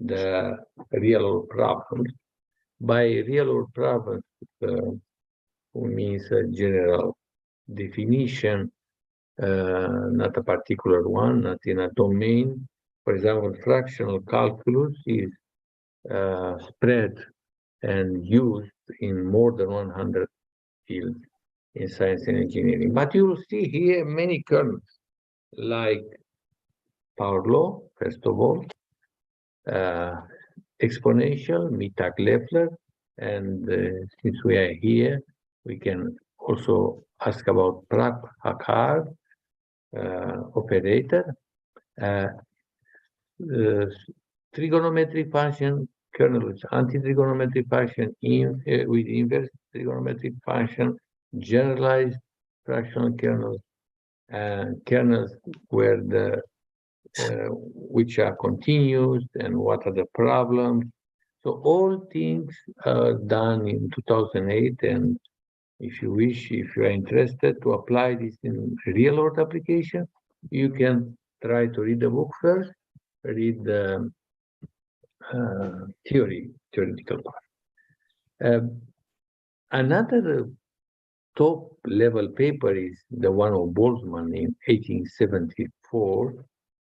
the real-world problems. By real-world problems, means a general definition, not a particular one, not in a domain. For example, fractional calculus is spread and used in more than 100 fields in science and engineering. But you will see here many kernels, like power law, first of all, exponential, Mittag-Leffler, and since we are here, we can also ask about Prague-Hakar operator, trigonometric function, kernel with anti-trigonometric function, with inverse trigonometric function, generalized fractional kernels, and kernels where the which are continuous and what are the problems. So all things are done in 2008, and if you wish, if you are interested to apply this in real-world application, you can try to read the book first, read the theoretical part. Another top-level paper is the one of Boltzmann in 1874,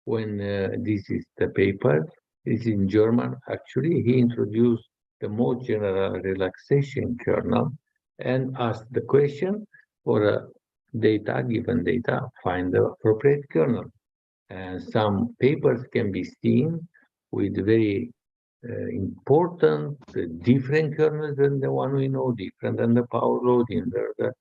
when this is the paper. It's in German, actually. He introduced the most general relaxation kernel and asked the question for a given data, find the appropriate kernel. And some papers can be seen with very important, different kernels than the one we know, different than the power law, the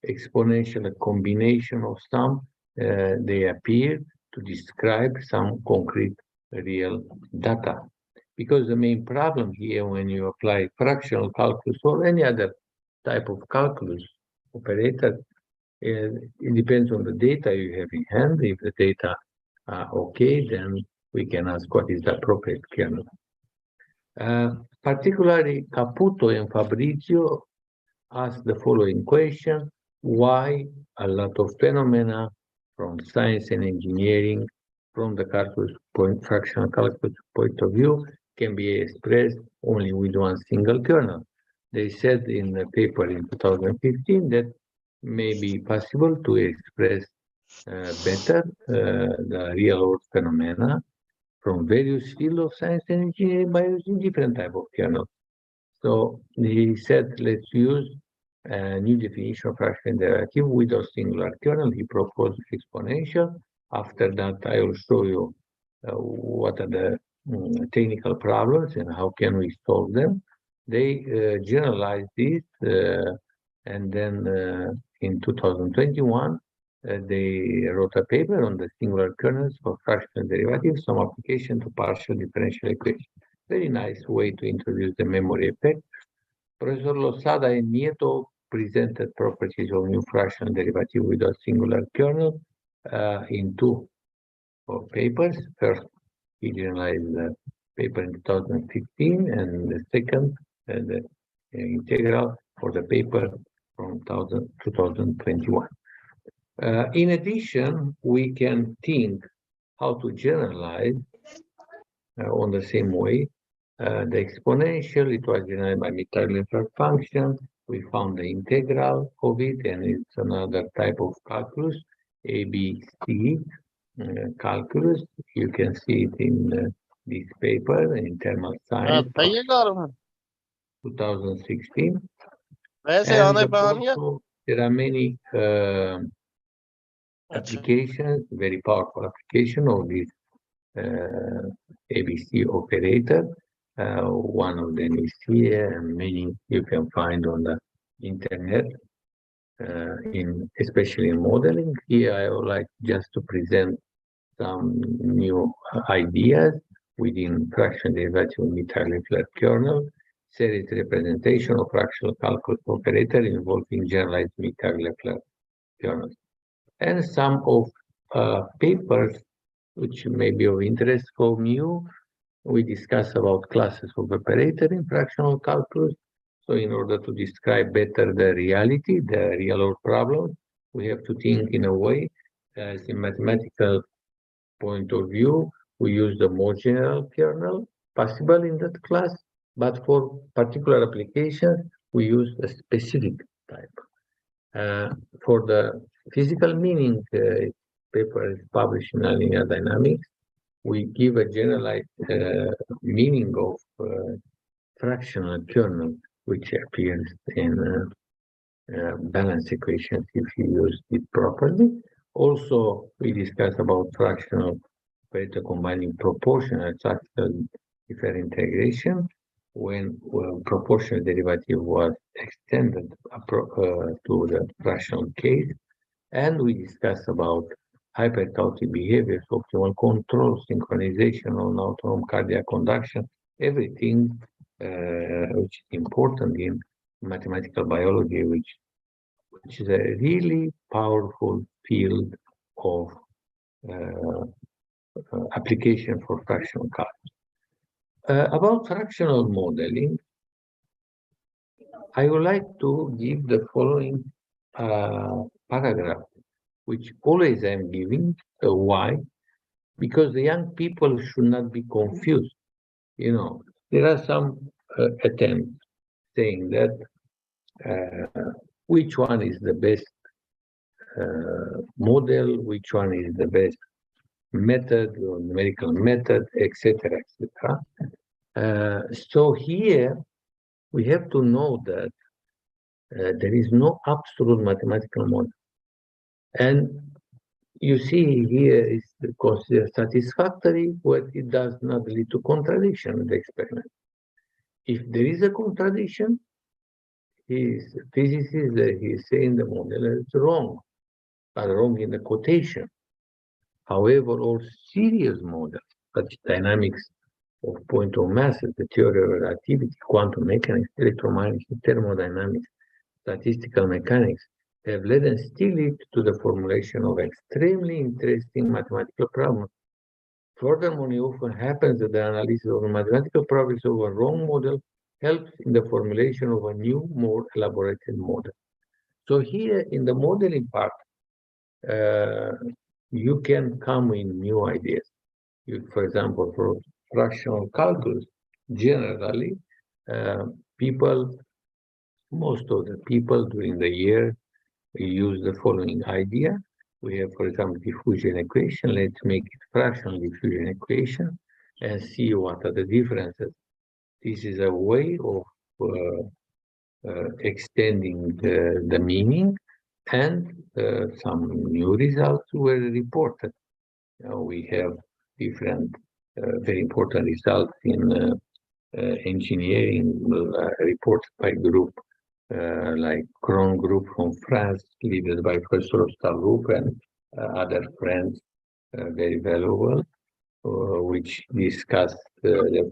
exponential combination of some. They appear to describe some concrete real data. Because the main problem here, when you apply fractional calculus or any other type of calculus operator, it depends on the data you have in hand. If the data are okay, then we can ask what is the appropriate kernel. Particularly, Caputo and Fabrizio asked the following question: why a lot of phenomena from science and engineering, from the fractional calculus point of view, can be expressed only with one single kernel? They said in the paper in 2015 that may be possible to express better the real-world phenomena from various fields of science and engineering by using different type of kernels. So he said, let's use a new definition of fractional derivative with a singular kernel. He proposed exponential. After that, I will show you what are the technical problems and how can we solve them. They generalized this, and then in 2021, they wrote a paper on the singular kernels for fractional derivatives, some application to partial differential equation. Very nice way to introduce the memory effect. Professor Losada and Nieto presented properties of new fractional derivative with a singular kernel in two papers. First, he generalized the paper in 2015, and the second, the integral for the paper from 2021. In addition, we can think how to generalize on the same way. The exponential, it was generalized by Mittag-Leffler function. We found the integral of it, and it's another type of calculus, ABC calculus. You can see it in this paper in thermal science, 2016. And also there are many applications, very powerful application of this ABC operator. One of them is here, and many you can find on the internet, especially in modeling. Here, I would like just to present some new ideas within fraction derivative methyl kernel, series representation of fractional calculus operator involving generalized methyl kernels, and some of papers which may be of interest for you. We discuss about classes of operator in fractional calculus. So in order to describe better the reality, the real world problem, we have to think in a way, as a mathematical point of view, we use the more general kernel possible in that class, but for particular applications, we use a specific type. For the physical meaning, paper is published in linear dynamics. We give a generalized meaning of fractional kernel, which appears in balance equations if you use it properly. Also, we discuss about fractional operator combining proportional structural differentiation when proportional derivative was extended to the fractional case. And we discuss about hyperchaotic behaviors, optimal control, synchronization on autonomous cardiac conduction, everything which is important in mathematical biology, which is a really powerful field of application for fractional calculus. About fractional modeling, I would like to give the following paragraph, which always I'm giving. Why? Because the young people should not be confused. You know, there are some attempts saying that which one is the best model, which one is the best method or numerical method, etc., etc. So here we have to know that there is no absolute mathematical model. And you see here is considered satisfactory, but it does not lead to contradiction in the experiment. If there is a contradiction, his physicist, he's saying the model is wrong, but wrong in the quotation. However, all serious models, such dynamics of point of masses, the theory of relativity, quantum mechanics, electromagnetic, thermodynamics, statistical mechanics, have led and still lead to the formulation of extremely interesting mathematical problems. Furthermore, it often happens that the analysis of the mathematical properties of a wrong model helps in the formulation of a new, more elaborated model. So here in the modeling part, you can come in new ideas. For example, for fractional calculus, generally, most of the people during the year use the following idea. We have, for example, diffusion equation. Let's make it fractional diffusion equation and see what are the differences. This is a way of extending the meaning, and some new results were reported. We have different very important results in engineering reported by group like Cron group from France, led by Professor Staloup and other friends, very valuable, which discuss the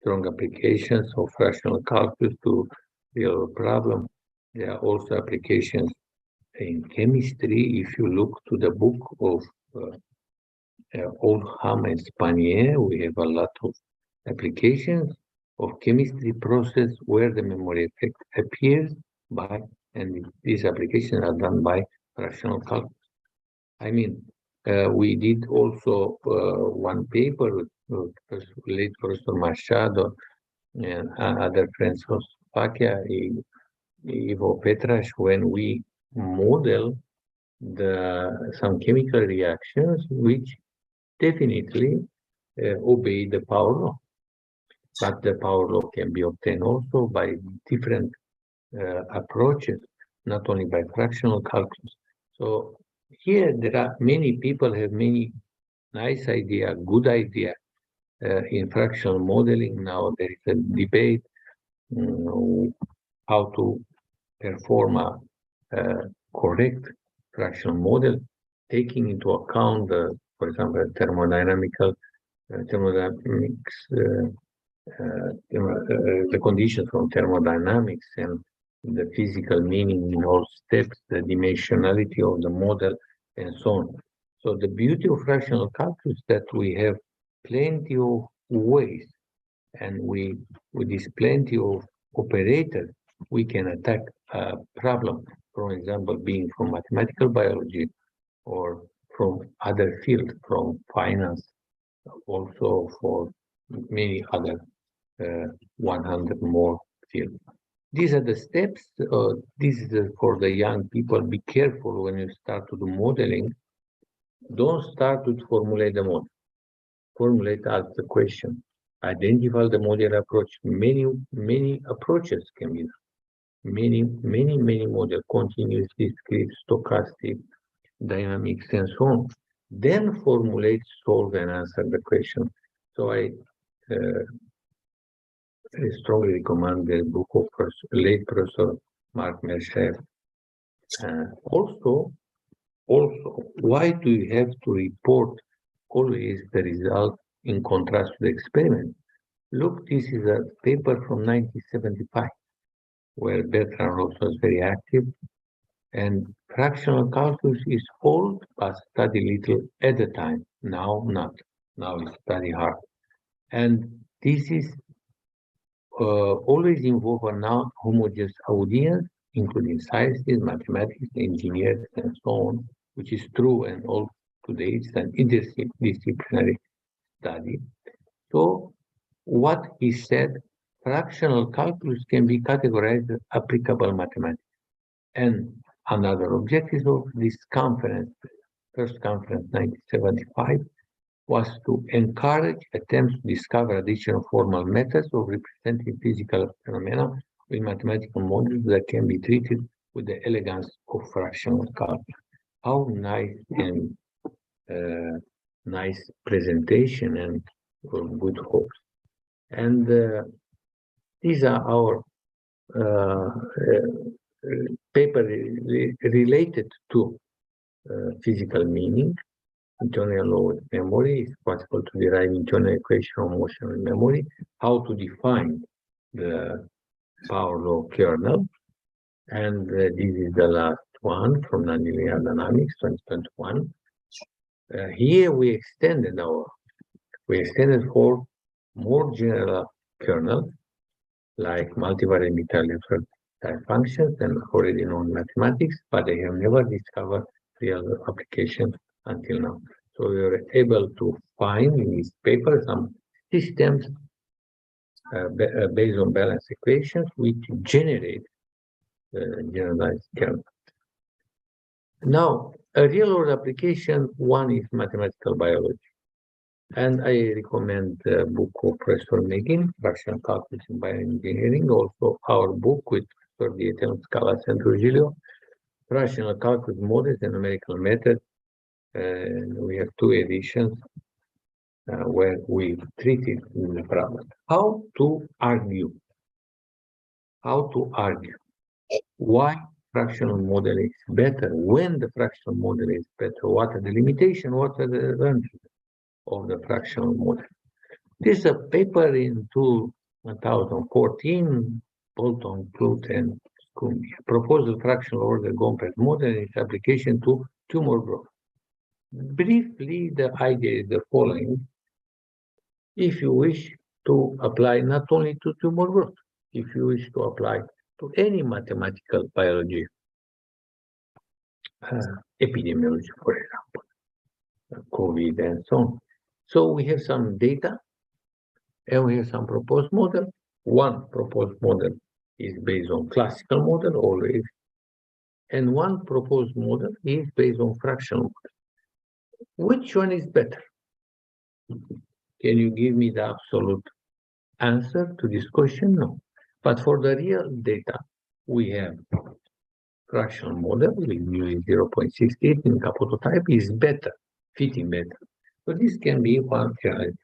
strong applications of fractional calculus to real problem. There are also applications in chemistry. If you look to the book of Oldham and Spanier, we have a lot of applications of chemistry process where the memory effect appears by, and these applications are done by fractional calculus. I mean, we did also one paper with late Professor Machado and other friends from Slovakia, Ivo Petraš, when we model some chemical reactions which definitely obey the power law. But the power law can be obtained also by different approaches. not only by fractional calculus. So here there are many people have many nice idea, good idea in fractional modeling. Now there is a debate how to perform a correct fractional model, taking into account, for example, thermodynamics, the conditions from thermodynamics and the physical meaning in all steps, the dimensionality of the model, and so on. So the beauty of fractional calculus is that we have plenty of ways, and with this plenty of operators, we can attack a problem, for example, being from mathematical biology or from other fields, from finance, also for many other 100 more fields. These are the steps. This is for the young people. Be careful when you start to do modeling. Don't start to formulate the model. Formulate, ask the question. Identify the model approach. Many approaches can be done. Many models, continuous, discrete, stochastic, dynamics, and so on. Then formulate, solve, and answer the question. So I strongly recommend the book of late Professor Mark Mercer. Also, why do you have to report always the result in contrast to the experiment? Look, this is a paper from 1975, where Bertrand Ross was very active, and fractional calculus is old, but studied little at the time. Now, not. Now it's studied hard. And this is always involve a non-homogeneous audience, including scientists, mathematics, engineers, and so on, which is true, and all today it's an interdisciplinary study. So what he said, fractional calculus can be categorized as applicable mathematics. And another objective of this conference, first conference 1975, was to encourage attempts to discover additional formal methods of representing physical phenomena with mathematical models that can be treated with the elegance of fractional calculus. How nice and nice presentation and good hopes. And these are our paper related to physical meaning. Internal law of memory is possible to derive internal equation of motion and memory, how to define the power law kernel, and this is the last one from nonlinear dynamics 2021. Here we extended for more general kernels like multivariate multilateral type functions and already known mathematics, but they have never discovered real applications until now. So we were able to find in this paper some systems based on balanced equations which generate generalized kernels. Now, a real-world application, one is mathematical biology. And I recommend the book of Professor Megin, Fractional Calculus in Bioengineering, also our book with Professor Dieter Scalas and Trujillo, Fractional Calculus Models and Numerical Methods. We have 2 editions where we treated the problem. How to argue? Why fractional model is better? When the fractional model is better? What are the limitations? What are the advantages of the fractional model? This is a paper in 2014, Bolton, Clute, and Scumbi. Proposal fractional order Gompertz model and its application to tumor growth. Briefly, the idea is the following. If you wish to apply not only to tumor growth, if you wish to apply to any mathematical biology, epidemiology, for example, COVID and so on. So we have some data and we have some proposed model. One proposed model is based on classical model always, and one proposed model is based on fractional model. Which one is better? Can you give me the absolute answer to this question? No. But for the real data, we have fractional model with mu 0.68 in Caputo type is better, fitting better. So this can be one reality.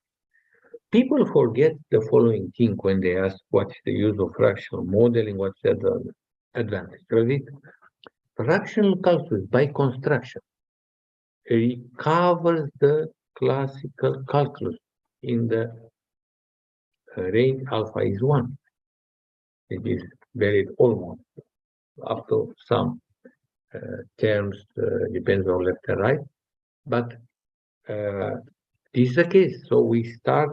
People forget the following thing when they ask what's the use of fractional modeling, what's the advantage of it. Fractional calculus by construction recovers the classical calculus in the range alpha is 1. It is varied almost up to some terms, depends on left and right, but this is the case. So we start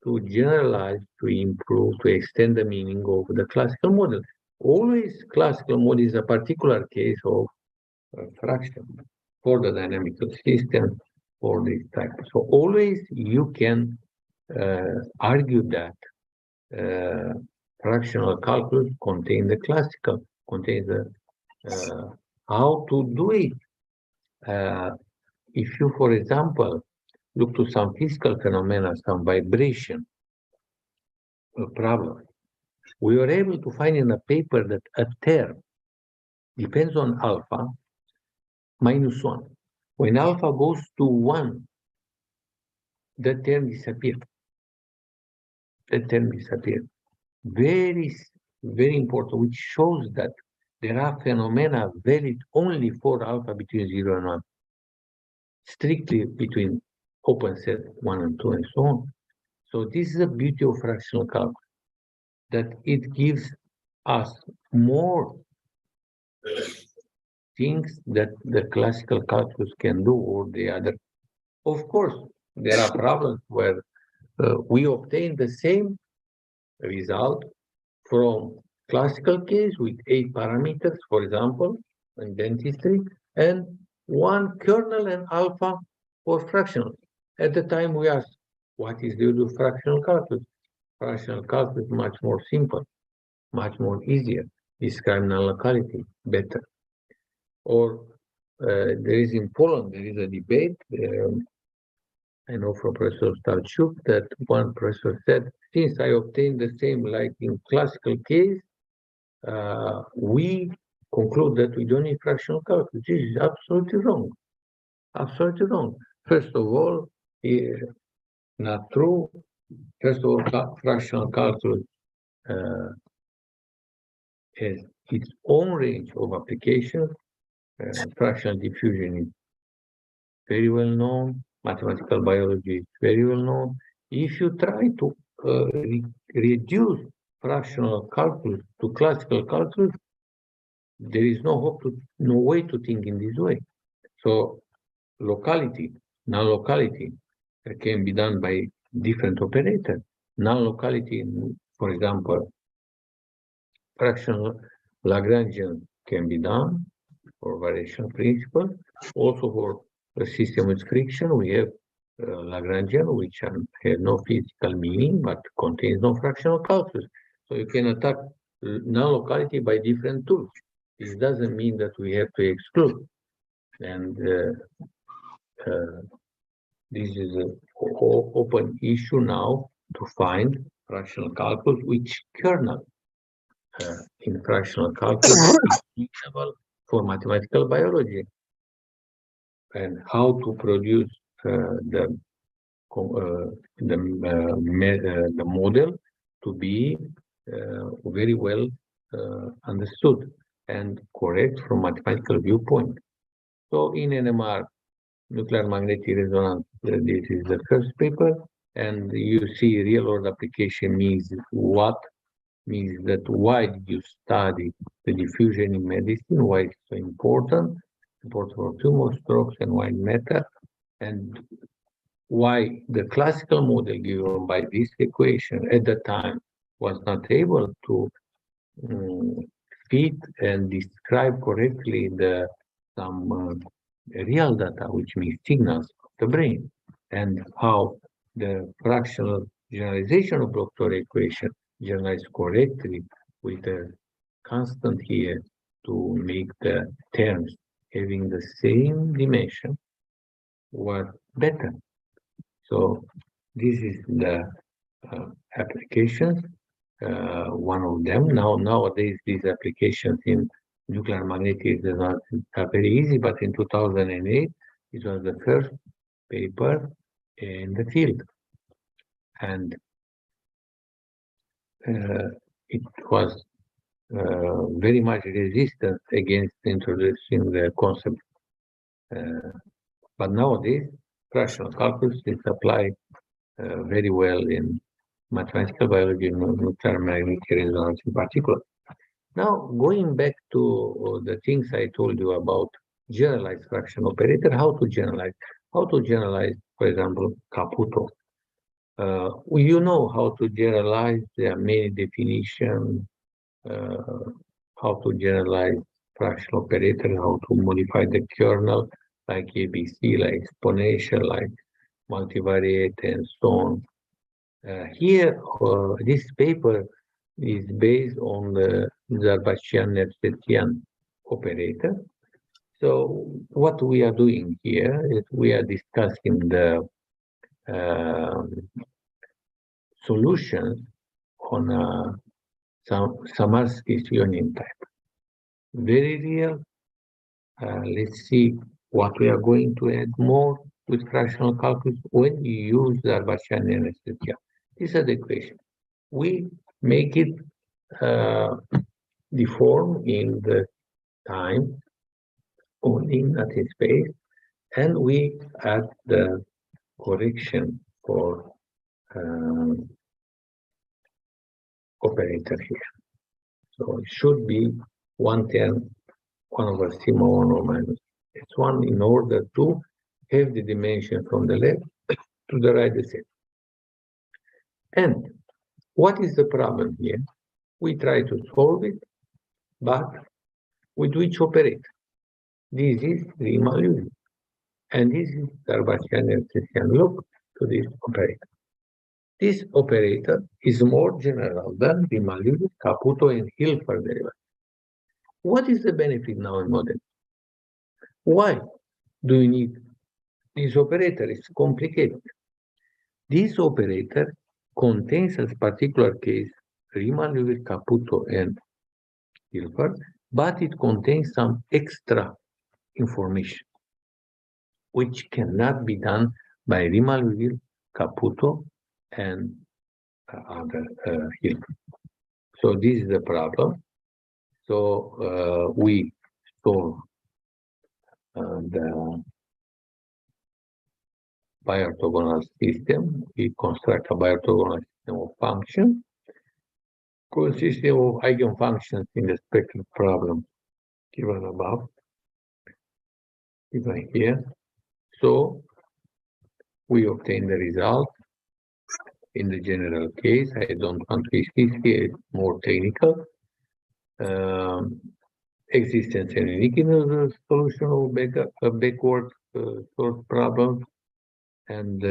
to generalize, to improve, to extend the meaning of the classical model. Always classical model is a particular case of fraction for the dynamical system for this type. So always you can argue that fractional calculus contains the classical, contains the how to do it. If you, for example, look to some physical phenomena, some vibration problem, we were able to find in a paper that a term depends on alpha minus 1. When alpha goes to 1, that term disappears. That term disappears. Very, very important, which shows that there are phenomena valid only for alpha between 0 and 1, strictly between open set 1 and 2 and so on. So this is the beauty of fractional calculus, that it gives us more things that the classical calculus can do or the other. Of course, there are problems where we obtain the same result from classical case with 8 parameters, for example, in dentistry, and 1 kernel and alpha for fractional. At the time we asked, what is due to fractional calculus? Fractional calculus is much more simple, much more easier, describe non-locality better. Or there is in Poland, there is a debate, I know from Professor Starchuk, that one professor said, since I obtained the same like in classical case, we conclude that we don't need fractional calculus. This is absolutely wrong. Absolutely wrong. First of all, not true. First of all, fractional calculus has its own range of applications. Fractional diffusion is very well known. Mathematical biology is very well known. If you try to reduce fractional calculus to classical calculus, there is no hope to, no way to think in this way. So locality, non-locality can be done by different operators. Non-locality, for example, fractional Lagrangian can be done for variation principle. Also for a system with friction, we have Lagrangian, which have no physical meaning, but contains no fractional calculus. So you can attack non-locality by different tools. This doesn't mean that we have to exclude. And this is an open issue now to find fractional calculus, which kernel in fractional calculus is reasonable for mathematical biology, and how to produce the model to be very well understood and correct from mathematical viewpoint. So in NMR, nuclear magnetic resonance, this is the first paper, and you see real world application means what? Means that why did you study the diffusion in medicine, why it's so important for tumor strokes and white matter, and why the classical model given by this equation at the time was not able to fit and describe correctly the some real data, which means signals of the brain, and how the fractional generalization of Bloch-Torre equation generalized correctly with a constant here to make the terms having the same dimension were better. So this is the applications, one of them. Nowadays, these applications in nuclear magnetic results are very easy, but in 2008, it was the first paper in the field. And it was very much resistant against introducing the concept. But nowadays, fractional calculus is applied very well in mathematical biology and nuclear magnetic resonance in particular. Now, going back to the things I told you about generalized fraction operator, how to generalize, for example, Caputo. You know how to generalize, there are many definitions, how to generalize fraction operator, how to modify the kernel, like ABC, like exponential, like multivariate, and so on. Here, this paper is based on the Zarbachian-Nevsetian operator. So what we are doing here is we are discussing the solutions on a Samarsky's union type. Very real. Let's see what we are going to add more with fractional calculus when you use Zarbachian-Nevsetian. These are the equations. We make it deform in the time, only not in space, and we add the correction for operator here. So it should be 1/10, 1/sigma 1 or minus S1 in order to have the dimension from the left to the right the same. And what is the problem here? We try to solve it, but with which operator? This is Riemann-Liouville, and this is Zarbachian-Nevsetian. Look to this operator. This operator is more general than Riemann-Liouville, Caputo, and Hilbert derivative. What is the benefit now in model? Why do you need this operator? It's complicated. This operator contains, as particular case, Riemann-Liouville, Caputo, and Hilbert, but it contains some extra information, which cannot be done by Riemann-Liouville, Caputo, and other Hilbert. So this is the problem. So we solve the biorthogonal system. We construct a biorthogonal system of functions consisting of eigenfunctions in the spectral problem given above, given here. So we obtain the result in the general case. I don't want to insist here, it's more technical. Existence and uniqueness of the solution of backward sort problems. And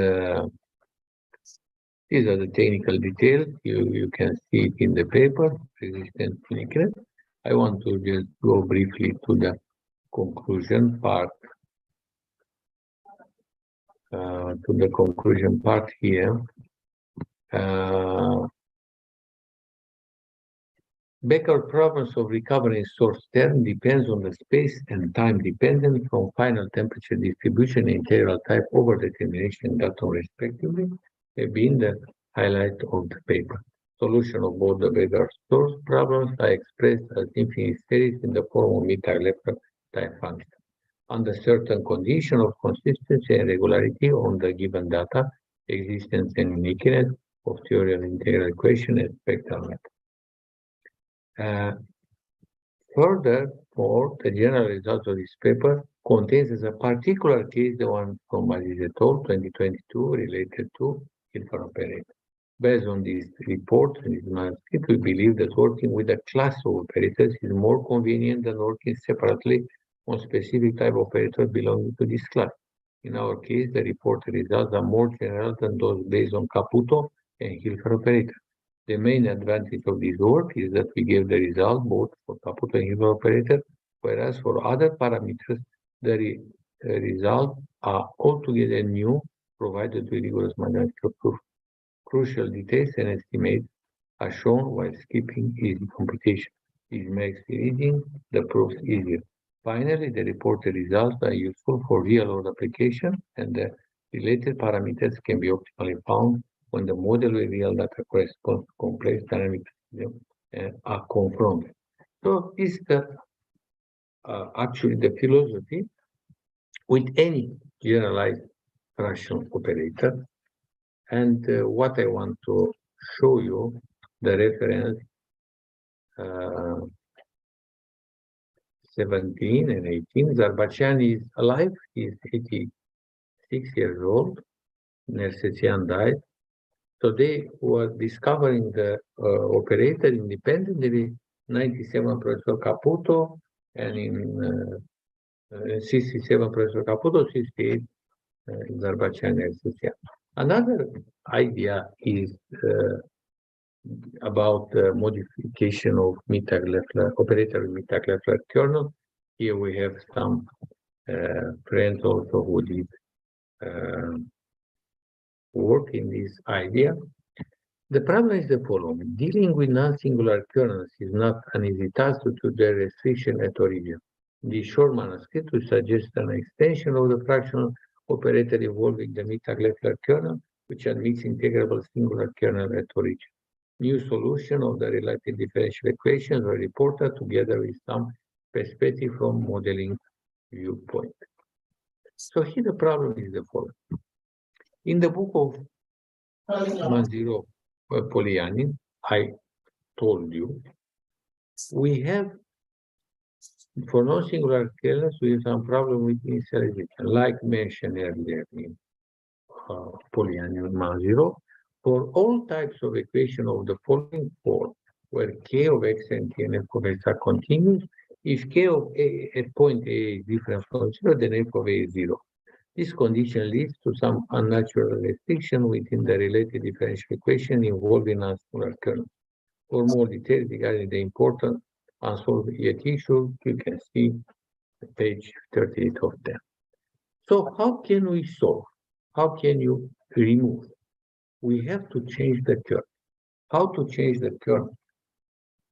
these are the technical details. You can see it in the paper, resistance uniqueness. I want to just go briefly to the conclusion part. Here. Backward problems of recovering source term depends on the space and time dependent from final temperature distribution integral type over determination datum respectively have been the highlight of the paper. Solution of both the backward source problems are expressed as infinite series in the form of Mittag-Leffler type function under certain condition of consistency and regularity on the given data, existence and uniqueness of theory of integral equation and spectral method. Furthermore, the general results of this paper contains as a particular case the one from Aziz et al. 2022 related to Hilbert operator. Based on these reports and this manuscript, we believe that working with a class of operators is more convenient than working separately on specific type of operator belonging to this class. In our case, the reported results are more general than those based on Caputo and Hilbert operator. The main advantage of this work is that we gave the result both for Caputo and Hilbert operator, whereas for other parameters, the results are altogether new, provided with rigorous mathematical proof. Crucial details and estimates are shown while skipping easy computation. It makes reading the proofs easier. Finally, the reported results are useful for real-world application, and the related parameters can be optimally found when the model with real data corresponds to complex dynamic are confronted. So this is actually the philosophy with any generalized fractional operator. And what I want to show you, the reference 17 and 18. Zarbachan is alive, he's 86 years old. Nersesian died. So they were discovering the operator independently, 97 Professor Caputo, and in 67 Professor Caputo, 68 Zarbachan Nersesian. Another idea is about the modification of Mittag-Leffler, operator Mittag-Leffler kernel. Here we have some friends also who did work in this idea. The problem is the following. Dealing with non-singular kernels is not an easy task due to their restriction at origin. The short manuscript we suggest an extension of the fractional operator involving the Mittag-Leffler kernel, which admits integrable singular kernel at origin. New solution of the related differential equations were reported together with some perspective from modeling viewpoint. So here the problem is the following. In the book of Manziro Polianin, I told you, we have, for non-singular kernels, we have some problem with initialization, like mentioned earlier in Polianin Manziro. For all types of equation of the following form, where k of x and t and f of x are continuous, if k of a at point A is different from 0, then f of a is 0. This condition leads to some unnatural restriction within the related differential equation involving non-singular kernels. For more details regarding the important unsolved yet issue, you can see page 38 of them. So how can we solve? How can you remove? We have to change the kernel. How to change the kernel?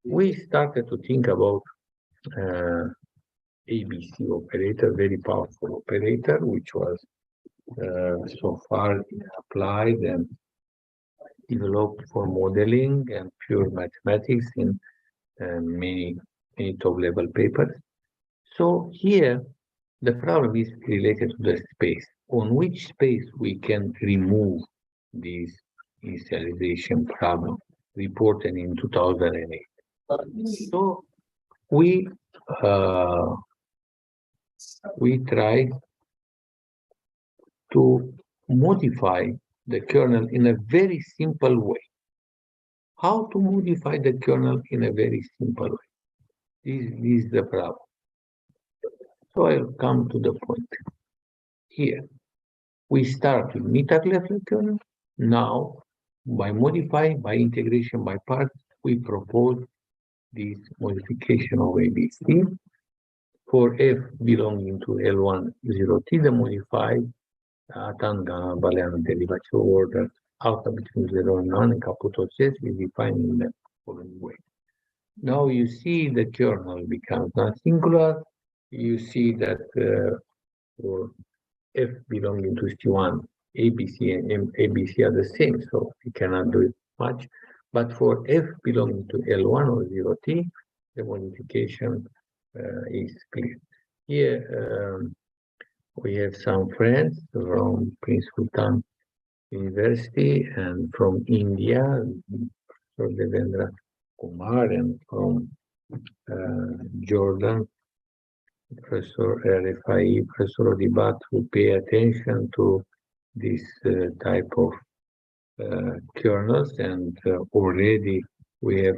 We started to think about ABC operator, very powerful operator, which was so far applied and developed for modeling and pure mathematics in many top-level papers. So here, the problem is related to the space. On which space we can remove this initialization problem reported in 2008. So we tried to modify the kernel in a very simple way. How to modify the kernel in a very simple way? This is the problem. So I'll come to the point. Here, we start with Mittag-Leffler kernel. Now, by modifying, by integration by parts, we propose this modification of ABC. For f belonging to L1 0t, the modified Tanga Boolean derivative order alpha between 0 and 1 and Caputo says is defined in the following way. Now you see the kernel becomes non-singular. You see that for f belonging to C1, ABC and ABC are the same, so we cannot do it much. But for f belonging to L1 or 0t, the modification is clear. Here we have some friends from Prince Sultan University and from India, Professor Devendra Kumar, and from Jordan, Professor Refai, Professor Odibat, who pay attention to this type of kernels, and already we have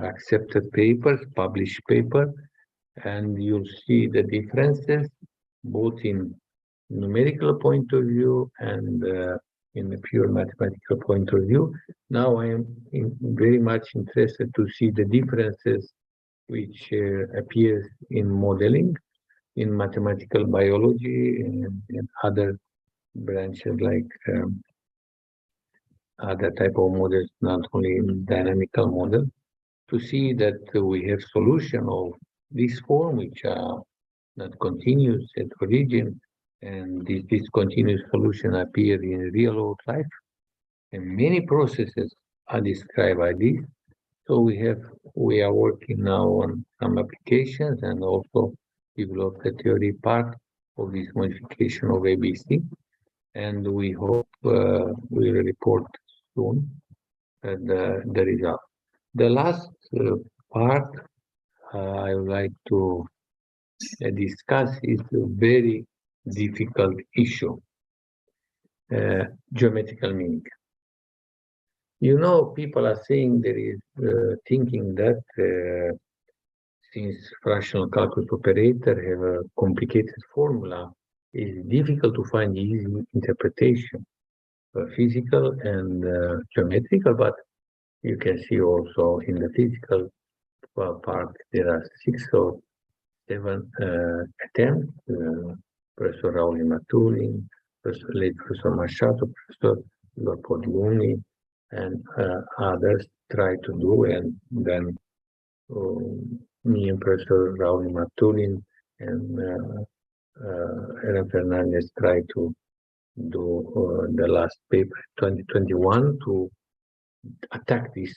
accepted papers, published paper, and you'll see the differences both in numerical point of view and in the pure mathematical point of view. Now I am very much interested to see the differences which appears in modeling, in mathematical biology and other branches like other type of models, not only in dynamical model. to see that we have solution of this form, which are not continuous at origin, and this discontinuous solution appear in real world life, and many processes are described by this. So we are working now on some applications and also develop the theory part of this modification of ABC, and we hope we will report soon the result. The last part I would like to discuss is a very difficult issue, geometrical meaning. You know, people are saying there is thinking that since fractional calculus operator have a complicated formula, it's difficult to find easy interpretation, physical and geometrical, but you can see also in the physical part, there are 6 or 7 attempts, Professor Raul Matulin, late Professor Machado, Professor Leopold, and others try to do, and then me and Professor Raul Matulin and Aaron Fernandez try to do the last paper 2021 to attack this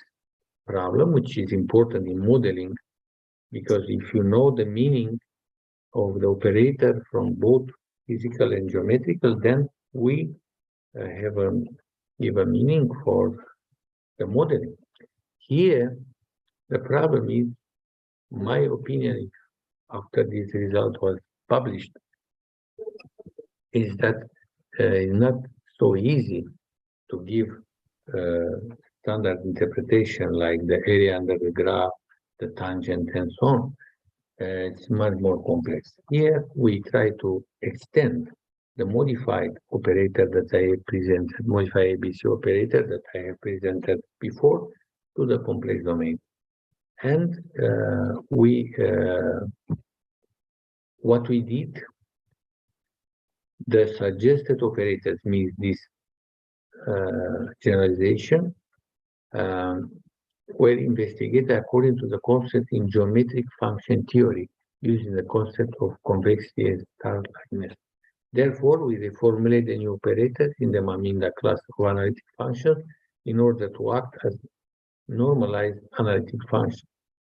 problem, which is important in modeling, because if you know the meaning of the operator from both physical and geometrical, then we give a meaning for the modeling. Here, the problem is, my opinion, after this result was published, is that it's not so easy to give standard interpretation like the area under the graph, the tangent, and so on. It's much more complex. Here, we try to extend the modified operator that I have presented, modified ABC operator that I have presented before, to the complex domain. And what we did, the suggested operators means this generalization were investigated according to the concept in geometric function theory, using the concept of convexity and star-likeness. Therefore, we reformulate the new operators in the Maminda class of analytic functions in order to act as normalized analytic functions.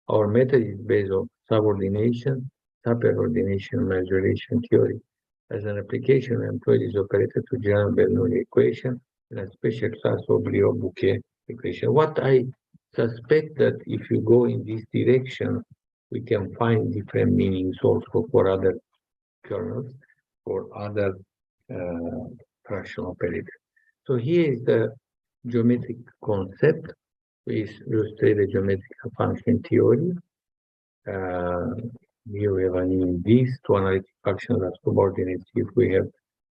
Our method is based on subordination, superordination, majoration theory. As an application, we employ this operator to generate Bernoulli equation and a special class of Briot-Bouquet equation. What I suspect that if you go in this direction, we can find different meanings also for other kernels, for other fractional operators. So here is the geometric concept. We illustrate the geometrical function theory. Here we have these two analytic functions are subordinates. If we have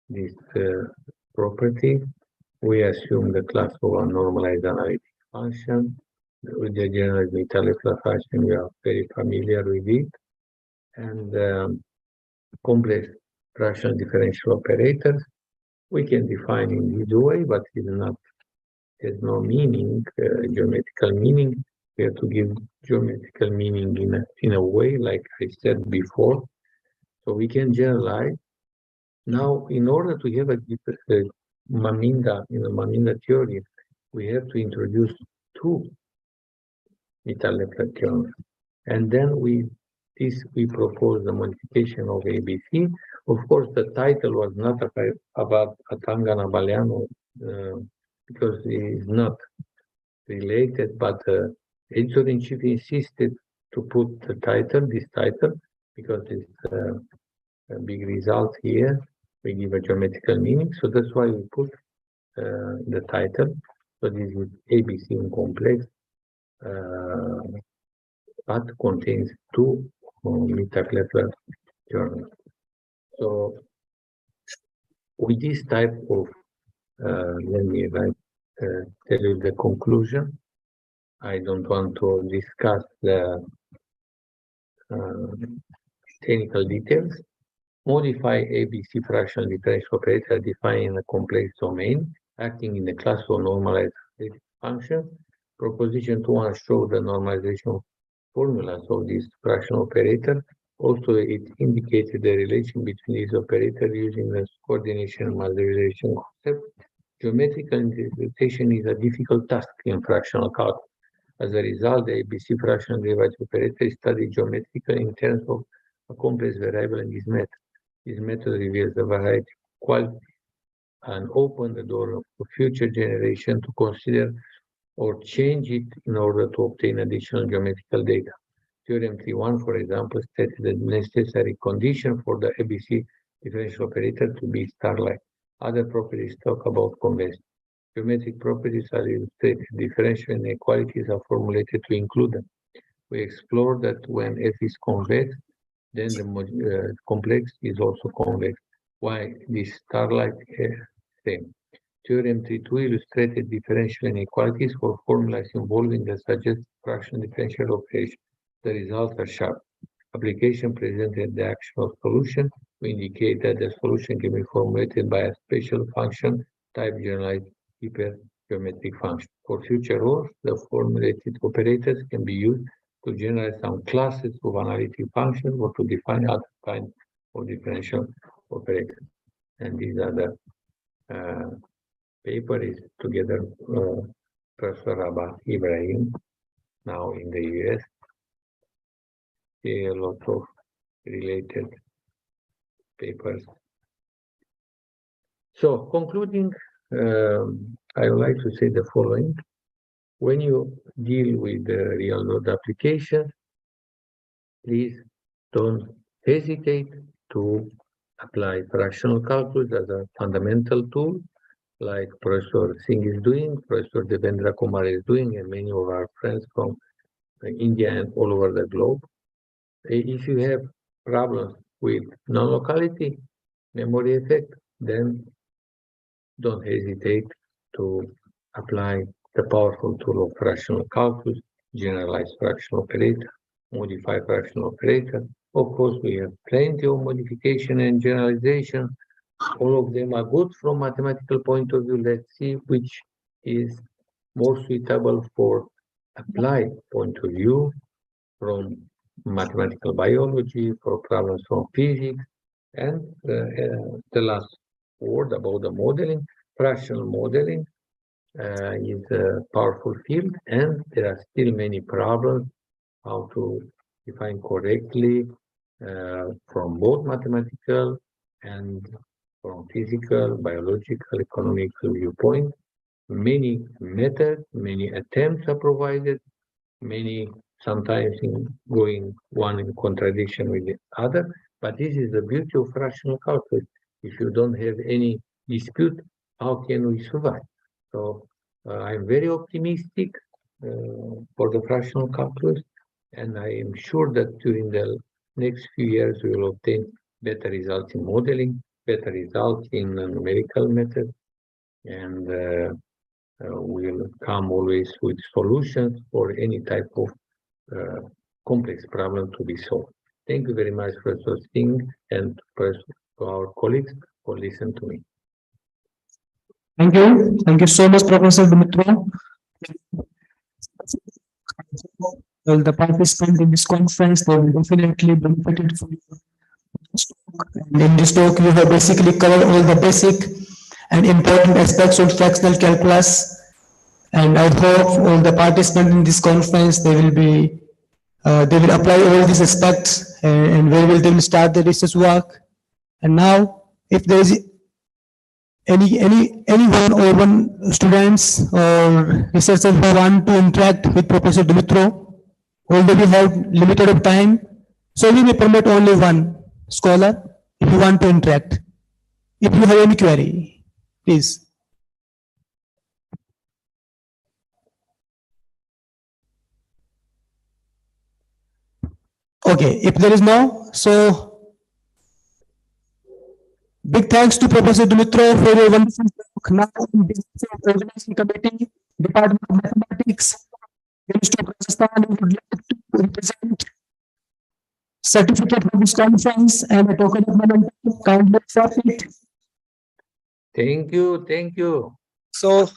this property, we assume the class of a normalized analytic function. With the general Mittag-Leffler function, we are very familiar with it. And complex fractional differential operators, we can define in this way, but it has no meaning, geometrical meaning. We have to give geometrical meaning in a way, like I said before. So we can generalize. Now, in order to have a Maminda, in the Maminda theory, we have to introduce two Mittag-Leffler kernels. And then we propose the modification of ABC. Of course, the title was not about Atangana Baliano, because it is not related, but editor-in-chief insisted to put this title, because it's a big result here. We give a geometrical meaning, so that's why we put the title. So this is ABC in complex, but contains two Mittag-Leffler kernels. So with this type of, let me tell you the conclusion. I don't want to discuss the technical details. Modify ABC fractional differential operator defined in a complex domain, acting in the class of normalized functions. Proposition 2 shows the normalization formulas of this fractional operator. Also, it indicated the relation between these operators using the coordination modernization concept. Geometrical interpretation is a difficult task in fractional calculus. As a result, the ABC fractional derivative operator is studied geometrically in terms of a complex variable in this method. This method reveals the variety of quality and opens the door for future generation to consider or change it in order to obtain additional geometrical data. Theorem 3.1, for example, stated the necessary condition for the ABC differential operator to be star-like. Other properties talk about convection. Geometric properties are illustrated. Differential inequalities are formulated to include them. We explore that when F is convex, then the complex is also convex. Why this star-like same? Theorem 3.2 illustrated differential inequalities for formulas involving the suggested fraction differential operation. The results are sharp. Application presented the actual solution. We indicate that the solution can be formulated by a special function type generalized hypergeometric function. For future work, the formulated operators can be used to generate some classes of analytic functions or to define other kinds of differential operators. And these are the paper is together Professor Rabah Ibrahim, now in the US. A lot of related papers. So concluding, I would like to say the following. When you deal with the real world application, please don't hesitate to apply fractional calculus as a fundamental tool, like Professor Singh is doing, Professor Devendra Kumar is doing, and many of our friends from India and all over the globe. If you have problems with non-locality, memory effect, then don't hesitate to apply the powerful tool of fractional calculus, generalized fractional operator, modified fractional operator. Of course, we have plenty of modification and generalization. All of them are good from mathematical point of view. Let's see which is more suitable for applied point of view from mathematical biology, for problems from physics, and the last word about the modeling. Fractional modeling is a powerful field, and there are still many problems how to define correctly from both mathematical and from physical, biological, economical viewpoint. Many methods, many attempts are provided, many sometimes going one in contradiction with the other, but this is the beauty of fractional calculus. If you don't have any dispute, how can we survive? So I'm very optimistic for the fractional calculus, and I am sure that during the next few years we will obtain better results in modeling, better results in numerical method, and we'll come always with solutions for any type of complex problem to be solved. Thank you very much, Professor Singh, and to our colleagues for listening to me. Thank you. Thank you so much, Professor Dumitro. Well, the participants in this conference, they will definitely benefited from this talk. And in this talk, you have basically covered all the basic and important aspects of fractional calculus. And I hope all the participants in this conference, they will apply all these aspects, and they will start the research work. And now, if there is anyone or one students or researchers who want to interact with Professor Dumitro, although we have limited of time, so we may permit only one scholar if you want to interact. If you have any query, please. Okay, if there is no, so big thanks to Professor Dumitro for your wonderful talk. Now, on behalf of the organizing committee, Department of Mathematics, University of Rajasthan, we would like to represent certificate for this conference and a token of memento. Kindly accept it. Thank you, thank you. So,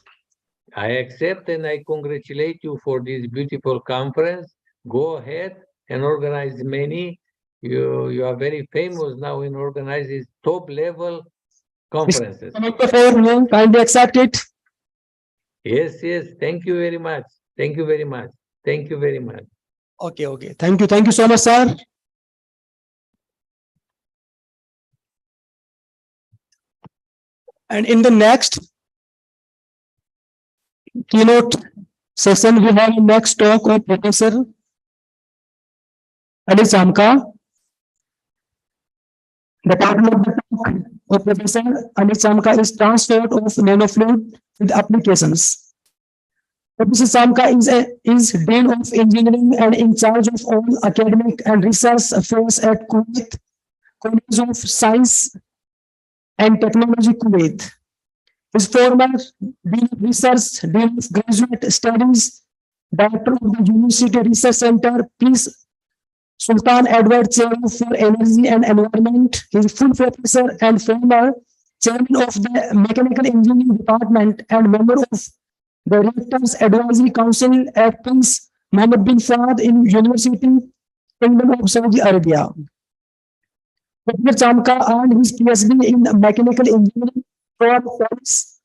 I accept and I congratulate you for this beautiful conference. Go ahead and organize many. You are very famous now in organizing top level conferences. Kindly accept it. Yes, yes. Thank you very much. Thank you very much. Thank you very much. Okay, okay. Thank you. Thank you so much, sir. And in the next keynote session, we have a next talk of Professor Ali Chamka. The title of the talk of Professor Ali Chamka is Transport of Nanofluid with Applications. Professor Chamka is Dean of Engineering and in charge of all academic and research affairs at Kuwait College of Science and Technology, Kuwait. His former Dean of Research, Dean of Graduate Studies, Director of the University Research Center, Peace Sultan Edward Chair for Energy and Environment. He is full professor and former chairman of the Mechanical Engineering Department and member of the Rectors Advisory Council at Prince Mohammed bin Fahd in University, Kingdom of Saudi Arabia. Professor Chamka earned his PhD in Mechanical Engineering from Paris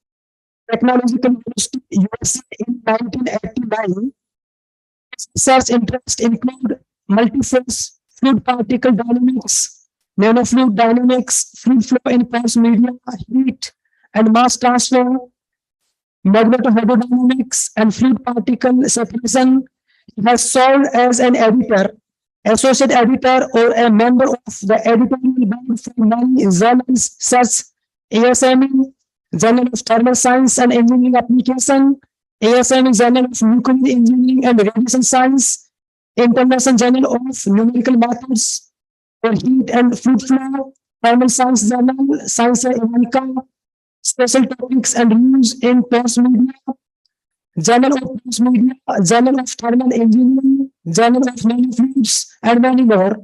Technological University, USA in 1989. His research interests include multi-phase fluid particle dynamics, nanofluid dynamics, fluid flow in porous media, heat and mass transfer, magnetohydrodynamics, and fluid particle separation. He has served as an editor, associate editor, or a member of the editorial board for many journals such as ASME, Journal of Thermal Science and Engineering Application, ASME Journal of Nuclear Engineering and Radiation Science, International Journal of Numerical Methods for Heat and Fluid Flow, Thermal Science Journal, Science Evanka, Special Topics and News in Porous Media, Journal of Porous Media, Journal of Thermal Engineering, Journal of Nanofluids, and many more.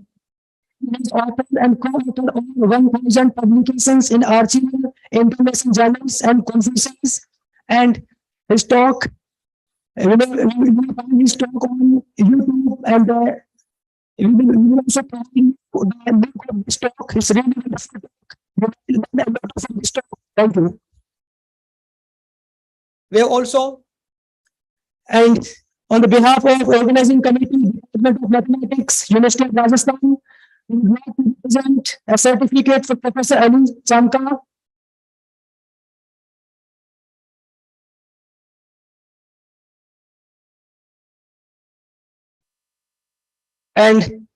He has authored and co-authored over 1,000 publications in archival, international journals, and conferences. And his talk, we will find his talk on YouTube, and we will also provide the link of this talk. It's really wonderful talk. You will learn a lot from this talk. Thank you. We have also, and on the behalf of organizing committee, Department of Mathematics, University of Rajasthan, we would like to present a certificate for Professor Ali Chamka. And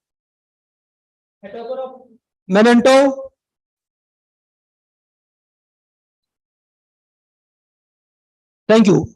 memento. Thank you.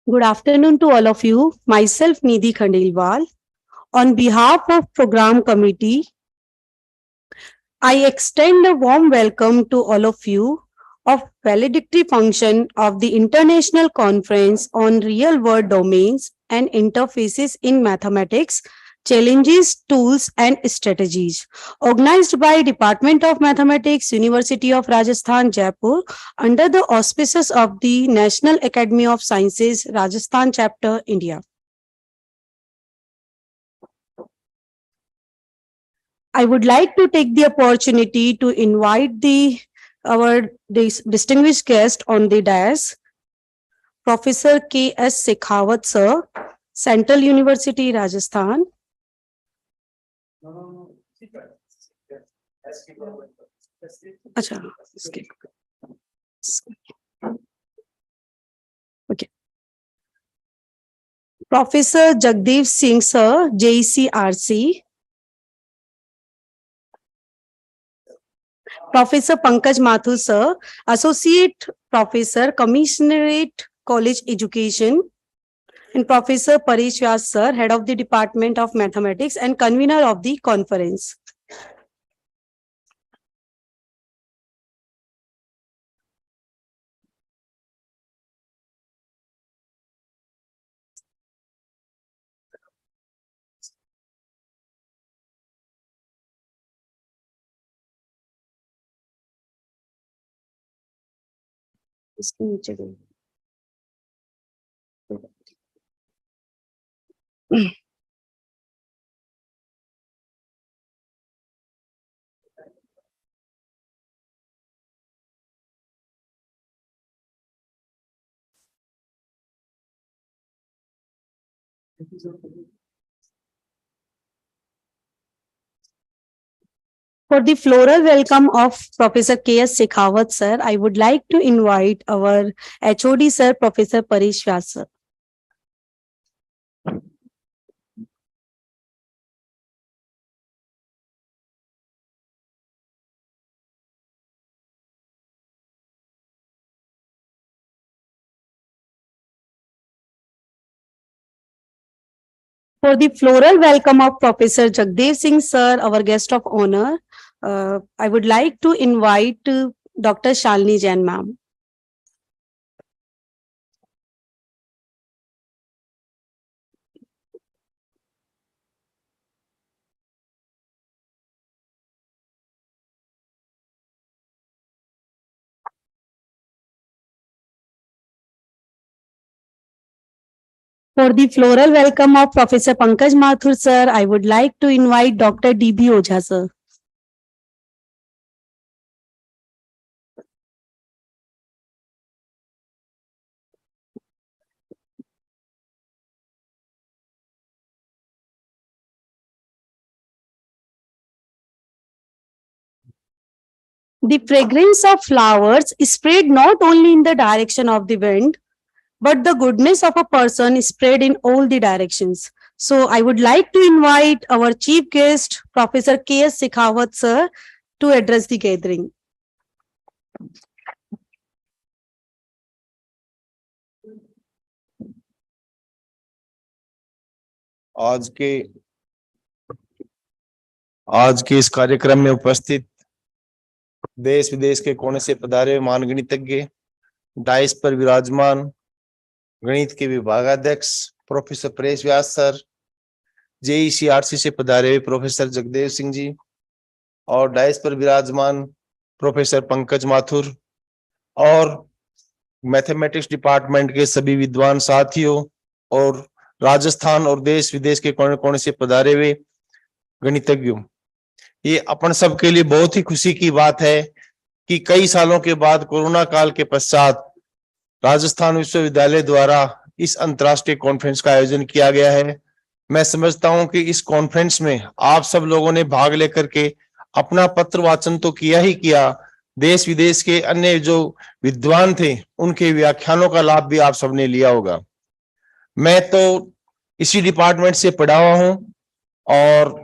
Good afternoon to all of you. Myself, Nidhi Khandelwal. On behalf of Program Committee, I extend a warm welcome to all of you of valedictory function of the International Conference on Real-World Domains and Interfaces in Mathematics, Challenges, Tools and Strategies, organized by Department of Mathematics, University of Rajasthan, Jaipur, under the auspices of the National Academy of Sciences, Rajasthan Chapter, India. I would like to take the opportunity to invite our distinguished guest on the dais, Professor K.S. Shekhawat sir, Central University, Rajasthan. Okay. Professor Jagdeep Singh sir, JECRC. Professor Pankaj Mathur sir, Associate Professor, Commissionerate College Education, and Professor Paresh Vyas sir, Head of the Department of Mathematics and Convener of the conference. इसके नीचे गई। For the floral welcome of Professor K.S. Shekhawat sir, I would like to invite our HOD sir, Professor Paresh Vyas sir. For the floral welcome of Professor Jagdev Singh sir, our guest of honor, I would like to invite Dr. Shalini Jain ma'am. For the floral welcome of Professor Pankaj Mathur sir, I would like to invite Dr. D.B. Ojha sir. The fragrance of flowers is spread not only in the direction of the wind, but the goodness of a person is spread in all the directions. So I would like to invite our chief guest, Professor K.S. Sikhawat sir, to address the gathering. आज के इस कार्यक्रम में उपस्थित देश विदेश के कोने से पधारे महान गणितज्ञ, डाइस पर विराजमान गणित के विभागाध्यक्ष प्रोफेसर परेश व्यास सर, JECRC से पधारे हुए प्रोफेसर जगदेव सिंह जी और डाइस पर विराजमान प्रोफेसर पंकज माथुर और मैथमेटिक्स डिपार्टमेंट के सभी विद्वान साथियों और राजस्थान और देश विदेश के कोने कोने से पधारे हुए गणितज्ञों, ये अपन सब के लिए बहुत ही खुशी की बात है कि कई सालों के बाद कोरोना काल के पश्चात राजस्थान विश्वविद्यालय द्वारा इस अंतर्राष्ट्रीय कॉन्फ्रेंस का आयोजन किया गया है। मैं समझता हूं कि इस कॉन्फ्रेंस में आप सब लोगों ने भाग लेकर के अपना पत्र वाचन तो किया ही किया, देश विदेश के अन्य जो विद्वान थे उनके व्याख्यानों का लाभ भी आप सबने लिया होगा। मैं तो इसी डिपार्टमेंट से पढ़ा हुआ हूं और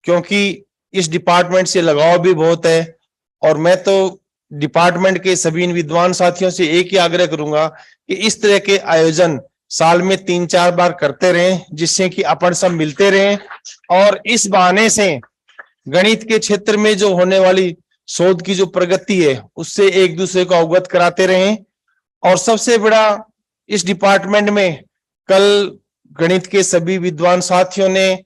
क्योंकि इस डिपार्टमेंट से लगाव भी बहुत है और मैं तो डिपार्टमेंट के सभी विद्वान साथियों से एक ही आग्रह करूंगा कि इस तरह के आयोजन साल में 3-4 बार करते रहें, जिससे कि अपन सब मिलते रहें और इस बहाने से गणित के क्षेत्र में जो होने वाली शोध की जो प्रगति है उससे एक दूसरे को अवगत कराते रहें। और सबसे बड़ा इस डिपार्टमेंट में कल गणित के सभी विद्वान साथियों ने,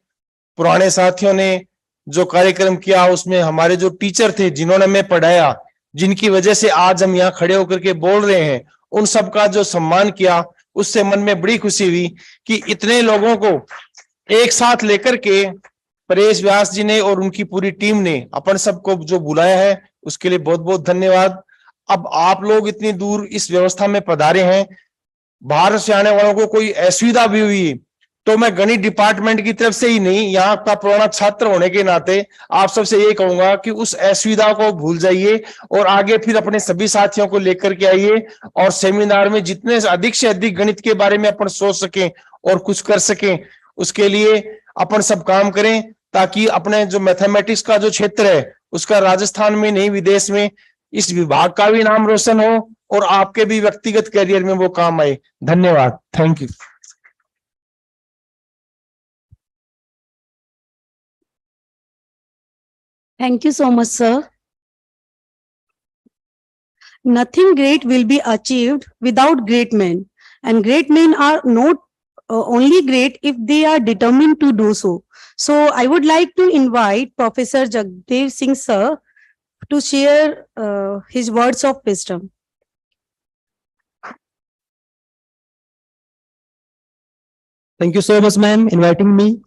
पुराने साथियों ने जो कार्यक्रम किया उसमें हमारे जो टीचर थे जिन्होंने हमें पढ़ाया, जिनकी वजह से आज हम यहाँ खड़े होकर के बोल रहे हैं, उन सबका जो सम्मान किया उससे मन में बड़ी खुशी हुई कि इतने लोगों को एक साथ लेकर के परेश व्यास जी ने और उनकी पूरी टीम ने अपन सबको जो बुलाया है उसके लिए बहुत बहुत धन्यवाद। अब आप लोग इतनी दूर इस व्यवस्था में पधारे हैं, बाहर से आने वालों को कोई असुविधा भी हुई तो मैं गणित डिपार्टमेंट की तरफ से ही नहीं, यहाँ का पुराना छात्र होने के नाते आप सबसे ये कहूंगा कि उस असुविधा को भूल जाइए और आगे फिर अपने सभी साथियों को लेकर के आइए और सेमिनार में जितने अधिक से अधिक गणित के बारे में अपन सोच सकें और कुछ कर सकें, उसके लिए अपन सब काम करें ताकि अपने जो मैथमेटिक्स का जो क्षेत्र है उसका राजस्थान में नहीं विदेश में इस विभाग का भी नाम रोशन हो और आपके भी व्यक्तिगत करियर में वो काम आए। धन्यवाद। Thank you. Thank you so much, sir. Nothing great will be achieved without great men, and great men are not only great if they are determined to do so. So I would like to invite Professor Jagdev Singh sir to share his words of wisdom. Thank you so much, ma'am, inviting me.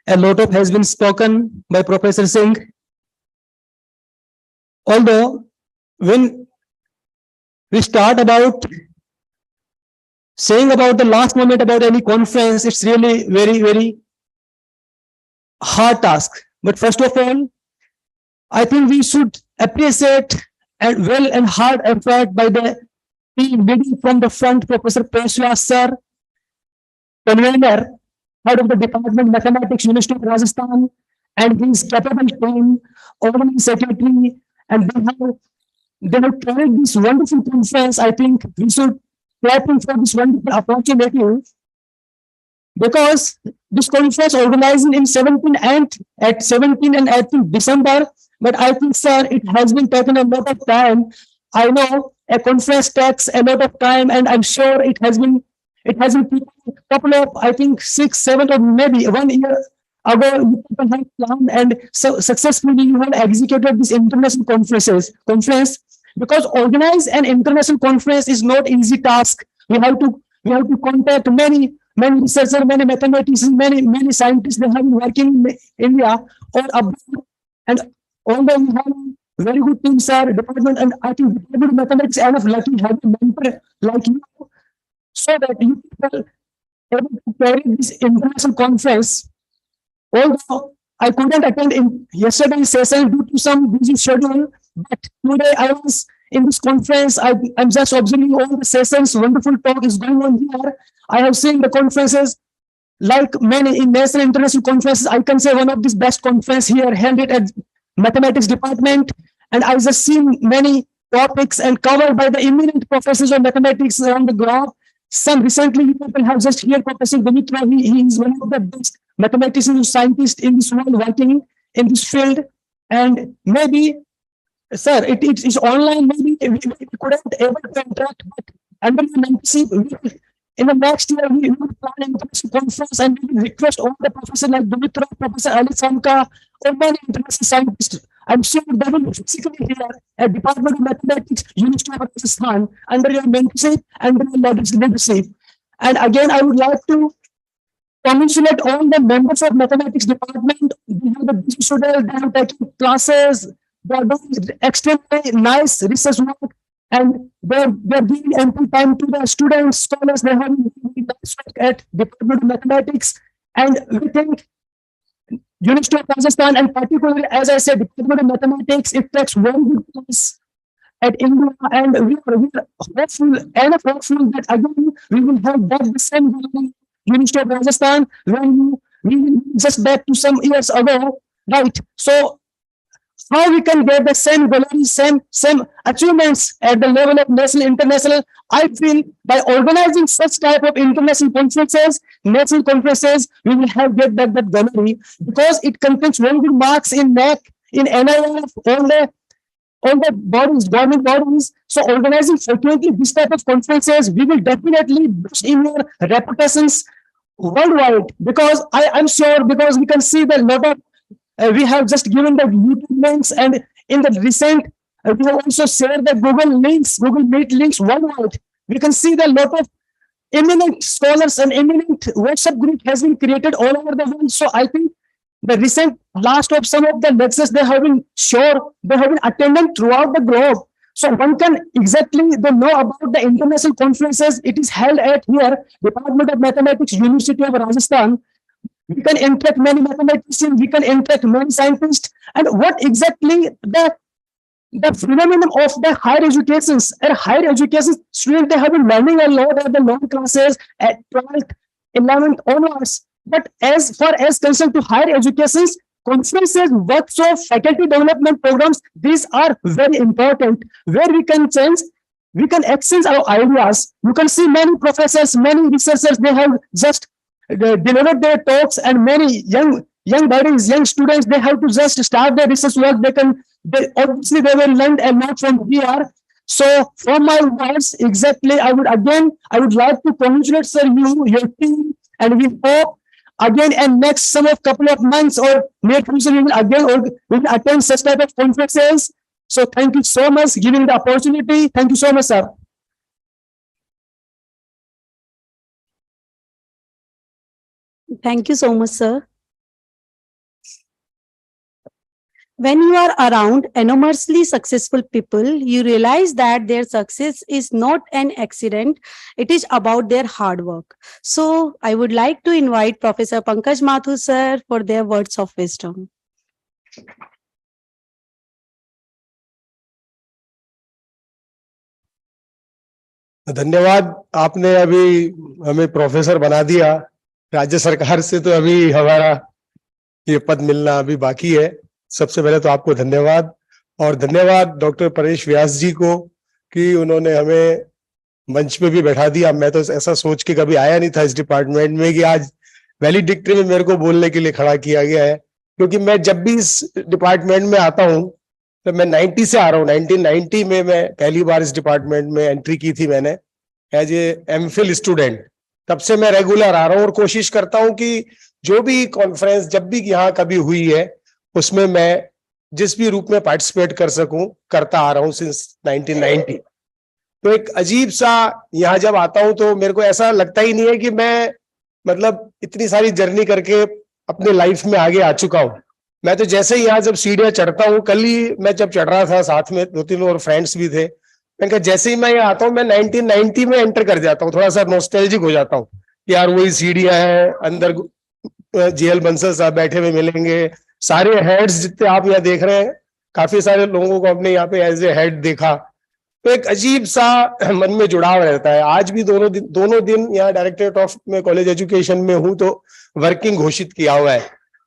A lot of has been spoken by Professor Singh. Although when we start about saying about the last moment about any conference, it's really very, very hard task. But first of all, I think we should appreciate and well and hard effort by the team leading from the front, Professor Peshwa sir, convener, head of the Department Mathematics, University of Rajasthan, and his capable team, organizing secretary, and they have tried this wonderful conference. I think we should clap for this wonderful opportunity. because this conference organized in 17 and 18 December. But I think, sir, it has been taken a lot of time. I know a conference takes a lot of time, and I'm sure it has been a couple of, I think 6, 7, or maybe 1 year ago, you people have planned and so successfully you have executed this international conference, because organize an international conference is not easy task. We have to contact many researchers, many mathematicians, many scientists. They have been working in India or abroad, and although we have very good teams, sir, department, and I think Department of Mathematics and of lucky have a mentor like you, so that you people able to carry this international conference. Although I couldn't attend in yesterday's session due to some busy schedule, but today I was in this conference. I'm just observing all the sessions. Wonderful talk is going on here. I have seen the conferences like many in national international conferences. I can say one of these best conference here held it at mathematics department, and I just seen many topics and covered by the eminent professors of mathematics around the globe. Some recently people have just here Professor Dimitra. He is one of the best mathematicians and scientists in this world working in this field. And maybe, sir, it is online. Maybe we couldn't able to interact, but under the mentorship, in the next year we will plan an international conference, and we will request all the professors like Dimitra, Professor Ali Samka, or many international scientists. I'm sure they will physically here at Department of Mathematics, University of Rajasthan, under your mentorship and your leadership. And again, I would like to congratulate all the members of mathematics department. They have the busy schedule, they have taken classes, they are doing extremely nice research work, and they're giving ample time to the students, scholars. They have nice work at Department of Mathematics, and we think University of Rajasthan, and particularly, as I said, Department of Mathematics, it takes very good place at India, and we are hopeful that again we will have back the same University of Rajasthan when we just back to some years ago, right? So how we can get the same glory, same achievements at the level of national, international? I feel by organizing such type of international conferences, national conferences, we will have get back that glory, because it contains very good marks in NAC, in NIF, all the bodies, government bodies. So organizing frequently this type of conferences, we will definitely boost in your reputations worldwide, because I'm sure, because we can see that lot of we have just given the YouTube links, and in the recent we have also shared the Google Meet links worldwide. We can see that lot of eminent scholars and eminent WhatsApp group has been created all over the world. So I think the recent last of some of the lectures they have been attended throughout the globe. So one can exactly know about the international conferences. It is held at here, Department of Mathematics, University of Rajasthan. We can interact many mathematicians, we can interact many scientists, and what exactly the phenomenon of the higher educations. At higher education, students, they have been learning a lot at the long classes at 12th, 11th onwards. But as far as concerned to higher educations, conferences, workshops, faculty development programs, these are very important, where we can exchange our ideas. You can see many professors, many researchers, they have just delivered their talks, and many young bodies, young students, they have to just start their research work. Obviously they will learn a lot from here. So from my words, exactly, I would like to congratulate, sir, your team, and we hope again and next some of couple of months or near future we will attend such type of conferences. So thank you so much for giving the opportunity. Thank you so much, sir. Thank you so much, sir. When you are around enormously successful people, you realize that their success is not an accident. It is about their hard work. So I would like to invite Professor Pankaj Mathur, sir, for their words of wisdom. धन्यवाद. आपने अभी हमें professor बना दिया. राज्य सरकार से तो अभी हमारा ये पद मिलना अभी बाकी है. सबसे पहले तो आपको धन्यवाद, और धन्यवाद डॉक्टर परेश व्यास जी को कि उन्होंने हमें मंच पे भी बैठा दिया. मैं तो ऐसा सोच के कभी आया नहीं था इस डिपार्टमेंट में कि आज वैलिडिक्टरी में मेरे को बोलने के लिए खड़ा किया गया है, क्योंकि मैं जब भी इस डिपार्टमेंट में आता हूँ, तो मैं 90 से आ रहा हूँ। 1990 में मैं पहली बार इस डिपार्टमेंट में एंट्री की थी मैंने एज ए एमफिल स्टूडेंट। तब से मैं रेगुलर आ रहा हूँ और कोशिश करता हूँ कि जो भी कॉन्फ्रेंस जब भी यहाँ कभी हुई है उसमें मैं जिस भी रूप में पार्टिसिपेट कर सकूं करता आ रहा हूँ सिंस 1990। तो एक अजीब सा यहाँ जब आता हूँ तो मेरे को ऐसा लगता ही नहीं है कि मैं मतलब इतनी सारी जर्नी करके अपने लाइफ में आगे आ चुका हूँ। मैं तो जैसे ही यहाँ जब सीढ़ियाँ चढ़ता हूँ, कल ही मैं जब चढ़ रहा था, साथ में 2-3 और फ्रेंड्स भी थे, मैंने कहा जैसे ही मैं यहाँ आता हूँ मैं 1990 में एंटर कर जाता हूँ, थोड़ा सा नॉस्टैल्जिक हो जाता हूँ। यार वही सीढ़ियाँ हैं, अंदर जेएल बंसल साहब बैठे हुए मिलेंगे, सारे हेड्स जितने आप यहाँ देख रहे हैं, काफी सारे लोगों को अपने यहाँ पे एज ए हेड देखा, तो एक अजीब सा मन में जुड़ाव रहता है। आज भी दोनों दिन यहाँ डायरेक्टरेट ऑफ में कॉलेज एजुकेशन में हूँ तो वर्किंग घोषित किया हुआ है।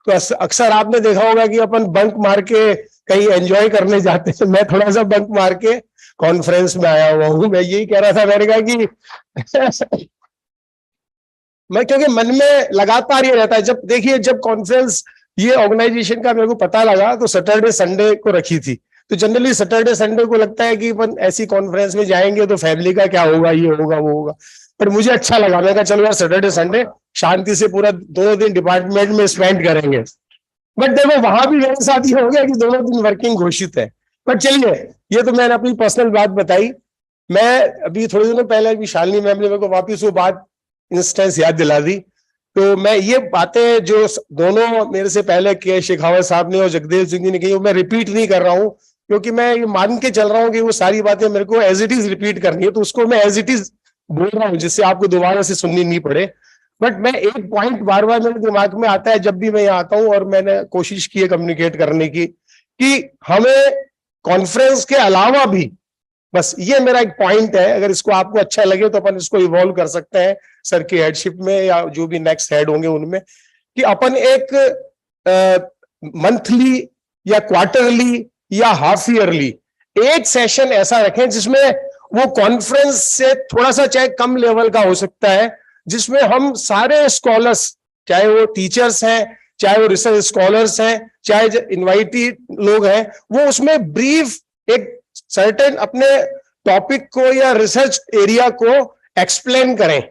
तो अक्सर आपने देखा होगा कि अपन बंक मार के कहीं एंजॉय करने जाते हैं, मैं थोड़ा सा बंक मार के कॉन्फ्रेंस में आया हुआ हूँ। मैं यही कह रहा था, मैंने कहा कि मैं क्योंकि मन में लगातार ये रहता है। जब देखिए जब कॉन्फ्रेंस ये ऑर्गेनाइजेशन का मेरे को पता लगा तो सैटरडे संडे को रखी थी, तो जनरली सैटरडे संडे को लगता है कि अपन ऐसी कॉन्फ्रेंस में जाएंगे तो फैमिली का क्या होगा, ये होगा वो होगा, पर मुझे अच्छा लगा। मैं कहा चलो यार सैटरडे संडे शांति से पूरा 2 दिन डिपार्टमेंट में स्पेंड करेंगे। बट देखो वहां भी मेरे साथ ये हो गया कि 2 दिन वर्किंग घोषित है। बट चलिए, ये तो मैंने अपनी पर्सनल बात बताई। मैं अभी थोड़े दिनों पहले अभी शालिनी मैम ने मेरे को वापिस वो बात इंस्टेंस याद दिला दी, तो मैं ये बातें जो दोनों मेरे से पहले के शेखावत साहब ने और जगदेव सिंह जी ने कही, मैं रिपीट नहीं कर रहा हूँ, क्योंकि मैं ये मान के चल रहा हूँ कि वो सारी बातें मेरे को एज इट इज रिपीट करनी है, तो उसको मैं एज इट इज बोल रहा हूँ जिससे आपको दोबारा से सुननी नहीं पड़े। बट मैं एक पॉइंट बार बार मेरे दिमाग में आता है जब भी मैं यहाँ आता हूँ, और मैंने कोशिश की है कम्युनिकेट करने की, कि हमें कॉन्फ्रेंस के अलावा भी, बस ये मेरा एक पॉइंट है, अगर इसको आपको अच्छा लगे तो अपन इसको इवॉल्व कर सकते हैं सर की हेडशिप में या जो भी नेक्स्ट हेड होंगे उनमें, कि अपन एक मंथली या क्वार्टरली या हाफ ईयरली एक सेशन ऐसा रखें जिसमें वो कॉन्फ्रेंस से थोड़ा सा चाहे कम लेवल का हो सकता है, जिसमें हम सारे स्कॉलर्स, चाहे वो टीचर्स हैं, चाहे वो रिसर्च स्कॉलर्स हैं, चाहे इनवाइटेड लोग हैं, वो उसमें ब्रीफ एक सर्टेन अपने टॉपिक को या रिसर्च एरिया को एक्सप्लेन करें,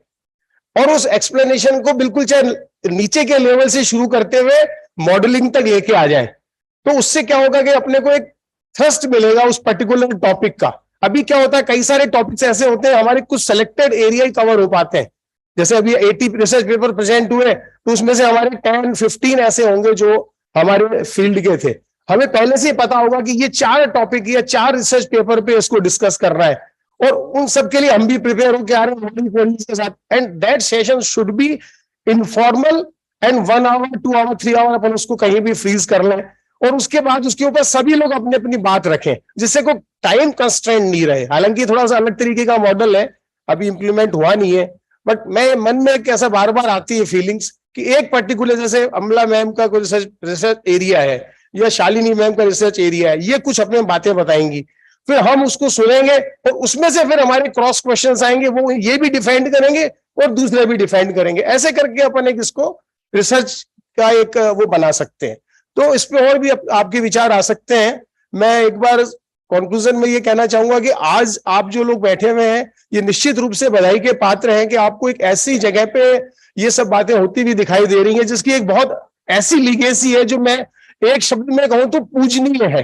और उस एक्सप्लेनेशन को बिल्कुल चाहे नीचे के लेवल से शुरू करते हुए मॉडलिंग तक लेके आ जाए। तो उससे क्या होगा कि अपने को एक थ्रस्ट मिलेगा उस पर्टिकुलर टॉपिक का। अभी क्या होता है, कई सारे टॉपिक्स ऐसे होते हैं हमारे कुछ सेलेक्टेड एरिया ही कवर हो पाते हैं। जैसे अभी 80 रिसर्च पेपर प्रेजेंट हुए तो उसमें से हमारे 10-15 ऐसे होंगे जो हमारे फील्ड के थे। हमें पहले से ही पता होगा कि ये 4 टॉपिक या 4 रिसर्च पेपर पे इसको डिस्कस कर रहा है, और उन सब के लिए हम भी प्रिपेयर होकर आ रहे हैं के साथ। And that session should be informal and 1 hour 2 hour 3 hour अपन उसको कहीं भी फ्रीज कर लें, और उसके बाद उसके ऊपर सभी लोग अपनी अपनी बात रखें, जिससे कोई टाइम कंस्ट्रेंट नहीं रहे। हालांकि थोड़ा सा अलग तरीके का मॉडल है, अभी इंप्लीमेंट हुआ नहीं है, बट मैं मन में कैसा बार बार आती है फीलिंग्स कि एक पर्टिकुलर, जैसे अमला मैम का कोई रिसर्च एरिया है या शालिनी मैम का रिसर्च एरिया है, ये कुछ अपने बातें बताएंगी, फिर हम उसको सुनेंगे और उसमें से फिर हमारे क्रॉस क्वेश्चंस आएंगे, वो ये भी डिफेंड करेंगे और दूसरे भी डिफेंड करेंगे। ऐसे करके अपन एक इसको रिसर्च का एक वो बना सकते हैं। तो इस पे और भी आपके विचार आ सकते हैं। मैं एक बार कंक्लूजन में ये कहना चाहूंगा कि आज आप जो लोग बैठे हुए हैं, ये निश्चित रूप से बधाई के पात्र हैं कि आपको एक ऐसी जगह पे ये सब बातें होती हुई दिखाई दे रही हैं जिसकी एक बहुत ऐसी लीगेसी है जो मैं एक शब्द में कहूं तो पूजनीय है,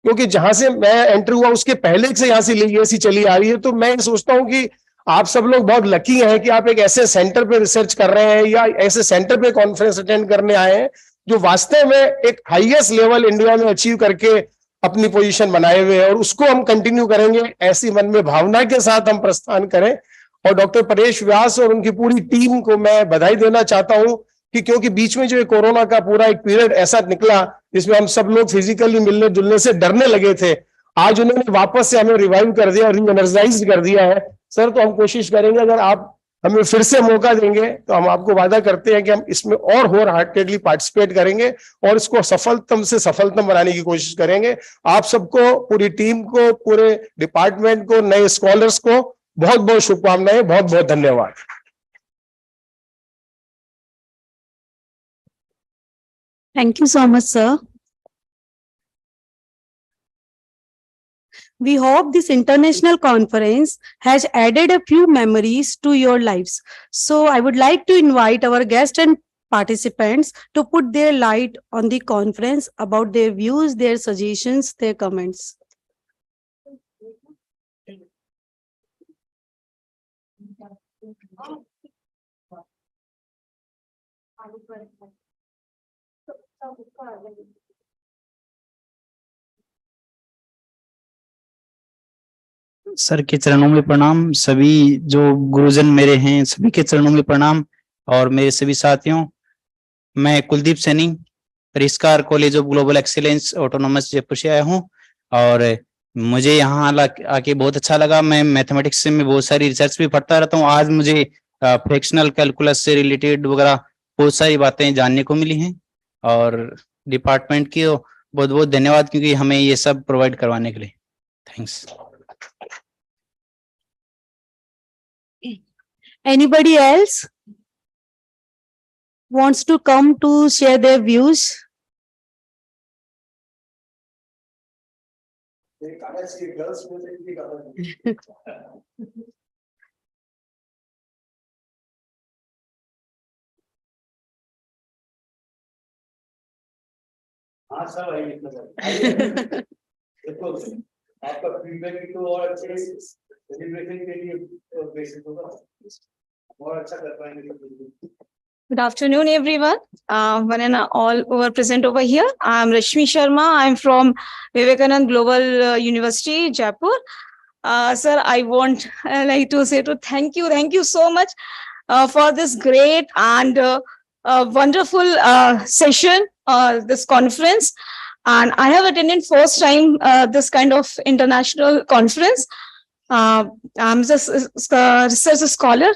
क्योंकि जहां से मैं एंटर हुआ उसके पहले से यहाँ से लीगेसी चली आ रही है। तो मैं सोचता हूं कि आप सब लोग बहुत लकी हैं कि आप एक ऐसे सेंटर पे रिसर्च कर रहे हैं या ऐसे सेंटर पे कॉन्फ्रेंस अटेंड करने आए हैं जो वास्तव में एक हाईएस्ट लेवल इंडिया में अचीव करके अपनी पोजीशन बनाए हुए हैं, और उसको हम कंटिन्यू करेंगे। ऐसी मन में भावना के साथ हम प्रस्थान करें। और डॉक्टर परेश व्यास और उनकी पूरी टीम को मैं बधाई देना चाहता हूं कि क्योंकि बीच में जो कोरोना का पूरा एक पीरियड ऐसा निकला जिसमें हम सब लोग फिजिकली मिलने जुलने से डरने लगे थे, आज उन्होंने वापस से हमें रिवाइव कर दिया, री एनर्जाइज कर दिया है। सर, तो हम कोशिश करेंगे, अगर आप हमें फिर से मौका देंगे तो हम आपको वादा करते हैं कि हम इसमें और होल हार्टेडली पार्टिसिपेट करेंगे और इसको सफलतम से सफलतम बनाने की कोशिश करेंगे। आप सबको, पूरी टीम को, पूरे डिपार्टमेंट को, नए स्कॉलर्स को बहुत बहुत शुभकामनाएं, बहुत बहुत धन्यवाद। Thank you so much, sir. We hope this international conference has added a few memories to your lives. So I would like to invite our guests and participants to put their light on the conference about their views, their suggestions, their comments. Sir के चरणों में प्रणाम, सभी जो गुरुजन मेरे हैं सभी के चरणों में प्रणाम, और मेरे सभी साथियों, मैं कुलदीप सैनी रिस्कार college of global excellence autonomous Jaipur से आया हूँ, और मुझे यहाँ आके बहुत अच्छा लगा। मैं मैथमेटिक्स में बहुत सारी रिसर्च भी पढ़ता रहता हूँ। आज मुझे फ्रैक्शनल कैलकुलस से रिलेटेड वगैरह बहुत सारी बातें जानने को मिली हैं, और डिपार्टमेंट की बहुत बहुत धन्यवाद क्योंकि हमें ये सब प्रोवाइड करवाने के लिए। Thanks. Anybody else wants to come to share their views? हाँ सर, देखो आपका फीडबैक तो और अच्छे सेलिब्रेशन के लिए बेसिस होगा, और अच्छा कर पाएंगे। Good afternoon, everyone. One and all over present over here. I'm Rashmi Sharma. I'm from Vivekanand Global University, Jaipur. Sir, I want like to say thank you so much for this great and wonderful session, this conference. And I have attended first time this kind of international conference. I'm just a research scholar.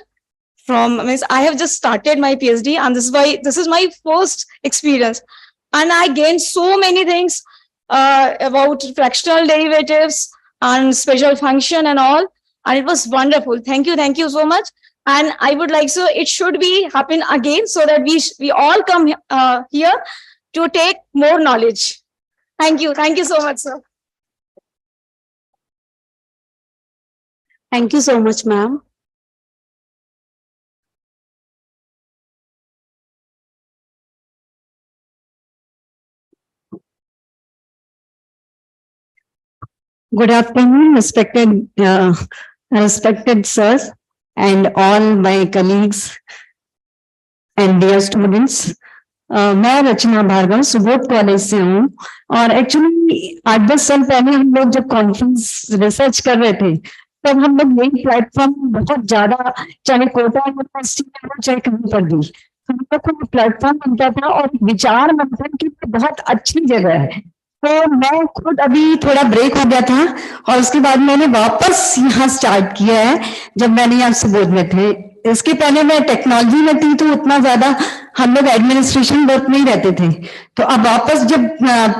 I have just started my PhD, and this is my first experience, and I gained so many things about fractional derivatives and special function and all, and it was wonderful. Thank you so much. And I would like it should be happen again so that we all come here to take more knowledge. Thank you so much, sir. Thank you so much, ma'am. Good afternoon, respected sirs and all my colleagues and dear students. मैं रचना Bhargava Subodh college से हूँ, और actually 8-10 साल पहले हम लोग जब conference research कर रहे थे तब हम लोग यही प्लेटफॉर्म बहुत ज्यादा, चाहे कोटा यूनिवर्सिटी में हो चाहे कहीं पर भी, हम लोग को प्लेटफॉर्म मिलता था और विचार मंथन की बहुत अच्छी जगह है। तो मैं खुद अभी थोड़ा ब्रेक हो गया था और उसके बाद मैंने वापस यहाँ स्टार्ट किया है जब मैंने यहाँ सुबोध में थे। इसके पहले मैं टेक्नोलॉजी में थी तो उतना ज्यादा हम लोग एडमिनिस्ट्रेशन वर्क नहीं रहते थे, तो अब वापस जब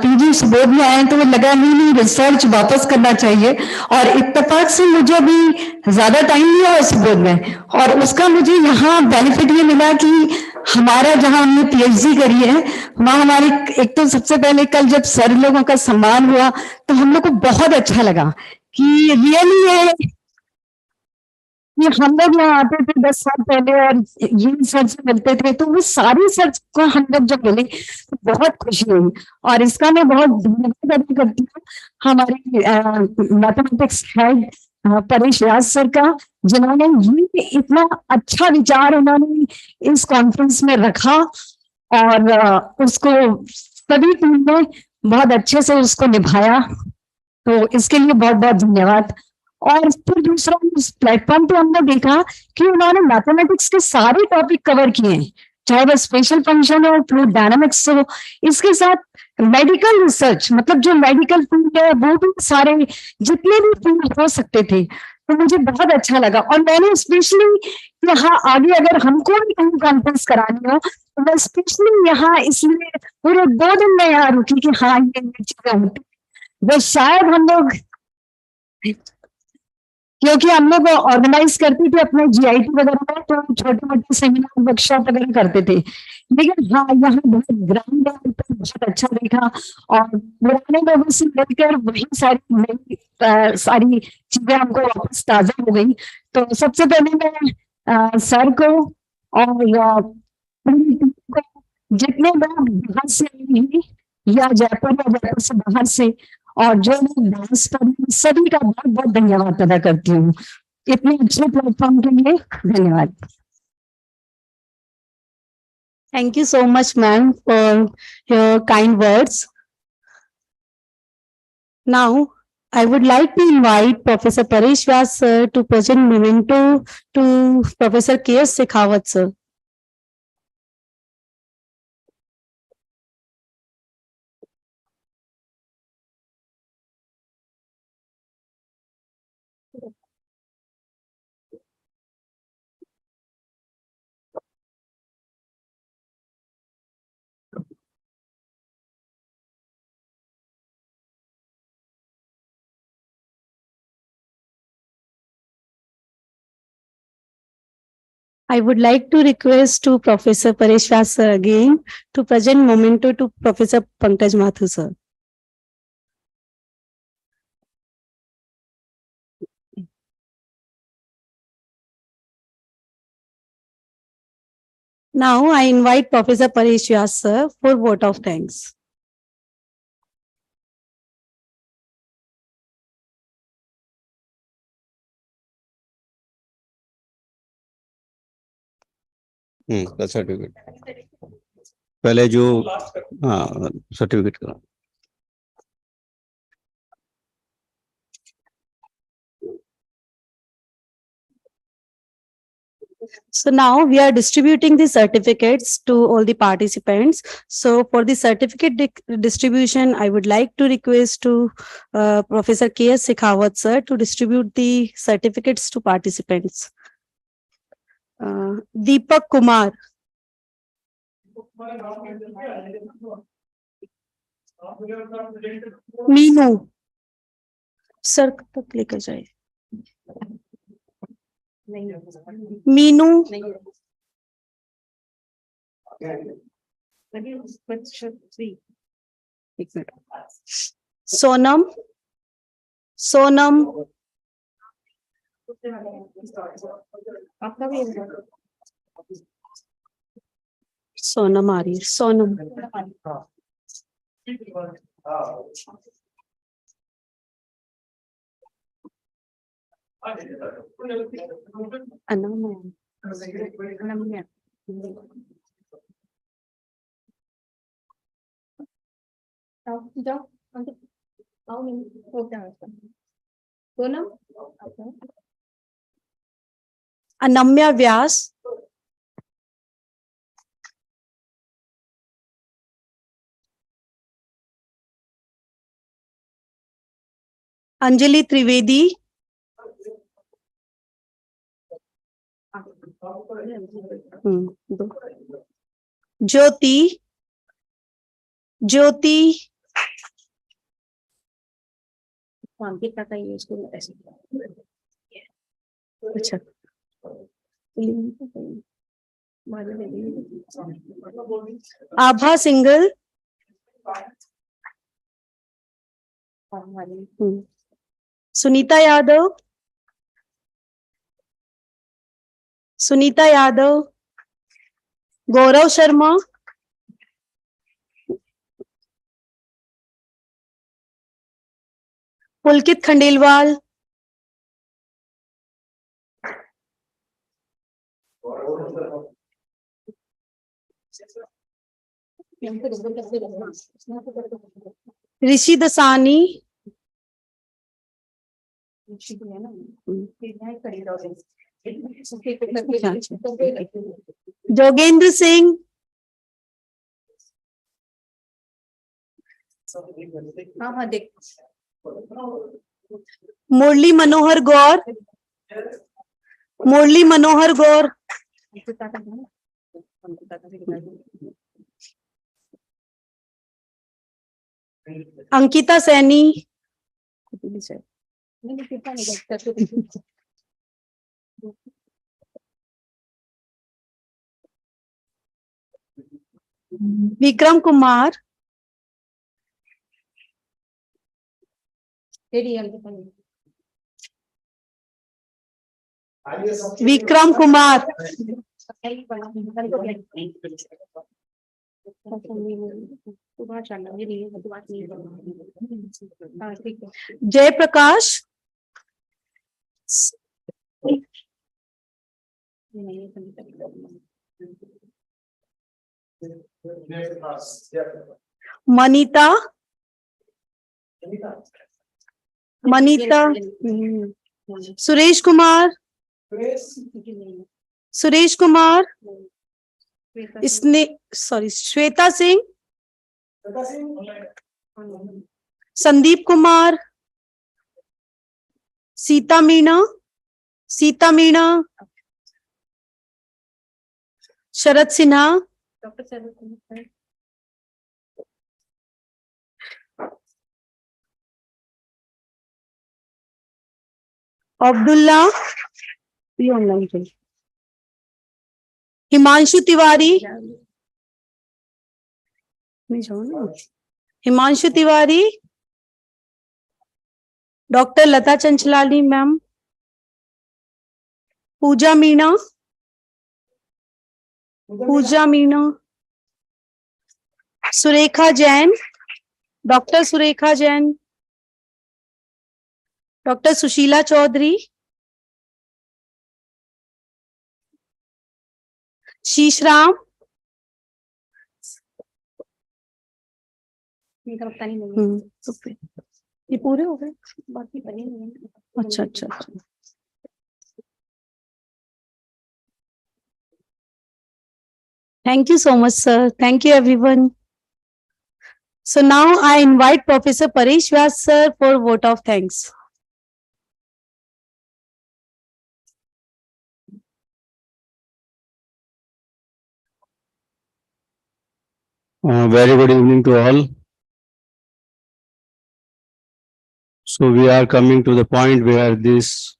पीजी सुबोध में आए तो लगा नहीं रिसर्च वापस करना चाहिए, और इत्तेफाक से मुझे अभी ज्यादा टाइम नहीं हुआ सुबोध में, और उसका मुझे यहाँ बेनिफिट ये मिला कि हमारा जहाँ हमने पीएचडी करी है वहाँ हमारे एक तो सबसे पहले कल जब सर लोगों का सम्मान हुआ तो हम लोग को बहुत अच्छा लगा कि रियली ये हम लोग यहाँ आते थे 10 साल पहले और ये सर से मिलते थे, तो वो सारी सर को हम लोग जब मिले तो बहुत खुशी हुई, और इसका मैं बहुत धन्यवाद अदा करती हूँ हमारे मैथमेटिक्स हेड परेश व्यास सर का, जिन्होंने ये इतना अच्छा विचार उन्होंने इस कॉन्फ्रेंस में रखा और उसको सभी टीम ने बहुत अच्छे से उसको निभाया, तो इसके लिए बहुत बहुत धन्यवाद। और फिर दूसरा इस प्लेटफॉर्म पे हमने देखा कि उन्होंने मैथमेटिक्स के सारे टॉपिक कवर किए हैं, चाहे वो स्पेशल फंक्शन हो, फ्लूइड डायनामिक्स हो, इसके साथ मेडिकल रिसर्च, मतलब जो मेडिकल फील्ड है वो भी सारे जितने भी फील्ड हो सकते थे, तो मुझे बहुत अच्छा लगा। और मैंने स्पेशली यहाँ आगे अगर हमको भी कहीं कॉन्फ्रेंस करानी हो तो मैं स्पेशली यहाँ इसलिए पूरे 2 दिन में यहाँ रुकी कि हाँ ये चीजें होती, वो शायद हम लोग क्योंकि हम लोग ऑर्गेनाइज करते थे अपने GIT वगैरह में, तो छोटे मोटे सेमिनार वर्कशॉप वगैरह करते थे। लेकिन हाँ, यहाँ बहुत ग्राउंड लेवल पर बहुत अच्छा देखा, और पुराने लोगों से मिलकर वही सारी नई सारी चीजें हमको वापस ताजा हो गई। तो सबसे पहले मैं सर को और पूरी टीम को, जितने लोग बाहर से आए हैं या जयपुर से बाहर से, और जो लोग डांस कर रहे हैं, सभी का बहुत बहुत धन्यवाद अदा करती हूँ इतने अच्छे प्लेटफॉर्म के लिए। धन्यवाद। Thank you so much, ma'am, for your kind words. Now, I would like to invite Professor Paresh Vyas sir to present memento to Professor K.S. Shekhawat sir. I would like to request to Professor Paresh Vyas sir again to present memento to Professor Pankaj Mathur sir. Now I invite Professor Paresh Vyas sir for vote of thanks. Certificate पहले जो, हाँ certificate का। So now we are distributing the certificates to all the participants. So for the certificate distribution, I would like to request to Professor K.S. Shekhawat sir to distribute the certificates to participants. Deepak Kumar. Meenu sir तक लेकर जाए। मीनू, सोनम, सोनम, सोनम आ रही है, सोनम, अनम्या, अनम्या व्यास, अंजलि त्रिवेदी, ज्योति, ज्योति, अच्छा, आभा single, Sunita Yadav, Sunita Yadav, Gaurav Sharma, पुलकित खंडेलवाल, ऋषि दसानी, जोगेंद्र सिंह, मुरली मनोहर गौर, मुरली मनोहर गौर, अंकिता सैनी, विक्रम कुमार, विक्रम कुमार, जयप्रकाश, मनीता, सुरेश कुमार, सुरेश कुमार, श्वेता सिंह, संदीप कुमार, सीता मीणा, शरद Sinha, Abdullah, Himanshu Tiwari, doctor लता Chanchlani ma'am, पूजा Meena, Surekha Jain, doctor Surekha Jain, doctor Sushila Chaudhary, Shishram, ये पूरे हो गए, बाकी बने नहीं हैं। अच्छा। Thank you so much, sir. Thank you, everyone. So now I invite Professor Paresh Vyas, sir, for vote of thanks. Very good evening to all. So we are coming to the point where this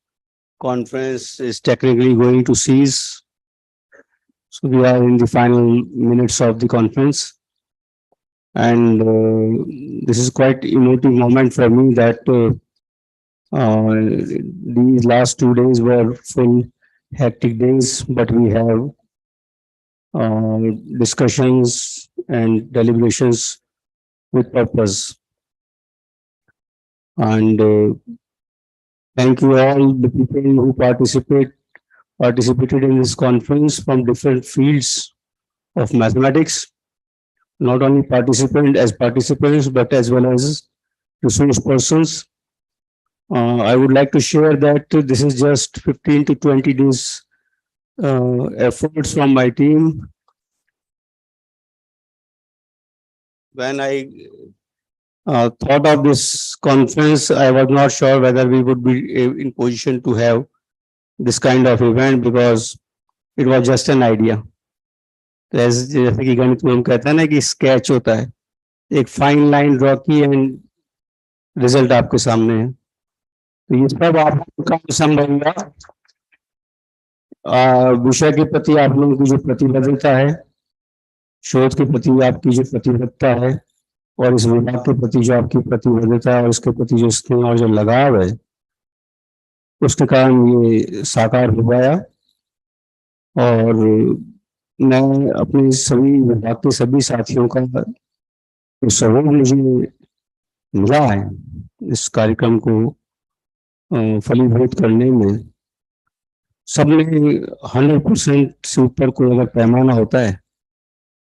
conference is technically going to cease. So we are in the final minutes of the conference. And this is quite emotive moment for me that these last 2 days were full hectic days, but we have discussions and deliberations with purpose. And thank you all the people who participated in this conference from different fields of mathematics. Not only participants, but as well as resource persons. I would like to share that this is just 15 to 20 days efforts from my team. When I thought of this conference, I was not sure whether we would be in position to have this kind of event because it was just an idea. जैसे कि गणित में हम कहते हैं ना कि sketch होता है, एक फाइन लाइन ड्रॉ की एंड रिजल्ट आपके सामने है, तो ये सब आपका संभव हुआ विषय के प्रति आप लोगों की जो प्रतिबद्धता है, शोध के प्रति आपकी जो प्रतिबद्धता है और इस विभाग के प्रति जो आपकी प्रतिबद्धता है और इसके प्रति जो स्नेह और जो लगाव है, उसके कारण ये साकार हो पाया। और मैं अपने सभी विभाग के सभी साथियों का सहयोग मुझे मिला है इस कार्यक्रम को फलीभूत करने में। सबने 100% से ऊपर कोई अगर पैमाना होता है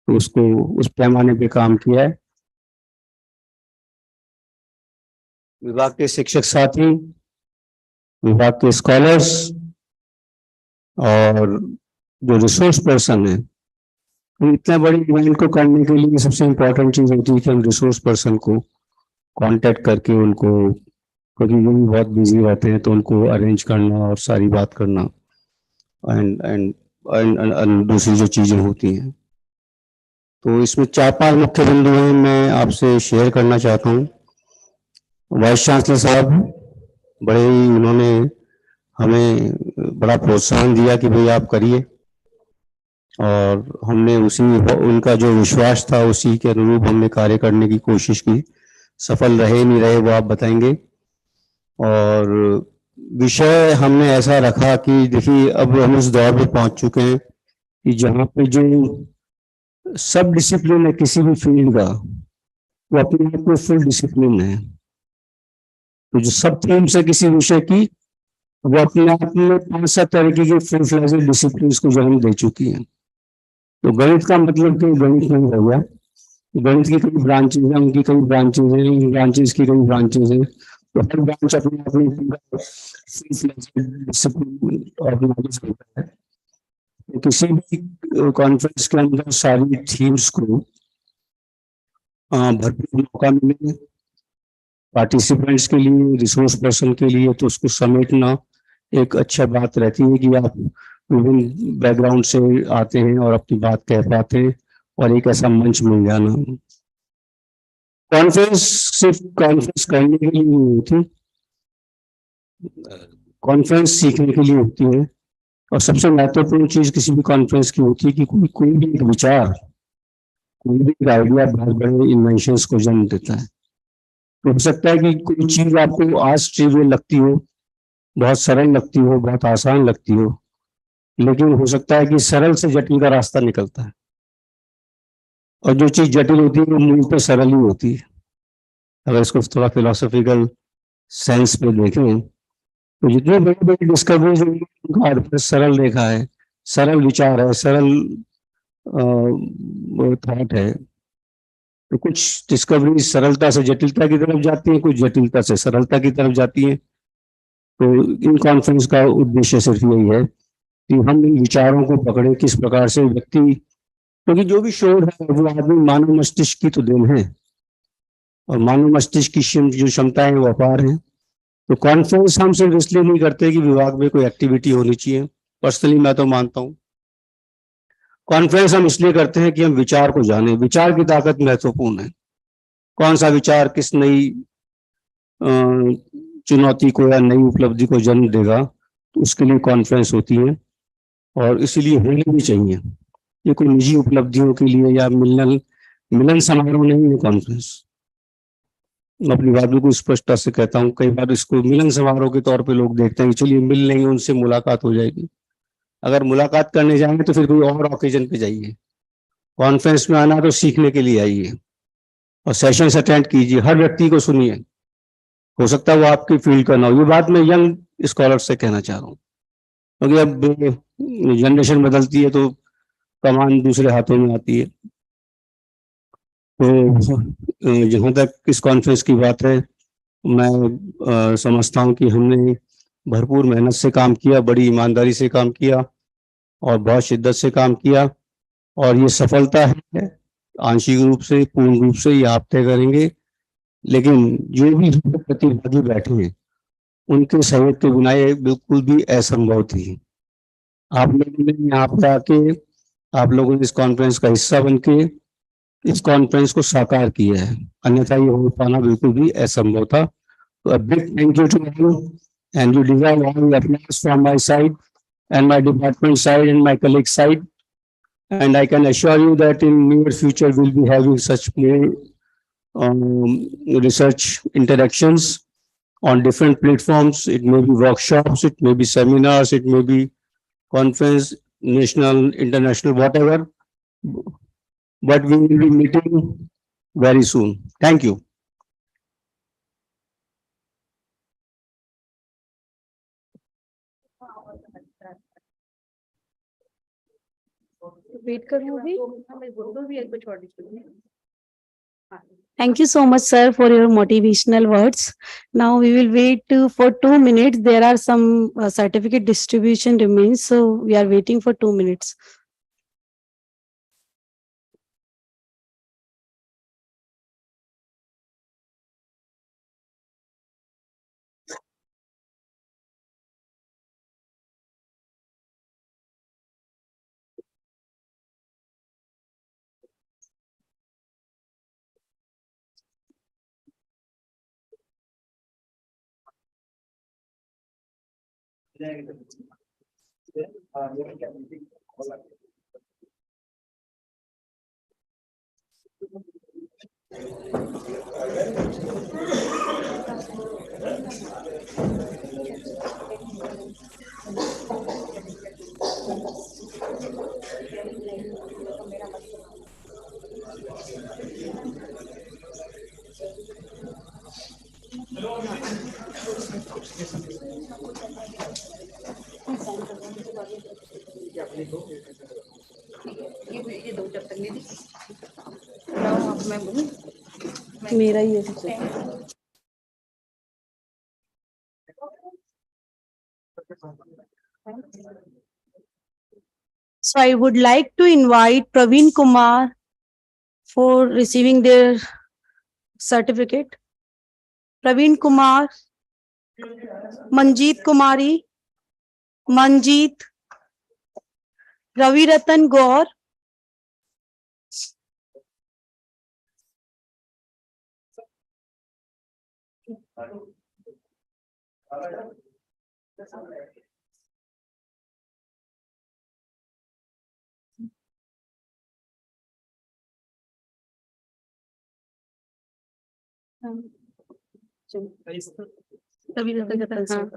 तो उसको उस पैमाने पे काम किया है। विभाग के शिक्षक साथी, विभाग के स्कॉलर्स और जो रिसोर्स पर्सन है, इतना बड़ी इवेंट को करने के लिए सबसे इम्पोर्टेंट चीज होती है कि हम रिसोर्स पर्सन को कांटेक्ट करके उनको, क्योंकि वो भी बहुत बिजी रहते हैं, तो उनको अरेंज करना और सारी बात करना एंड दूसरी जो चीजें होती हैं। तो इसमें 4-5 मुख्य बिंदु हैं, मैं आपसे शेयर करना चाहता हूँ। वाइस चांसलर साहब, बड़े ही उन्होंने हमें बड़ा प्रोत्साहन दिया कि भाई आप करिए, और हमने उसी उनका जो विश्वास था उसी के अनुरूप हमने कार्य करने की कोशिश की। सफल रहे नहीं रहे वो आप बताएंगे। और विषय हमने ऐसा रखा कि देखिए अब हम उस दौर पे पहुंच चुके हैं कि जहाँ पे जो सब डिसिप्लिन है किसी भी फील्ड का, वो अपने आप में फुल डिसिप्लिन है। तो जो सब थीम्स है किसी विषय की, वो अपने आप में 5-7 तरीके के फुल फ्लेजेड डिसिप्लिन को जन्म दे चुकी है। तो गणित का मतलब कि गणित नहीं रह गया, गणित की कई ब्रांचेज हैं, उनकी कई ब्रांचेज हैं, उन ब्रांचेज की कई ब्रांचेज हैं। तो हर ब्रांच अपने अपने डिसिप्लिन और नॉलेज होता है। तो किसी भी कॉन्फ्रेंस के अंदर सारी थीम्स को भरपूर मौका मिले पार्टिसिपेंट्स के लिए, रिसोर्स पर्सन के लिए, तो उसको समेटना एक अच्छा बात रहती है कि आप विभिन्न बैकग्राउंड से आते हैं और अपनी बात कह पाते हैं, और एक ऐसा मंच मिल जाना। कॉन्फ्रेंस सिर्फ कॉन्फ्रेंस करने के लिए नहीं होती, कॉन्फ्रेंस सीखने के लिए होती है। और सबसे महत्वपूर्ण चीज किसी भी कॉन्फ्रेंस की होती है कि कोई भी एक विचार, कोई भी एक आइडिया बहुत बड़े इन्वेंशंस को जन्म देता है। तो हो सकता है कि कोई चीज आपको आज ट्रिवियल लगती हो, बहुत सरल लगती हो, बहुत आसान लगती हो, लेकिन हो सकता है कि सरल से जटिल का रास्ता निकलता है, और जो चीज जटिल होती है वो मूल पे सरल ही होती है। अगर इसको थोड़ा फिलोसॉफिकल सेंस में देखें तो जितने बड़ी बड़ी डिस्कवरीज उनका अर्थ सरल रेखा है, सरल विचार है, सरल थॉट है। तो कुछ डिस्कवरी सरलता से जटिलता की तरफ जाती है, कुछ जटिलता से सरलता की तरफ जाती है। तो इन कॉन्फ्रेंस का उद्देश्य सिर्फ यही है कि हम इन विचारों को पकड़े, किस प्रकार से व्यक्ति, क्योंकि जो भी शोध है वो आदमी मानव मस्तिष्क की तो देन है, और मानव मस्तिष्क की जो क्षमताएं वो अपार है। तो कॉन्फ्रेंस हम सिर्फ इसलिए नहीं करते कि विभाग में कोई एक्टिविटी होनी चाहिए, पर्सनली मैं तो मानता हूँ कॉन्फ्रेंस हम इसलिए करते हैं कि हम विचार को जाने, विचार की ताकत महत्वपूर्ण है। कौन सा विचार किस नई चुनौती को या नई उपलब्धि को जन्म देगा, तो उसके लिए कॉन्फ्रेंस होती है, और इसीलिए होनी भी चाहिए। ये कोई निजी उपलब्धियों के लिए या मिलन समारोह नहीं है कॉन्फ्रेंस। मैं अपनी बात बिल्कुल स्पष्टता से कहता हूँ, कई बार इसको मिलन समारोह के तौर पे लोग देखते हैं कि चलिए मिल लेंगे, उनसे मुलाकात हो जाएगी। अगर मुलाकात करने जाएंगे तो फिर कोई और ओकेजन पे जाइए। कॉन्फ्रेंस में आना तो सीखने के लिए आइए, और सेशंस अटेंड कीजिए, हर व्यक्ति को सुनिए। हो सकता है वो आपकी फील्ड का ना हो। ये बात मैं यंग स्कॉलर से कहना चाह रहा हूँ, क्योंकि अब जनरेशन बदलती है तो कमान दूसरे हाथों में आती है। तो जहाँ तक इस कॉन्फ्रेंस की बात है, मैं समझता हूँ कि हमने भरपूर मेहनत से काम किया, बड़ी ईमानदारी से काम किया, और बहुत शिद्दत से काम किया, और ये सफलता है आंशिक रूप से, पूर्ण रूप से ये आप तय करेंगे। लेकिन जो भी प्रतिभागी बैठे हैं उनके सहयोग के बिना ये बिल्कुल भी असंभव थी। आप लोगों ने यहाँ पर आके, आप लोगों ने इस कॉन्फ्रेंस का हिस्सा बन के इस कॉन्फ्रेंस को साकार किया है, अन्यथा ये हो पाना बिल्कुल भी असंभव था। तो a big thank you to you, and you deserve all the applause from my side and my department side and my colleague side. And I can assure you that in near future we'll be having such more research interactions on different platforms. It may be workshops, it may be seminars, it may be conference, national, international, whatever. But we will be meeting very soon. Thank you. Wait करूँ अभी। Thank you so much, sir, for your motivational words. Now we will wait for 2 minutes. There are some certificate distribution remains, so we are waiting for 2 minutes. ये दो chapter में मेरा ही है। So I would like to invite Praveen Kumar for receiving their certificate. Praveen Kumar, Manjeet Kumari, Manjeet, Ravi Ratan Gaur, Ravi रतन का हाँ।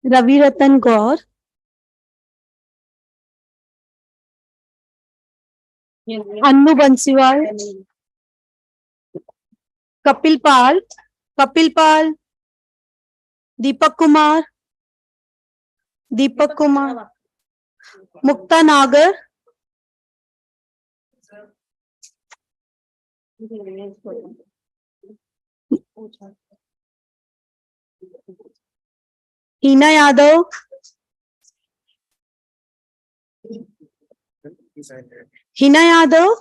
रवि रतन गौर, अन्नू बंसीवाल, कपिल पाल, दीपक कुमार, मुक्ता नागर, हीना यादव,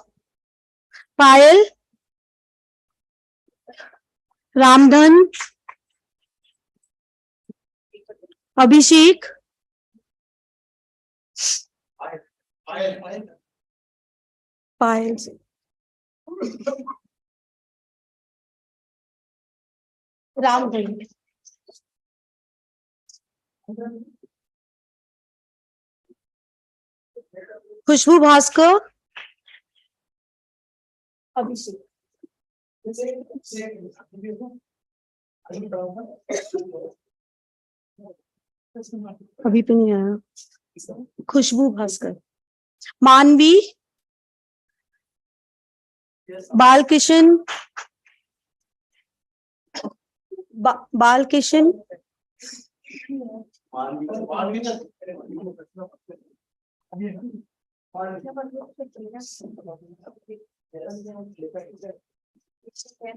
पायल, रामधन, अभिषेक, पायल से रामधन, खुशबू भास्कर, अभिषेक, अभी तो नहीं आया। खुशबू भास्कर, मानवी, बालकिशन, बालकिशन,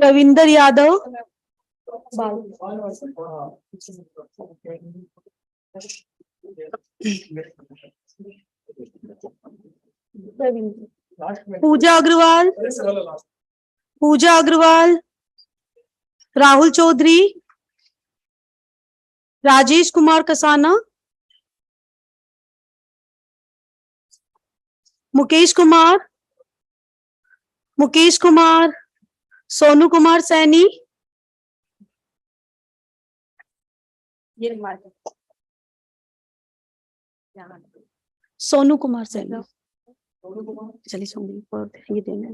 रविंदर यादव, पूजा अग्रवाल, राहुल चौधरी, राजेश कुमार कसाना, मुकेश कुमार, सोनू कुमार सैनी, सोनू कुमार सैनी, चलिए सोनू और ये देना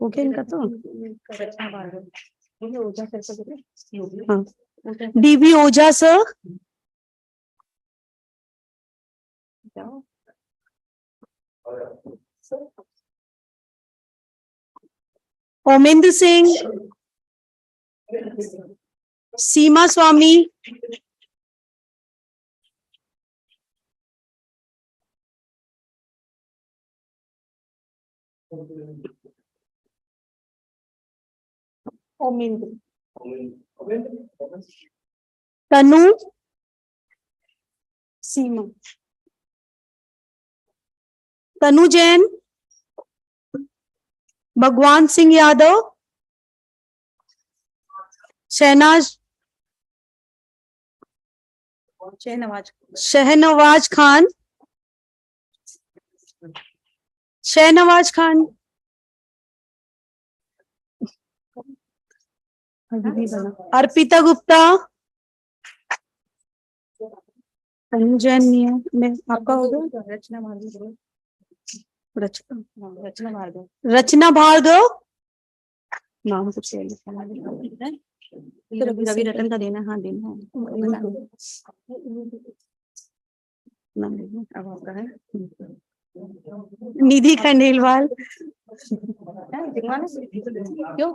ओके इनका तो हाँ। डीबी ओझा सर, ओमेंद्र सिंह, सीमा स्वामी, तनु, सीमा, तनु जैन, भगवान सिंह यादव, शहनवाज खान, शहनवाज खान, अर्पिता गुप्ता, संजय में आपका हो गया, रचना भार्गव, नाम कुछ रवि रतन का देना, हाँ देना है, अब आपका है निधि खंडेलवाल, क्यों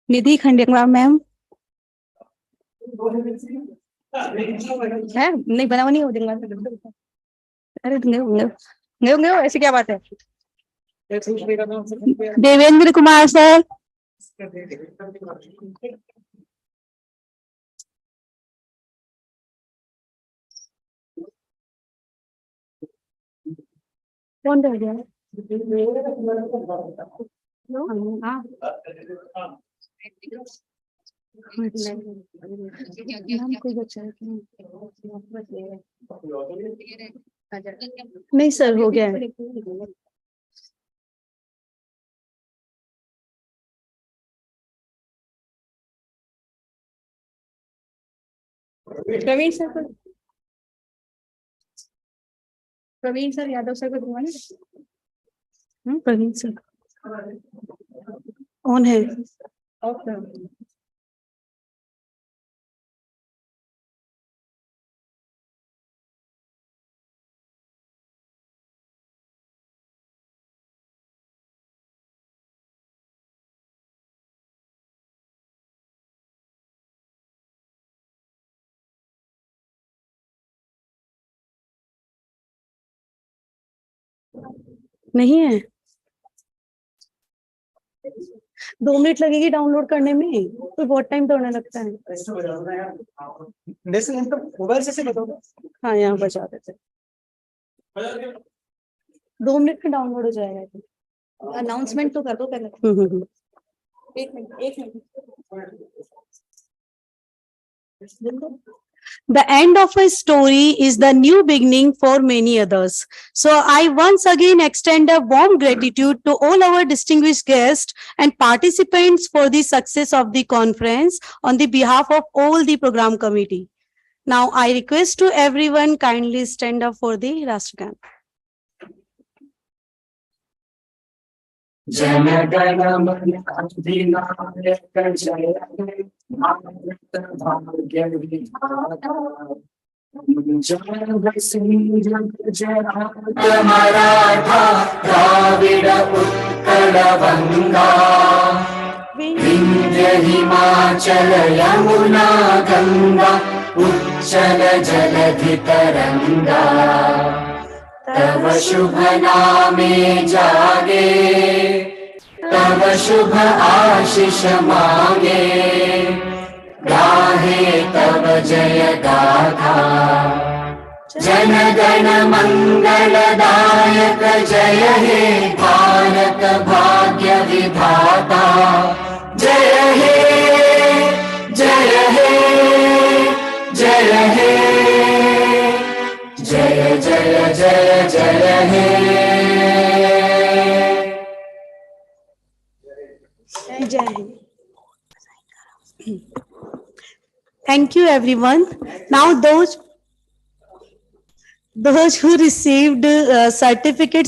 निधि खंडेलवाल मैम है, नहीं बना नहीं हो दूंगा, अरे गए ऐसी क्या बात है। देवेंद्र कुमार सर, कौन रह गया? नहीं सर, हो गया है। प्रवीण सर को, प्रवीण सर यादव सर को दूंगा ना। प्रवीण सर कौन है? नहीं है, 2 मिनट लगेगी डाउनलोड करने में, तो बहुत टाइम तो होने लगता है। मोबाइल से बताओ, हाँ यहाँ बचा देते, 2 मिनट में डाउनलोड हो जाएगा। अनाउंसमेंट तो कर दो पहले। एक minute. The end of a story is the new beginning for many others. So I once again extend a warm gratitude to all our distinguished guests and participants for the success of the conference on the behalf of all the program committee. Now I request to everyone kindly stand up for the Rashtragan. Jana Gana मन अधिनायक जय हे भारत भाग्य विधाता जय सिंह जगत मराठा द्राविड उत्कल बंगा विंध्य हिमाचल यमुना गंगा उच्चल जलधि तरंगा तव शुभ नामे जागे तव शुभ आशीष मांगे गाहे तव जय गाथा जन गण मंगलदायक जय हे भारत भाग्य विधाता जय हे जय हे जय हे जय जय जय जय हे Jai Hind. Thank you everyone. Now those who received certificates